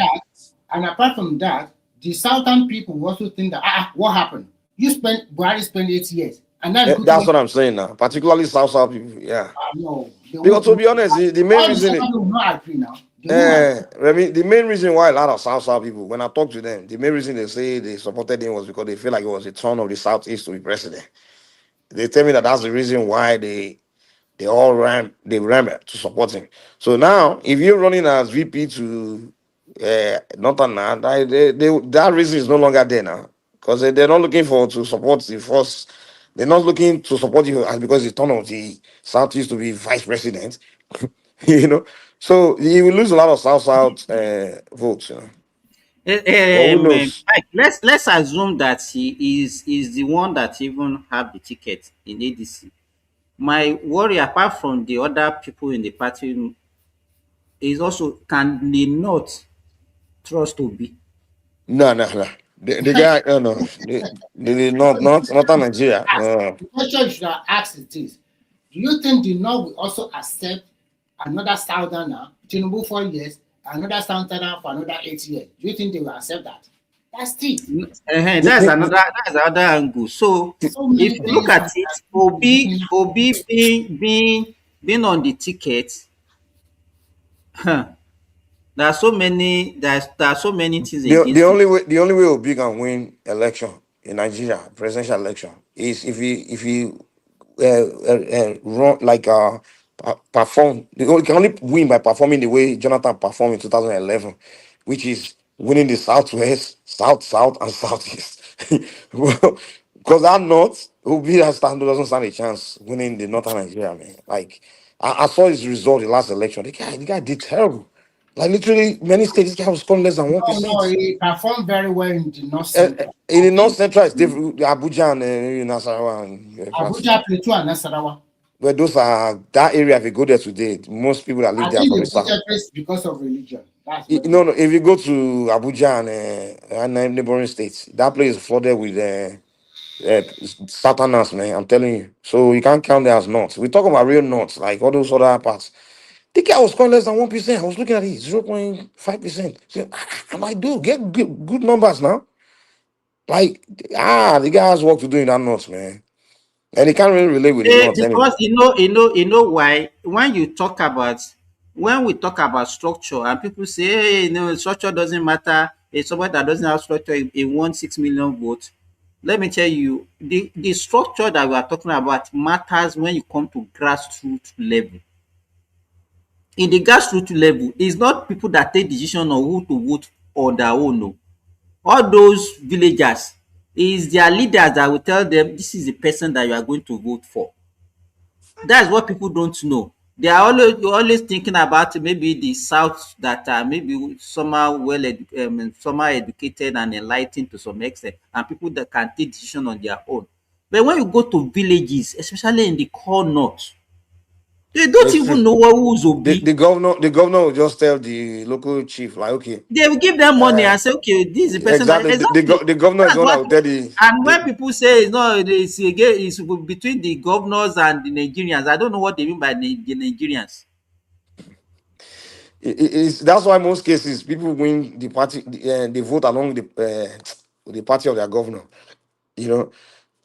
And apart from that, the Southern people also think that, what happened? Buhari spent 8 years. And that's what I'm saying now, particularly South people, yeah. No. Because to be honest, the main reason. The main reason why a lot of South people, when I talk to them, the main reason they say they supported him was because they feel like it was a turn of the Southeast to be president. They tell me that that's the reason why they all ran to support him. So now, if you're running as VP to Northern now, that reason is no longer there now, because they're not looking to support the first. They're not looking to support you as because it's turn of the Southeast to be vice president. So he will lose a lot of South votes. Who knows? Mike, let's assume that he is the one that even have the ticket in ADC. My worry, apart from the other people in the party, is also, can they not trust Obi? No. The guy, no. They not Nigeria. The question you should ask is this: do you think the North will also accept another Southerner, Tinubu 4 years, another Southerner for another 8 years? Do you think they will accept that? That's it. That's another angle. So if you look at it, Obi being on the ticket, there are so many things against the only way Obi can win election in Nigeria, presidential election, is if he run like perform. He can only win by performing the way Jonathan performed in 2011, which is winning the Southwest, South, and Southeast. Well, because that North, Obi doesn't stand a chance winning the Northern Nigeria, man. Like I saw his result in the last election. The guy did terrible. Like literally, many states, this guy was scoring less than 1%. No, he performed very well in the North Central. In the North Central, it's different. Abuja and Nasarawa. Abuja, Plateau, and Nasarawa. But those are that area. If you go there today, most people that live there from the south. Because of religion. That's You what know, if you go to Abuja and neighboring states, that place is flooded with Saturnas, man. I'm telling you. So you can't count that as nuts. We talk about real nuts, like all those other parts. The guy was calling less than 1%. I was looking at it, 0.5%. So, I'm like, dude, get good numbers now. Like, the guy has work to do in that nuts, man. And he can't really relate with the nuts anyway. Because why when we talk about structure and people say, hey, no, structure doesn't matter. It's somebody that doesn't have structure, he won 6 million votes. Let me tell you, the structure that we are talking about matters when you come to grassroots level. In the grassroots level, it's not people that take decision on who to vote on their own. No. All those villagers, is their leaders that will tell them this is the person that you are going to vote for. That's what people don't know. They are always thinking about maybe the south that are maybe somehow somehow educated and enlightened to some extent, and people that can take decision on their own. But when you go to villages, especially in the core north, they don't It's true. even know what who's Obi. The governor will just tell the local chief, like, okay, They will give them money uh, and say, okay, this is the person that exactly. exactly. The governor is the That's one that what will tell and when the people say it's not it's again it's between the governors and the Nigerians, I don't know what they mean by the Nigerians. it's that's why most cases people win the party, they vote along the party of their governor. You know,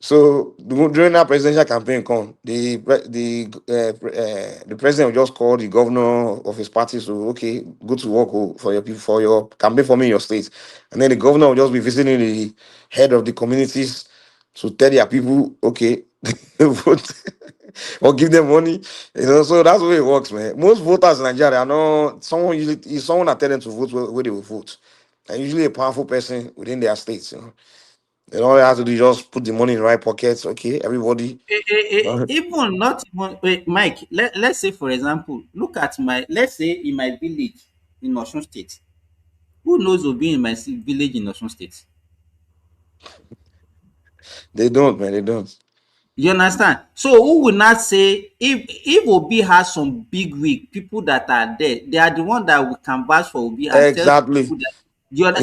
so during that presidential campaign, the president will just call the governor of his party. So okay, go to work for your people, for your campaign for me in your state, and then the governor will just be visiting the head of the communities to tell their people, okay, vote or give them money. You know, so that's the way it works, man. Most voters in Nigeria are not someone that tell them to vote where they will vote, and usually a powerful person within their states. You know. And all you have to do is just put the money in the right pockets. Okay, everybody. Even not even Mike, let's say for example, look at let's say in my village in Osun State. Who knows Obi in my village in Osun State? They don't, man. They don't. You understand? So who will not say if Obi has some big wig, people that are there, they are the one that will canvass for Obi and tell Exactly. people that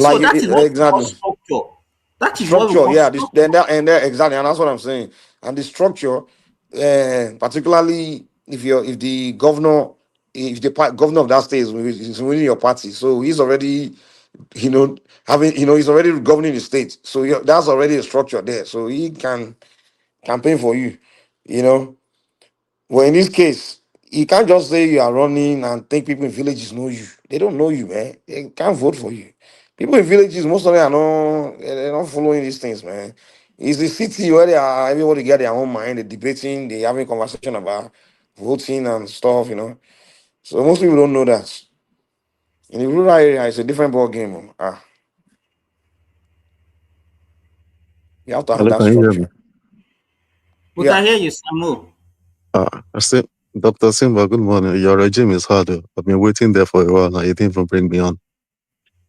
so Like that is what we call exactly structure. That is what we structure. call Yeah. This structure. exactly, and that's what I'm saying. And the structure, particularly if the governor, if the governor of that state is winning your party, so he's already, he's already governing the state. So that's already a structure there. So he can campaign for you. You know. Well, in this case, you can't just say you are running and think people in villages know you. They don't know you, man. They can't vote for you. People in villages, most of them are not, they're not following these things, man. It's the city where everybody get their own mind, they're debating, they're having conversation about voting and stuff, you know. So most people don't know that. In the rural area, it's a different ball game. You have to have Hello, that can you hear me? structure. We can Yeah. hear you, Samu. I said, Dr. Simba, good morning. Your regime is hard. I've been waiting there for a while now. You didn't even bring me on.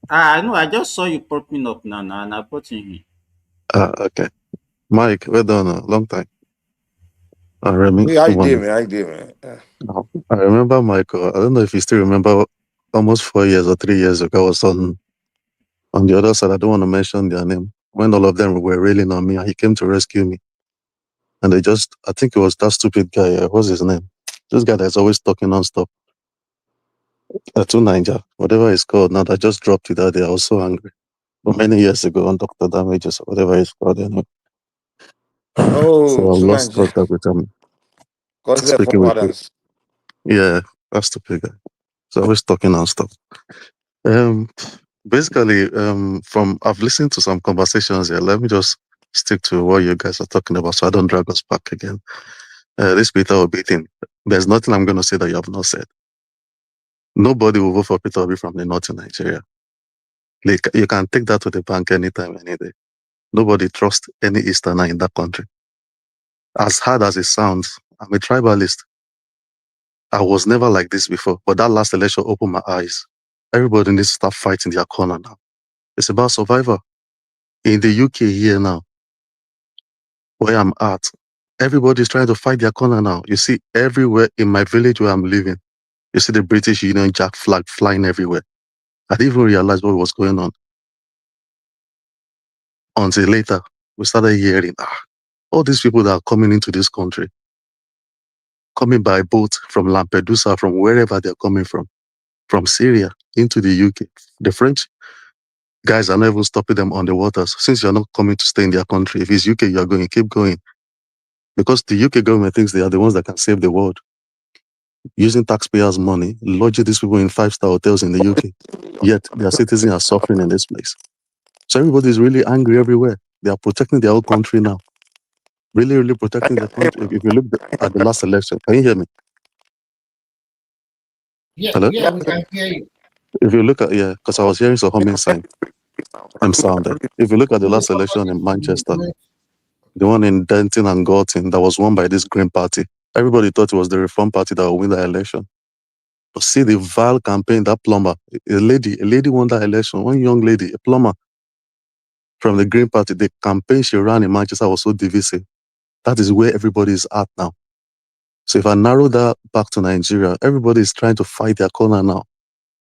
I know. I just saw you popping up now, and I put in here. Okay. Mike, well done. Long time. Remy, Hey, how good you doing, morning. man? How you doing, man? Yeah. I remember Michael. I don't know if you still remember almost 4 years or 3 years ago, I was on the other side. I don't want to mention their name. When all of them were railing on me, and he came to rescue me. And I think it was that stupid guy. What's his name? This guy that's always talking nonstop. To Ninja, whatever it's called now, that just dropped it out there. I was so angry. But many years ago on Dr. Damages or whatever it's called, anyway. Oh, So I've lost tonight, contact with him. call it Speaking for with you. others. Yeah, that's stupid guy. So always talking nonstop. Um, basically, from I've listened to some conversations here. Let me just stick to what you guys are talking about, so I don't drag us back again. This Peter Obi thing. There's nothing I'm going to say that you have not said. Nobody will vote for Peter Obi from the north in Nigeria. Like, you can take that to the bank anytime, any day. Nobody trusts any Easterner in that country. As hard as it sounds, I'm a tribalist. I was never like this before, but that last election opened my eyes. Everybody needs to start fighting their corner now. It's about survival. In the UK here now, where I'm at, everybody's trying to fight their corner now. You see, everywhere in my village where I'm living, you see the British Union Jack flag flying everywhere. I didn't even realize what was going on until later. We started hearing, all these people that are coming into this country, coming by boat from Lampedusa, from wherever they're coming from Syria into the UK. The French guys are not even stopping them on the waters. Since you're not coming to stay in their country, if it's UK, you're going, keep going. Because the UK government thinks they are the ones that can save the world. Using taxpayers' money, lodging these people in 5-star hotels in the UK. Yet their citizens are suffering in this place. So everybody is really angry everywhere. They are protecting their own country now. Really, really protecting their country. If you look at the last election, can you hear me? Yeah, Hello? yeah, we can hear you. If you look at, because I was hearing some humming sign. I'm sounded. If you look at the last election in Manchester, the one in Denton and Gorton that was won by this Green Party, everybody thought it was the Reform Party that would win the election. But see the vile campaign, that plumber, a lady won that election, one young lady, a plumber from the Green Party, the campaign she ran in Manchester was so divisive. That is where everybody is at now. So if I narrow that back to Nigeria, everybody is trying to fight their corner now.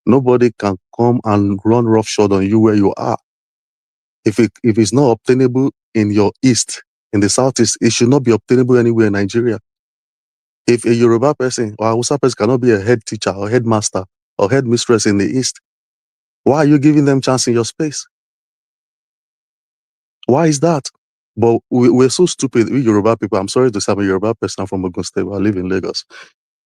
Nobody can come and run roughshod on you where you are. If it's not obtainable in your east, in the southeast, it should not be obtainable anywhere in Nigeria. If a Yoruba person or a Hausa person cannot be a head teacher or headmaster or headmistress in the east, why are you giving them chance in your space? Why is that? But we're so stupid, we Yoruba people. I'm sorry to say I'm a Yoruba person. I'm from Ogun State, but I live in Lagos.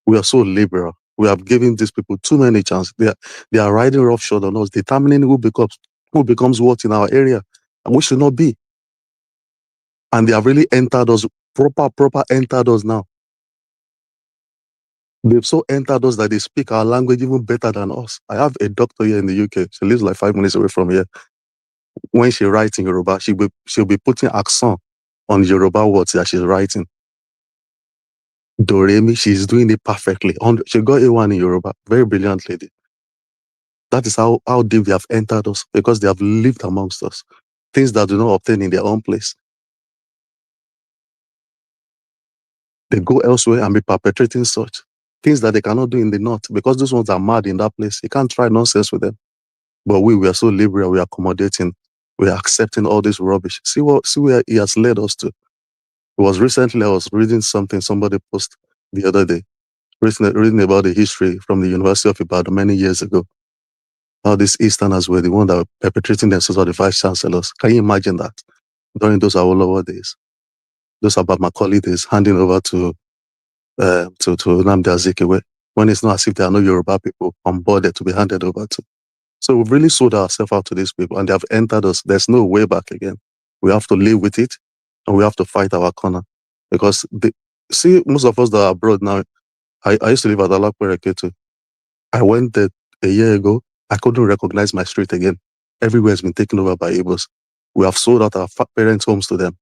We are so liberal. We have given these people too many chances. They are riding roughshod on us, determining who becomes what in our area, and we should not be. And they have really entered us, proper entered us now. They've so entered us that they speak our language even better than us. I have a doctor here in the UK. She lives like 5 minutes away from here. When she writes in Yoruba, she'll be putting accent on Yoruba words that she's writing. Doremi, she's doing it perfectly. She got A1 in Yoruba. Very brilliant lady. That is how deep they have entered us, because they have lived amongst us. Things that do not obtain in their own place. They go elsewhere and be perpetrating such things that they cannot do in the north, because those ones are mad in that place. You can't try nonsense with them. But we are so liberal, we are accommodating, we are accepting all this rubbish. See where he has led us to. It was recently, I was reading something somebody posted the other day, reading about the history from the University of Ibadan many years ago. How these Easterners were the ones that were perpetrating themselves as the vice chancellors. Can you imagine that? During those Awolowo days, those about Macaulay days, handing over to Nnamdi Azikiwe, when it's not as if there are no Yoruba people on board there to be handed over to. So we've really sold ourselves out to these people, and they have entered us. There's no way back again. We have to live with it, and we have to fight our corner. Because most of us that are abroad now, I used to live at Alakpere Ketu. I went there a year ago. I couldn't recognize my street again. Everywhere has been taken over by Igbos. We have sold out our parents' homes to them.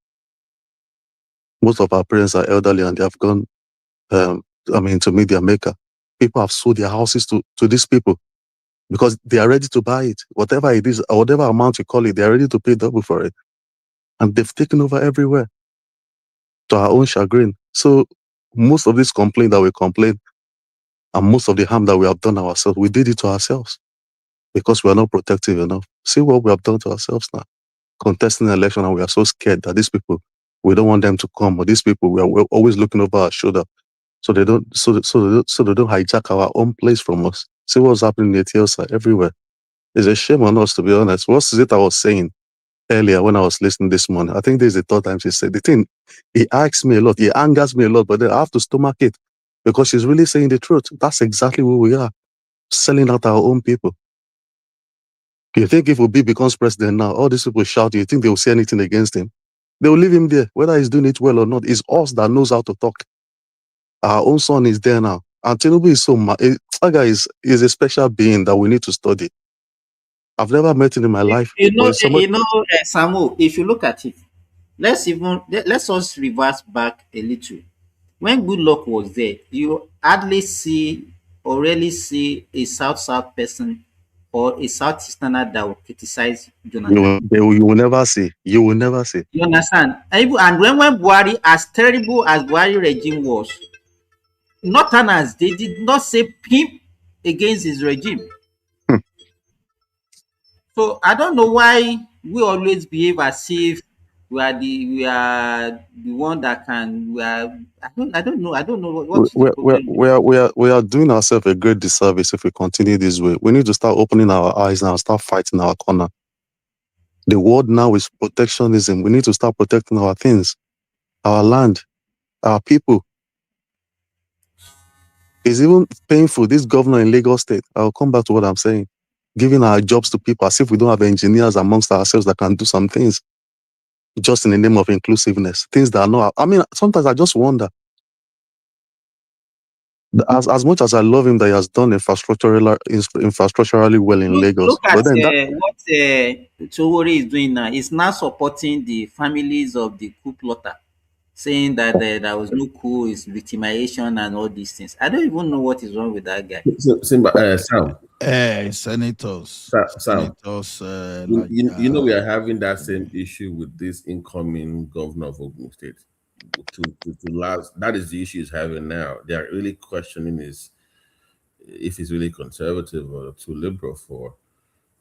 Most of our parents are elderly and they have gone, to meet their maker. People have sold their houses to these people because they are ready to buy it. Whatever it is, or whatever amount you call it, they are ready to pay double for it. And they've taken over everywhere to our own chagrin. So most of this complaint that we complain and most of the harm that we have done ourselves, we did it to ourselves because we are not protective enough. See what we have done to ourselves now. Contesting an election, and we are so scared that these people, we don't want them to come, or these people, we're always looking over our shoulder so they don't hijack our own place from us. See what's happening in Ethiopia everywhere. It's a shame on us, to be honest. What is it I was saying earlier when I was listening this morning? I think this is the third time she said the thing. He asks me a lot, he angers me a lot, but then I have to stomach it because she's really saying the truth. That's exactly who we are, selling out our own people. You think if Obi becomes president now, all these people shout, you think they will say anything against him? They will leave him there, whether he's doing it well or not. It's us that knows how to talk. Our own son is there now. And Tinubu is that guy is a special being that we need to study. I've never met him in my life. Samuel, if you look at it, let's us reverse back a little. When Goodluck was there, you hardly see or rarely see a South person or a Southeasterner that will criticize Jonathan. You will never see. You will never see. You understand? And when Buhari, as terrible as Buhari regime was, Northerners, they did not say pimp against his regime. So I don't know why we always behave as if we are the one that can we are I don't know what is the problem. We are doing ourselves a great disservice if we continue this way. We need to start opening our eyes now, start fighting our corner. The world now is protectionism. We need to start protecting our things, our land, our people. It's even painful. This governor in Lagos State, I'll come back to what I'm saying, giving our jobs to people as if we don't have engineers amongst ourselves that can do some things just in the name of inclusiveness. Things that are not, I mean, sometimes I just wonder, as much as I love him that he has done infrastructurally well in Lagos, Look at but then that, what Towori is doing now. He's now supporting the families of the coup plotter, saying that there was no coup, is victimization and all these things. I don't even know what is wrong with that guy. Simba, Sam, Senators, Sam, like you know we are having that same issue with this incoming governor of Ogun State. To last, that is the issue he's having now. They are really questioning his if he's really conservative or too liberal for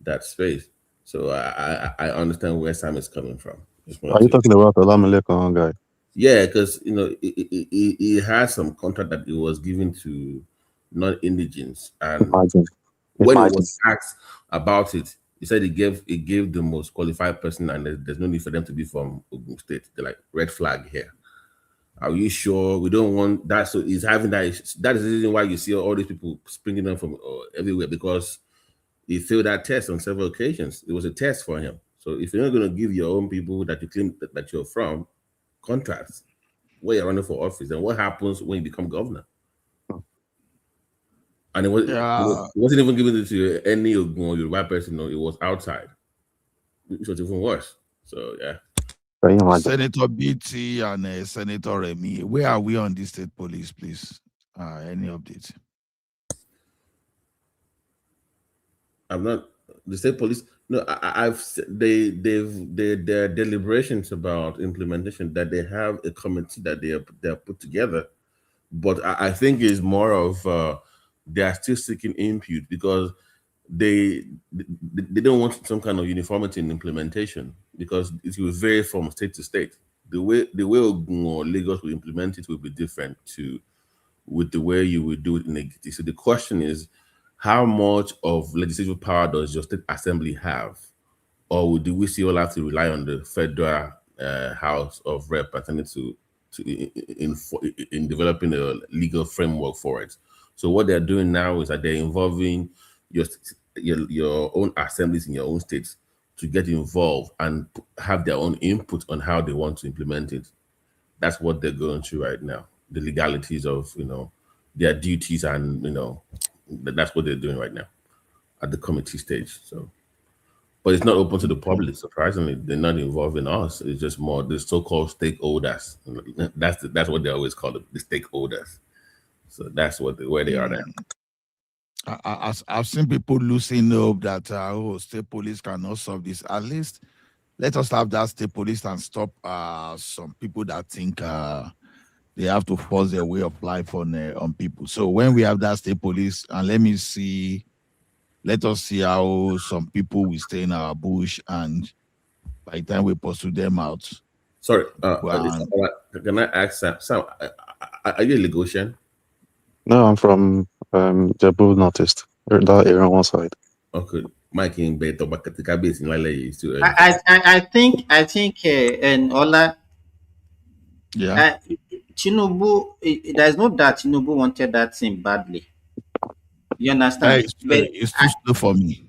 that space. So I understand where Sam is coming from. Just are wanted you to, talking about the Lamilekan guy? yeah, because he has some contract that he was given to non-indigents, and Imagine. when he Imagine. was asked about it, he said he gave the most qualified person, and there's no need for them to be from Ogun State. They're like, red flag here. Are you sure? We don't want that. So he's having that. That is the reason why you see all these people springing them from everywhere, because he failed that test on several occasions. It was a test for him. So if you're not going to give your own people that you claim that you're from contracts where you're running for office, then what happens when you become governor? And it wasn't even given to any Ogun or Yoruba person. No, it was outside, which was even worse. So yeah. Can you imagine? Senator BT and Senator Remy. Where are we on this state police, please? Any updates? I'm not the state police. No, I've their deliberations about implementation, that they have a committee that they are put together, but I think it's more of they are still seeking input, because they don't want some kind of uniformity in implementation, because it will vary from state to state. The way Ogun or Lagos will implement it will be different to with the way you would do it in Ekiti. So the question is, how much of legislative power does your state assembly have, or do we still have to rely on the federal House of Representatives in developing a legal framework for it? So what they're doing now is that they're involving your your own assemblies in your own states to get involved and have their own input on how they want to implement it. That's what they're going through right now. The legalities of their duties, and that's what they're doing right now at the committee stage. So, but it's not open to the public. Surprisingly, they're not involving us. It's just more the so-called stakeholders. That's what they always call it, the stakeholders. So that's where they are now. I've seen people losing hope that state police cannot solve this. At least let us have that state police and stop some people that think they have to force their way of life on people. So when we have that state police, and let us see how some people will stay in our bush, and by the time we pursue them out. Sorry, can I ask Sam, are you a Lagosian? No, I'm from Jabu Northeast, that area on one side. Okay, Mike in bed, but is too early. I think and Ola, Tinubu, there's no doubt Tinubu wanted that thing badly. You understand? It's too slow for me.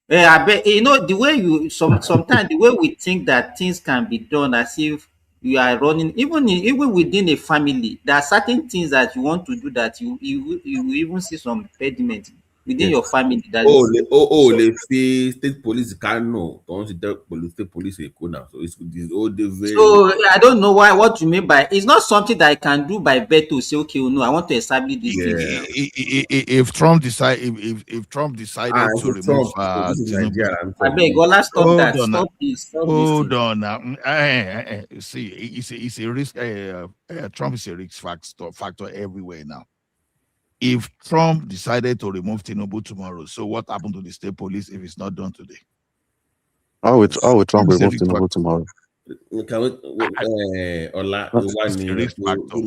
I bet the way you sometimes the way we think that things can be done as if you are running, even within a family, there are certain things that you want to do that you will even see some impediment within your family. State police can't know. Don't state police now. So it's all the very. So I don't know what you mean by it's not something that I can do by veto. Say okay, no, I want to establish this thing. If Trump decided to remove Tinubu, I beg, Ola, stop that. Stop this. Hold on now. See, it's a risk. Trump is a risk factor everywhere now. If Trump decided to remove Tinubu tomorrow, so what happened to the state police if it's not done today? How will Trump remove Tinubu tomorrow? Can we, Ola, risk factor.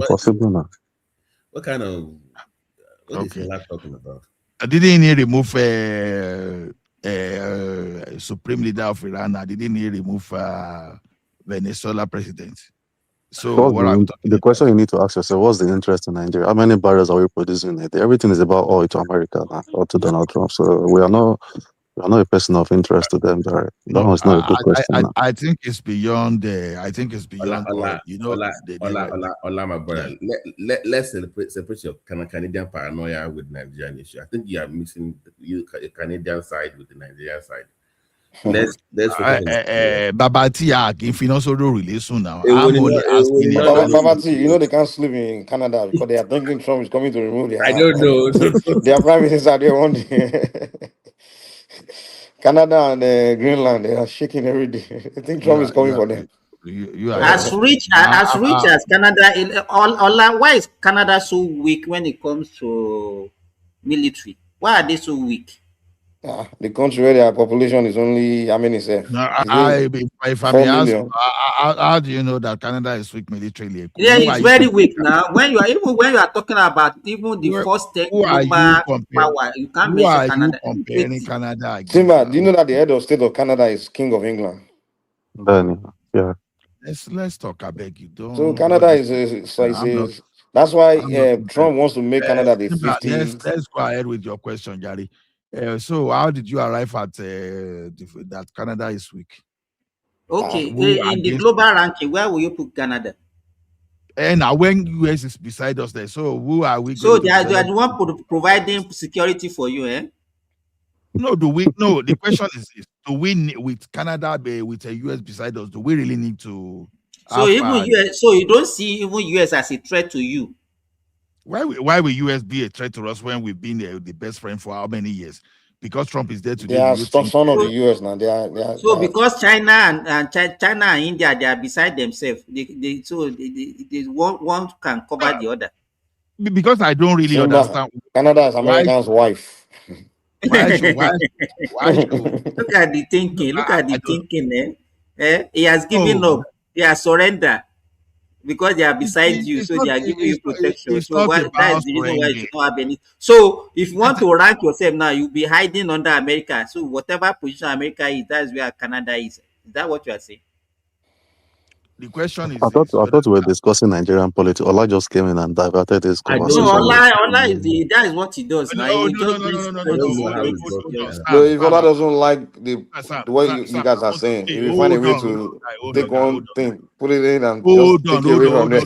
Possible now. What kind of, what is Okay. Ola talking about? Didn't he remove Supreme Leader of Iran? Didn't he remove Venezuela president? So what are we talking the question you need to ask yourself, what's the interest in Nigeria? How many barrels are we producing? Everything is about oil to America now, or to Donald Trump. So we are not a person of interest to them. That was not a good question. I think it's beyond I think it's beyond oil. You know, Ola, my brother. Yeah. Let's separate your Canadian paranoia with Nigerian issue. I think you are mixing the Canadian side with the Nigerian side. Let's focus on Babati if you know so really soon now. I'm only asking Babati, you know they can't sleep in Canada because they are thinking Trump is coming to remove their I don't know. their prime minister there one day. Canada and Greenland, they are shaking every day. I think Trump is coming for them. As rich as Canada, why is Canada so weak when it comes to military? Why are they so weak? The country where their population is only, how many say? If I may ask, how do you know that Canada is weak militarily? Yeah, it's very weak now. When you are talking about even the first global power, you can't mention Canada. Comparing Canada Simba, do you know that the head of state of Canada is King of England? Yeah. Let's talk. I beg you. Don't. So Canada is that's why Trump wants to make Canada the 50th. Let's go ahead with your question, Gary. So how did you arrive at that Canada is weak? Okay, in the global ranking, where will you put Canada? And now when US is beside us there, so who are we? So they are the one providing security for you, eh? No, the question is this: do we with Canada with a US beside us? Do we really need to? So even US, so you don't see even US as a threat to you? Why will US be a threat to us when we've been the best friend for how many years? Because Trump is there today. They are son of the US now. They are because China and India, they are beside themselves. They one can cover the other. Because I don't really understand. Canada is America's wife. Why should? Look at the thinking. Look at the thinking. He has given up. He has surrendered. Because they are beside you, so they are giving you protection. So that's the reason why you should not have any. So if you want to rank yourself now, you'll be hiding under America. So whatever position America is, that's where Canada is. Is that what you are saying? The question is I thought we were discussing Nigerian politics. Ola just came in and diverted this conversation. Ola that is what he does. No, if Ola doesn't like the way you guys are saying, if you find a way to take one thing, put it in and just take it away from there.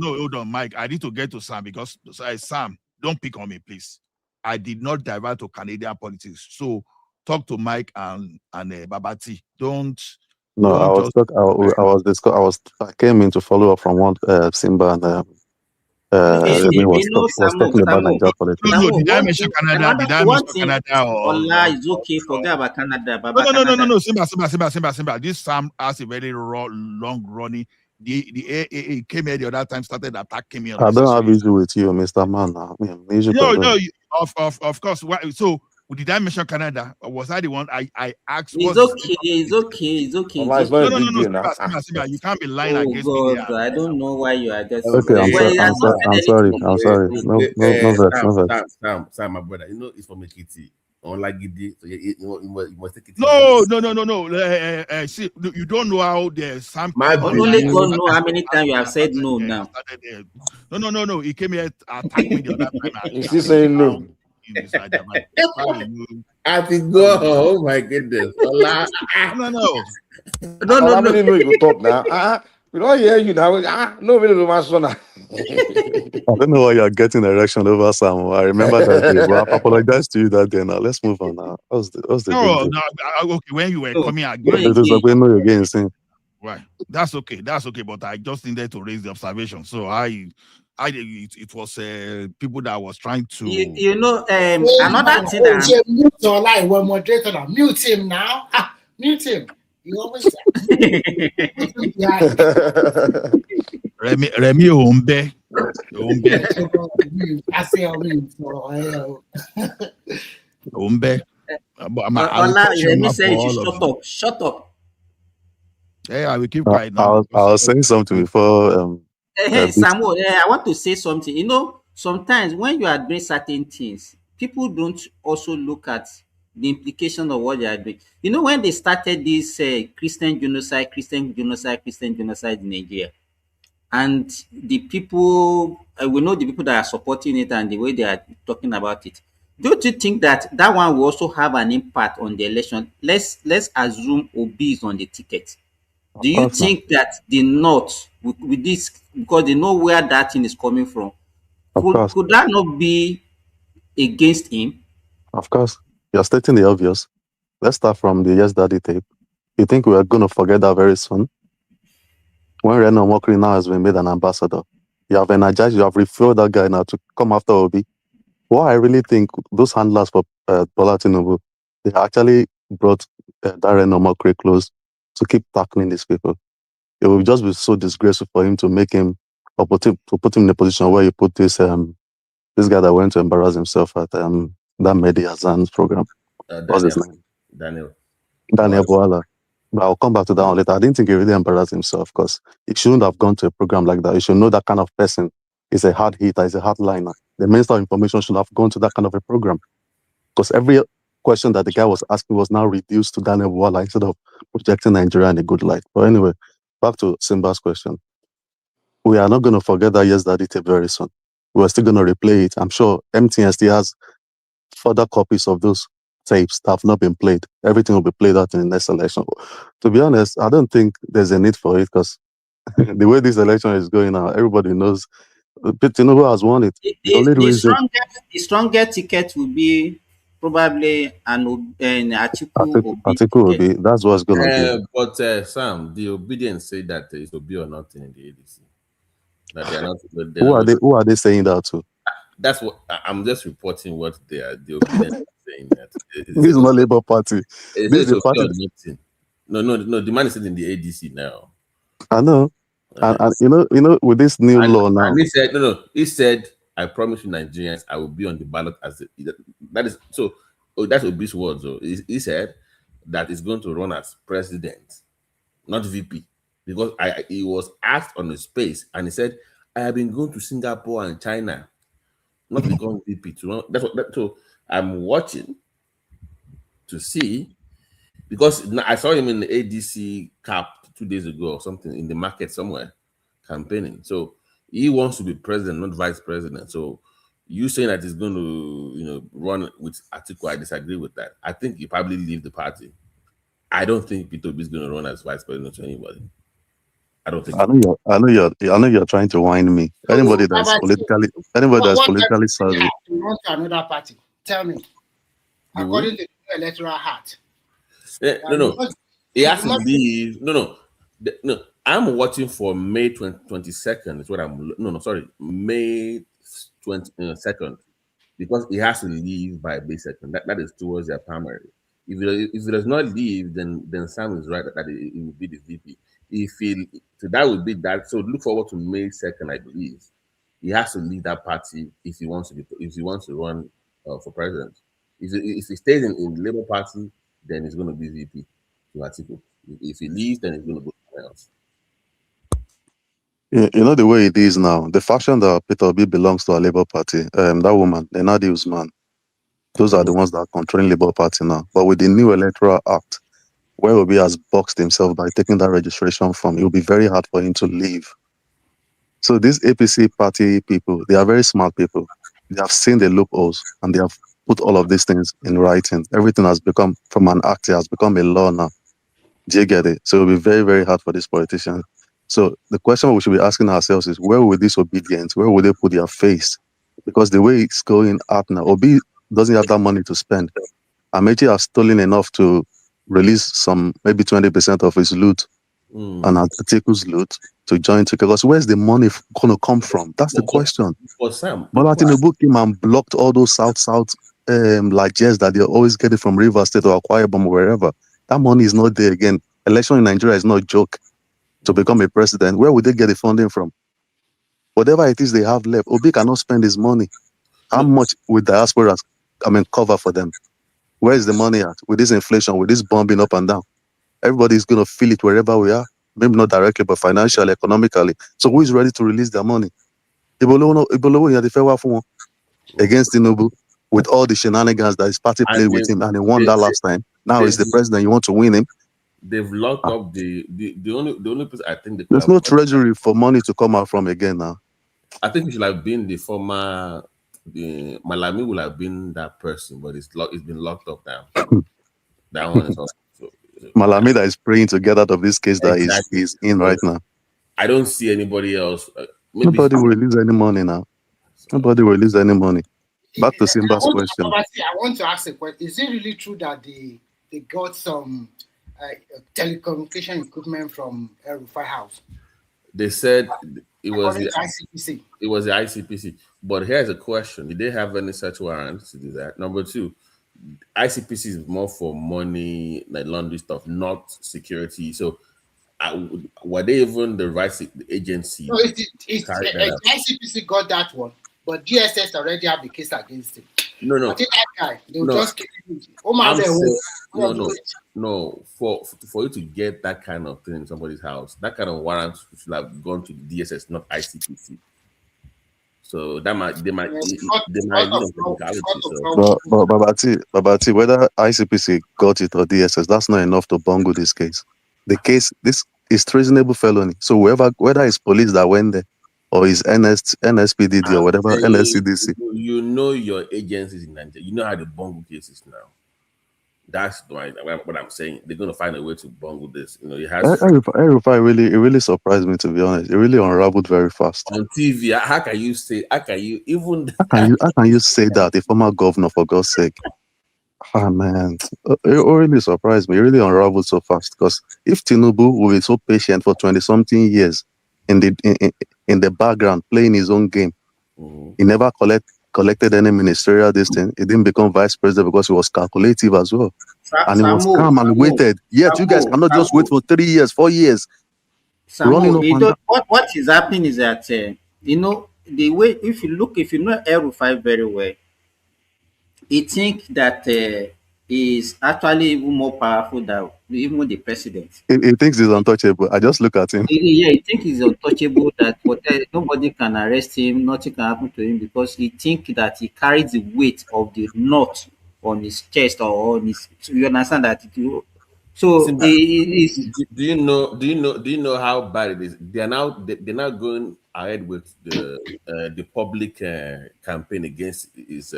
Hold on, Mike. I need to get to Sam because Sam, don't pick on me, please. I did not divert to Canadian politics. So talk to Mike and Babati. No, I came in to follow up from what Simba and was talking about Nigeria politics. No, did I mention Canada? Did I mention Canada? Ola is okay. Forget about Canada. No. Simba. This Sam has a very long running. He came here the other time, started attacking me. I don't have issue with you, Mr. Man. No, of course. So did I mention Canada? Or was I the one I asked? It's okay. No. Simba, you can't be lying against me. I don't know why you are just. Okay, I'm sorry. No. Sam, my brother. You know it's from Ekiti. Unlike Gidi, so you must take it. No. See, you don't know how the Sam. Only God know how many times you have said no now. No. He came here attacked me the other time. He's still saying no. I think go. Oh my goodness. No. How many know you talk now? We don't hear you now. No, we don't my son. I don't know why you are getting erection over Sam. I remember that day. Well, I apologize to you that day. Now let's move on. Now, what's the okay. When you were coming again, right? That's okay. But I just needed to raise the observation. So it was people that was trying to. Another thing. Mute or lie when moderator now. Mute him now. Mute him. You always. Remy Ombe. Ombe. I say Obi so Ombe. I will Ola, question let me mark say for you should all of shut you. up. Shut up. Yeah, I will keep quiet I now. was, I was saying something before. This, Samuel, I want to say something. You know, sometimes when you are doing certain things, people don't also look at the implication of what they are doing. You know, when they started this Christian genocide in Nigeria, and the people, we know the people that are supporting it and the way they are talking about it. Don't you think that that one will also have an impact on the election? Let's assume Obi is on the ticket. of Do you course, now. think that the North, with this, because they know where that thing is coming from, Of course, could that not be against him? of course. You're stating the obvious. Let's start from the Yes Daddy tape. You think we are going to forget that very soon? When Reno Mokri now has been made an ambassador, you have energized, you have refueled that guy now to come after Obi. What I really think those handlers for Bola Tinubu, they actually brought that Reno Mokri close to keep tackling these people. It would just be so disgraceful for him to make him or to put him in a position where you put this guy that went to embarrass himself at that Mehdi Hassan's program. What's his Daniel. name? Daniel. Daniel Boaz. Boala. But I'll come back to that one later. I didn't think he really embarrassed himself because he shouldn't have gone to a program like that. He should know that kind of person is a hard hitter, is a hard liner. The Minister of Information should have gone to that kind of a program because every question that the guy was asking was now reduced to Daniel Boala instead of projecting Nigeria in a good light. But anyway, back to Simba's question. We are not going to forget that Yes Daddy tape very soon. We're still going to replay it. I'm sure MTN still has further copies of those tapes that have not been played. Everything will be played out in the next election. To be honest, I don't think there's a need for it because the way this election is going now, everybody knows Tinubu has won it. The only reason The strongest ticket will be probably an Atiku Obi Atiku will ticket. be, that's what's going to give. But Sam, the obedience say that it's Obi or nothing in the ADC. That they are not. They're Who not are going they? to, Who are they saying that to? that's what I'm just reporting what they are. The obedience is saying that This is not Labour Party. it This is says the Obi party. or nothing. No. The man is in the ADC now. I know, and with this new law And now, he said, no. He said, I promise you, Nigerians, I will be on the ballot as that is so. Oh, that's Obi's words. Though. He said that he's going to run as president, not VP, because he was asked on the space and he said, I have been going to Singapore and China, not to become VP. To run. So I'm watching to see because I saw him in the ADC cap 2 days ago or something in the market somewhere campaigning. So he wants to be president, not vice president. So you saying that he's going to, run with Atiku, I disagree with that. I think he probably leave the party. I don't think Peter Obi is going to run as vice president to anybody. I don't think so. I know you're trying to whine me. So, Anybody that's what politically savvy. to run to another party? Tell me. You would? According to the electoral act. No. He has to leave. No. I'm watching for May 22nd. Is what I'm. No. Sorry, May 22nd, because he has to leave by May 2nd. That is towards their primary. If he does not leave, then Sam is right that he will be the VP. So that would be that. So look forward to May 2nd, I believe. He has to leave that party if he wants to run for president. If he stays in the Labour Party, then he's going to be VP to Atiku. If he leaves, then he's going to go somewhere else. You know the way it is now. The faction that Peter Obi belongs to a Labour Party, that woman, the Nadi Usman, those are the ones that are controlling Labour Party now. But with the new electoral act, where Obi has boxed himself by taking that registration form, it will be very hard for him to leave. So these APC party people, they are very smart people. They have seen the loopholes and they have put all of these things in writing. Everything has become, from an act, it has become a law now. Do you get it? So it will be very, very hard for these politicians. So the question we should be asking ourselves is, where will this obedience, where will they put their face? Because the way it's going out now, Obi doesn't have that money to spend. Amechi has stolen enough to release some, maybe 20% of his loot and Atiku's loot to join together. Because where's the money going to come from? That's the question. For Sam, Bola Tinubu came and blocked all those south largesse that they're always getting from Rivers State or Akwa Ibom or wherever. That money is not there again. Election in Nigeria is not a joke. To become a president, where would they get the funding from? whatever it is they have left, Obi cannot spend his money. How much with diasporas, cover for them? Where is the money at? With this inflation, with this bombing up and down, everybody's going to feel it wherever we are. Maybe not directly, but financially, economically. So who is ready to release their money? Against Tinubu, with all the shenanigans that his party played with him, and he won that last time. Now he's the president. You want to win him? They've locked up the only place I think they could There's have no treasury for money to come out from again now. I think it should have been the former Malami will have been that person, but it's been locked up now. That one is also Malami that is praying to get out of this case that he's in right now. I don't see anybody else. Nobody will release any money now. Nobody will release any money. Back to Simba's question. I want to ask a question. Is it really true that they got some telecommunication equipment from Rufai House? They said it was the ICPC. It was the ICPC. But here's a question: did they have any search warrants to do that? Number two, ICPC is more for money, like laundry stuff, not security. So, were they even the right agency? No, ICPC got that one, but DSS already have the case against him. No. I think that guy, they will just kill him. No. For you to get that kind of thing in somebody's house, that kind of warrant should have gone to the DSS, not ICPC. So they might Babati, whether ICPC got it or DSS, that's not enough to bungle this case. This is treasonable felony. So whether it's police that went there or is NSPDD or whatever, NSCDC. You know your agencies in Nigeria. You know how to bungle cases now. That's what I'm saying. They're going to find a way to bungle this. You know, it has. Rufai really surprised me, to be honest. It really unraveled very fast on TV. How can you say that? A former governor, for God's sake? Ah, man, it really surprised me. It really unraveled so fast, because if Tinubu will be so patient for 20-something years in the background playing his own game, he never collected any ministerial this thing. He didn't become vice president because he was calculative as well. And he was calm and waited. Yet you guys cannot just wait for 3 years, 4 years. What is happening is that the way, if you know El-Rufai very well, he think that is actually even more powerful than even the president. He thinks he's untouchable. I just look at him. Yeah, he thinks he's untouchable, that nobody can arrest him, nothing can happen to him, because he thinks that he carries the weight of the knot on his chest or on his. So you understand that? So do you know how bad it is? They're now going ahead with the public campaign against his.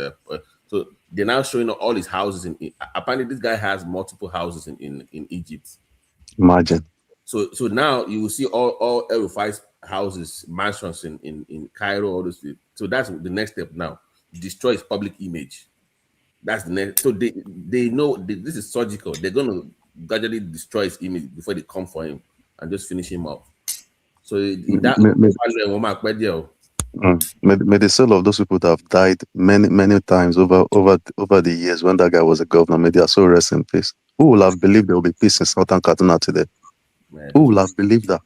So they're now showing all his houses apparently this guy has multiple houses in Egypt. Imagine. So now you will see all El-Rufai's houses, mansions in Cairo, all those. So that's the next step now. Destroy his public image. That's the next. So they know this is surgical. They're gonna gradually destroy his image before they come for him and just finish him off. So in that may the soul of those people that have died many times over the years when that guy was a governor, may their soul rest in peace. Who will have believed there will be peace in Southern Kaduna today? Who will have believed that?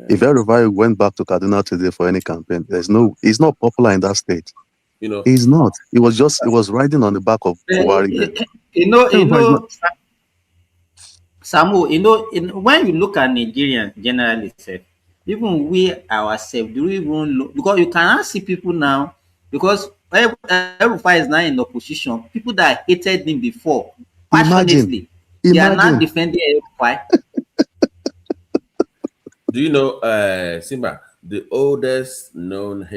If everybody went back to Kaduna today for any campaign, he's not popular in that state. He's not. He was riding on the back of Buhari. Samu, when you look at Nigerians generally, even we ourselves, do we even look? Because you cannot see people now, because El-Rufai is now in opposition. People that hated him before, passionately, they are now defending El-Rufai. Do you know, Simba, the oldest known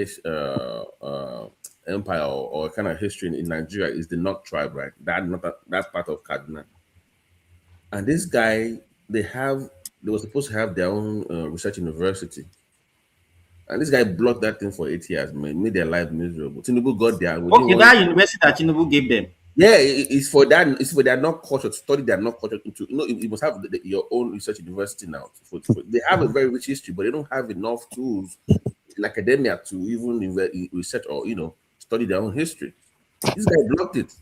empire or kind of history in Nigeria is the Nok tribe, right? That's part of Kaduna. And this guy, they were supposed to have their own research university. And this guy blocked that thing for 8 years, man, made their life miserable. Tinubu got there. Okay, that university that Tinubu gave them. Yeah, it's for that. It's for their Nok culture, to study their Nok culture. You must have your own research university now. They have a very rich history, but they don't have enough tools in academia to even research or study their own history. This guy blocked it.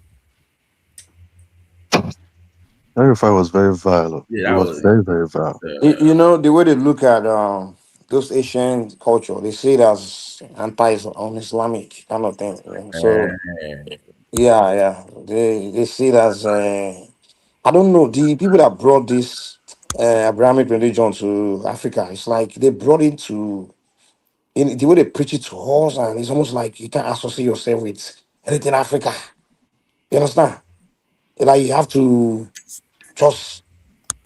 El-Rufai was very vile. Yeah, it was very, very vile. The way they look at those Asian culture, they see it as anti-Islamic kind of thing. So yeah, they see it as I don't know, the people that brought this Abrahamic religion to Africa. It's like they brought it to in the way they preach it to us, and it's almost like you can't associate yourself with anything Africa. You understand? Like you have to just,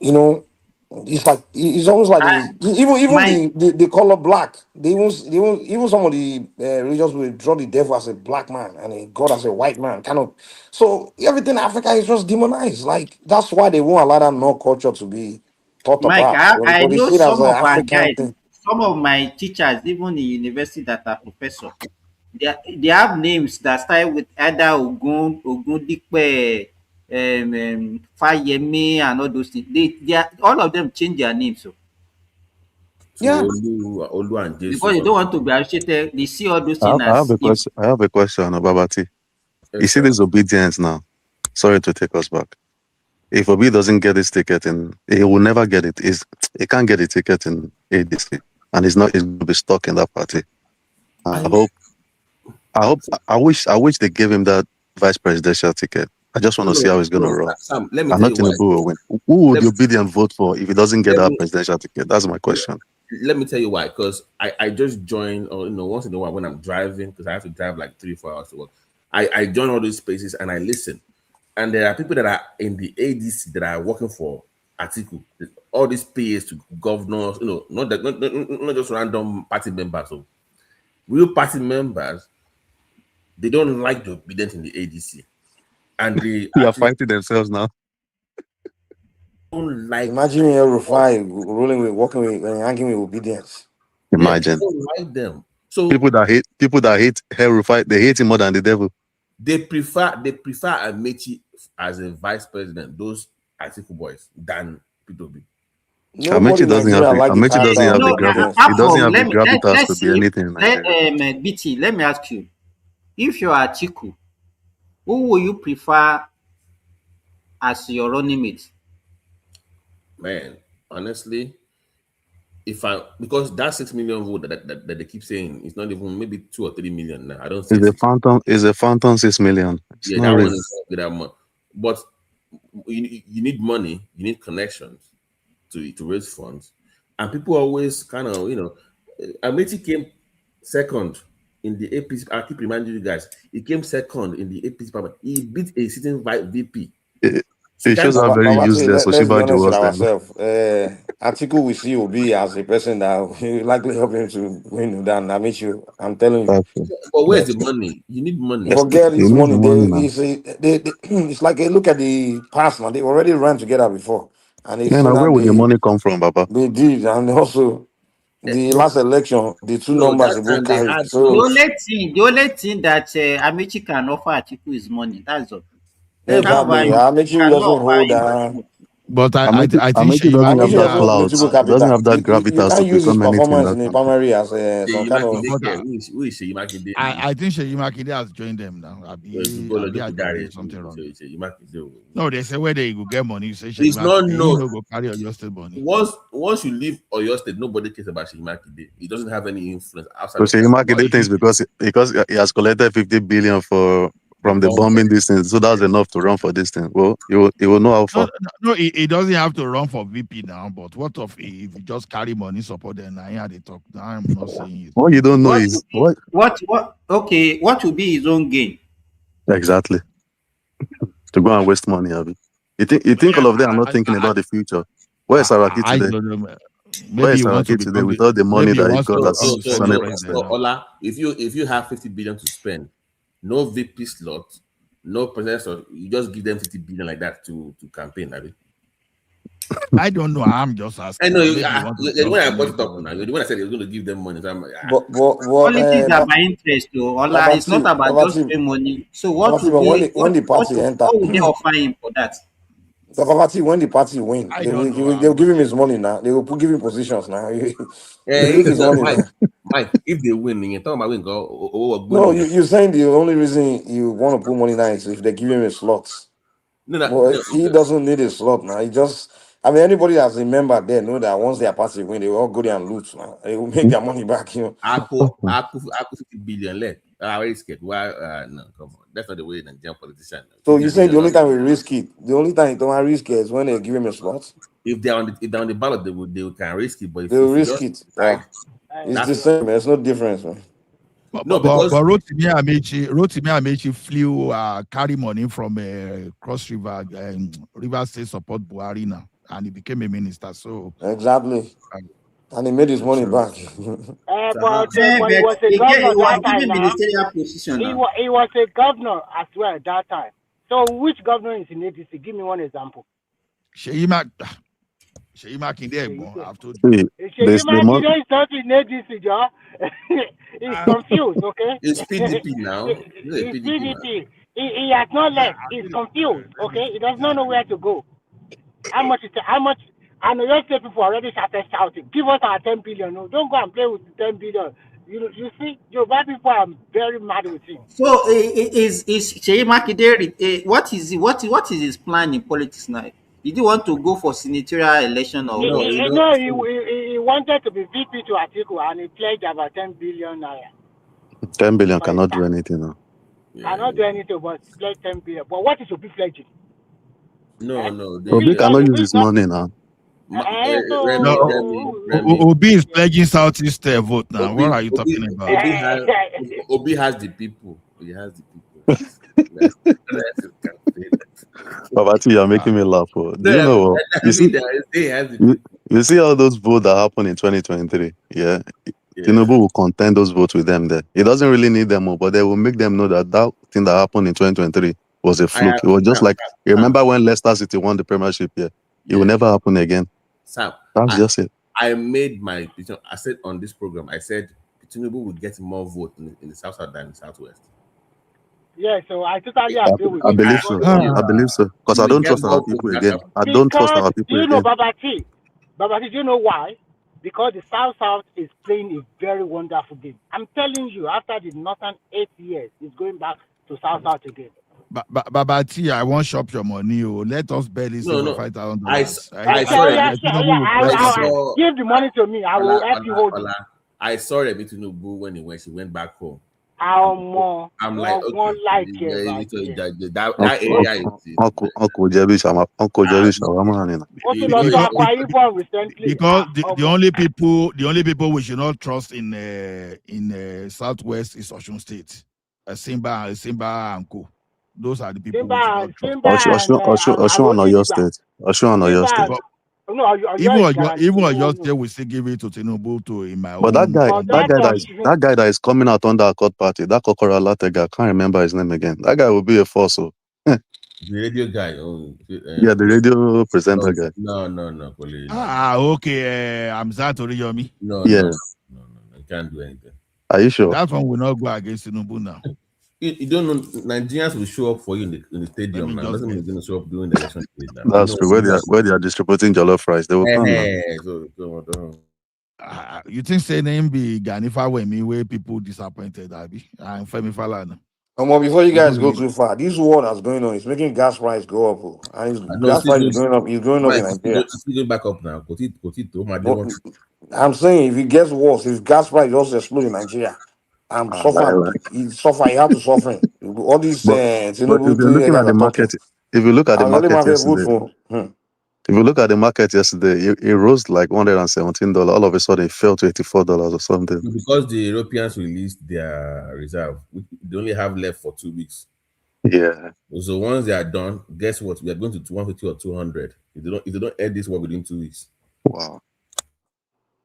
you know, it's like it's almost like even My the color black. Even some of the religions will draw the devil as a black man and a god as a white man, kind of. So everything Africa is just demonized. Like that's why they won't allow that no culture to be taught Mike, about. I But they know see it as some an of our African guys, thing. some of my teachers, even in university that are professor, they have names that start with either Ogundipe, Fayemi, and all those things. All of them change their names. So to Yeah. Olu and Jesus. because they don't want to be associated, they see all those I things have, I have as a evil. question. I have a question, Babati. You Yes, see sir. this obedience now. Sorry to take us back. If Obi doesn't get his ticket in, he will never get it. He can't get a ticket in ADC, and he's not. He's going to be stuck in that party. I I hope. I wish they gave him that vice presidential ticket. I just want to see how he's going to roll. Sam, let me I'm tell not you why. Tinubu will win. Who would Let, the obedient vote for if he doesn't get let that me presidential ticket? That's my question. let me tell you why. Because I just joined, or once in a while when I'm driving, because I have to drive like 3 or 4 hours to work. I join all these spaces and I listen. And there are people that are in the ADC that are working for Atiku. All these PAs to governors, not just random party members. So real party members, they don't like the obedient in the ADC. And they They are actually fighting themselves now. don't like Imagine Rufai rolling with, working with, and hanging with obedience. yeah, they Imagine don't like them. So people that hate Hellfire, they hate him more than the devil. they prefer Amechi as a vice president, those Atiku boys, than P2B. Nobody in Nigeria like the Amechi character doesn't have of the No, obedience. he apart doesn't from have the gravitas to let's be see, anything in Nigeria. BT, let me ask you, if you are Chiku, who will you prefer as your running mate? Man, honestly, because that 6 million vote that they keep saying is not even maybe 2 or 3 million now. I don't see Is a a 6. phantom 6 million. It's Yeah, not that one real. is not good amount. But you need money, you need connections to raise funds, and people always kind of Amechi came second in the APC. I keep reminding you guys, he came second in the APC parliament. He beat a sitting VP. It, So you it can't shows how tell very Babati, useless let's be Oshibaji honest with was then. ourselves. Atiku we see Obi as a person that will likely help him to win than Amichu. I'm telling you. That's true. But where's That's the true. money? You need money. Yes, Forget you this need money. the money now. It's like a look at the past now. They already ran together before, and they Man, seen now that where would the money come from, Baba? they did, and also the But last election, the two no, numbers that they both time they carried. had The no. So only thing that Amici can offer Atiku is money. That's all. They can't offer exactly, him. He Amichu cannot doesn't offer hold him that. money. But Amechi, I think Amechi Sheyi doesn't have Amichu that Makinde doesn't have clout. political He doesn't capital. have that He gravitas to can't use his become anything in performance that in the country. primary as some Sheyi kind of. Makinde but care. Who is Sheyi Makinde? I think Sheyi Makinde has joined them now. Go Abi to they Gary. did something wrong. Sheyi Makinde. No, they say where they go get money. You say Sheyi It's not Makinde, he no. no go carry your state money. Once you leave Oyo State, nobody cares about Sheyi Makinde. He doesn't have any influence outside So of Sheyi Oyo. But Makinde thinks because he has collected 50 billion The from the bomb. bombing distance, so that's enough to run for this thing. Well, he will know how far. no, he doesn't have to run for VP now. But what if he just carry money support then I had to talk. Now I'm not saying it. What you don't know What is what okay, what will be his own gain? exactly to go and waste money, Abi. You think all of them are not thinking about the future? Where is Saraki I today? don't know. Where Maybe is he wants to Saraki today become with the all the money maybe he that he wants to got as become the So, Senate Senate president president? now. Ola, if you have 50 billion to spend, no VP slot, no president slot, you just give them 50 billion like that to campaign, Abi. I don't know. I'm just I asking know now. you. Maybe he wants to You're the become one I brought Senate it up now. You're the one I said you're going to give them money. So I'm like, Politics are by interest, though. Ola, it's not about just Babati, paying money. So what Babati, will but be when the party enter, what will they offer him for that? Babati, when the party win, I don't know. they will give him his money now. They will give him positions now. They if take it's his not money now. Mike, if they win, you're talking about win, No, you're saying the only reason you want to put money now is if they give him a slot. no, But he doesn't need a slot now. He just I mean, anybody that's a member there know that once their party win, they will all go there and loot. Now. They will make their money back, you know. Aku 50 billion left. I already scared. Why? No, come on. That's not the way Nigerian politician. So you saying the only time we risk it, the only time you don't risk it is when they give him a slot? If they're on the ballot, they can risk it. But if They will you risk just it. decide, It's the same. There's no difference, man. No, because Rotimi Amechi flew carry money from Cross River, River State support Buhari now, and he became a minister. So exactly, and he made his money back. But he was a governor that time now. Ministerial position now. He was a governor as well at that time. So which governor is in ADC? Give me one example. Sheyi Makinde, I've told you. Sheyi Makinde is not in ADC, Joe. He's confused, okay? It's PDP now. It's PDP. He has not left. He's confused, okay? He does not know where to go. How much? And the rest of people already started shouting, give us our 10 billion. No, don't go and play with the 10 billion. You see, Yoruba people are very mad with him. So is Sheyi Makinde, what is his plan in politics now? Did he want to go for senatorial election or No, he wanted to be VP to Atiku and he pledged about 10 billion naira. 10 billion cannot do anything now. Cannot do anything but pledge 10 billion. But what is Obi pledging? No. Obi cannot use his money now. Obi is pledging Southeast vote now. What are you talking about? Obi has the people. He has the people. Babati, you're making me laugh. Do you know what? You see all those votes that happened in 2023? Yeah. Tinubu will contend those votes with them there. He doesn't really need them more, but they will make them know that thing that happened in 2023 was a fluke. It was just like, you remember when Leicester City won the Premiership here? It will never happen again. Sam, that's just it. I made my decision. I said on this program, I said Tinubu would get more votes in the South than in the Southwest. Yeah, so I totally agree with you. I believe so. I believe so. Because I don't trust our people again. I don't trust our people again. Babati, do you know why? Because the South is playing a very wonderful game. I'm telling you, after the Northern 8 years, it's going back to South again. Babati, I won't shop your money. Let us bet this over $5,000. Give the money to me. I will help you hold it. I saw Remi Tinubu when she went back home. I'm like, that area is Uncle Jerry Shawama. Because the only people we should not trust in Southwest is Osun State, Simba and Co. Those are the people we should not trust. Osun and Oyo State. Osun and Oyo State. Even Oyo State will still give it to Tinubu in my but own. that guy that is coming out under Accord Party, that Kokora Latega, I can't remember his name again. That guy will be a force. So. The radio guy. Yeah, the radio presenter guy. No. Okay. I'm Oriyomi. No, you can't do anything. Are you sure? That one will not go against Tinubu now. You don't know, Nigerians will show up for you in the stadium now. Doesn't mean they're going to show up during the election now. That's true. Where they are distributing jollof rice, they will come now. You think say name be Ganifa Wemi where people disappointed, Abi? And Femi Falana. Before you guys go too far, this war that's going on is making gas price go up. And gas price is going up. It's going up in Nigeria. It's going back up now. I'm saying if it gets worse, if gas price also explodes in Nigeria, I'm suffering. You have to suffer. All these if you're looking at the market, if you look at the market yesterday, if you look at the market yesterday, it rose like $117. All of a sudden, it fell to $84 or something. Because the Europeans released their reserve, they only have left for 2 weeks. Yeah. So once they are done, guess what? We are going to 150 or 200. If they don't end this war within 2 weeks. Wow.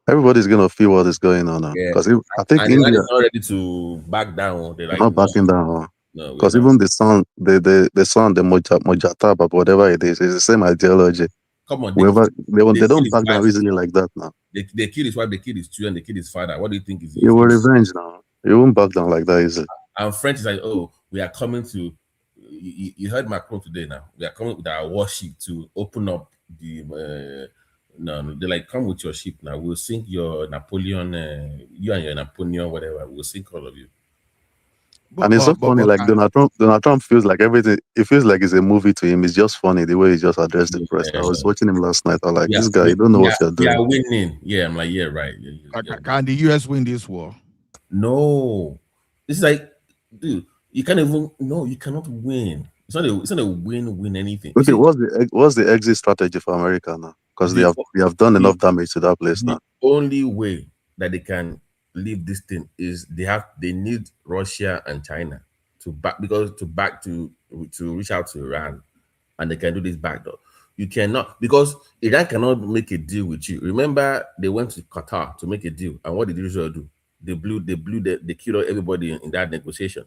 Everybody's gonna feel what is going on now. Because I think India is not ready to back down. They're not backing down. Because even the son, the Mojata, whatever it is, it's the same ideology. Come on, they don't back down easily like that now. They kill his wife, they kill his children, they kill his father. What do you think is it? You will revenge now. You won't back down like that easily. And French is like, oh, we are coming to. You heard Macron today now. We are coming with our warship to open up the. No, they're like, come with your ship now. We'll sink your Napoleon, you and your Napoleon, whatever. We'll sink all of you. And it's so funny, like Donald Trump feels like everything, it feels like it's a movie to him. It's just funny the way he just addressed the press. I was watching him last night. I'm like, Yeah, this guy, you don't know what you're we doing. are winning. Yeah, I'm like, yeah, right. Can the US win this war? No, it's like, dude, you can't even. No, you cannot win. It's not a win anything. You Okay, see, what's the exit strategy for America now? Because they the have done the enough damage to that place the now. only way that they can leave this thing is they need Russia and China to reach out to Iran, and they can do this backdoor. You cannot, because Iran cannot make a deal with you. Remember, they went to Qatar to make a deal, and what did Israel do? They killed everybody in that negotiation.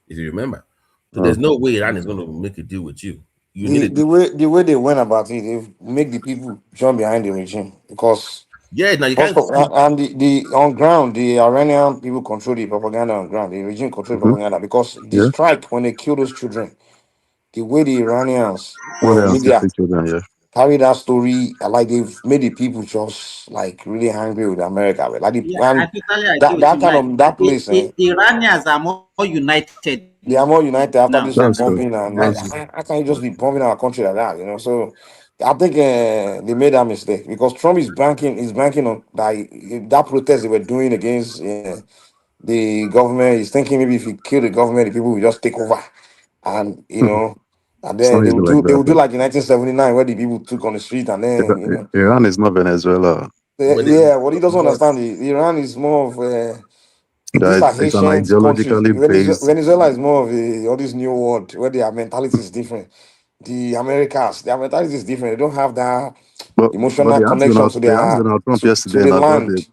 If you remember, so there's no way Iran is going to make a deal with you. You need The way they went about it, they make the people jump behind the regime because now you first can't of, see. and the on ground, the Iranian people control the propaganda on ground. The regime control the propaganda because the Yeah. strike when they kill those children, the way the Iranians Well, they are media still children, yeah. carry that story, like they've made the people just like really angry with America. Like Yeah, I and totally agree with that him. kind Like of that place, the Iranians are more united they are more united after now. this That's true. bombing, and like That's true. how can you just be bombing our country like that? So I think they made that mistake because Trump is banking on that protest they were doing against the government. He's thinking maybe if he kill the government, the people will just take over, and and It's then not easy like they will do that. like in 1979 where the people took on the street, and then Iran is not Venezuela. yeah, what he doesn't understand, Iran is more of Yeah, these are it's an Haitian countries. ideologically based. Venezuela is more of all this new world where their mentality is different. The Americas, their mentality is different. They don't have that But emotional connection They asked Donald Trump to yesterday the about land.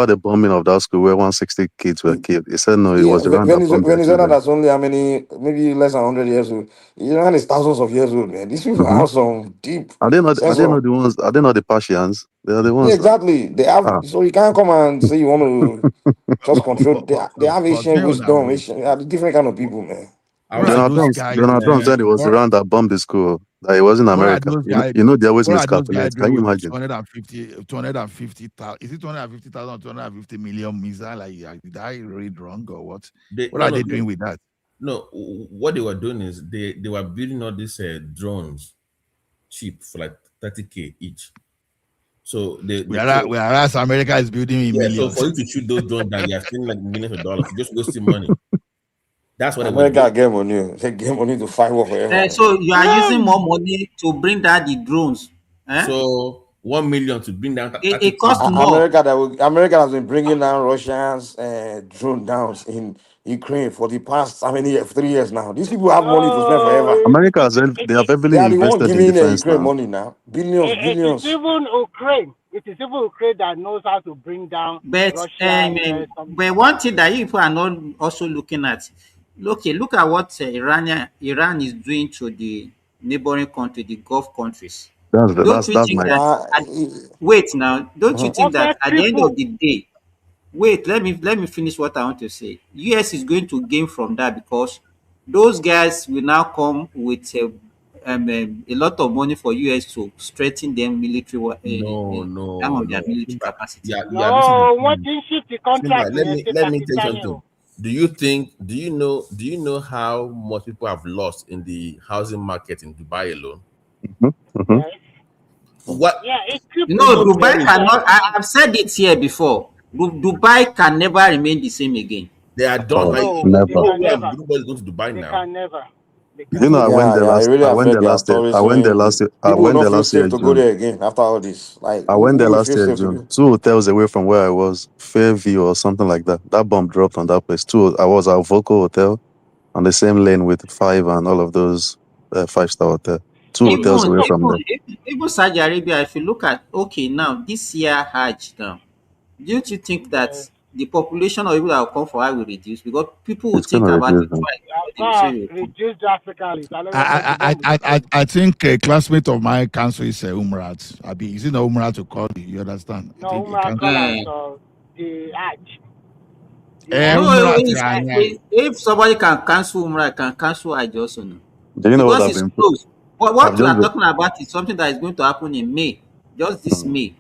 the bombing of that school where 160 kids were killed. He said no, it Yeah, was Iran that bombed their Venezuela children. that's only how many, maybe less than 100 years old. Iran is thousands of years old, man. These people Mm-hmm. have some deep Are sense they not of. the ones? Are they not the Persians? They are the Yeah, ones that. exactly. They have, Ah. so you can't come and say you want to just control. They have But Asian me on that wisdom. road. Asian, they are different kind of people, man. I was Donald Trump said it was Iran that bombed the school. That it wasn't What are America. those guys? They always What are those guys miscalculate. Can doing you with imagine? 250,000? Is it 250,000 or 250 million missile? Like, did I read wrong or what? What No, are no, they no. doing with that? No, what they were doing is they were building all these drones cheap for like 30K each. So Whereas America is building in yeah. So millions. for you to shoot those drones down, you're spending like millions of dollars. You're just wasting money. That's what they were America doing. get money. They get money to fight war forever. So you are using more money to bring down the drones. So 1 million to bring down It 30K costs drone. more. America has been bringing down Russians drone downs in Ukraine for the past how many years? 3 years now. These people have money to spend No, forever. America has they have They heavily are the one invested in giving defense Ukraine now. money now. Billions, it is billions. even Ukraine. It is even Ukraine that knows how to bring down But Russia. Some but one thing that you people are not also looking at, look at what Iran is doing to the neighboring country, the Gulf countries. Don't you That's think my that? Wait now, don't you think that Perfect at the end of people. the day, wait, let me finish what I want to say. US is going to gain from that because those guys will now come with a lot of money for US to strengthen their military some of their military Simba, capacity. you are missing the No, what point. in shift the Simba, contract in State let me tell you Pakistan. something. Do you know how much people have lost in the housing market in Dubai alone? Mm-hmm. Yes. What Yeah, it's crippled No, those Dubai places. cannot. I've said it here before. Dubai can never remain the same again. they are done. Like No, they Never. can never. nobody's going to Dubai They now. can never. They You can know, I never. went there Yeah, it last. really I went affect there their last year. I went there last year. I People will went not there feel last year safe in to go June. there again after all this. Like, I went who there will last feel year, safe to June. go? 2 hotels away from where I was, Fairview or something like that. That bomb dropped on that place. I was at Voco Hotel on the same lane with Five and all of those 5-star hotel. Two hotels Even away from even there. even Saudi Arabia, if you look at now this year Hajj now, don't you think that the population of people that will come for Hajj will reduce because people will It's think gonna about reduce it them. twice before Of they will say course, they will come. reduce drastically. I think a classmate of mine cancel is Umrat. Is it not Umrat to call it? You understand? I No, think he Umrah can't. call so the Hajj. The No, Hajj. Umrat, if somebody can cancel Umrah, can cancel Hajj also no. Do you know what Because I've it's been? close. But I've what we just are been. talking about is something that is going to happen in May, just this May.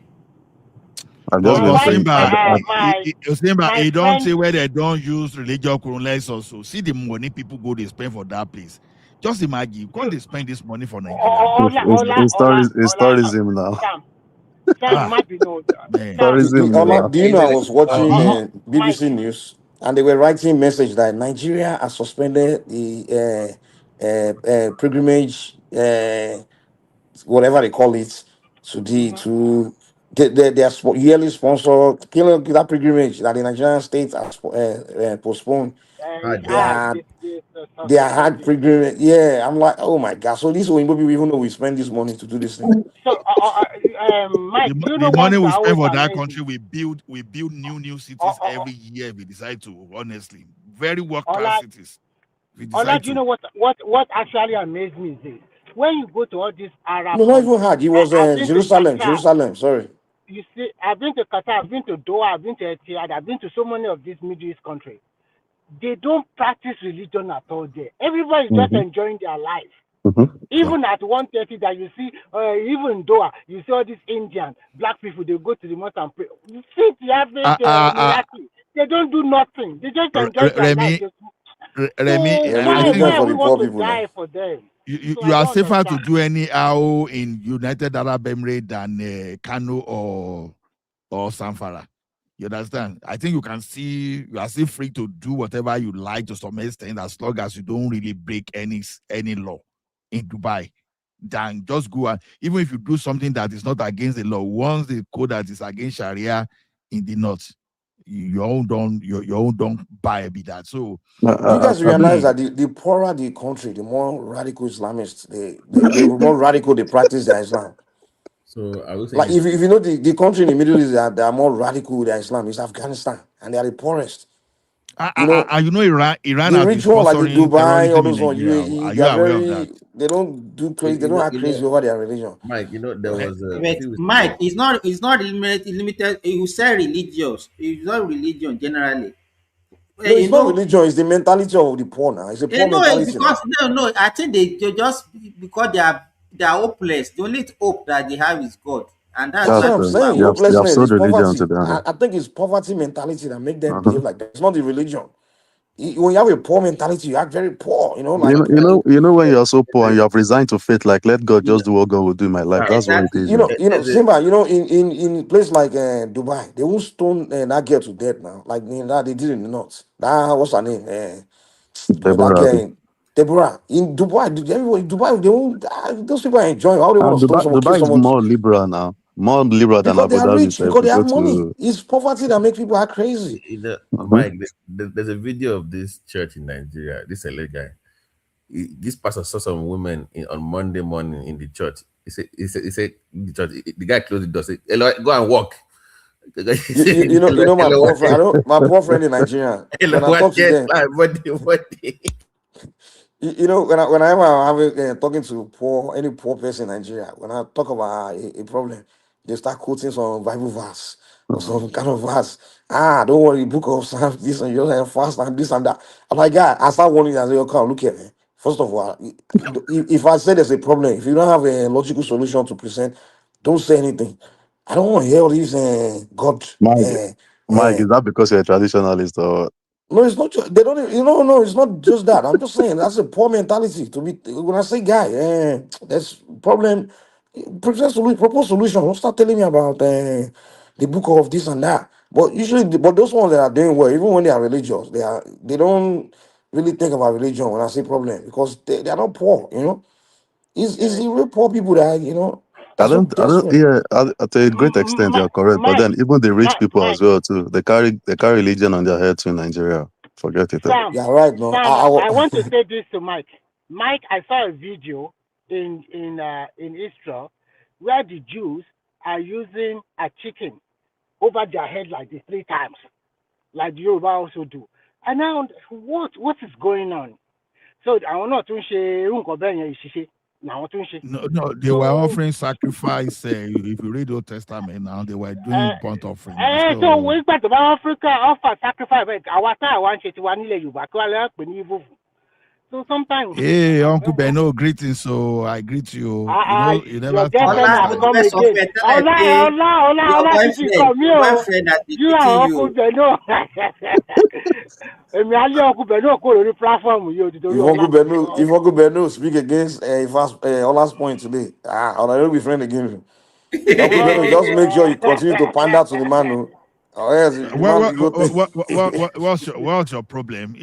I've just been saying. Osimba, my don't friend, say where they don't use religion colonize also. See the money people go they spend for that place. Just imagine, can't they spend this money for Nigeria now? It's tourism now. Sam, might be no. Sam, Tourism now. Do you know I was watching Mike, BBC News and they were writing message that Nigeria has suspended the pilgrimage, whatever they call it, to their yearly sponsor, that pilgrimage that the Nigerian state has postponed. it's They hard. are This they are suspended hard pilgrimage. Yeah, I'm like, oh my God. So these Oyinbo people even know we spend this money to do this thing. So, Mike, do you know The one money thing we that always spend for that amazes country, me? we build new cities every year. We decide to, honestly, very world class Ola, cities. We Ola, decide do you to. know what actually amazed me is this? When you go to all these Arab No, not even countries, hard. It was I've been to Jerusalem. Qatar. Jerusalem. Sorry. You see, I've been to Qatar, I've been to Doha, I've been to Etihad, I've been to so many of these Middle East countries. They don't practice religion at all there. Everybody's just enjoying their life. Even at 1:30 that you see, even in Doha, you see all these Indian, black people, they go to the mosque and pray. You see the average Emirati, they don't do nothing. They just enjoy their life. Remy, So I think why we want to die for them? you are safer to do any AO in United Arab Emirates than Kano or Sanfara. You understand? I think you are still free to do whatever you like to some extent as long as you don't really break any law in Dubai. Then just go and even if you do something that is not against the law, once the code that is against Sharia in the north, your own don't buy be that. So You guys realize that the poorer the country, the more radical Islamists, the more radical they practice their Islam. So I would say, Like if you know the country in the Middle East that are more radical with their Islam is Afghanistan, and they are the poorest. You know, Iran the has been rich one like the sponsoring Dubai, all terrorism in those one, Nigeria. UAE, Are they you are aware of that? they don't do crazy, they don't act crazy over their religion. Mike, there was a few Mike, it's not limited. You say religious. It's not religion generally. No, it's You not know, religion, it's the mentality of the poor now. It's a poor no, mentality because now. no. I think they just because they are hopeless. The only hope that they have is God, and that's That's why what I'm people are saying. You have Hopelessness is sold religion to poverty. them. I think it's poverty mentality that make them behave like that. It's not the religion. When you have a poor mentality, you act very poor. You know, like When you're so poor and you have resigned to faith, like let God just do what God will do in my life. That's what it is. Simba. In place like Dubai, they won't stone that girl to death now. Like that they did in the north. That what's her name? That girl, Deborah. In Dubai, Dubai, they won't. Those people are enjoying. How they want to stone someone, kill Dubai is someone? more liberal now. More liberal than Because Abu they are Dhabi. rich. So if Because you they go have money. to It's poverty that makes people act crazy. Mike, there's a video of this church in Nigeria. This LA guy. This pastor saw some women on Monday morning in the church. He said the church. The guy closed the door. Said, "Hello, go and walk." You know my poor friend. My poor friend in Nigeria. When I talk to them, whenever I'm having talking to any poor person in Nigeria, when I talk about a problem, they start quoting some Bible verse or some kind of verse. Don't worry, book of Psalms, this and you fast and this and that. I'm like, God, I start warning you. I say, okay, look here, man. First of all, if I say there's a problem, if you don't have a logical solution to present, don't say anything. I don't want to hear all these God. Mike, is that because you're a traditionalist or? No, it's not. They don't. No, it's not just that. I'm just saying that's a poor mentality. To be when I say guy, there's problem. Propose solution. Don't start telling me about the book of this and that. But usually, but those ones that are doing well, even when they are religious, they don't really think about religion when I say problem because they are not poor. It's the real poor people that I that's so don't, desperate. yeah, to a great extent, you're correct. But then even the rich people as well, too, they carry religion on their head too in Nigeria. Forget it. Sam, yeah, right. No, Sam, I want to say this to Mike. Mike, I saw a video in Israel where the Jews are using a chicken over their head like this 3 times, like the Yoruba also do. And now, what is going on? So I want not to share. No, they were offering sacrifice. If you read Old Testament now, they were doing burnt offering. So we gbà tó bá Africa offer sacrifice our time one ṣe tiwa nílẹ̀ Yorùbá kí wọ́n lè pè ní evil. So sometimes. Hey, Uncle Beno, greetings. So I greet you. You Your never talk girlfriend about has it. come again. Hola, this is from you. You are Uncle Beno. Èmi á lé Uncle Beno kúrò lórí platform yìí o ti torí ọlá. If Uncle Beno speak against Ola's point today, I don't be friend again. Uncle Beno, just make sure you continue to pander to the man. Or else the man will go What's your problem?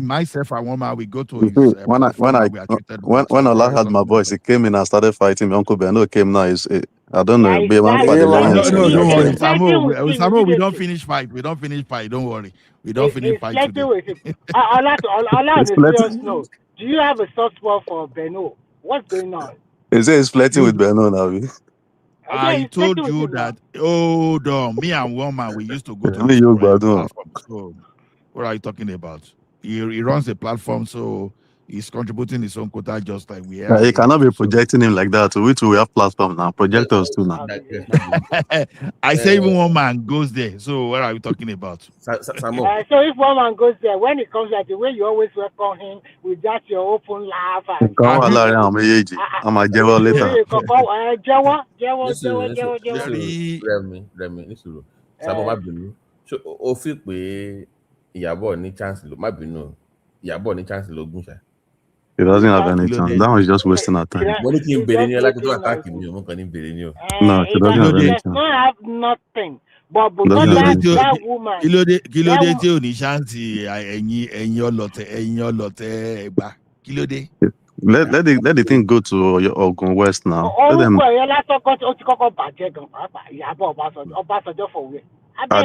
Myself, and one man, we go to his when platform and we are treated well. when So what Allah are you had my talking voice, he came in and started fighting me. Uncle Beno came now. I don't know. Be one for the about? lines. No, don't worry. He's flirting with him Samo, we don't immediately. finish fight. We don't finish fight. Don't worry. We don't finish He's fight today. flirting with him. Allah on He's a serious flirting. note. Do you have a soft spot for Beno? What's going on? He said he's flirting with Beno now. I He's flirting told with you him now. that. Hold on. Me and one man, we used to go to Me, his you, Gbadun. platform. So what are you talking about? He runs a platform, so he's contributing his own quota just like we are You here. cannot be So projecting him like that. We too, we have platform now. Projectors too now. I say even one man goes there. So what are we talking about? So if one man goes there, when he comes there, the way you always welcome him with that your open laugh and Nǹkan wà láàrin àwọn méjèèjì. A máa jẹ́wọ́ later. Rẹmi nísòro Sabo má bínú ó fi pé Ìyábọ̀ ní chance ló má bínú Ìyábọ̀ ní chance lógún ṣá. He doesn't have any chance. That one is just wasting our time. Mo ní kí n bèrè ní ọlá kí tó àtàkì mi ò mú kan ní bèrè ní o. No, she doesn't have any does chance. not have nothing. But Doesn't because have any chance. that woman. Kílódé tí ò ní ṣáǹtì ẹ̀yin ọlọ̀tẹ̀ ẹgbà. Kílódé. Let the thing go to Ogun West now. Let them. Orúkọ ẹ̀yẹ lásán kan ó ti kọ́kọ́ bàjẹ́ gan pàápàá Ìyábọ̀ Ọbásanjọ́ for where.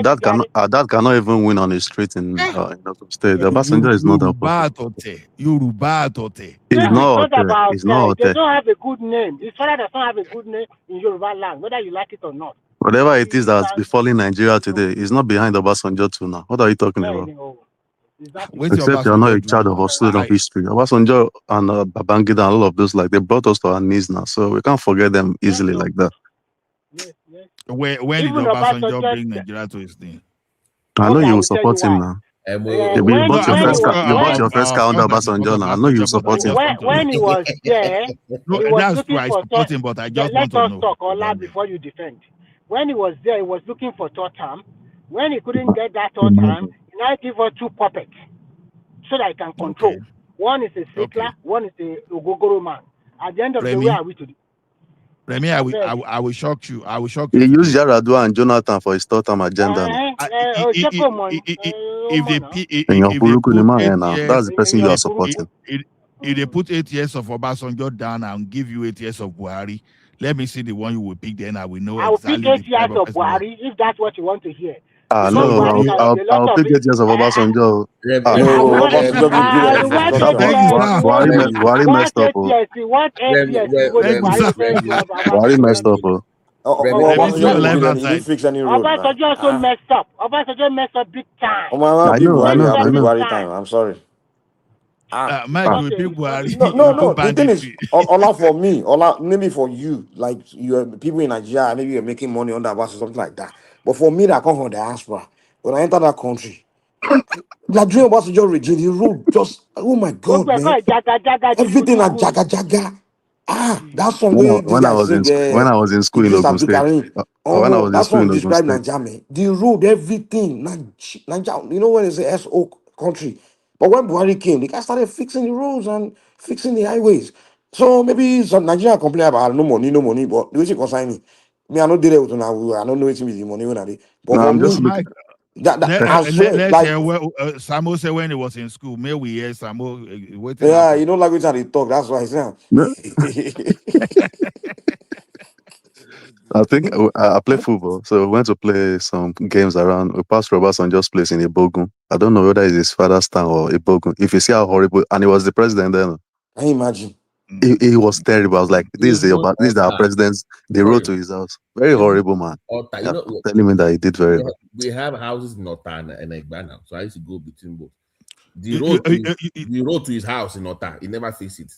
Dad cannot even win on the street in Ogun State. Obasanjo is not opposite. Yorùbá àtọ̀tẹ̀. He's not about He's not they don't have a good name. His father does not have a good name in Yoruba land, whether you like it or not. Whatever it is that's befalling Nigeria today, he's not behind Obasanjo too now. What are you talking about? Except you're not a child of a student of history. Obasanjo and Babangida and all of those, like, they brought us to our knees now. So we can't forget them easily like that. When did Obasanjo bring Nigeria to his name? I know you will support him now. You bought your first car under Obasanjo now. I know you support him. When he was there, he was looking for support him, but I just let want to us know. talk, Ola, before you defend. When he was there, he was looking for third term. When he couldn't get that third term, he now give us two puppets so that he can control. Okay. One is a Sikla, one is a Ogogoro man. At the end of the day, where are we today? Remy, I will shock you. I will shock you. You He used Yaradua and Jonathan for his third term agenda. If they put 8 years, that's the person you are supporting. If they put 8 years of Obasanjo down and give you 8 years of Buhari, let me see the one you will pick. Then I will know. I will pick 8 years of Buhari if that's what you want to hear. No, I'll pick 8 years of Obasanjo. Buhari messed up. Buhari messed up. Obasanjo didn't fix any road. Obasanjo also messed up. Obasanjo messed up big time. I know. Buhari time. I'm sorry. Mike, we pick Buhari. No. The thing is, Ola for me, Ola maybe for you, like you people in Nigeria, maybe you're making money on that bus or something like that. But for me, that come from the diaspora. When I enter that country, the dream about to just regime the road, just oh my God, man! Everything like jaga. That's some way when I was in school in Ogun State. That song describe Nigeria, man. The road, everything, Nigeria. You know when they say SO country. But when Buhari came, the guy started fixing the roads and fixing the highways. So maybe some Nigerian complain about no money, but the way she consign me, I don't do that with now. I don't know what's with the money when I did. But no, for I'm me, just looking. Let's hear Samo said when he was in school. May we hear Samo? Yeah, you don't like which they talk. That's why I say. I think I play football, so we went to play some games around. We passed Obasanjo's place in Ibogun. I don't know whether it's his father's town or Ibogun. If you see how horrible, and he was the president then. Can you imagine? He was terrible. I was like, this is our president's. The road to his house. Very horrible, man. Telling me that he did very well. We have houses in Ota and Egba now, so I used to go between both. The road to his house in Ota, he never fixed it.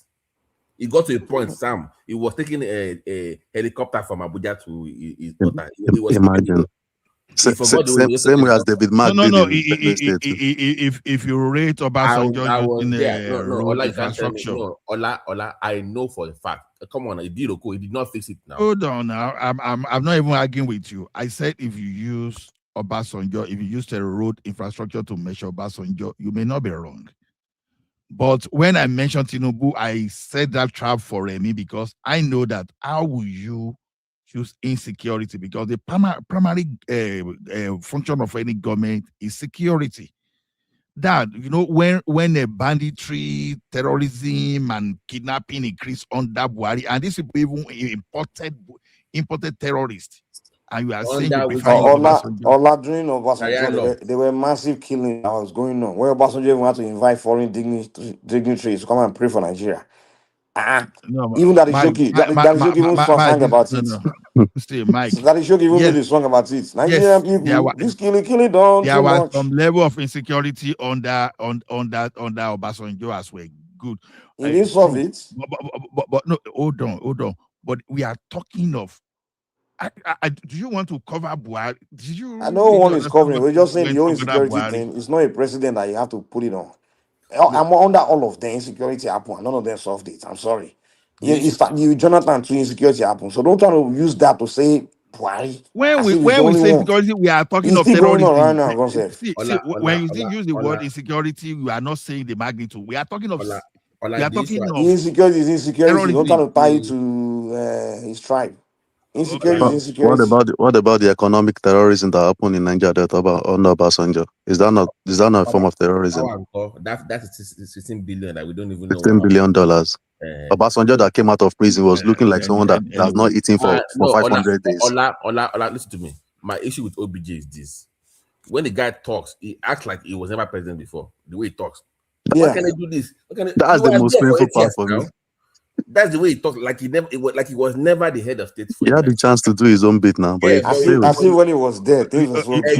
He got to a point, Sam. He was taking a helicopter from Abuja to his daughter. Imagine. He forgot the way he used to Same take way as something. David Mark did No. in Benue State too. If you rate Obasanjo I was using there. No, road Ola, you can't tell me. infrastructure, No, Ola, I know for a fact. Come on, he did okay. He did not fix it now. hold on now. I'm not even arguing with you. I said if you use Obasanjo, if you use the road infrastructure to measure Obasanjo, you may not be wrong. But when I mentioned Tinubu, I said that trap for me because I know that how will you use insecurity? Because the primary function of any government is security. That when a banditry, terrorism, and kidnapping increase under Buhari, and this is even imported terrorists, and you are saying you Under prefer which use government? Obasanjo. Ola during Sharia Obasanjo, law. there were massive killings that was going on. Where Obasanjo even had to invite foreign dignitaries to come and pray for Nigeria. No, Even that Mike, Shoki, that Shoki even Mike, sang about it. no. Stay, So Mike. that Shoki even Yes, made a song about it. Nigerian yes, there people, was this killing done there too was much. some level of insecurity under Obasanjo as well. Good, He didn't solve true. it. But no, hold on. But we are talking of. Do you want to cover Buhari? Did I you know really one is understand covering. what We're just saying the went whole over that insecurity Buhari? thing. It's not a precedent that you have to put it on. No, I'm under all of the insecurity happen, and none of them solved it. I'm sorry. the issue. Jonathan too insecurity happened. So don't try to use that to say Buhari When as we if he's the when we only say one. insecurity, we are talking It's of still going on right terrorism. now, God save. See, when you use the word insecurity, you are not saying the magnitude. We are talking of we are The issue. talking The of insecurity is insecurity. Don't try terrorism. to tie it to his tribe. Insecurity is What insecurity. about the economic terrorism that happened in Nigeria that under Obasanjo? Is that not a form of terrorism? That's 16 billion that we don't even know $15 what billion. happened. Obasanjo that came out of prison was looking like someone that's not eating for No, 500 days. Ola, listen to me. My issue with OBJ is this: when the guy talks, he acts like he was never president before. The way he talks, why Yeah. can I do this? That's You the were most there for painful 8 part years for me. now. That's the way he talks, like he was never the head of state for He had the chance to do his own bit now, but he failed. I see when he was there, things were so good.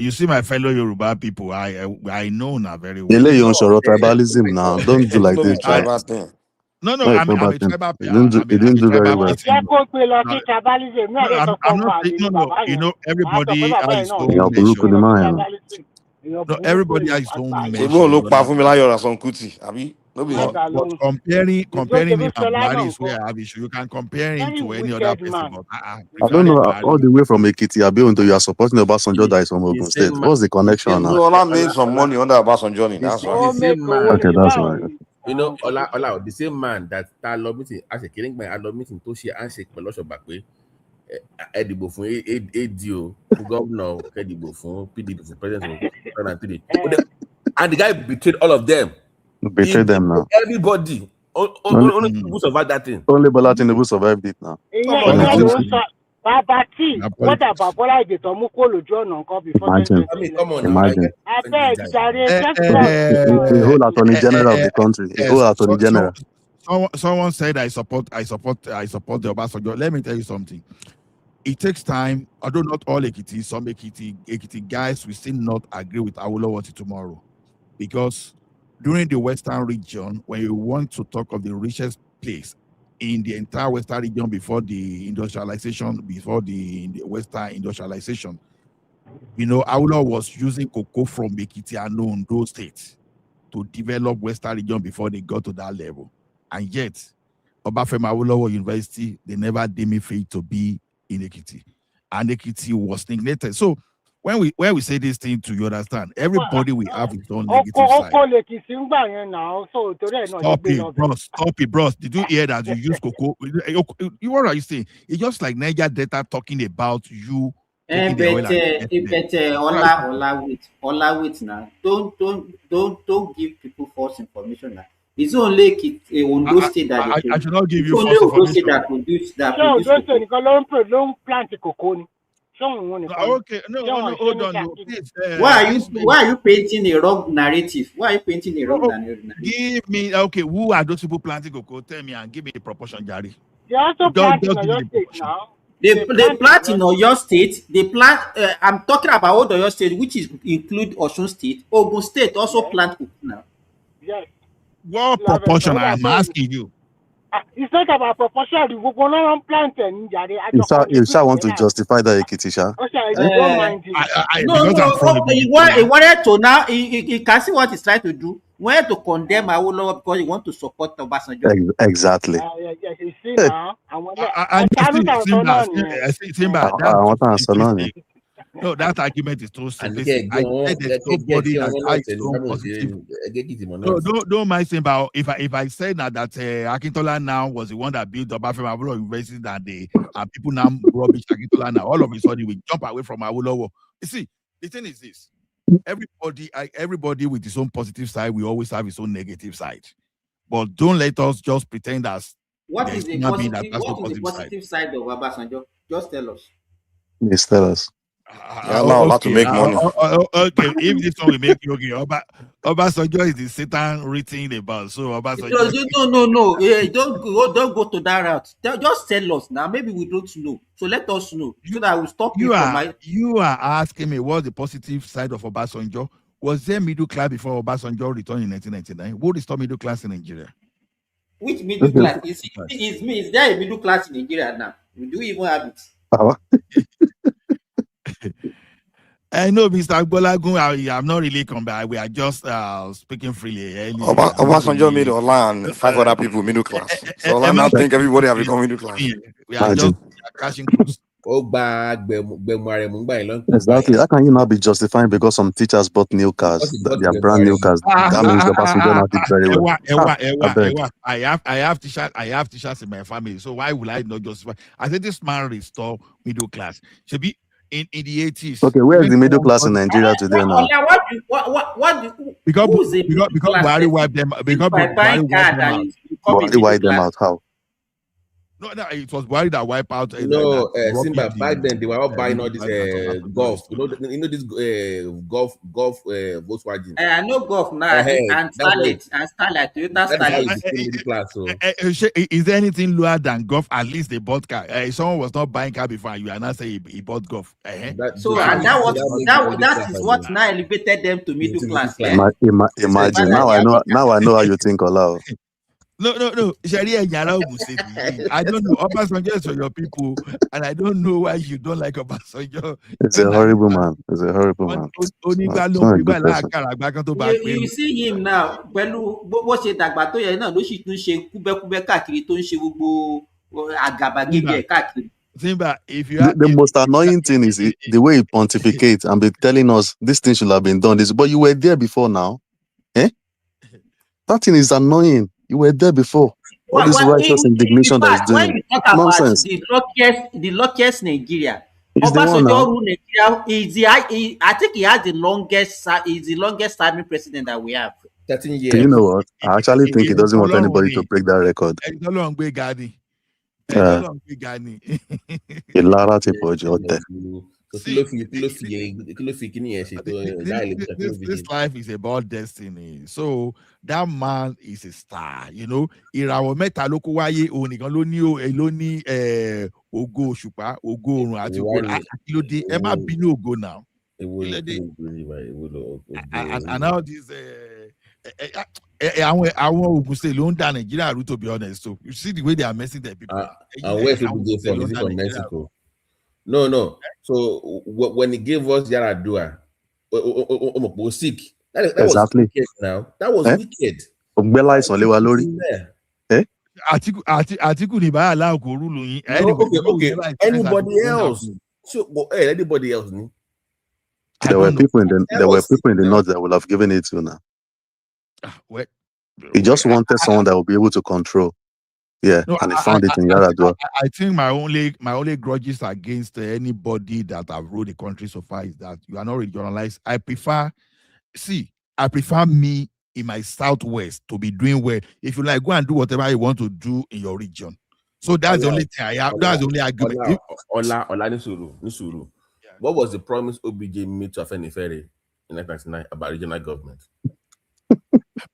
You see my fellow Yoruba people. I know now very well. Eléyìí ò ń sọ̀rọ̀ tribalism now. Don't do like this, Joe. No, No, I'm tribal a thing. tribal. He didn't do very well. jẹ́ kó gbé lọ sí tribalism náà No, lè sọ pé I'm ọmọ not àlè saying ni no. bàbá You yẹn know, wàá sọ pé everybody bàbá has yẹn his náà own Èèyàn gbé burúkú measure. ni lọ sí máa yẹn. tribalism èèyàn No, burúkú everybody has èèyàn his own àgbáyé Ṣègbọ́n measure. ló You pa fún mi understand? láyọ̀ Rason Kuti, àbí? No be má so. dá But lóhùn comparing ìgbésẹ̀ him and sọlá náà Buhari is nǹkan where I have issue. You can compare him very to any other wicked person, man but I don't wicked know, man. all the way from Ekiti Abeondo, you are supporting Obasanjo that is from Ogun State. What's the connection now? No, Ola made some money under Obasanjo, that's why. ó make owó Okay, ní that's báwọn right. ni You know, Ola, the same man that lọ meeting as a killing man, lọ meeting tó ṣe handshake pẹ̀lú Ọ̀ṣọ́bà pé ẹ dìbò fún ADO fún gómìnà kẹ́ dìbò fún PDP fún president of 2003. And the guy betrayed all of them. Betray He them now. betrayed everybody. Only Tinubu survived that thing. Only Bola Tinubu survived it now. ìyẹn ló ń sọ bàbá tí wọ́n dàbà Bọ́lá Ìgè tó mú kó lójú ọ̀nà nǹkan before Imagine. 2020 Come on election. now, Imagine. abeg jàre just cut A whole attorney general of the country. A whole attorney general. Someone said I support the Obasanjo. Let me tell you something. It takes time. Although not all Ekiti, some Ekiti guys will still not agree with Awolowo tomorrow, because during the Western region, when you want to talk of the richest place in the entire Western region before the industrialization, before the Western industrialization, Awolowo was using cocoa from Ekiti and Ondo states to develop Western region before they got to that level. And yet, Obafemi Awolowo University, they never deemed it fit to be in Ekiti. And Ekiti was neglected. So when we say this thing, to you understand, everybody will have its own negative side. oko lè kì sí ń gbà yẹn náà so torí ẹ̀ náà ṣe gbé lọ bẹ̀. Stop it, bros. Did you hear that you use cocoa? What are you saying? It's just like Niger Delta talking about you taking the oil and Ola wait now. Don't give people false information now. It's only Ondo State that I should not give you only false Ondo State information. that produce ṣé Ondo State nìkan ló ń plant kòkó ni ṣé òun nìkan ni Okay, no, hold on. No, please, why are you painting a wrong narrative? Why are you painting a wrong narrative? Give me who are those people planting cocoa? Tell me and give me the proportion, Jari. they also plant in Oyo State now. They plant in Oyo State. They plant. I'm talking about Oyo State, which include Osun State. Ogun State also plant cocoa now. Yes. What proportion? I'm asking you. It's not about proportion. We go on planting. I You just contribute shall to want the to land. justify that Ekitisha. Okay, you don't mind him. No, Because I'm from the he Mediterranean. wanted to now. He can see what he's trying to do. He wanted to condemn Awolowo because he want to support Obasanjo. Exactly. Yeah, you see now. And when And Simba, I that's too want to answer none. simplistic. No, that argument is too And simplistic. I said there's nobody that has his own positive. No, don't mind Simba. If I say now that Akintola now was the one that built Obafemi Awolowo University and people now rubbish Akintola now, all of a sudden we jump away from Awolowo. You see, the thing is this: everybody with his own positive side, we always have his own negative side. But don't let us just pretend that What is the human being that positive? has no What is the positive side. positive side of Obasanjo? Just tell us. Please tell us. Yeah, now allowed to Okay, make money. okay. If this one will make you okay, Obasanjo is the Satan written about. So Obasanjo. No. Don't go to that route. Just tell us now. Maybe we don't know. So let us know so that I will stop you from my. You are asking me what's the positive side of Obasanjo? Was there middle class before Obasanjo returned in 1999? Who restored middle class in Nigeria? Which middle class? Is there a middle class in Nigeria now? Do we even have it? I know, Mr. Gbolagun, I'm not really come back. We are just speaking freely. Obasanjo made Ola and 5 other people middle class. So Ola now think everybody have become middle class. We are just crashing cruise. Exactly. How can you not be justifying because some teachers bought new cars? They are brand new cars. That means the passenger not did very well. I have teachers. I have teachers in my family. So why would I not justify? I said this man restore middle class. Should be in the 80s. Okay, where is the middle class in Nigeria today now? Because Buhari wiped them. Because Buhari wiped them out. Buhari wiped them out. How? No, it was Buhari that wiped out. Simba, back then they were all buying all this golf. You know this golf Volkswagen. I know golf now and Starlight Toyota Starlight. Is there anything lower than golf? At least they bought car. Someone was not buying car before, and you are not saying he bought golf. That is what now elevated them to middle class. Imagine now I know how you think, Ola. No. I don't know. Obasanjo is for your people, and I don't know why you don't like Obasanjo. It's a horrible man. It's a horrible man. You see him now. Pẹ̀lú bó ṣe dàgbà tó yẹ náà ló sì tún ṣe kúbẹ́kúbẹ́ káàkiri tó ń ṣe gbogbo àgàbàgebè káàkiri. The most annoying thing is the way he pontificates and be telling us this thing should have been done. But you were there before now. That thing is annoying. You were there before. All this righteous indignation that is doing. When you talk nonsense. About the luckiest Nigeria, Obasanjo rule Nigeria. I think he has the longest serving president that we have. 13 years. Do you know what? I actually think he doesn't want anybody to break that record. This life is about destiny. So that man is a star, you know. Ìràwọ̀ mẹ́ta ló kó wáyé, òun nìkan ló ní ògo òṣùpá, ògo oòrùn àti ògo àkìlódé. Ẹ má bínú ògo now. And all these àwọn Ogun State ló ń da Nigeria rú, to be honest. So you see the way they are messing their people. And where people go from Mexico. No. So when he gave us Yaradua, was sick. That exactly. Was wicked now. That was wicked. Atiku ni ba allow ko rule yin. Okay. Anybody else? So, anybody else? There were people in the north that would have given it to now. He just wanted someone that would be able to control. Yeah, no, and he found it in Yaradua. I think my only grudges against anybody that have ruled the country so far is that you are not regionalized. I prefer me in my southwest to be doing well. If you like, go and do whatever you want to do in your region. So that's the only thing I have. That's the only argument. Ola Nisuru. Yeah. What was the promise OBJ made to Afenifere in 1999 about regional government?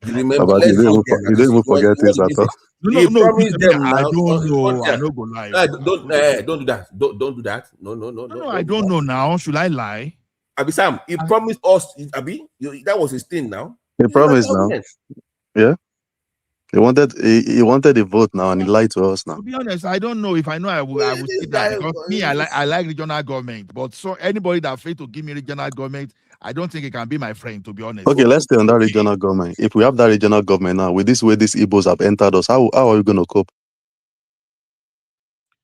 You remember? You don't even forget this at all. No, I don't know. I don't go lie. Don't do that. Don't do that. No. I don't know now. Should I lie? Abi Sam, he promised us. Abi, that was his thing now. He promised now. Yeah. He wanted a vote now, and he lied to us now. To be honest, I don't know. If I know, I will say that, because me, I like regional government. But so anybody that fail to give me regional government, I don't think it can be my friend. To be honest. Okay, let's stay on that regional government. If we have that regional government now, with this way these Igbos have entered us, how are we going to cope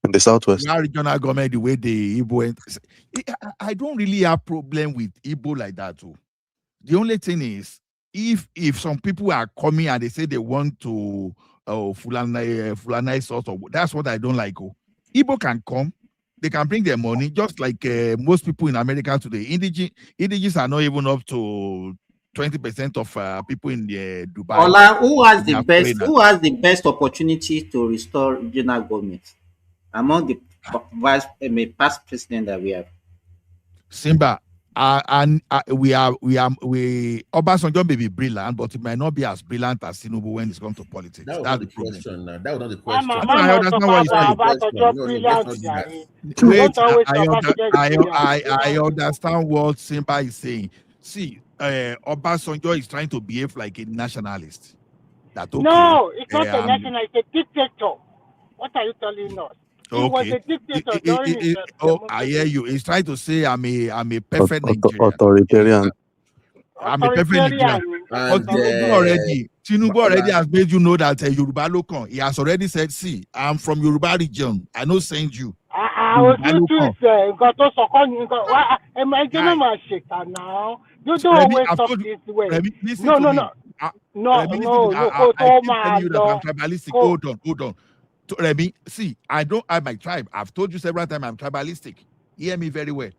in the southwest? Our regional government, the way the Igbo, I don't really have problem with Igbo like that too. The only thing is, if some people are coming and they say they want to Fulani sort of, that's what I don't like. Igbo can come, they can bring their money, just like most people in America today. Indigenous are not even up to 20% of people in the Dubai. Ola, who has the best opportunity to restore regional government among the past president that we have? Simba, Obasanjo may be brilliant, but it might not be as brilliant as Tinubu when it comes to politics. That's the the problem. question. That was not the question. I understand what I understand what Simba is saying. See, Obasanjo is trying to behave like a nationalist. That okay, no, it's not a nationalist. It's a dictator. What are you telling us? He was a dictator during his I hear you. He's trying to say I'm a perfect Nigerian. Authoritarian. I'm a perfect Nigerian. But Tinubu already has made you know that Yoruba local. He has already said, see, I'm from Yoruba region. I know send you. I was used to say, now. You don't always talk this way. No. I'm tribalistic. Hold on. Remy, see, I don't have my tribe. I've told you several times I'm tribalistic. Hear me very well.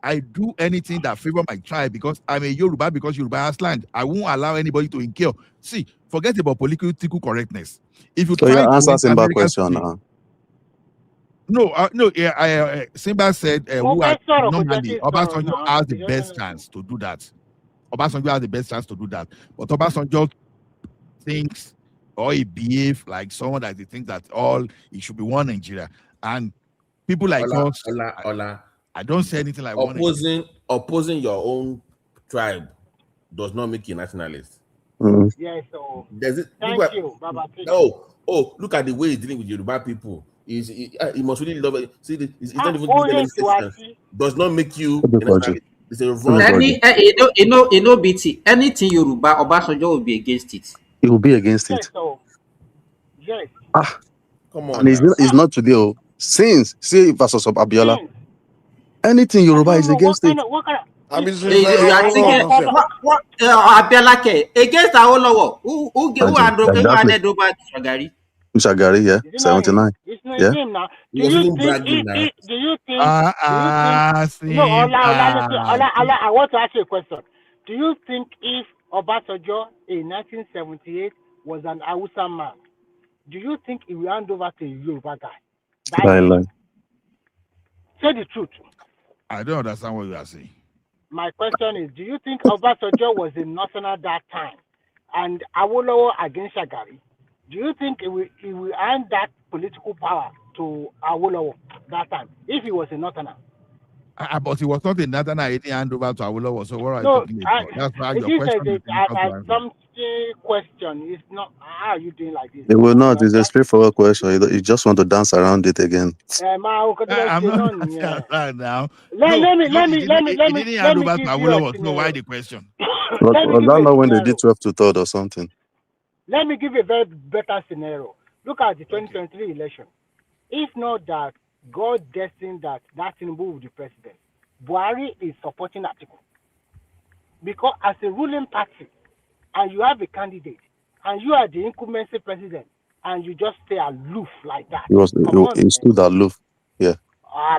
I do anything that favor my tribe because I'm a Yoruba, because Yoruba has land. I won't allow anybody to incur. See, forget about political correctness. If you try to answer Simba question now. Simba said normally Obasanjo has the best chance to do that. Obasanjo has the best chance to do that. But Obasanjo thinks, or he behave like someone that he thinks that it should be one Nigeria. And people like us, I don't say anything like opposing your own tribe does not make you a nationalist. Yes, so thank you, Baba. Look at the way he's dealing with Yoruba people. He must really love it. See, it's not even does not make you a nationalist. It's a wrong. BT, anything Yoruba, Obasanjo will be against it. He will be against it. Yes. Come on. And it's not today. Since versus Abiola. Anything Yoruba is against it. Abiola against Awolowo. Who handed over to Shagari? Shagari, yeah, 79. Yeah. Do you think? No, I want to ask you a question. Do you think if Obasanjo in 1978 was an Hausa man, do you think he will hand over to a Yoruba guy? Say the truth. I don't understand what you are saying. My question is, do you think Obasanjo was a national that time and Awolowo against Shagari? Do you think he will hand that political power to Awolowo that time if he was a northerner? But he was not a northerner. He didn't hand over to Awolowo. So what are you talking about? That's why your question is some question. It's not. How are you doing like this? It will not. It's a straightforward question. You just want to dance around it again. I'm not right now. Let me. He didn't hand over to Awolowo. So why the question? Was that not when they did 12 to 3rd or something? Let me give you a very better scenario. Look at the 2023 election. If not that God destined that tinubu will be president, Buhari is supporting Atiku. Because as a ruling party, and you have a candidate, and you are the incumbency president, and you just stay aloof like that. He stood aloof. Yeah.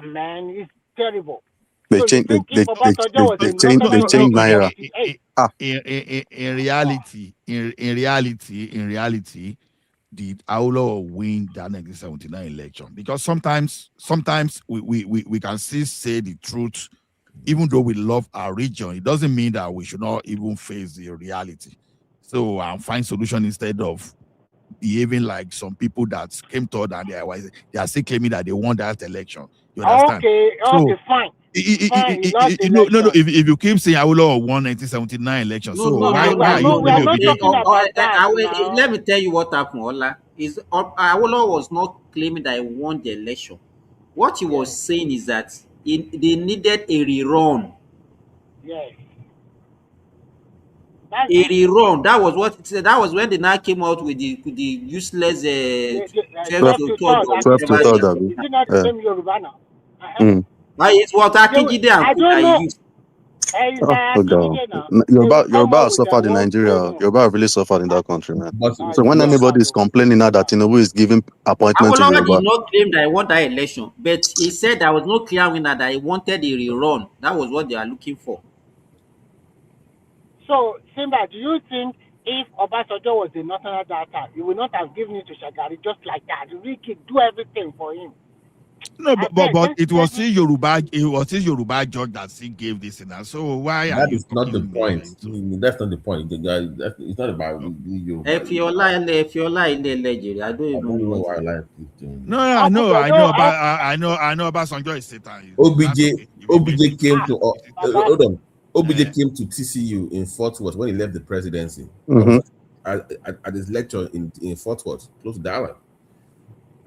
Man, it's terrible. They changed Naira. In reality, did Awolowo win that 1979 election? Because sometimes we can still say the truth, even though we love our region. It doesn't mean that we should not even face the reality. So find solution instead of behaving like some people that came to and they are still claiming that they won that election. You understand? Okay, fine. Fine, he lost the election. No. If you keep saying Awolowo won 1979 election, so why are you we are blaming not Obije? talking about that now. Let me tell you what happened, Ola. Awolowo was not claiming that he won the election. What he was saying is that they needed a rerun. Yes. A rerun. That was what it said. That was when they now came out with the useless 12 to 3rd or 12 to whatever. 3rd, Is it not the same Yoruba now? It's what Akindide I don't know. used. It's Oh God. now. They will Yoruba come up has with their suffered in own Nigeria. promo. Yoruba have really suffered in that country, man. But So when anybody is complaining now that Tinubu is giving appointment to Awolowo Yoruba, did not claim that he won that election, but he said there was no clear winner, that he wanted a rerun. That was what they are looking for. So, Simba, do you think if Obasanjo was the national data, he would not have given it to Shagari just like that? We could do everything for him. No, but it was still Yoruba. It was still Yoruba judge that still gave this in that. So why are that you is not the talking? point. That's not the point. It's not about you. If you're lying, I don't I even don't know know why what. life is doing. No, I know about Sanjo is Satan. OBJ came to Baba. hold on. OBJ came to TCU in Fort Worth when he left the presidency. I Mhm. was at his lecture in Fort Worth, close to the island.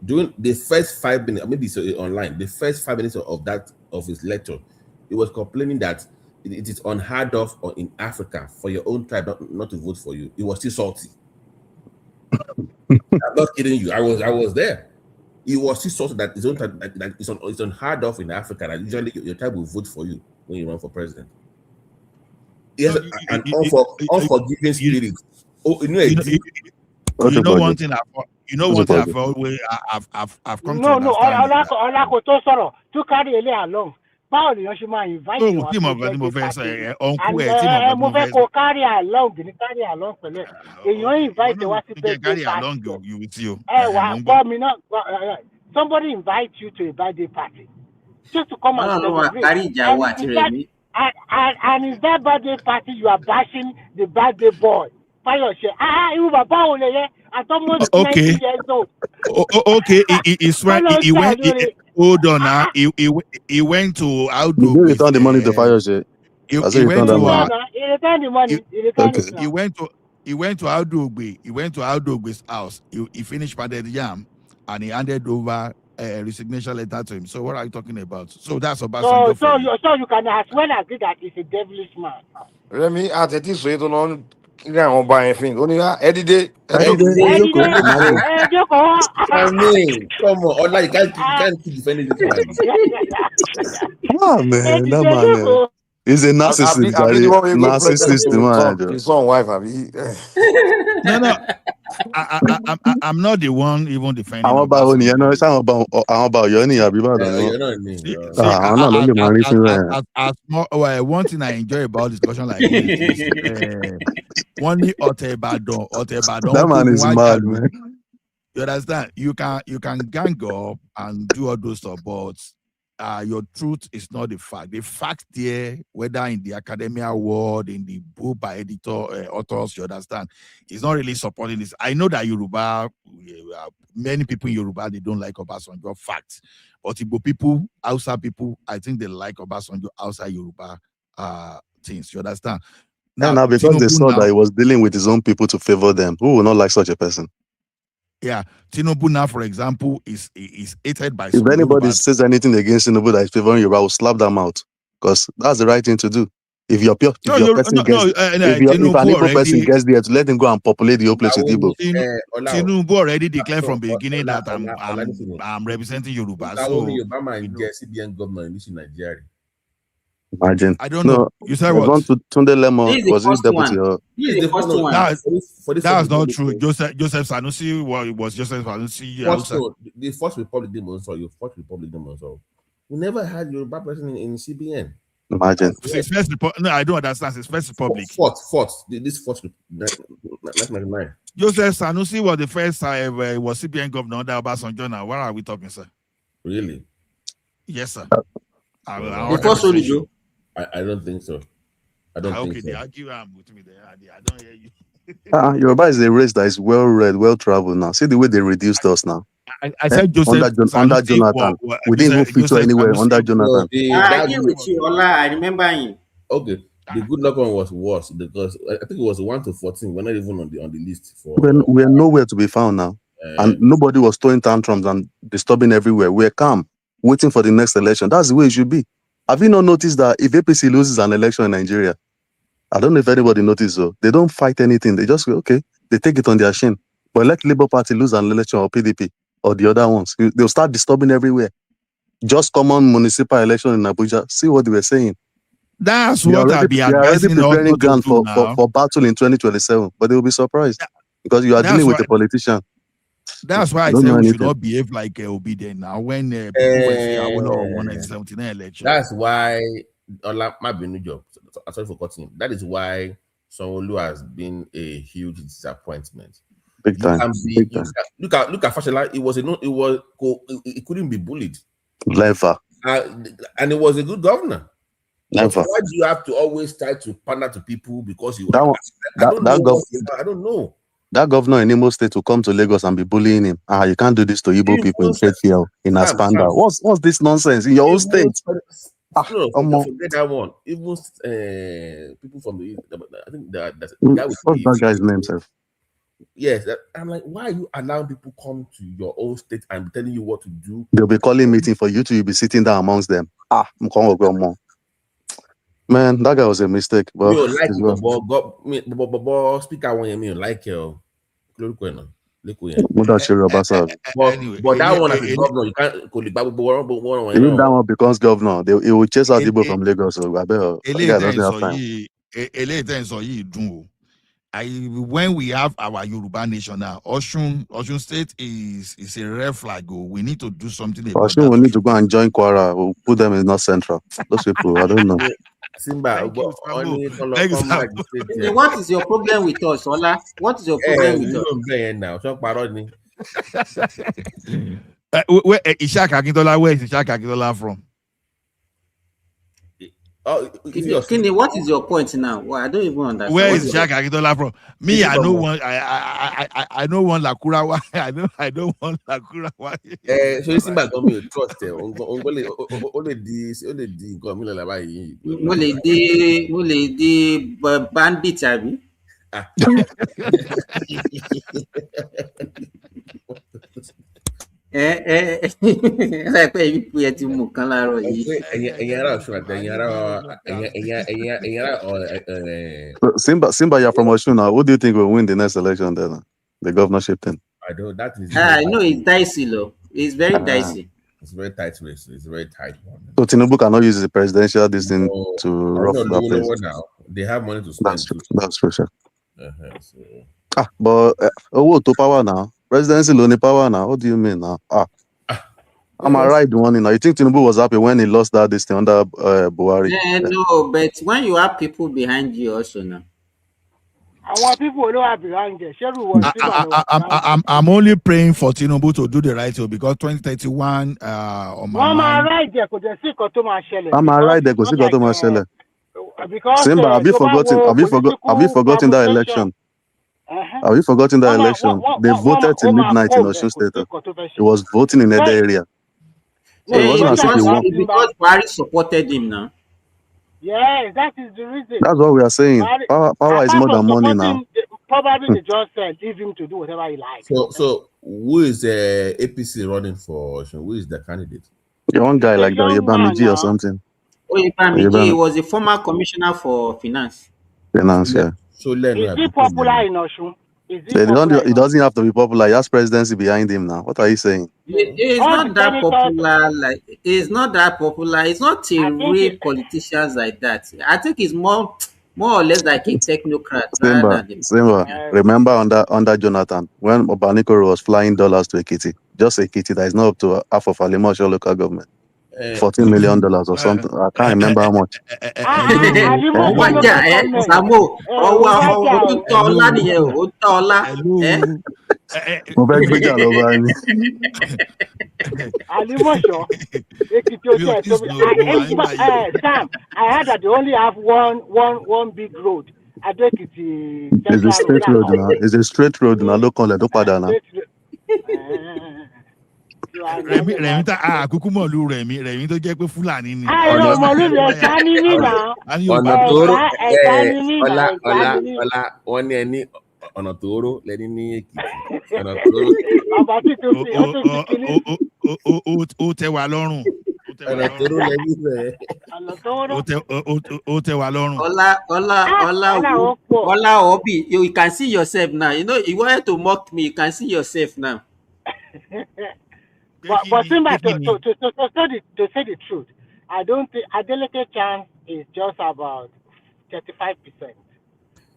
During the first 5 minutes, maybe it's online, the first 5 minutes of his lecture, he was complaining that it is unheard of or in Africa for your own tribe not to vote for you. It was still salty. I'm not kidding you. I was there. It was still salty that his own tribe that it's unheard of in Africa that usually your tribe will vote for you when you run for president. Yes, an unforgiving spirit. Oh, you know, you know one thing I've always I've come to understand is that. Olako tó sọ̀rọ̀ to carry ele along. Báwo lèèyàn ṣe máa invite No, wọn tí sí mo fẹ́ tí mo birthday fẹ́ sọ party? uncle And tí mo fẹ́ tí mo mo fẹ́ fẹ́ kó sọ. carry along pẹ̀lú ẹ̀. Èèyàn invite wá sí You can birthday carry party. along you with you. Wà gbọ́ mi náà. Somebody invite you to a birthday party just to come and celebrate. And is that birthday party you are bashing the birthday boy? Fayose. Irú bàbá wo lè yẹ? At almost 90 years old. Okay, he went. Hold on now. He went to did you return the money to Fayose? He went to He returned the money. he went to Audogbe. He went to Audogbe's house. He finished pounded yam, and he handed over a resignation letter to him. So what are you talking about? So that's Obasanjo for you. So you can as well agree that he's a devilish man. Let me add it this way to know. I'm buying things. Only Eddie Day. I mean, come on, Ola, you can't keep defending this man. Oh man, that man. He's a narcissist, I the one we go narcissist man. His son wife, No. I'm not the one even defending Àwọn bá òní yẹn náà ṣáwọn bá Ọ̀yọ́ ní àbí Ìbàdàn ni one thing I enjoy about discussion like this is one Ọ̀tẹ̀ Ìbàdàn. That man is mad, man. You understand? You can gang up and do all those stuff, but your truth is not the fact. The fact there, whether in the academia world, in the book by authors, you understand, is not really supporting this. I know that Yoruba, many people in Yoruba, they don't like Obasanjo, facts. But Igbo people, outside people, I think they like Obasanjo outside Yoruba things. You understand? Now because they saw that he was dealing with his own people to favor them, who will not like such a person? Yeah, Tinubu now, for example, is hated by. If anybody says anything against Tinubu that is favoring Yoruba, I will slap them out because that's the right thing to do. If if an Igbo person gets there, to let him go and populate the whole place with Igbo. Tinubu already declared from the beginning that I'm representing Yoruba. So Obama and CBN governor in this Nigeria. Imagine. I don't know. You said what? Tunde Lemon was his deputy. He's the first one. That's not true. Joseph Sanusi was Joseph Sanusi. The first Republic demonstration. We never had Yoruba person in CBN. Imagine. No, I don't understand. It's first republic. Fourth. This fourth. 1999. Joseph Sanusi was the first was CBN governor under Obasanjo. Now, what are we talking, sir? Really? Yes, sir. I don't think so. I don't think so. They argue with me there. I don't hear you. Yoruba is a race that is well read, well traveled now. See the way they reduced us now. I said Joseph under Sanusi Jonathan. We didn't even feature anywhere under Jonathan. I agree with you, Ola. I remember him. Okay, the good luck one was worse because I think it was 1 to 14. We're not even on the list for. We're nowhere to be found now, and nobody was throwing tantrums and disturbing everywhere. We're calm, waiting for the next election. That's the way it should be. Have you not noticed that if APC loses an election in Nigeria, I don't know if anybody noticed, so they don't fight anything. They just go, okay, they take it on their chin. But let Labour Party lose an election or PDP or the other ones, they'll start disturbing everywhere. Just common municipal election in Abuja. See what they were saying. That's what I'll be advising us not to do for battle in 2027, but they will be surprised because you are dealing with a politician. That's why I say we should not behave like obedient now when people were saying I will won a 79 election. That's why sorry for cutting. That is why Sanwo-Olu has been a huge disappointment. Big time. Look at Fashola. It couldn't be bullied. Never. And it was a good governor. Never. Why do you have to always try to pander to people because you? I don't know. That governor in Imo State will come to Lagos and be bullying him. You can't do this to Igbo people in KTL, in Aspanda. What's this nonsense in your own state? Forget that one. Even people from the, I think that's the guy with what's that guy's name, sir? Yes, I'm like, why are you allowing people come to your own state and telling you what to do? They'll be calling meeting for you to be sitting down amongst them. Man, that guy was a mistake. But you like speaker one me like but that one as a governor, you can't if that one becomes governor, he will chase out people from Lagos. So I bet when we have our Yoruba nation now, Osun State is a red flag. We need to do something about Osun will need to go and join Kwara. We'll put them in North Central. Those people, I don't know. Simba, what is your problem with us, Ola? What is your problem with us? Where Ishaq Akintola? Where is Ishaq Akintola from? Kini, what is your point now? Well, I don't even understand. Where is Ishaq Akintola from? Me, I know one. I know one Lakurawa. I don't want Lakurawa. So you Simba got me trust only bandit abi. Simba, you're from Osun now. What do you think will win the next election then? The governorship thing? I don't. That is. I know it's dicey, though. It's very dicey. It's very tight race. It's a very tight one. So Tinubu cannot use the presidential this thing to rough that place. Now they have money to spend. That's true, sure. But to power now. Presidency only power now. What do you mean now? Am I right the one now? You think Tinubu was happy when he lost that this thing under Buhari? No, but when you have people behind you also now. I want people who are behind you. I'm only praying for Tinubu to do the right thing because 2031 on my mind. Right there, because Simba, have you forgotten that election? Have you forgotten that election? They voted till midnight in Osun State. It was voting in that area. So it wasn't as if he won. Because Buhari supported him now. Yes, that is the reason. That's what we are saying. Power is more than money now. Probably they just leave him to do whatever he likes. So who is APC running for? Who is the candidate? One guy like the Oyebamiji or something. Oyebamiji was a former commissioner for finance. Finance, yeah. So is he popular in Osun? He doesn't have to be popular. He has presidency behind him now. What are you saying? It's not that popular. It's not that popular. It's not a real politician like that. I think it's more or less like a technocrat. Simba. Remember under Jonathan when Obanikoro was flying dollars to Ekiti, just Ekiti that is not up to half of Alimosho local government. $14 million or something. I can't remember how much. Sam, I heard that they only have one big road. It's a straight road now. It's a straight road now. Look on the Dopada now. You are not Rẹ̀mí a Rẹ̀mí tá madman. àkókò mọ̀ lu Rẹ̀mí tó jẹ́ pé Fúlàní ni. Àìrọ̀ ọmọlúbi ẹja ni mí nà. ọ̀nà tóóró Ẹja ni mí nà, ẹja ni mí. ọlá wọ́n ní ẹni ọ̀nà tóóró lẹ́ni ní Èkìtì ọ̀nà tóóró. Bàbá títún fi kíní. Ó tẹ́ wa lọ́rùn. ọ̀nà tóóró lẹ́ni bẹ́ẹ̀. Ọ̀nà tóóró. Ó tẹ́ wa lọ́rùn. Ola Obi, you can see yourself now. You know, you wanted to mock me. You can see yourself now. But Simba, to say the truth, I don't think Adeleke chance is just about 35%.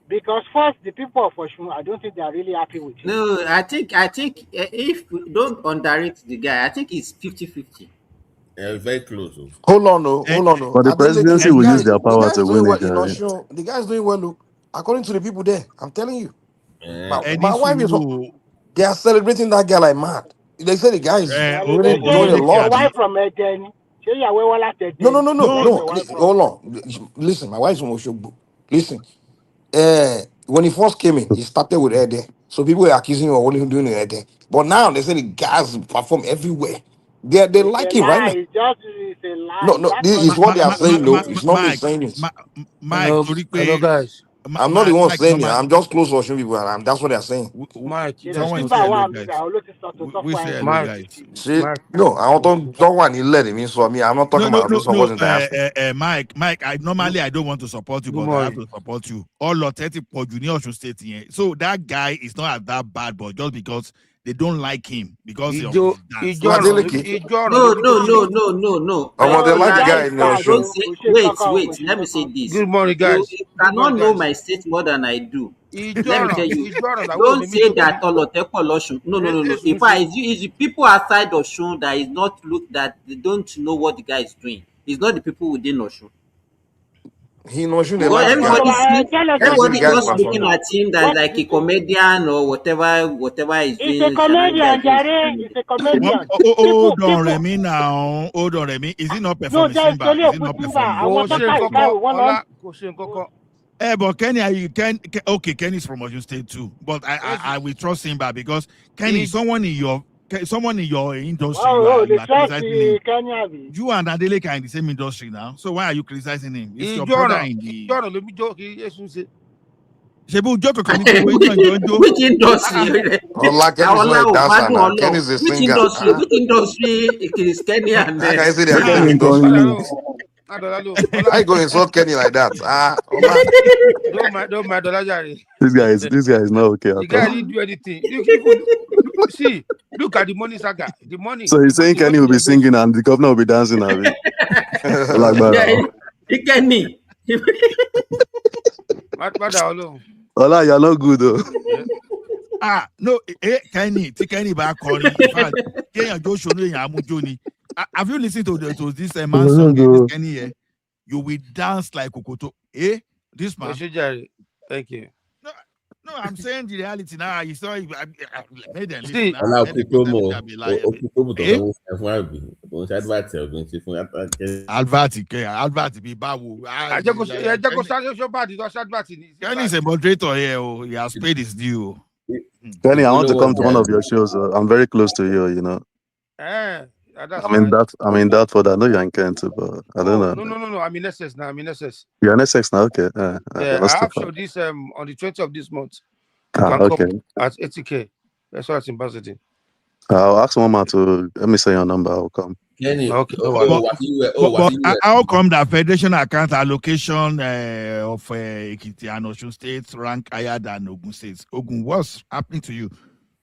Because first, the people of Oshun, I don't think they are really happy with him. No, I think if we don't underrate the guy, I think it's 50-50. Very close. Hold on. But the presidency will use their power to win it. The guy's doing well, look. According to the people there, I'm telling you. My wife is. They are celebrating that guy like mad. They say the guy is doing a lot. Wife from Eden. No. Hold on. Listen, my wife is from Oshogbo. Listen. When he first came in, he started with Ede. So people were accusing him of only doing it Ede. But now they say the guys perform everywhere. They like him right now. It's a lie. No, this is what they are saying, though. It's not me saying it. Hello, guys. I'm not the one saying it. I'm just close to Ocean people, and that's what they're saying. Mike, See, no, I don't want to let him in. So I mean, I'm not talking about supporting the Mike, I don't want to support you, but I have to support you. All Loteti for Junior State here. So that guy is not that bad, but just because they don't like him because of his dance. No. They like the guy in the show. Wait. Let me say this. Good morning, guys. You cannot know my state more than I do. Let me tell you. Don't say that Olotepo Loshun. No. In fact, it's the people outside Oshun that is not that they don't know what the guy is doing. It's not the people within Oshun. He knows everybody just looking at him that like a comedian or whatever he's doing. It's a comedian, Jare. It's a comedian. Hold on, Remy now. Hold on, Remy. Is he not performing? Is he not performing? But Kenny, Kenny's from Osun State too. But I will trust him back because Kenny, someone in your industry. You and Adeleke are in the same industry now. So why are you criticizing him? It's your brother in the. Which industry? Kenny's a singer. Which industry is Kenny and I go insult Kenny like that. Don't mind This guy is not okay. The guy didn't do anything. See, look at the money saga. The money. So he's saying Kenny will be singing and the governor will be dancing. Kenny. Ola, you're not good though. No, Kenny back calling. In fact, have you listened to this man song? This Kenny here? You will dance like Kokoto. This man. Thank you. No, I'm saying the reality now. You saw made them listen. Albert be babu. Kenny is a moderator here. He has paid his due. Kenny, I want to come to one of your shows. I'm very close to you, you know. I mean that for that. I know you're in Kent, but I don't know. No. I'm in SS now. You're in SS now, okay. I have show this on the 20th of this month. Okay. At 80K. That's why it's in Basildon. I'll ask one man to let me say your number. I'll come. Kenny, but how come the federation account allocation of Ekiti and Osun State rank higher than Ogun State? Ogun, what's happening to you?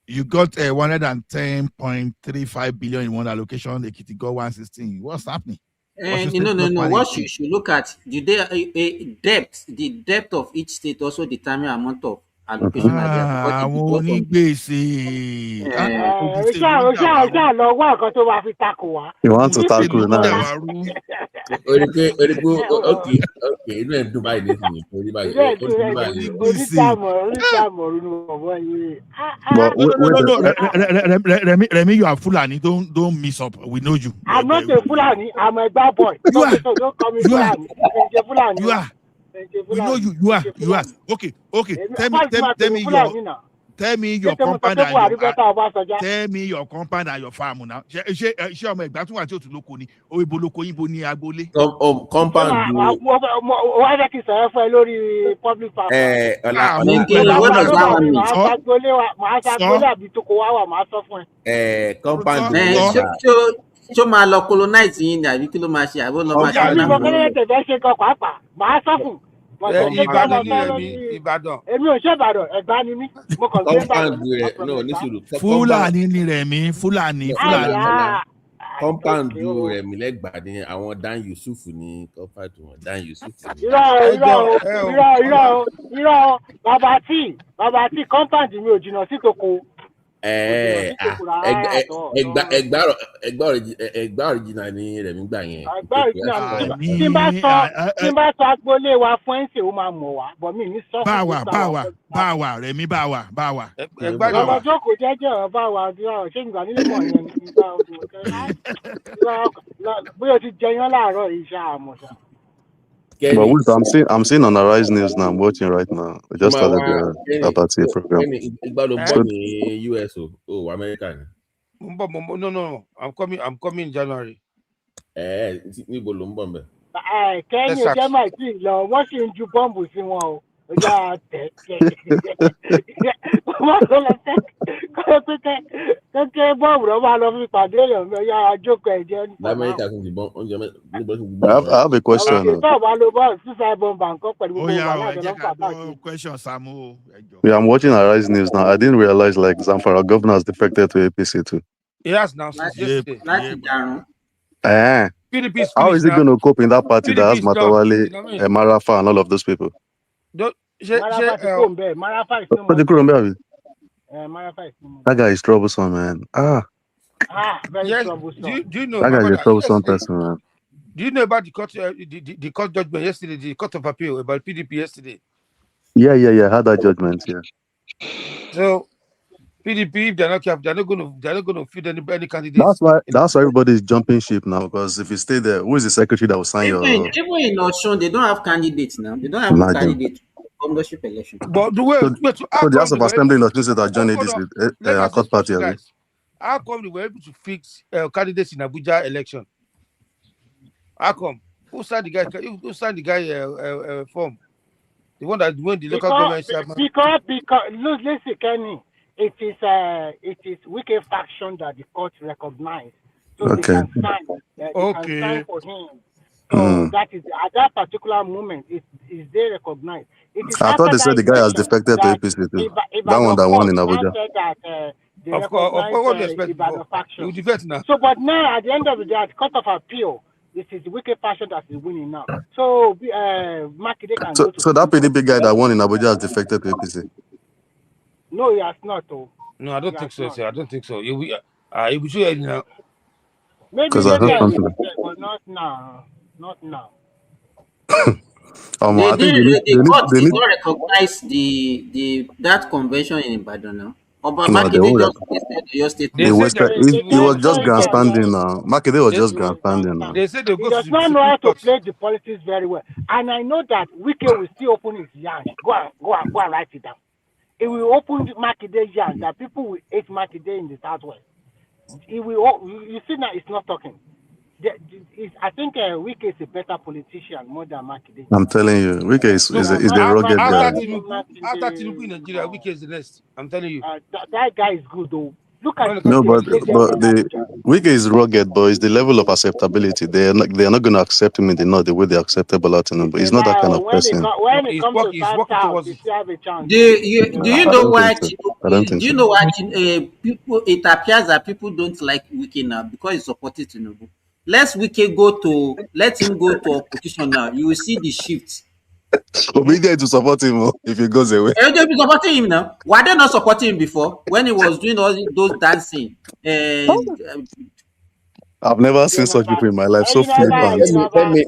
You got 110.35 billion in one allocation. Ekiti got 116. What's happening? No. What you should look at the depth of each state also determine amount of allocation. You want to tackle now? Remy, you are Fulani. Don't mess up. We know you. I'm not a Fulani. I'm a bad boy. Don't call me Fulani. You are. We know you. You are. Okay. Tell me Tell me your compound and your tell me your compound and your farm now. Ṣé ọmọ ìgbà tún wà tí o tún lóko ni? O ibo lóko yín bo ní agboolé. Compound wọ́n fẹ́ kí sọ̀rọ̀ fún ẹ lórí public farm. Màá ṣàgbólé àbí tó kó wá wà, màá sọ fún ẹ. Compound ṣó máa lọ colonize yín ni àbí kí ló máa ṣe àbí ó lọ máa ṣe àbí mo kẹ́lẹ́ tẹ̀fẹ́ ṣe kan pàápàá màá sọ fún. Ìbàdàn ní Ìbàdàn. Èmi ò ṣe Ìbàdàn, Ẹ̀gbá ni mí. Mo kàn gbé Ìbàdàn. Fúlàní ni Rẹ̀mí, Fúlàní. Compound Rẹ̀mí lẹ́gbàá ni àwọn Dan Yusuf ní compound wọn. Dan Yusuf ní. Irọ́ bàbá tí compound mi ò jìnnà sí toko. Ẹgbà original ni Rẹ̀mí gbà yẹn. Ẹgbà original tí n bá sọ agboolé wa fún ẹ̀ǹsì ó máa mọ̀ wá bọ̀ mí ní sọ. Báwa Rẹ̀mí báwa. Ọmọ jókòó jẹ́jẹ́ báwa ṣé ìgbà nílé mọ̀ yẹn ní ìgbà ọdún bóyá o ti jẹyán láàárọ̀ iṣẹ́ àmọ̀ṣà. But wait, I'm seeing on Arise News now. I'm watching right now. We just started the party program. US or America. No. I'm coming in January. Kẹ́ni ò jẹ́ máa tí ì lọ, wọ́n sì ń ju bọ́ǹbù sí wọn o. Ọjà tẹ̀ wọ́n kọ́ lọ kẹ́kẹ́ bọ́ọ̀bù rẹ̀ máa lọ fi pàdé èèyàn mi, ọjà àjókòó ẹ̀jẹ̀ nípa náà. I have a question. Yeah, I'm watching Arise News now. I didn't realize like Zamfara governor has defected to APC too. Yes, now since yesterday. How is he going to cope in that party that has Matawale, Marafa, and all of those people? That guy is troublesome, man. Very troublesome. Do you know that guy is a troublesome person, man? Do you know about the court judgment yesterday, the court of appeal about PDP yesterday? Yeah. I had that judgment, yeah. So PDP, they're not going to feed any candidates. That's why everybody is jumping ship now. Because if you stay there, who is the secretary that will sign even in Osun, they don't have candidates now. They don't have a candidate for governorship election. But the way so the House of Assembly in Osun State are joining this court party. How come they were able to fix candidates in Abuja election? How come? Who signed the guy form? The one that went the local government chairman. Because listen, Kenny, it is wicked faction that the court recognized, so they can stand. They can stand for him. So that is at that particular moment, is they recognized. I thought they said the guy has defected to APC too. That one that won in Abuja. Of course, what do you expect? So, but now at the end of the day, at the court of appeal, it is the wicked faction that is winning now. So, Makinde can go to. So that PDP guy that won in Abuja has defected to APC. No, he has not. Oh. No, I don't think so, sir. I don't think so. You sure now? Maybe because I heard something. But not now. Not now. I think they need recognize that convention in Ibadan now. He was just grandstanding now. Makinde was just grandstanding now. They said he does not know how to play the politics very well, and I know that Wike will still open his yarn. Go and write it down. It will open Makide's yarn that people will hate Makinde in the southwest. It will. You see now, it's not talking. I think Wike is a better politician more than Makinde. I'm telling you, Wike is a rugged guy. After Tinubu in Nigeria, Wike is the next. I'm telling you. That guy is good though. Look at no, but the Wike is rugged, but it's the level of acceptability. They are not going to accept him in the north the way they accept Bola Tinubu. He's not that kind of person. When it comes to South, you still have a chance. Do you know why? Do you know why people? It appears that people don't like Wike now because he supported Tinubu. Let him go to opposition now. You will see the shift. We need to support him if he goes away. They'll be supporting him now. Why they not supporting him before when he was doing all those dancing? I've never seen such people in my life. So flippant.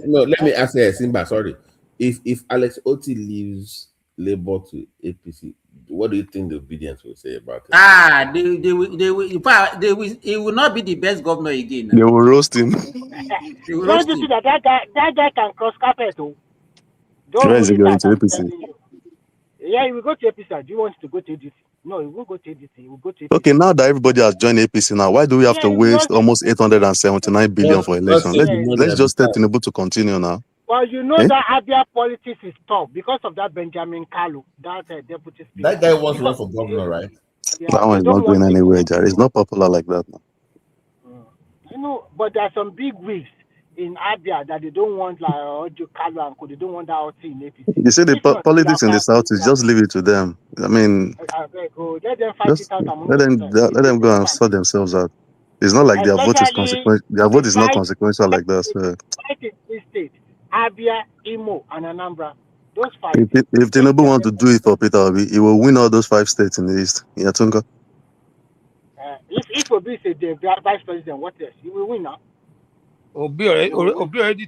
Let me ask you, Simba. Sorry, if Alex Oti leaves Labour to APC, what do you think the obedience will say about it? He will not be the best governor again. They will roast him. Don't you see that guy can cross carpet? Where is he going to APC? Yeah, he will go to APC. Do you want to go to APC? No, it won't go to ADC. It will go to APC. Okay, now that everybody has joined APC now, why do we have Yeah, to waste almost 879 billion for election? Let's just tell Tinubu to continue now. Well, you know Eh? that Abia politics is tough because of that Benjamin Kalu, that deputy speaker. That guy wants to run for governor, right? Yeah, That one they is don't not going want him. anywhere, Jerry. It's not popular like that now. You know, but there are some big wigs in Abia that they don't want, like Ojo Kalu and Co. They don't want that out in APC. You see, the politics in the south is just leave it to them. I mean, let them fight just it out among let them go and sort themselves out. It's not like their vote is consequential. Their vote is not consequential like that. So fight in this state, Abia, Imo, and Anambra. Those five. if Tinubu want to do it for Peter Obi, he will win all those 5 states in the east. Yatunga. If Obi is the vice president, what else? He will win now. Obi already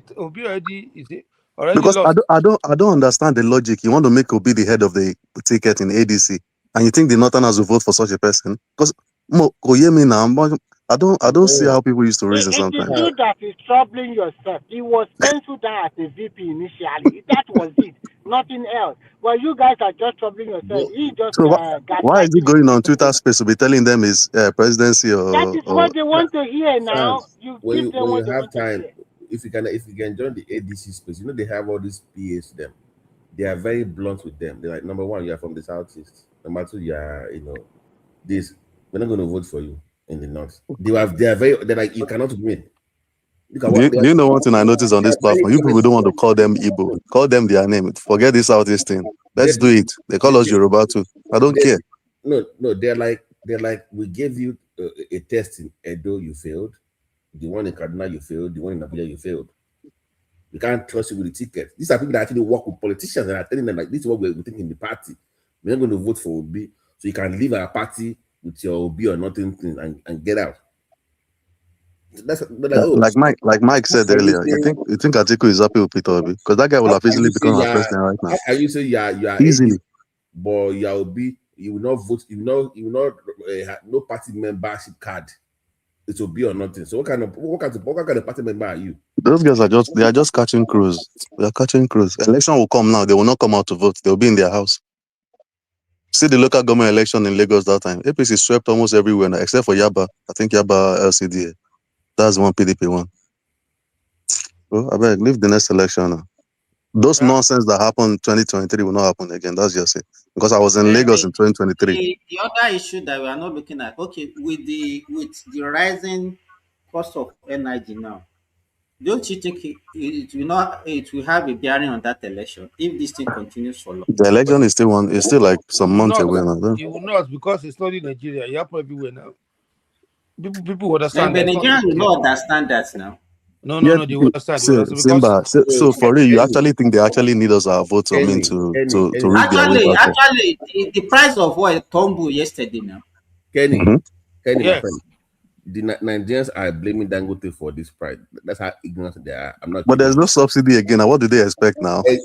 is it already Because lost. I don't understand the logic. You want to make Obi the head of the ticket in ADC, and you think the Northerners will vote for such a person? Because I don't see how people used to reason sometimes. It is you that is troubling yourself. He was penciled down as a VP initially. That was it. Nothing else. Well, you guys are just troubling yourself. He just So why is he going on Twitter space to be telling them his presidency or? That is what they want to hear now. You give them what they want to hear. If you can join the ADC space, you know they have all these PAs. Them, they are very blunt with them. They're like, number one, you are from the southeast. Number two, you are, this. We're not going to vote for you in the north. They're like, you cannot win. Do you know one thing I noticed on this platform? You people don't want to call them Igbo. Call them their name. Forget this Southeast thing. Let's do it. They call us Yoruba too. I don't care. No, they're like, we gave you a test in Edo, you failed. The one in Kaduna, you failed. The one in Abuja, you failed. We can't trust you with the ticket. These are people that actually work with politicians and are telling them, like, this is what we're thinking in the party. We're not going to vote for Obi. So you can leave our party with your Obi or nothing and get out. Like Mike said earlier, you think Atiku is happy with Peter Obi? Because that guy will have easily become our president right now. How can you say you are easily? But you will be, you will not vote, you will not have no party membership card. It will be or nothing. So what kind of party member are you? Those guys are just catching crews. They are catching crews. Election will come now. They will not come out to vote. They will be in their house. See the local government election in Lagos that time. APC swept almost everywhere now, except for Yaba. I think Yaba LCDA. That's one PDP one. Well, I beg, leave the next election now. Those nonsense that happened in 2023 will not happen again. That's just it. Because I was in Lagos in 2023. The other issue that we are not looking at, okay, with the rising cost of energy now, don't you think it will have a bearing on that election if this thing continues for long? The election is still like some months away now. It will not, because it's not in Nigeria. You happen everywhere now. People understand. But Nigerians will not understand that now. No, they will understand. Simba, so for real, you actually think they actually need us our votes? I mean, to read their way back. Actually, the price of oil tumbled yesterday now. Kenny, yes. My friend, the Nigerians are blaming Dangote for this price. That's how ignorant they are. I'm not. But there's no subsidy again. Now, what do they expect now? They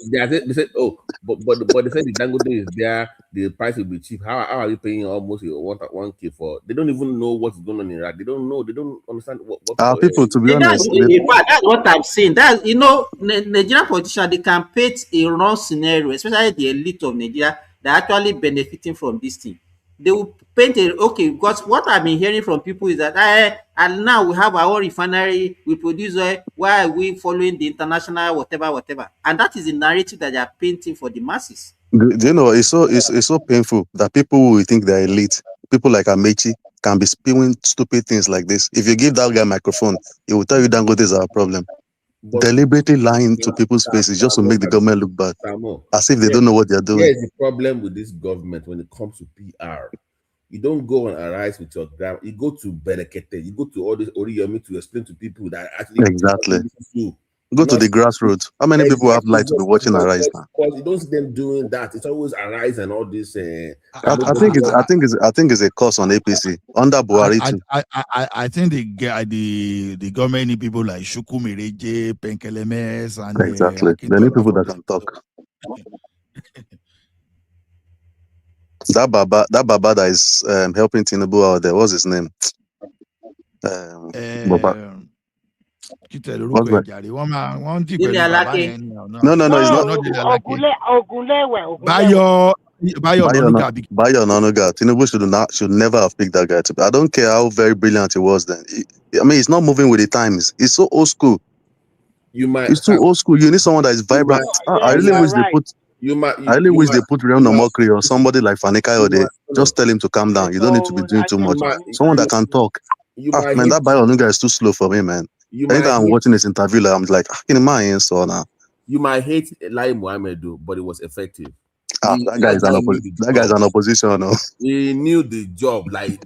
said, oh, but they said the Dangote is there. The price will be cheap. How are you paying almost 1K for? They don't even know what's going on in Iraq. They don't know. They don't understand what people. To be honest, that's what I'm saying. That Nigerian politicians, they can paint a wrong scenario, especially the elite of Nigeria, that actually benefiting from this thing. They will paint it, okay, because what I've been hearing from people is that and now we have our own refinery, we produce oil, why are we following the international whatever, and that is the narrative that they are painting for the masses. Do you know, it's so painful that people who think they're elite, people like Amechi, can be spewing stupid things like this. If you give that guy a microphone, he will tell you Dangote is our problem. Deliberately lying to people's faces just to make the government look bad, as if they don't know what they're doing. Here's the problem with this government when it comes to PR. You don't go and arise with your ground. You go to Berekete. You go to all this Oriyomi to explain to people that actually exactly. Go to the grassroots. How many people have light to be watching Arise now? Because you don't see them doing that. It's always Arise and all this. I think it's a course on APC under Buhari too. I think the government need people like Shuku Mereje, Penkelemes, and exactly. They need people that can talk. That Baba that is helping Tinubu out there. What's his name? No, it's not. Ogunlewe. Bayo Onanuga, Tinubu should never have picked that guy to be. I don't care how very brilliant he was then. I mean, he's not moving with the times. He's so old school. It's too old school. You need someone that is vibrant. I really wish they put. I really wish they put Real Nomokri or somebody like Fanika Ode. Just tell him to calm down. You don't need to be doing too much. Someone that can talk. Man, that Bayo Onanuga is too slow for me, man. Anytime I'm watching this interview, like, I'm like, can you so now? You might hate Lai Mohammed, but it was effective. That guy is an opposition. No? He knew the job. Like,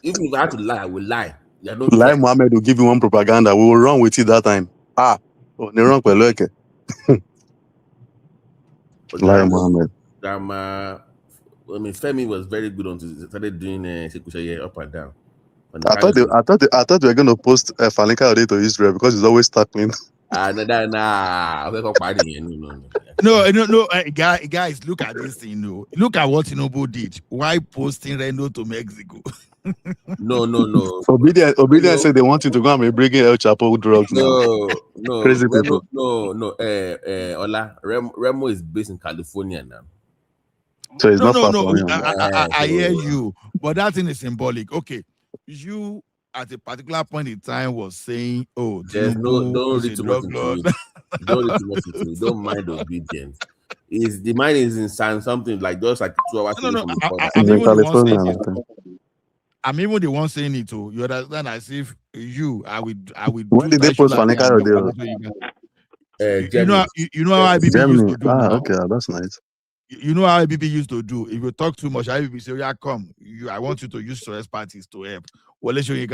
even if I had to lie, I will lie. Lai Mohammed will give you one propaganda. We will run with it that time. They run for Lai Mohammed. I mean, Femi was very good until he started doing Sekushaye up and down. I thought they were going to post Fanika Ode to Israel because he's always tackling. No. Guys, look at this thing. No, look at what Tinubu did. Why posting Reno to Mexico? No. Obedience said they want you to go and be bringing El Chapo drugs now. No. Crazy Remo, people. No. Ola, Remo is based in California now. So it's not far from him. I hear you, but that thing is symbolic. Okay, you at a particular point in time was saying, "Oh, don't read too much into it. Don't read too much into it. Don't mind obedience. The mind is in something like just like 2 hours. I'm even the one saying it too. You understand? As if I would. When did they post Fanika Ode? You know how IBB used to do. Okay, that's nice. You know how IBB used to do. If you talk too much, IBB say, "Yeah, come. I want you to use your expertise to help." Well, let's show you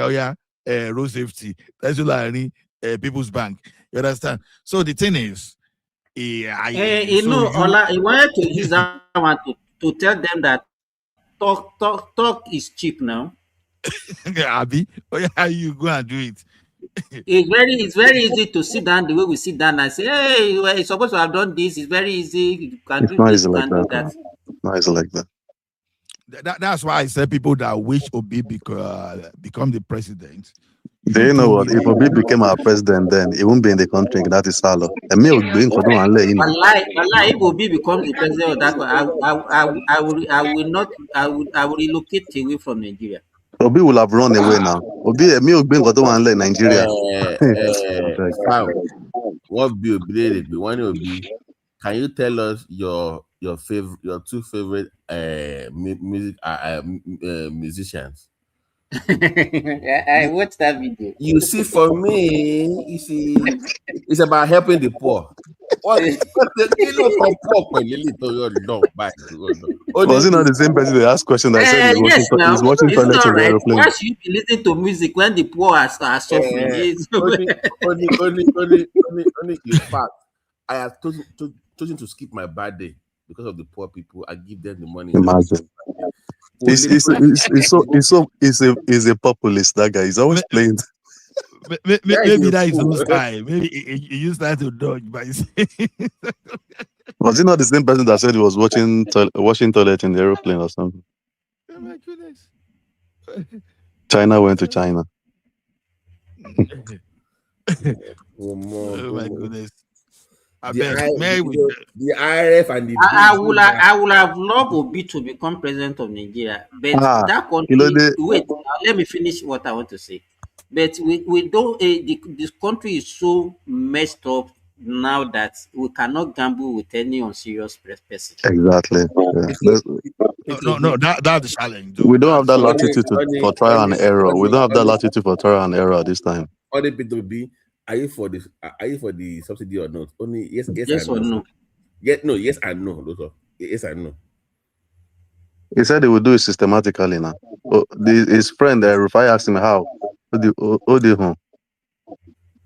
road safety. Let's do People's Bank. You understand? So the thing is, Ola, he wanted to use that one to tell them that talk is cheap now. Abi, you go and do it. It's very easy to sit down the way we sit down and say, "Hey, you're supposed to have done this." It's very easy. You can do this. You can do that. Not easy like that. That's why I said people that wish Obi become the president. Do you know what? If Obi became our president, then he won't be in the country. That is Salo. And me would be in Kodon and let him. If Obi becomes the president of that, I will relocate away from Nigeria. Obi will have run away now. Obi, me would be in Kodon and let Nigeria. What be Obi? Can you tell us your two favorite musicians? I watched that video. You see, for me, it's about helping the poor. What the kilo for poor? Was it not the same person that asked question that said he's watching toilet in the aeroplane? Why should you be listening to music when the poor are suffering? Only in fact, I have chosen to skip my bad day because of the poor people. I give them the money. Imagine. He's a populist, that guy. He's always playing. Maybe that is his style. Maybe he used that to dodge by saying. Was it not the same person that said he was washing toilet in the aeroplane or something? Oh my goodness. China went to China. Oh my goodness. The IRF and the I would have loved Obi to become president of Nigeria, but that country. Wait, let me finish what I want to say. But we don't. This country is so messed up now that we cannot gamble with any unserious person. Exactly. No, that's the challenge. We don't have that latitude for trial and error. We don't have that latitude for trial and error this time. All the people be. Are you for the subsidy or not? Only yes or no. Yes and no. Yes and no. He said he would do it systematically now. His friend Rufai asked him how.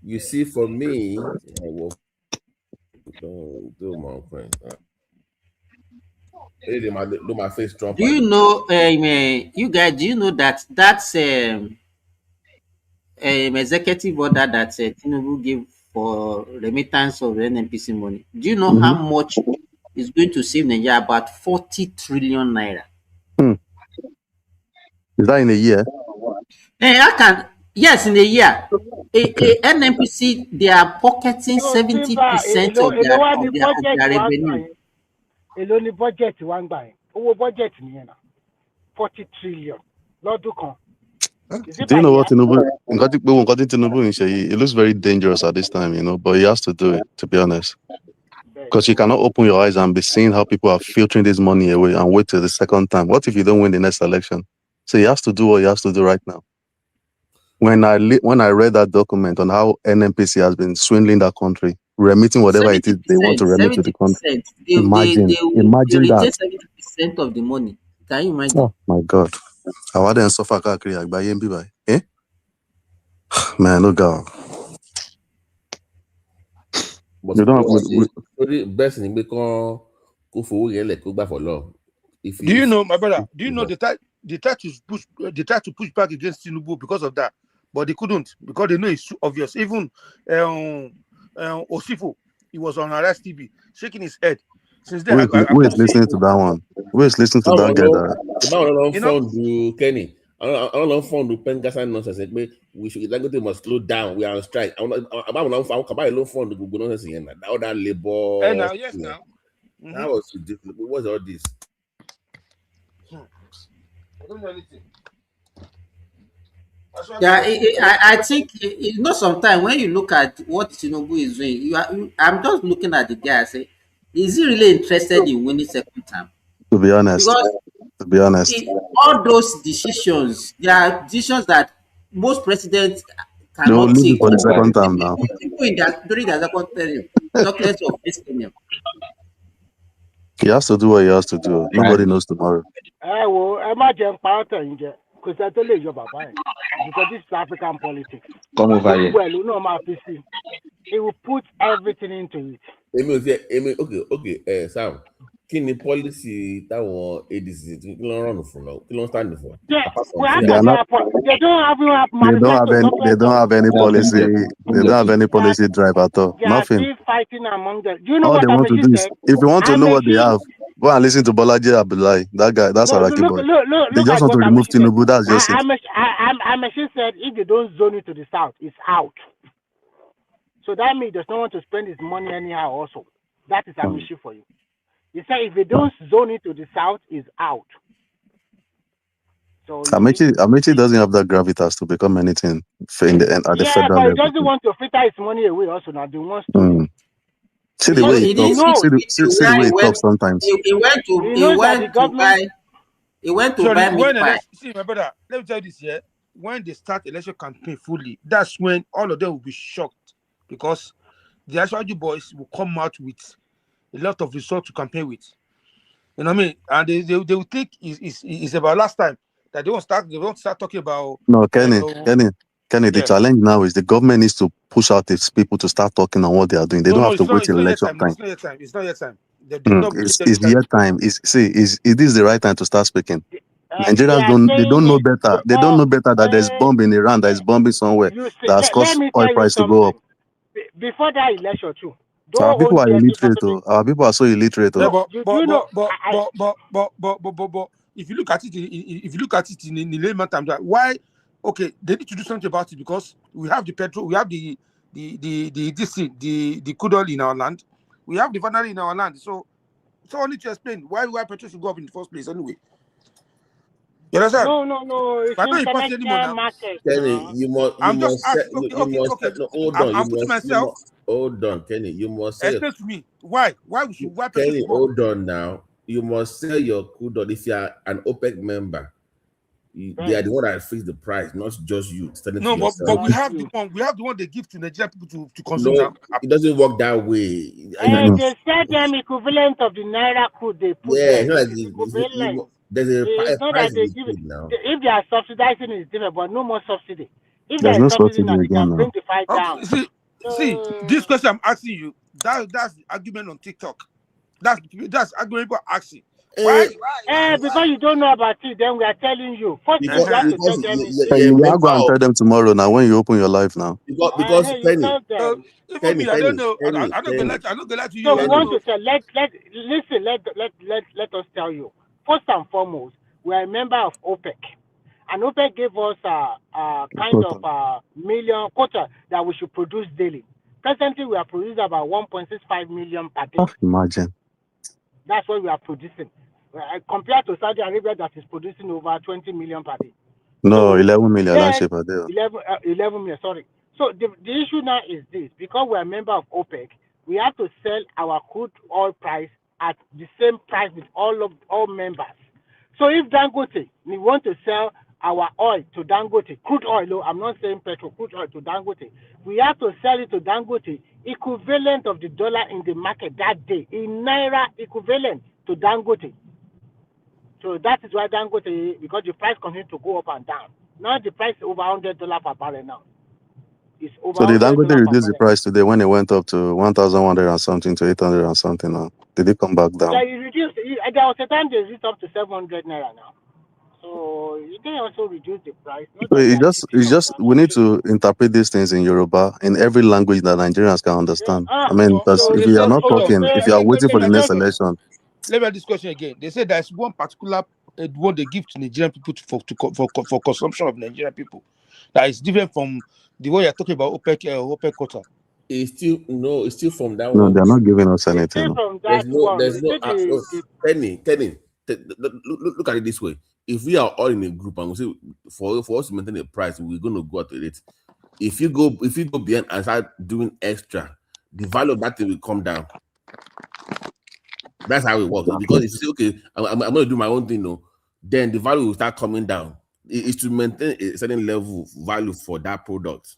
You see, for me, I will do my friend. Do my face Trump. Do you know, you guys? Do you know that that's executive order that Tinubu gave for remittance of NNPC money? Do you know how much is going to save Nigeria? About 40 trillion naira. Is that in a year? Yes, in a year. NNPC, they are pocketing 70% of their revenue. Èló ni budget wá ń gbà yẹn? owó budget nìyẹn náà 40 trillion lọ́dún kan. Is it Do you by know year? what Tinubu is? It looks very dangerous at this time, but he has to do it, to be honest. Because you cannot open your eyes and be seeing how people are filtering this money away and wait till the second time. What if you don't win the next election? So he has to do what he has to do right now. When I read that document on how NNPC has been swindling that country, remitting whatever it is they want to remit to the country. Imagine that. 70% of the money. Can you imagine? Oh my God. How then suffer eh? Man, look out. But You don't best in go for long. Do you know, my brother? Do you know they tried to push back against Tinubu because of that, but they couldn't because they know it's too obvious. Even Osifo, he was on Arrest TV, shaking his head. Since then, who is listening to that one? Who is listening to that guy? Kenny, I don't know phone to pen gas and nonsense. We should must slow down. We are on strike. I about a low phone to go nonsense again. That labor. And now, yes, now. That was ridiculous. What's all this? I don't know anything. Yeah, I think sometimes when you look at what Tinubu is doing, I'm just looking at the guy and say, is he really interested in winning second term? To be honest. Because all those decisions, they are decisions that most presidents cannot take. For the second time now. People during their second term, talk less of this term. He has to do what he has to do. Nobody knows tomorrow. Because this is African politics. Come over here. Well, he will put everything into it. Okay, Sam. Kini policy táwọn ADC kí ló run fún lọ kí ló stand for. They don't have any policy. They don't have any policy drive at all. Nothing. They are still fighting among them. Do you know all what they want to do is, if you want to know what they have, go and listen to Bolaji Abdullahi. That guy, that's Araki boy. They just want to remove Tinubu. That's just it. Amashi said if they don't zone it to the south, it's out. So that means there's no one to spend his money anyhow. Also, that is Amashi for you. He said if they don't zone it to the south, it's out. So Amachi doesn't have that gravitas to become anything at the federal level. Yeah, but he doesn't want to filter his money away. Also, now he wants to. See the way he talks. See the way he talks sometimes. He went to buy meat pie. See, my brother, let me tell you this here. When they start election campaign fully, that's when all of them will be shocked because the actual boys will come out with a lot of results to campaign with. You know what I mean? And they will think it's about last time that they won't start talking about. No, Kenny, the challenge now is the government needs to push out its people to start talking on what they are doing. They don't have to wait till election time. It's not yet time. It's yet time. It is the right time to start speaking. Nigerians don't know better. They don't know better that there's bomb in Iran, that is bombing somewhere that has caused oil price to go up. Before that election too. Our people are illiterate. Our people are so illiterate. But if you look at it in the layman terms, why? Okay, they need to do something about it because we have the petrol, we have the crude oil in our land, we have the refinery in our land. So I need to explain why petrol should go up in the first place anyway. You understand? No. It's international market. Kenny, you must. Hold on, Kenny. You must say. Explain to me why Kenny, hold on now. You must sell your crude oil if you are an OPEC member. They are the one that fix the price, not just you. No, but we have the one they give to Nigerian people to consume. No, it doesn't work that way. They said them equivalent of the Naira crude they put there. There's a price they give it now. If they are subsidizing, it's different, but no more subsidy. If there's no subsidy now, again now. Bring the fight down. See, this question I'm asking you, that's the argument on TikTok. That's argument people asking. Why? Because you don't know about it, then we are telling you. First, you have to tell them. You are going to tell them tomorrow now when you open your life now. Because Penny. I don't know. I'm not gonna lie to you. So we want to tell. Let us tell you. First and foremost, we are a member of OPEC, and OPEC gave us a kind of million quota that we should produce daily. Presently, we are producing about 1.65 million per day. Imagine. That's what we are producing. compared to Saudi Arabia that is producing over 20 million per day. No, So 11 million then land per day. 11 million, sorry. So the issue now is this: because we are a member of OPEC, we have to sell our crude oil price at the same price with all members. So if Dangote, we want to sell our oil to Dangote, crude oil, no, I'm not saying petrol, crude oil to Dangote, we have to sell it to Dangote equivalent of the dollar in the market that day, in naira equivalent to Dangote. So that is why Dangote, because the price continues to go up and down. Now the price is over $100 per barrel now. It's over So did $100 Dangote per reduce the barrel. price today when it went up to 1,100 and something to 800 and something now? Did it come back Yeah, down? it reduced. There was a time they reduced up to 700 naira now. So they also reduced the price. Not So that they are cheating it's us. just we need to interpret these things in Yoruba in every language that Nigerians can understand. I mean, because So if they you are say, not hold on. talking, if you are waiting for the next election, Let me ask this question again. They say there's one particular one they give to Nigerian people for consumption of Nigerian people that is different from the one you're talking about OPEC quota. It's still from that no, one. they're not giving us It's still anything. from There's that one. there's They no say the Kenny. Look at it this way. If we are all in a group and we say for us to maintain a price, we're going to go at it. If you go beyond and start doing extra, the value of that thing will come down. That's how it works. Because if you say, okay, I'm going to do my own thing, no, then the value will start coming down. It's to maintain a certain level of value for that product.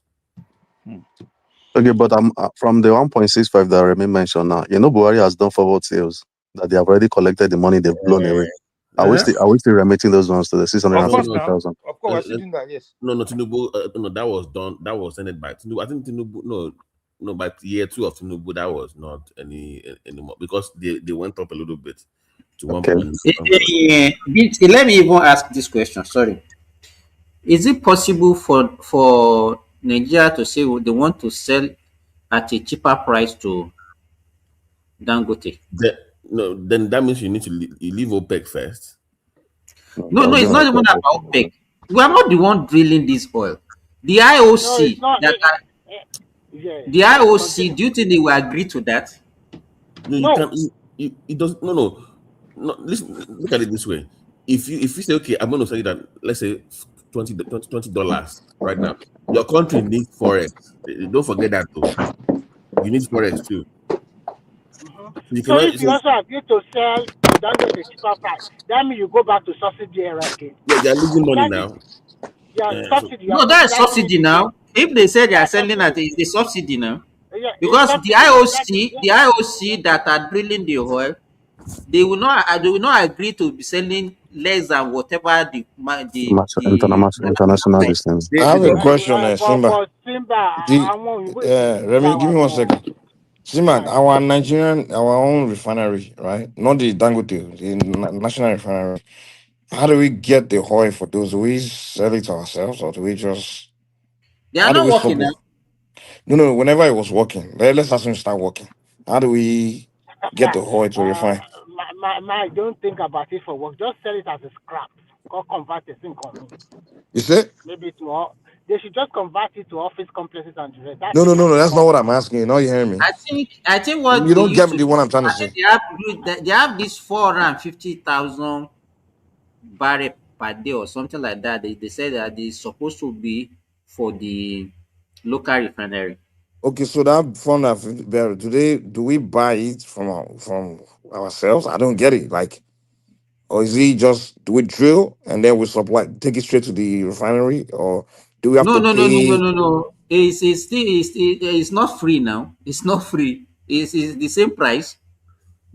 Okay, but from the 1.65 that Remy mentioned now, Buhari has done forward sales that they have already collected the money they've blown away. Are we still remitting those ones to the 650,000? Of course, we're still doing that, yes. No, Tinubu, no, that was done. That was sent by Tinubu. I think Tinubu, no, by year 2 of Tinubu, that was not anymore because they went up a little bit to 1.9. Let me even ask this question. Sorry, is it possible for Nigeria to say they want to sell at a cheaper price to Dangote? Then that means you need to leave OPEC first. No, it's not even about OPEC. We are not the one drilling this oil. The no, it's IOC not. the IOC. Do you think they will agree to that? No, you can't. It does. No. Listen, look at it this way. If you say, okay, I'm going to say that, let's say $20 right now. Your country needs forex. Don't forget that too. You need forex too. You So cannot. if you also agree to sell to Dangote cheaper price, that means you go back to subsidy era again. Yeah, they're losing money That is, now. subsidy. No, that is That means subsidy now. If they say they are that's selling at subsidy. a subsidy now, Yeah, it's because the subsidy now. That is, IOC that are drilling the oil, they will not agree to be selling less than whatever the International distance. I have a question, Simba. but Simba, The I want we Remy, give me 1 second. Simba, Right. our Nigerian, our own refinery, right? Not the Dangote, the national refinery. How do we get the oil for those? Do we sell it ourselves, or do we just? They are How do not we working supply? now. No. Whenever it was working, let's assume it start working. How do we get the oil to refine? Don't think about it for work. Just sell it as a scrap. Go convert it in company. You say? Maybe they should just convert it to office complexes and the rest. That's No. it. That's not what I'm asking. You know, you hear me? I think what You they don't used get to the do, one I'm trying to I think say. they have this 450,000 barrel per day or something like that. They said that it's supposed to be for the local refinery. Okay, so that 450 barrel, do we buy it from ourselves? I don't get it. Like, or is it just do we drill and then we supply, take it straight to the refinery, or do we have to pay? No. It's not free now. It's not free. It's the same price.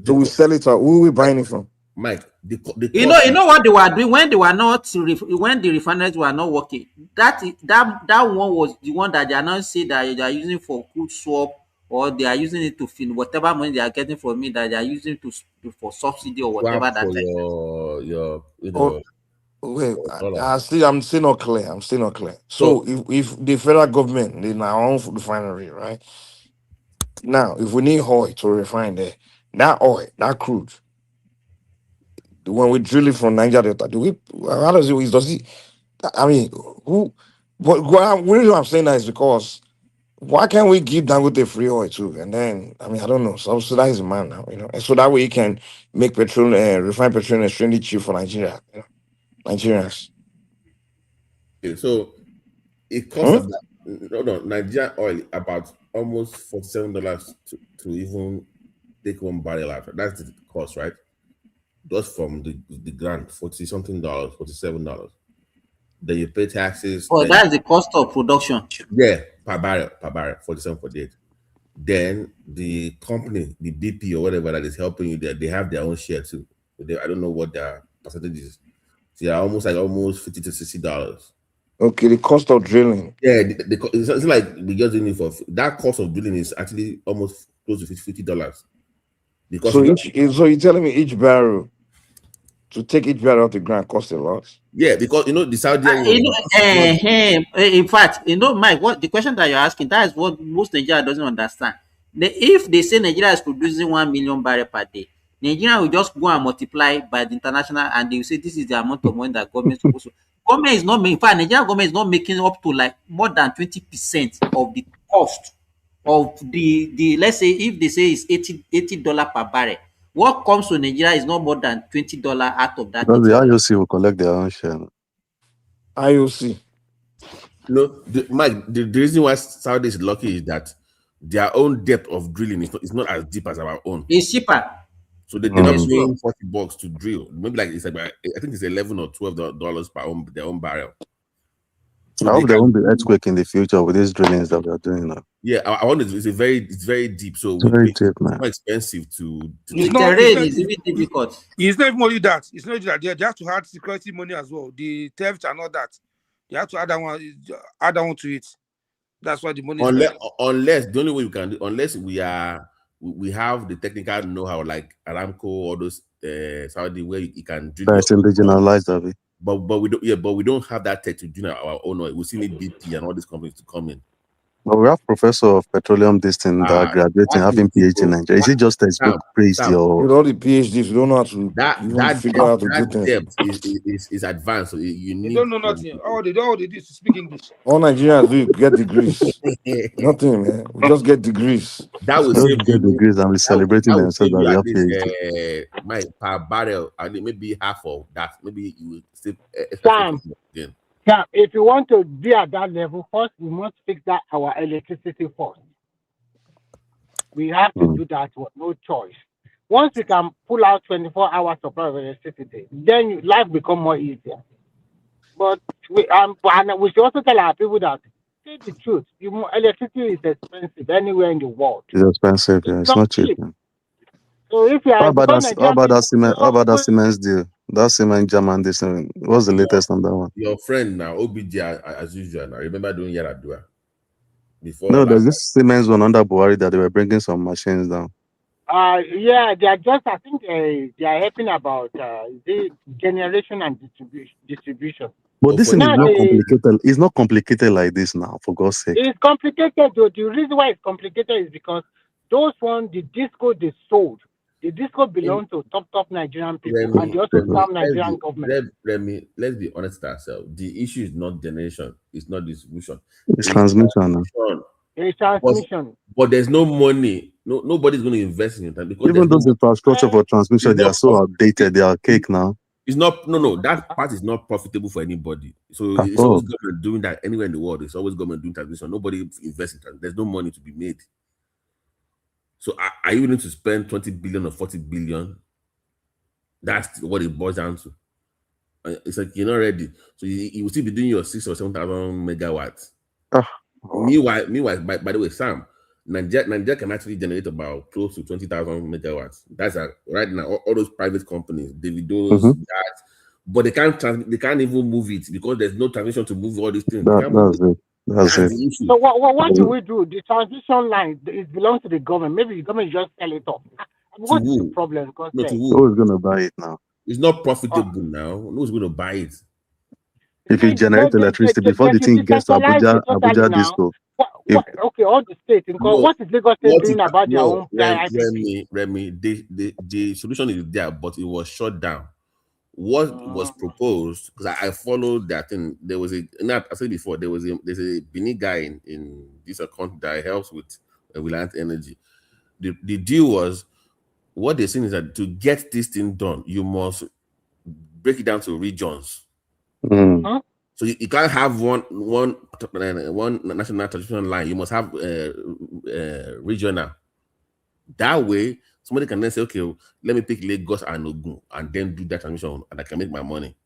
So we sell it, or who are we buying it from? Mike, the You know what they were doing when they were not when the refineries were not working. That one was the one that they are not saying that they are using for crude swap, or they are using it to fin whatever money they are getting from me, that they are using for subsidy or whatever swap that for time. your Oh, wait, dollar. I'm still not clear. I'm still not clear. So So if the federal government in our own refinery, right now, if we need oil to refine that oil, that crude, when we drill it from Niger Delta, do we? How does it? Does it? I mean, who? What the reason I'm saying that is because Why can't we give Dangote free oil too? And then, I mean, I don't know, subsidize the man now, and so that way he can make petrol, refined petroleum extremely cheap for Nigeria, Nigerians. Okay, so it costs about Nigerian oil about almost $47 to even take one barrel out. That's the cost, right? Just from the grant, 40 something dollars, $47. Then you pay taxes. Oh, Then that's the cost of production. yeah, per barrel, 47, 48. Then the company, the BP or whatever that is helping you there, they have their own share too. I don't know what their percentage is. So yeah, almost $50 to $60. Okay, the cost of drilling. Yeah, it's like we just doing it for that cost of drilling is actually almost close to $50 because So so you're telling me each barrel to take each barrel off the ground costs a lot? Yeah, because the Saudi In fact, Mike, what the question that you're asking, that is what most Nigeria doesn't understand. If they say Nigeria is producing 1 million barrel per day, Nigeria will just go and multiply by the international, and they will say this is the amount of money that government is supposed to. Government is not making. In fact, Nigerian government is not making up to like more than 20% of the cost of the. Let's say if they say it's $80 per barrel, what comes to Nigeria is not more than $20 out of that Because the $80. IOC will collect their own share. IOC. No, Mike, the reason why Saudi is lucky is that their own depth of drilling is not as deep as our own. It's cheaper. So they're not paying $40 to drill. Maybe like it's about, I think it's $11 or $12 per their own barrel. So I hope there won't be earthquake in the future with these drillings that we are doing now. Yeah, I want it's very deep. So It's very deep, it's man. more expensive to It's not even difficult. It's not even only that. It's not that they have to add security money as well. The theft and all that. They have to add that one to it. That's why the money unless the only way we can do, unless we have the technical know-how like Aramco or those Saudi where you can drill That's indigenized of it. but we don't have that tech to do our own oil. We still need BP and all these companies to come in. But we have professor of petroleum this thing that are graduating, having PhD in Nigeria. Is it just textbook based or with all the PhDs, we don't know how to figure out how to do things. Depth is advanced. So you need. They don't know nothing. All they do is to speak English. All Nigerians do get degrees. Nothing, man. We just get degrees. That will just save get degrees and be celebrating themselves that they have PhD. My per barrel, and maybe half of that. Maybe you will save. Sam, if you want to be at that level, first we must fix that our electricity first. We have to do that with no choice. Once we can pull out 24 hours supply of electricity, then life become more easier. But we should also tell our people that say the truth. Electricity is expensive anywhere in the world. It's expensive, yeah. It's not cheap. So if you are how about that Siemens deal? That Siemens German this what's the latest on that one? Your friend now, OBJ as usual. Now remember doing Yaradua before. No, there's this Siemens one under Buhari that they were bringing some machines down. Yeah, they are just. I think they are helping about the generation and distribution. But this thing is not complicated. It's not complicated like this now, for God's sake. It's complicated though. The reason why it's complicated is because those the disco they sold. The disco belongs to top Nigerian people, and they also some Nigerian government. Let's be honest with ourselves. The issue is not generation. It's not distribution. It's transmission. It's transmission. But there's no money. Nobody's going to invest in it because even those infrastructure for transmission, they are so outdated. They are cake now. It's not. No. That part is not profitable for anybody. So it's always government doing that anywhere in the world. It's always government doing transmission. Nobody invests in transmission. There's no money to be made. So are you willing to spend 20 billion or 40 billion? That's what it boils down to. It's like you're not ready. So you will still be doing your 6,000 or 7,000 megawatts. Meanwhile, by the way, Sam, Nigeria can actually generate about close to 20,000 megawatts. That's right now. All those private companies, Davido's, that, but they can't even move it because there's no transmission to move all these things. That's it. The issue. So what do we do? The transmission line belongs to the government. Maybe the government just sell it off. What's the problem? Because who's going to buy it now? It's not profitable now. Who's going to buy it? If you generate electricity before the thing gets to Abuja Disco. Okay, all the states. What is Lagos State doing about their own Remy, the solution is there, but it was shut down What was proposed, because I followed that thing. There was a, not I said before, there's a Benin guy in this account that helps with Reliant Energy. The deal was, what they're saying is that to get this thing done, you must break it down to regions. Mm. So you can't have one national transmission line. You must have regional. That way, somebody can then say, okay, let me pick Lagos and Ogun and then do that transmission, and I can make my money.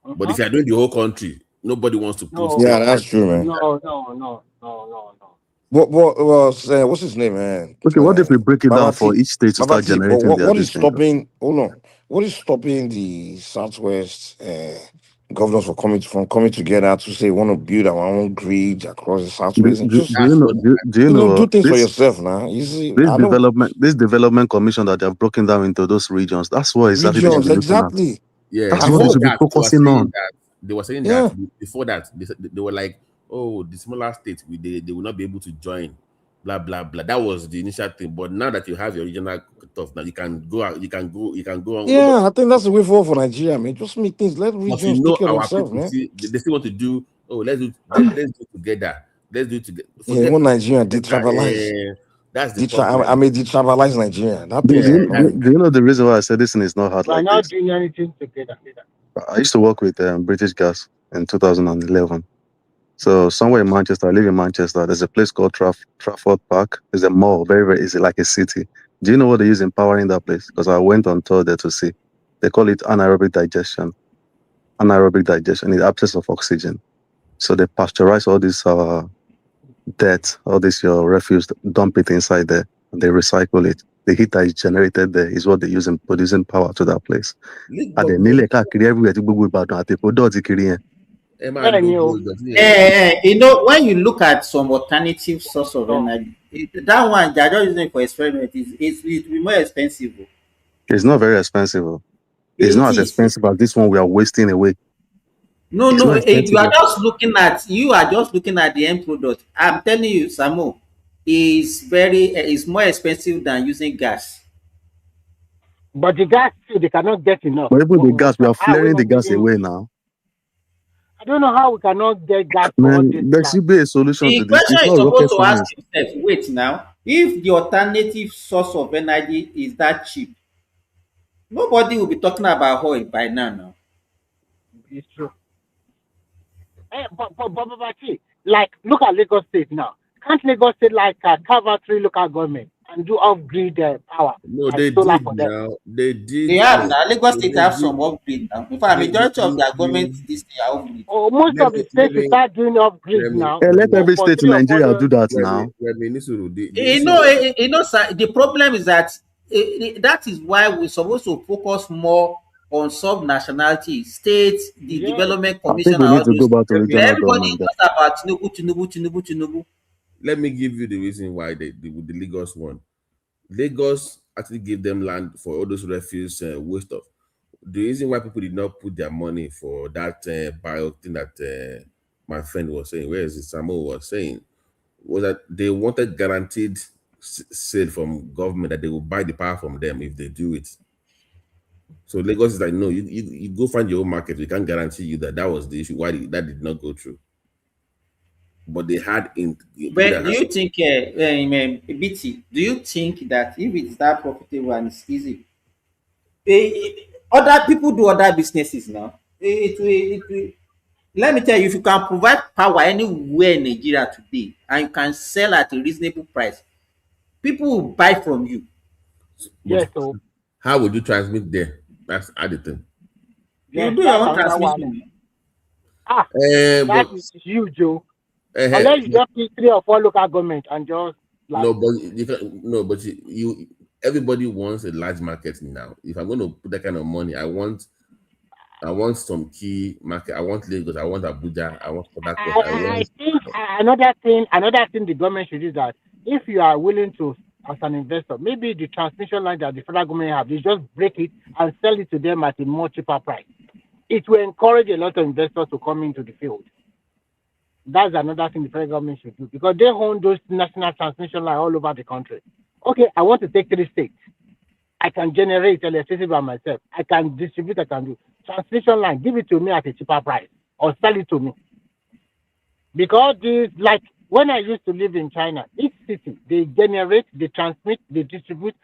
But if you're doing the whole country, nobody wants to put. No, Yeah, that's true, man. no. What what's his name, man? Okay, what if we break it down for each state to Baba start T, but generating their what is this thing? stopping? Hold on. What is stopping the Southwest governors from coming together to say want to build our own grid across the Southwest and just Do you know do things for this? yourself now? You see, This I know development commission that they have broken down into those regions, that's what exactly they should regions be looking at. exactly. Yeah, That's what they before should be that, focusing on. they were saying Yeah. that before that they were like, oh, the smaller states they will not be able to join, blah blah blah. That was the initial thing. But now that you have your regional cutoff, now you can go out, you can go on. Yeah, I think that's the way forward for Nigeria, man. Just make things, let But regions take care of our themselves, people man. see they still want to do. Oh, let's do it together. Let's do it together. Yeah, one Nigeria detribalize. That's the problem. I mean, detribalize Nigeria. That Do, thing is do, not. do you know the reason why I said this thing is not hard We're like not this? doing anything together. I used to work with British Gas in 2011. So somewhere in Manchester, I live in Manchester. There's a place called Trafford Park. There's a mall, very, very easy, like a city. Do you know what they use in powering that place? Because I went on tour there to see. They call it anaerobic digestion. Anaerobic digestion is absence of oxygen. So they pasteurize all this dirt, all this your refuse, dump it inside there, and they recycle it. The heat that is generated there is what they use in producing power to that place. And then nearly everywhere to go about the product You know, when you look at some alternative source of energy, that one they're just using for experiment it will be more expensive. It's not very expensive. It's It not as is. expensive as this one we are wasting away. No, It's no, not expensive. you are just looking at the end product. I'm telling you, Samo, is more expensive than using gas. But the gas too, they cannot get enough. But even the gas, we are How we flaring the not gas getting? away now. I don't know how we cannot get gas for all Man, this there land. should be a solution The to this. question It's is not rocket supposed to ask science. yourself, wait now, if the alternative source of energy is that cheap, nobody will be talking about oil by now. It's true. But see, like, look at Lagos State now. Can't Lagos State carve out 3 local government and do off-grid power, No, like they solar did for them? now. They did. They have now. Lagos State They have did. some upgrade now. In fact, majority of their government this year upgrade. Oh, most of the states will start doing off-grid now. Let every For state in 3 or 4 Nigeria years. do that now. Sir, the problem is that that is why we're supposed to focus more on sub-nationality, states, the development I think commission, we and need all to go those. back to regional Everybody government. talks about Tinubu. Let me give you the reason why with the Lagos one. Lagos actually gave them land for all those refuse waste of. The reason why people did not put their money for that bio thing that my friend was saying, where is it? Samuel was saying, was that they wanted guaranteed sale from government that they will buy the power from them if they do it. So Lagos is like, no, you go find your own market. We can't guarantee you that was the issue. Why that did not go through? But they had in. But do you think, BT, do you think that if it's that profitable and it's easy, other people do other businesses now? Let me tell you, if you can provide power anywhere in Nigeria today and you can sell at a reasonable price, people will buy from you. Yes, so how would you transmit there? That's the thing. You do your own transmission. That is huge, Joe. Unless you just pick 3 or 4 local government and just no, but you can, no, but you everybody wants a large market now. If I'm going to put that kind of money, I want some key market. I want Lagos. I want Abuja. I want Port Harcourt. I think another thing the government should do is that if you are willing to, as an investor, maybe the transmission line that the federal government have, you just break it and sell it to them at a more cheaper price. It will encourage a lot of investors to come into the field. That's another thing the federal government should do, because they own those national transmission lines all over the country. Okay, I want to take 3 states. I can generate electricity by myself. I can distribute, I can do. Transmission line, give it to me at a cheaper price or sell it to me. Because this, like when I used to live in China, each city, they generate, they transmit, they distribute